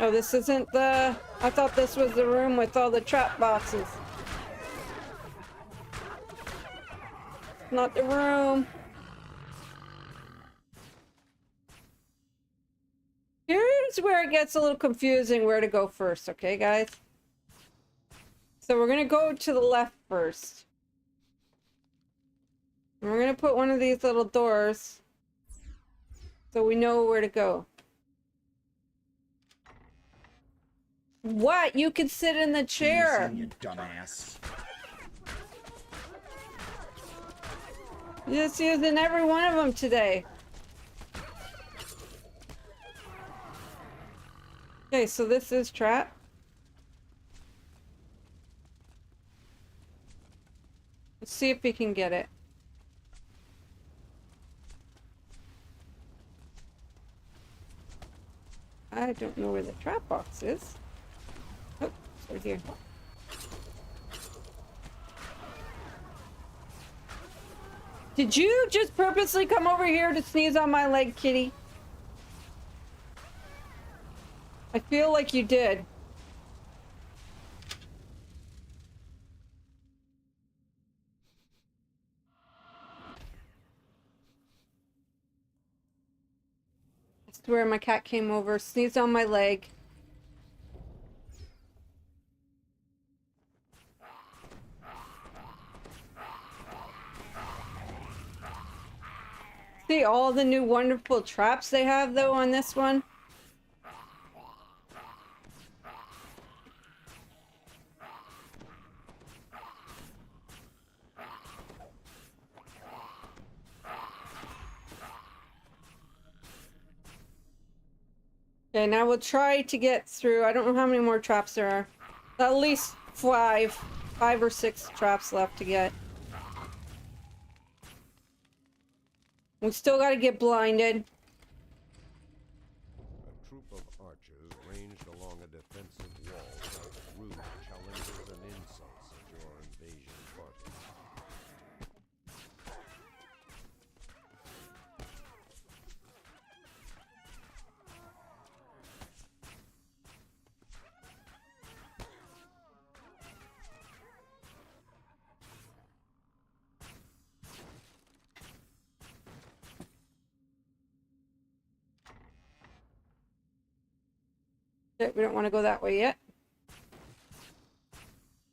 Oh, this isn't the... I thought this was the room with all the trap boxes. Not the room. Here's where it gets a little confusing where to go first, okay, guys? So we're gonna go to the left first. And we're gonna put one of these little doors so we know where to go. What? You can sit in the chair. Easy, you dumbass. You're just using every one of them today. Okay, so this is trap. Let's see if we can get it. I don't know where the trap box is. Oh, it's right here. Did you just purposely come over here to sneeze on my leg, kitty? I feel like you did. I swear my cat came over, sneezed on my leg. See all the new wonderful traps they have though on this one? Okay, now we'll try to get through. I don't know how many more traps there are. At least five or six traps left to get. We still gotta get blinded. A troop of archers ranged along a defensive wall shouted rude challenges and insults at your invasion party. Okay, we don't want to go that way yet.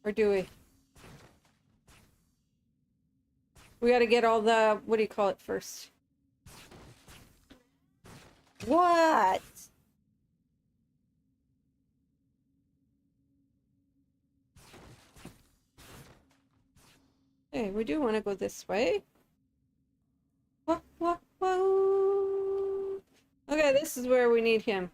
Or do we? We gotta get all the, what do you call it first? What? Hey, we do want to go this way. Whoa, whoa, whoa. Okay, this is where we need him.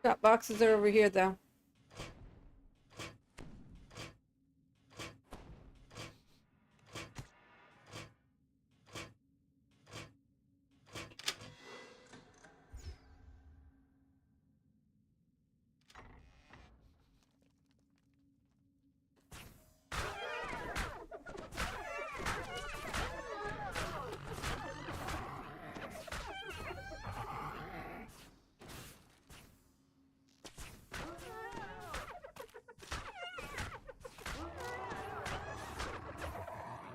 Got boxes are over here though.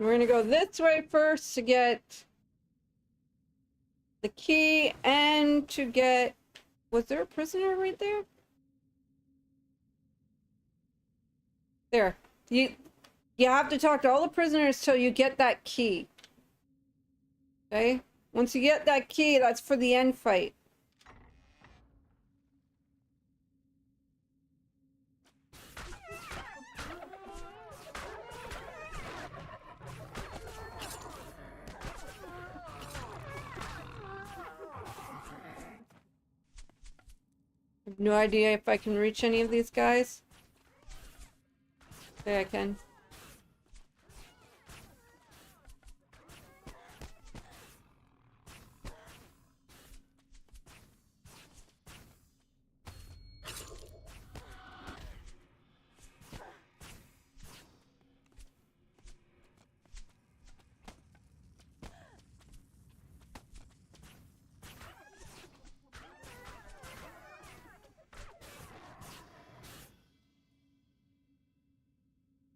We're gonna go this way first to get the key and to get... Was there a prisoner right there? There. You have to talk to all the prisoners till you get that key. Okay? Once you get that key, that's for the end fight. I have no idea if I can reach any of these guys. Okay, I can.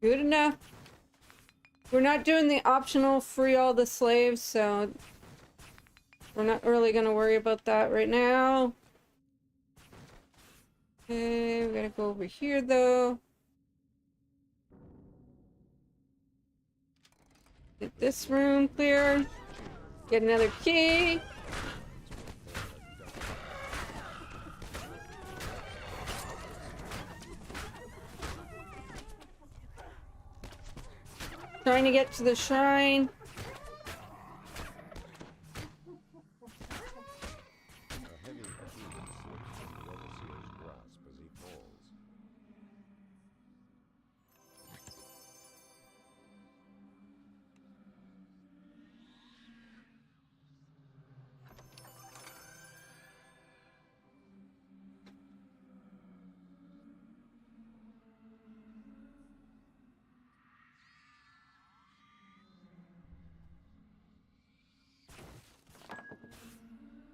Good enough. We're not doing the optional free all the slaves, so we're not really gonna worry about that right now. Okay, we gotta go over here though. Get this room clear. Get another key. Trying to get to the shrine.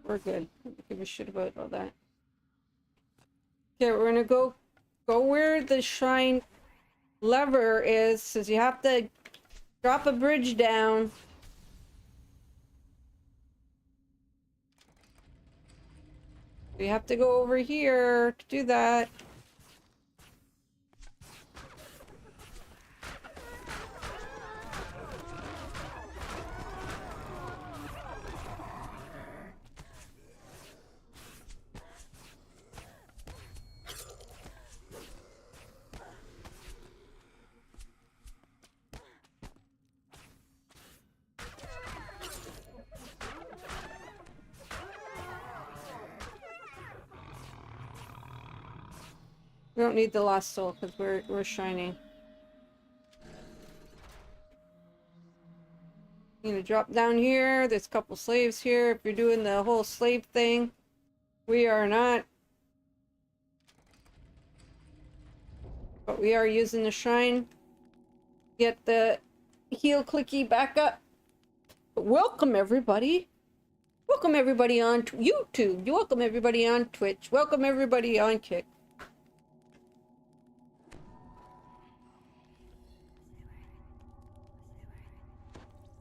We're good. Don't give a shit about all that. Okay, we're gonna go where the shrine lever is, says you have to drop a bridge down. You have to go over here to do that. We don't need the lost soul because we're shining. I'm gonna drop down here. There's a couple slaves here. If you're doing the whole slave thing, we are not. But we are using the shrine. Get the heel clicky back up. Welcome everybody. Welcome everybody on YouTube. Welcome everybody on Twitch. Welcome everybody on Kick.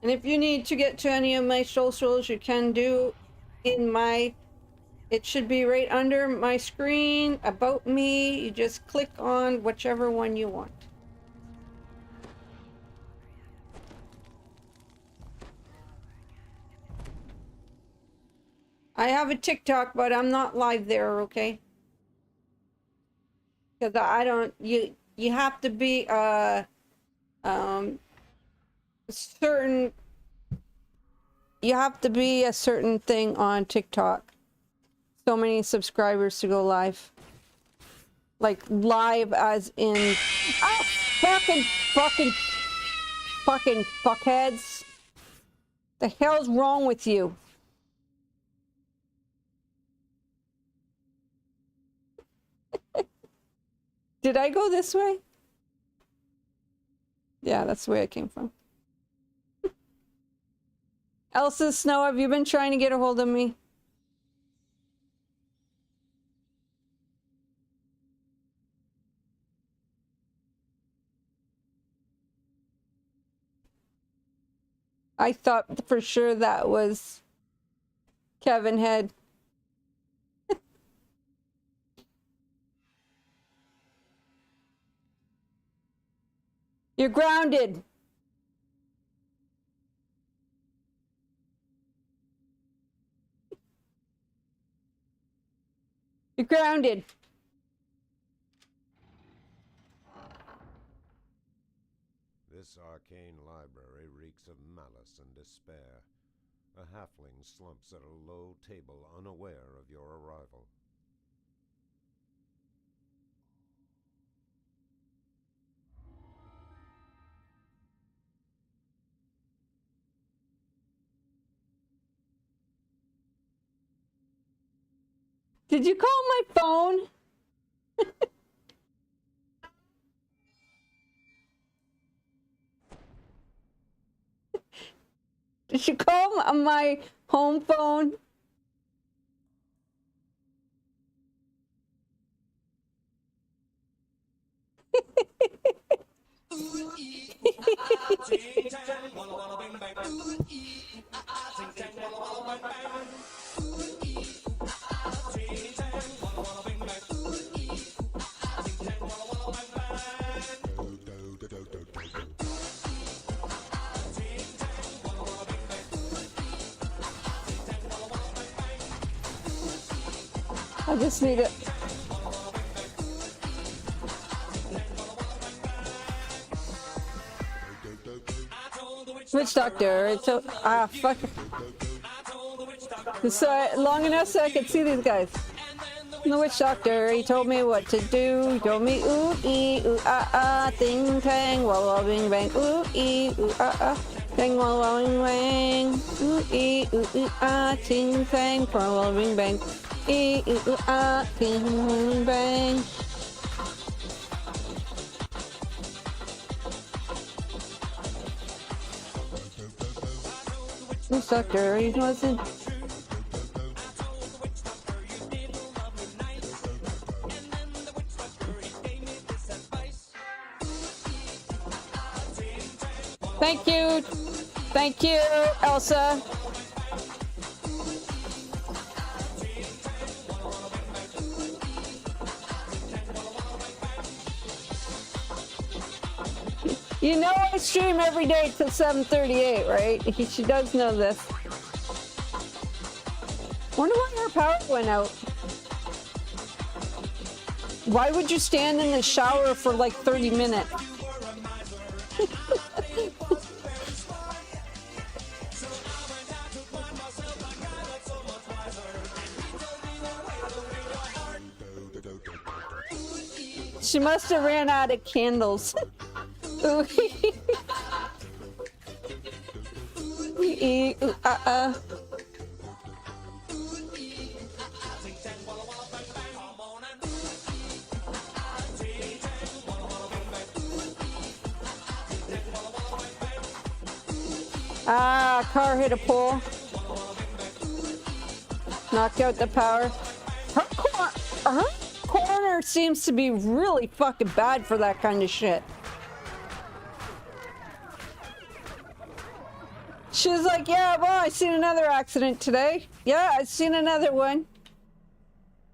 And if you need to get to any of my socials, you can do in my, it should be right under my screen, about me. You just click on whichever one you want. I have a TikTok, but I'm not live there, okay? Because I don't, you have to be, certain, you have to be a certain thing on TikTok. So many subscribers to go live. Like live as in, oh, fucking fuckheads. The hell's wrong with you? Did I go this way? Yeah, that's the way I came from. Elsa Snow, have you been trying to get a hold of me? I thought for sure that was Kevin Head. You're grounded. You're grounded. This arcane library reeks of malice and despair. A halfling slumps at a low table, unaware of your arrival. Did you call my phone? Did you call my home phone? I just need it. Witch doctor. So fuck. So long enough so I could see these guys. The witch doctor, he told me what to do. He told me ooh ee ooh ah ting tang wah wah bing bang ooh ee ooh ah ting wah wah bing bang ooh ee ooh ting tang wah wah bing bang ee ooh ting bing bang. Witch doctor, he wasn't. Thank you, Elsa. You know I stream every day till 7:38, right? She does know this. Wonder why her power went out. Why would you stand in the shower for like 30 minutes? She must have ran out of candles. Ooh, car hit a pole. Knocked out the power. Her corner seems to be really fucking bad for that kind of shit. She was like, yeah, well, I seen another accident today. Yeah, I seen another one.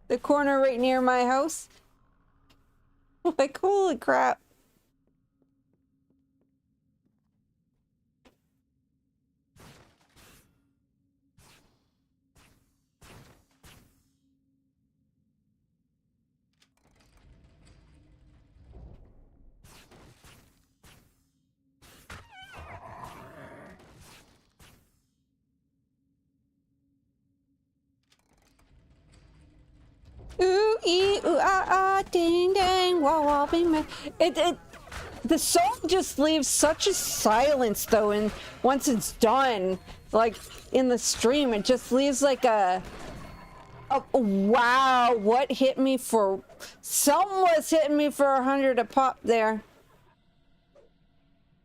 The corner right near my house. Like, holy crap. Ooh, ee, ooh, ding, dang, wah, wah, bing, bang. The song just leaves such a silence, though, and once it's done, like, in the stream, it just leaves, like, a wow, what hit me for... Something was hitting me for 100 a pop there.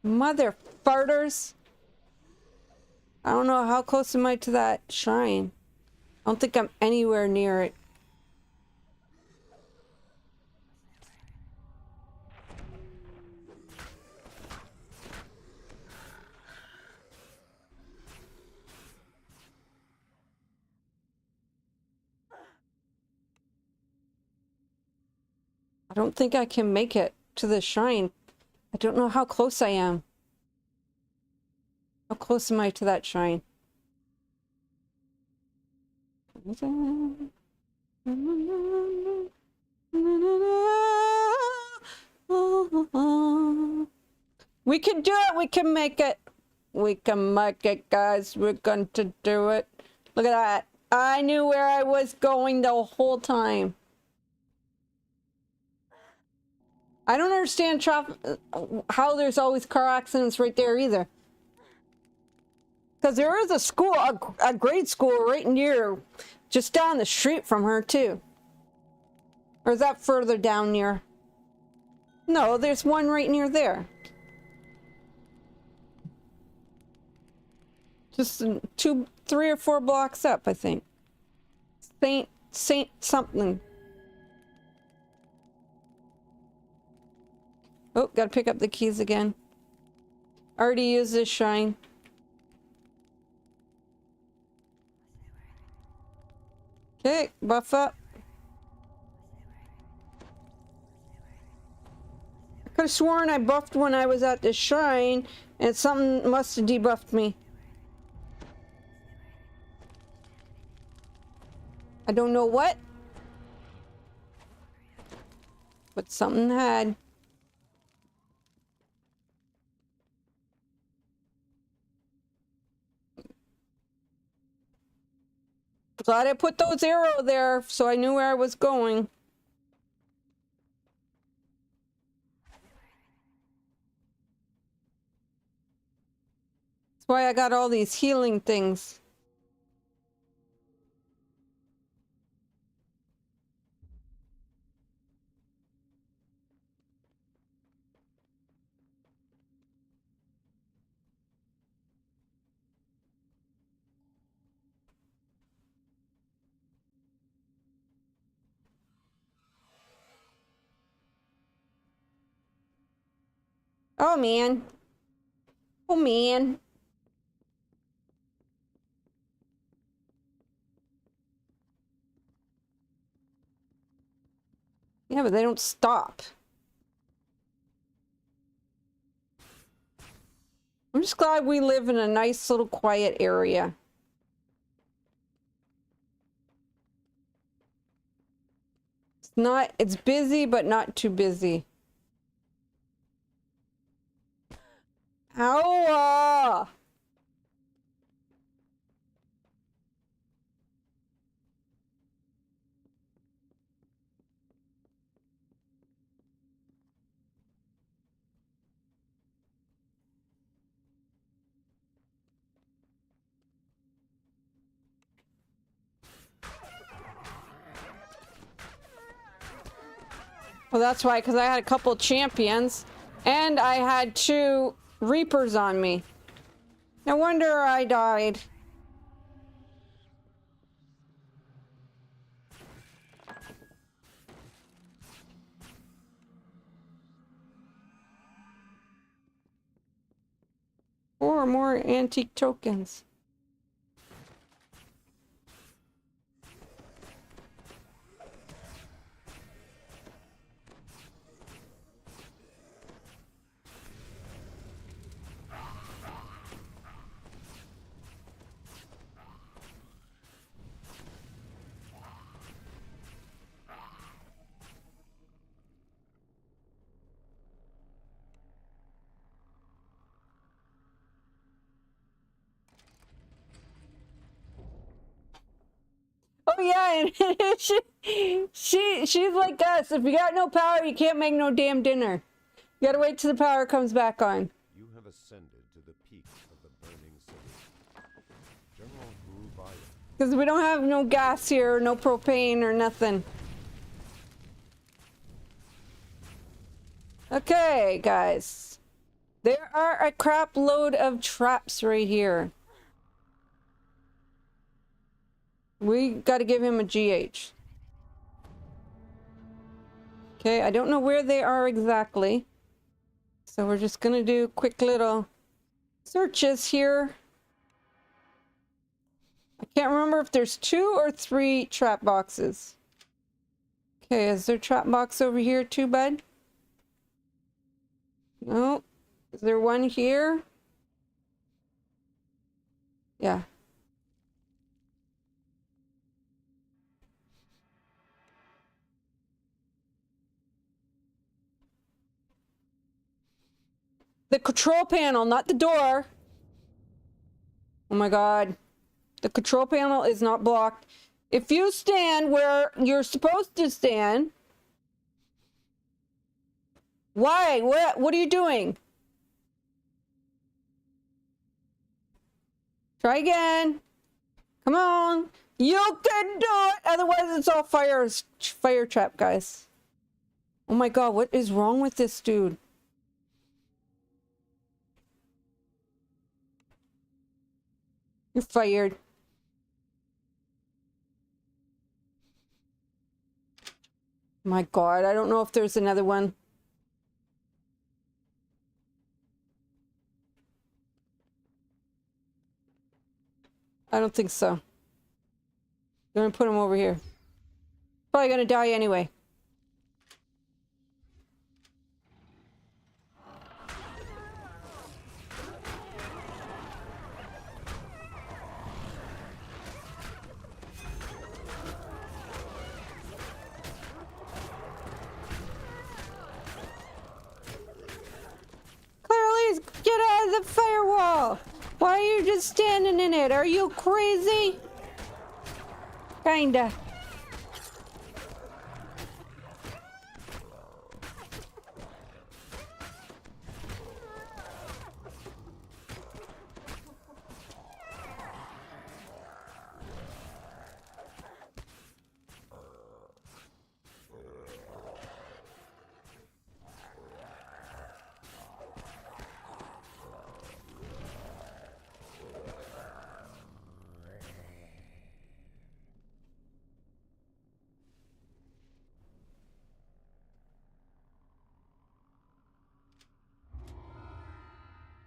Mother farters. I don't know, how close am I to that shrine? I don't think I'm anywhere near it. I don't think I can make it to the shrine. I don't know how close I am. How close am I to that shrine? We can do it. We can make it. We can make it, guys. We're going to do it. Look at that. I knew where I was going the whole time. I don't understand how there's always car accidents right there either. Because there is a school, a grade school right near, just down the street from her too. Or is that further down near? No, there's one right near there. Just 2, 3 or 4 blocks up, I think. Saint something. Oh, gotta pick up the keys again. Already used this shrine. Okay, buff up. I could have sworn I buffed when I was at the shrine, and something must have debuffed me. I don't know what, but something had. Glad I put those arrows there so I knew where I was going. That's why I got all these healing things. Oh man. Oh man. Yeah, but they don't stop. I'm just glad we live in a nice little quiet area. It's busy, but not too busy. Ow! Well, that's why, because I had a couple champions, and I had 2 Reapers on me. No wonder I died. Or more antique tokens. Oh yeah, and she's like us. If you got no power, you can't make no damn dinner. You gotta wait till the power comes back on. You have ascended to the peak of the burning city. General Grubaya. Because we don't have no gas here, no propane or nothing. Okay, guys. There are a crap load of traps right here. We got to give him a GH. Okay, I don't know where they are exactly. So we're just going to do quick little searches here. I can't remember if there's 2 or 3 trap boxes. Okay, is there trap box over here too, bud? No. Is there one here? Yeah. The control panel, not the door. Oh my god. The control panel is not blocked. If you stand where you're supposed to stand... Why? What are you doing? Try again. Come on. You can do it. Otherwise, it's all fire trap, guys. Oh my god, what is wrong with this dude? You're fired. My god, I don't know if there's another one. I don't think so. They're gonna put him over here. Probably gonna die anyway. Clearly, get out of the firewall! Why are you just standing in it? Are you crazy? Kinda.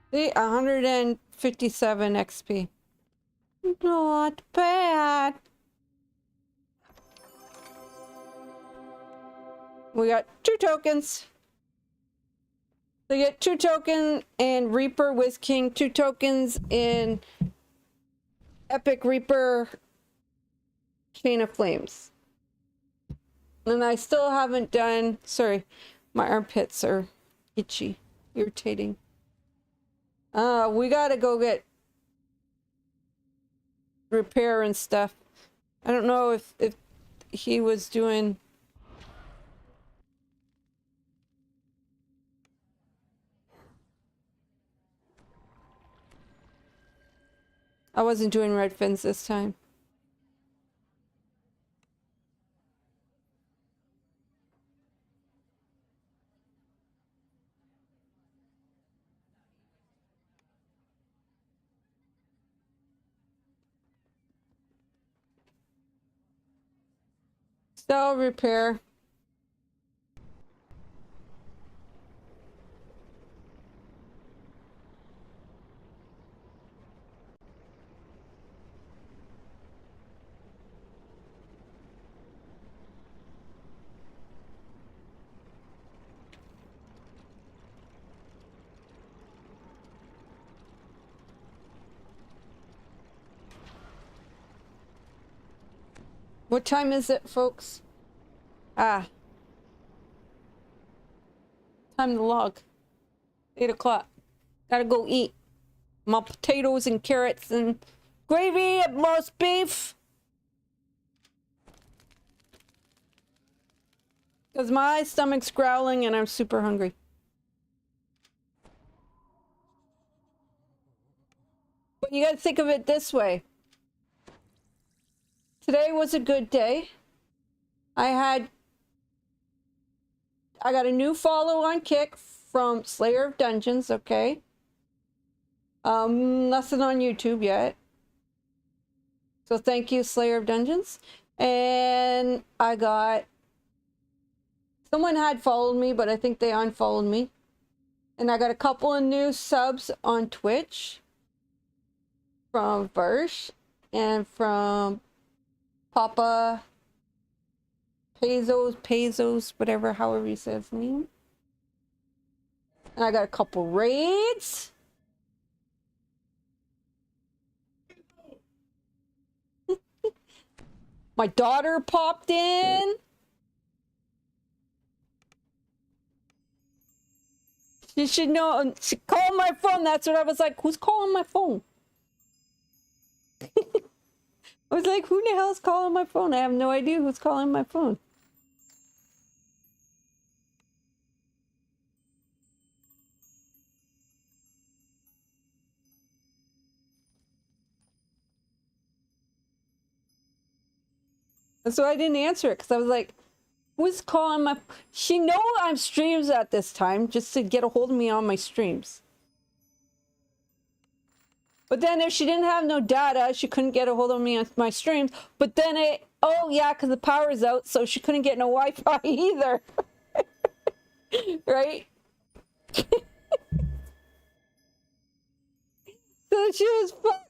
See, 157 XP. Not bad. We got 2 tokens. So you get 2 tokens in Reaper Wiz King, 2 tokens in Epic Reaper Chain of Flames. And I still haven't done, sorry, my armpits are itchy, irritating. We gotta go get repair and stuff. I don't know if he was doing... I wasn't doing red fins this time. Cell repair. What time is it, folks? Ah. Time to log. 8 o'clock. Gotta go eat my potatoes and carrots and gravy and roast beef. Because my stomach's growling and I'm super hungry. But you gotta think of it this way. Today was a good day. I got a new follow on Kick from Slayer of Dungeons, okay? Nothing on YouTube yet. So thank you, Slayer of Dungeons. And I got... Someone had followed me, but I think they unfollowed me. And I got a couple of new subs on Twitch. From Versh and from... Pezos, whatever, however you say his name. And I got a couple raids. My daughter popped in. You should know. She called my phone. That's what I was like. Who's calling my phone? I was like, who the hell's calling my phone? I have no idea who's calling my phone. So I didn't answer it because I was like, who's calling my... She know I'm streams at this time just to get a hold of me on my streams. But then if she didn't have no data, she couldn't get a hold of me on my streams. But then oh yeah, because the power's out, so she couldn't get no Wi-Fi either. Right? So she was fucked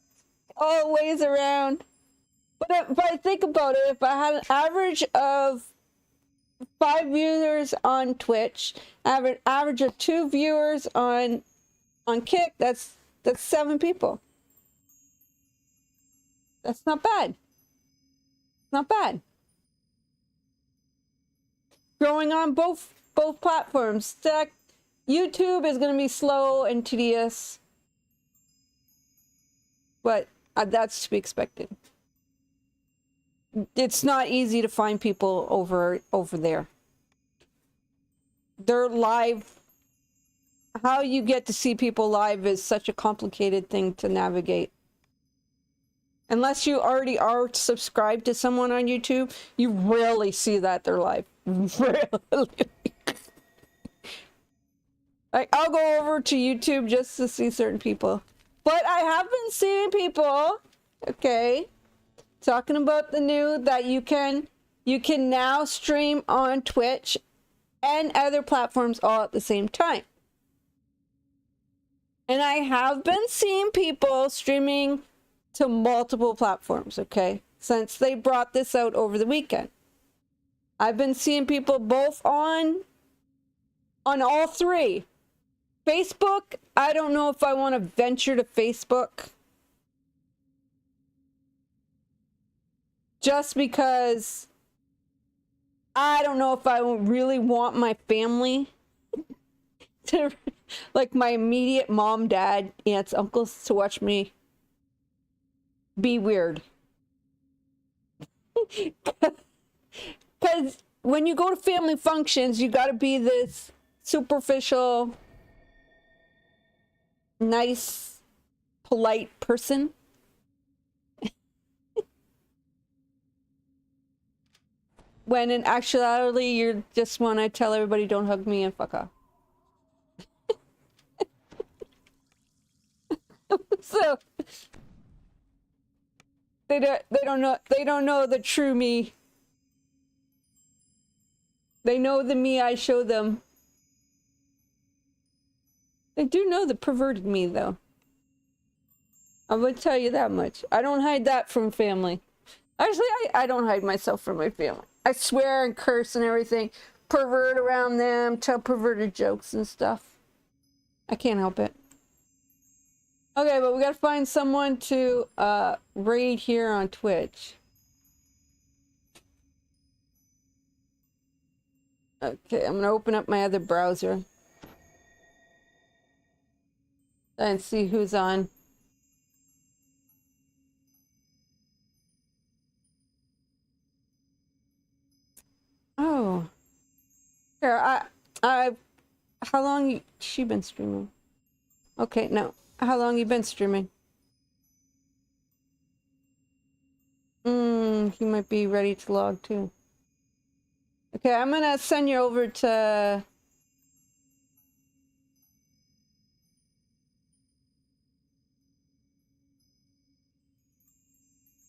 all ways around. But if I think about it, if I had an average of 5 viewers on Twitch, average of 2 viewers on Kick, that's 7 people. That's not bad. Not bad. Growing on both platforms. YouTube is going to be slow and tedious, but that's to be expected. It's not easy to find people over there. They're live. How you get to see people live is such a complicated thing to navigate. Unless you already are subscribed to someone on YouTube, you rarely see that they're live. Rarely. Like, I'll go over to YouTube just to see certain people. But I have been seeing people, okay, talking about the new that you can now stream on Twitch and other platforms all at the same time. And I have been seeing people streaming to multiple platforms, okay, since they brought this out over the weekend. I've been seeing people both on all 3. Facebook, I don't know if I want to venture to Facebook. Just because I don't know if I really want my family to, like my immediate mom, dad, aunts, uncles to watch me be weird. Because when you go to family functions, you got to be this superficial, nice, polite person. When in actuality, you just want to tell everybody, don't hug me and fuck off. So they don't know the true me. They know the me I show them. They do know the perverted me, though. I'm gonna tell you that much. I don't hide that from family. Actually, I don't hide myself from my family. I swear and curse and everything. Pervert around them, tell perverted jokes and stuff. I can't help it. Okay, but we gotta find someone to raid here on Twitch. Okay, I'm gonna open up my other browser and see who's on. Oh, here how long she been streaming? Okay, no, how long you been streaming? He might be ready to log too. Okay, I'm gonna send you over to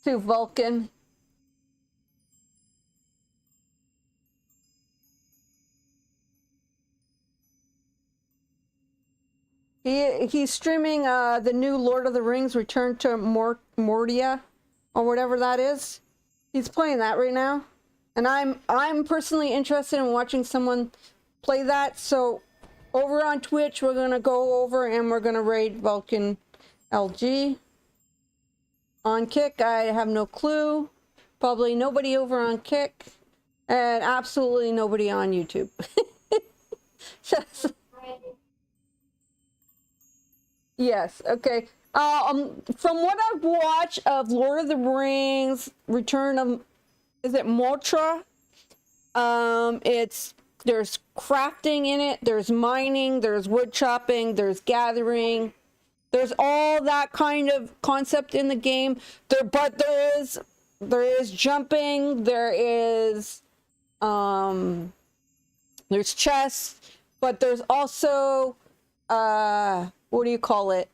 Vulcan. He's streaming the new Lord of the Rings Return to Mordia, or whatever that is. He's playing that right now. And I'm personally interested in watching someone play that. So over on Twitch, we're gonna go over and we're gonna raid Vulcan LG. On Kick, I have no clue. Probably nobody over on Kick, and absolutely nobody on YouTube. Yes, okay. From what I've watched of Lord of the Rings, Return of, is it Mothra? There's crafting in it, there's mining, there's wood chopping, there's gathering, there's all that kind of concept in the game. But there is jumping, there's chess, but there's also what do you call it?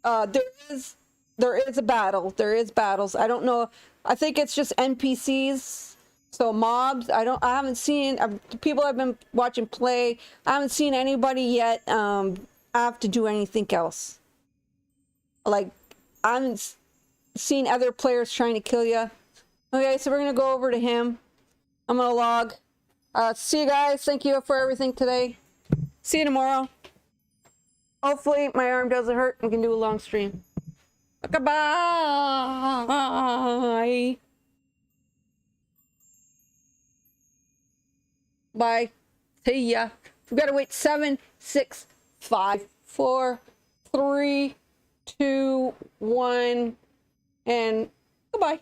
There is a battle. There is battles. I don't know. I think it's just NPCs. So mobs. I haven't seen the people I've been watching play. I haven't seen anybody yet have to do anything else. Like, I haven't seen other players trying to kill you. Okay, so we're gonna go over to him. I'm gonna log. See you guys. Thank you for everything today. See you tomorrow. Hopefully my arm doesn't hurt and we can do a long stream. Goodbye. Bye. See ya. We gotta wait 7, 6, 5, 4, 3, 2, 1, and goodbye.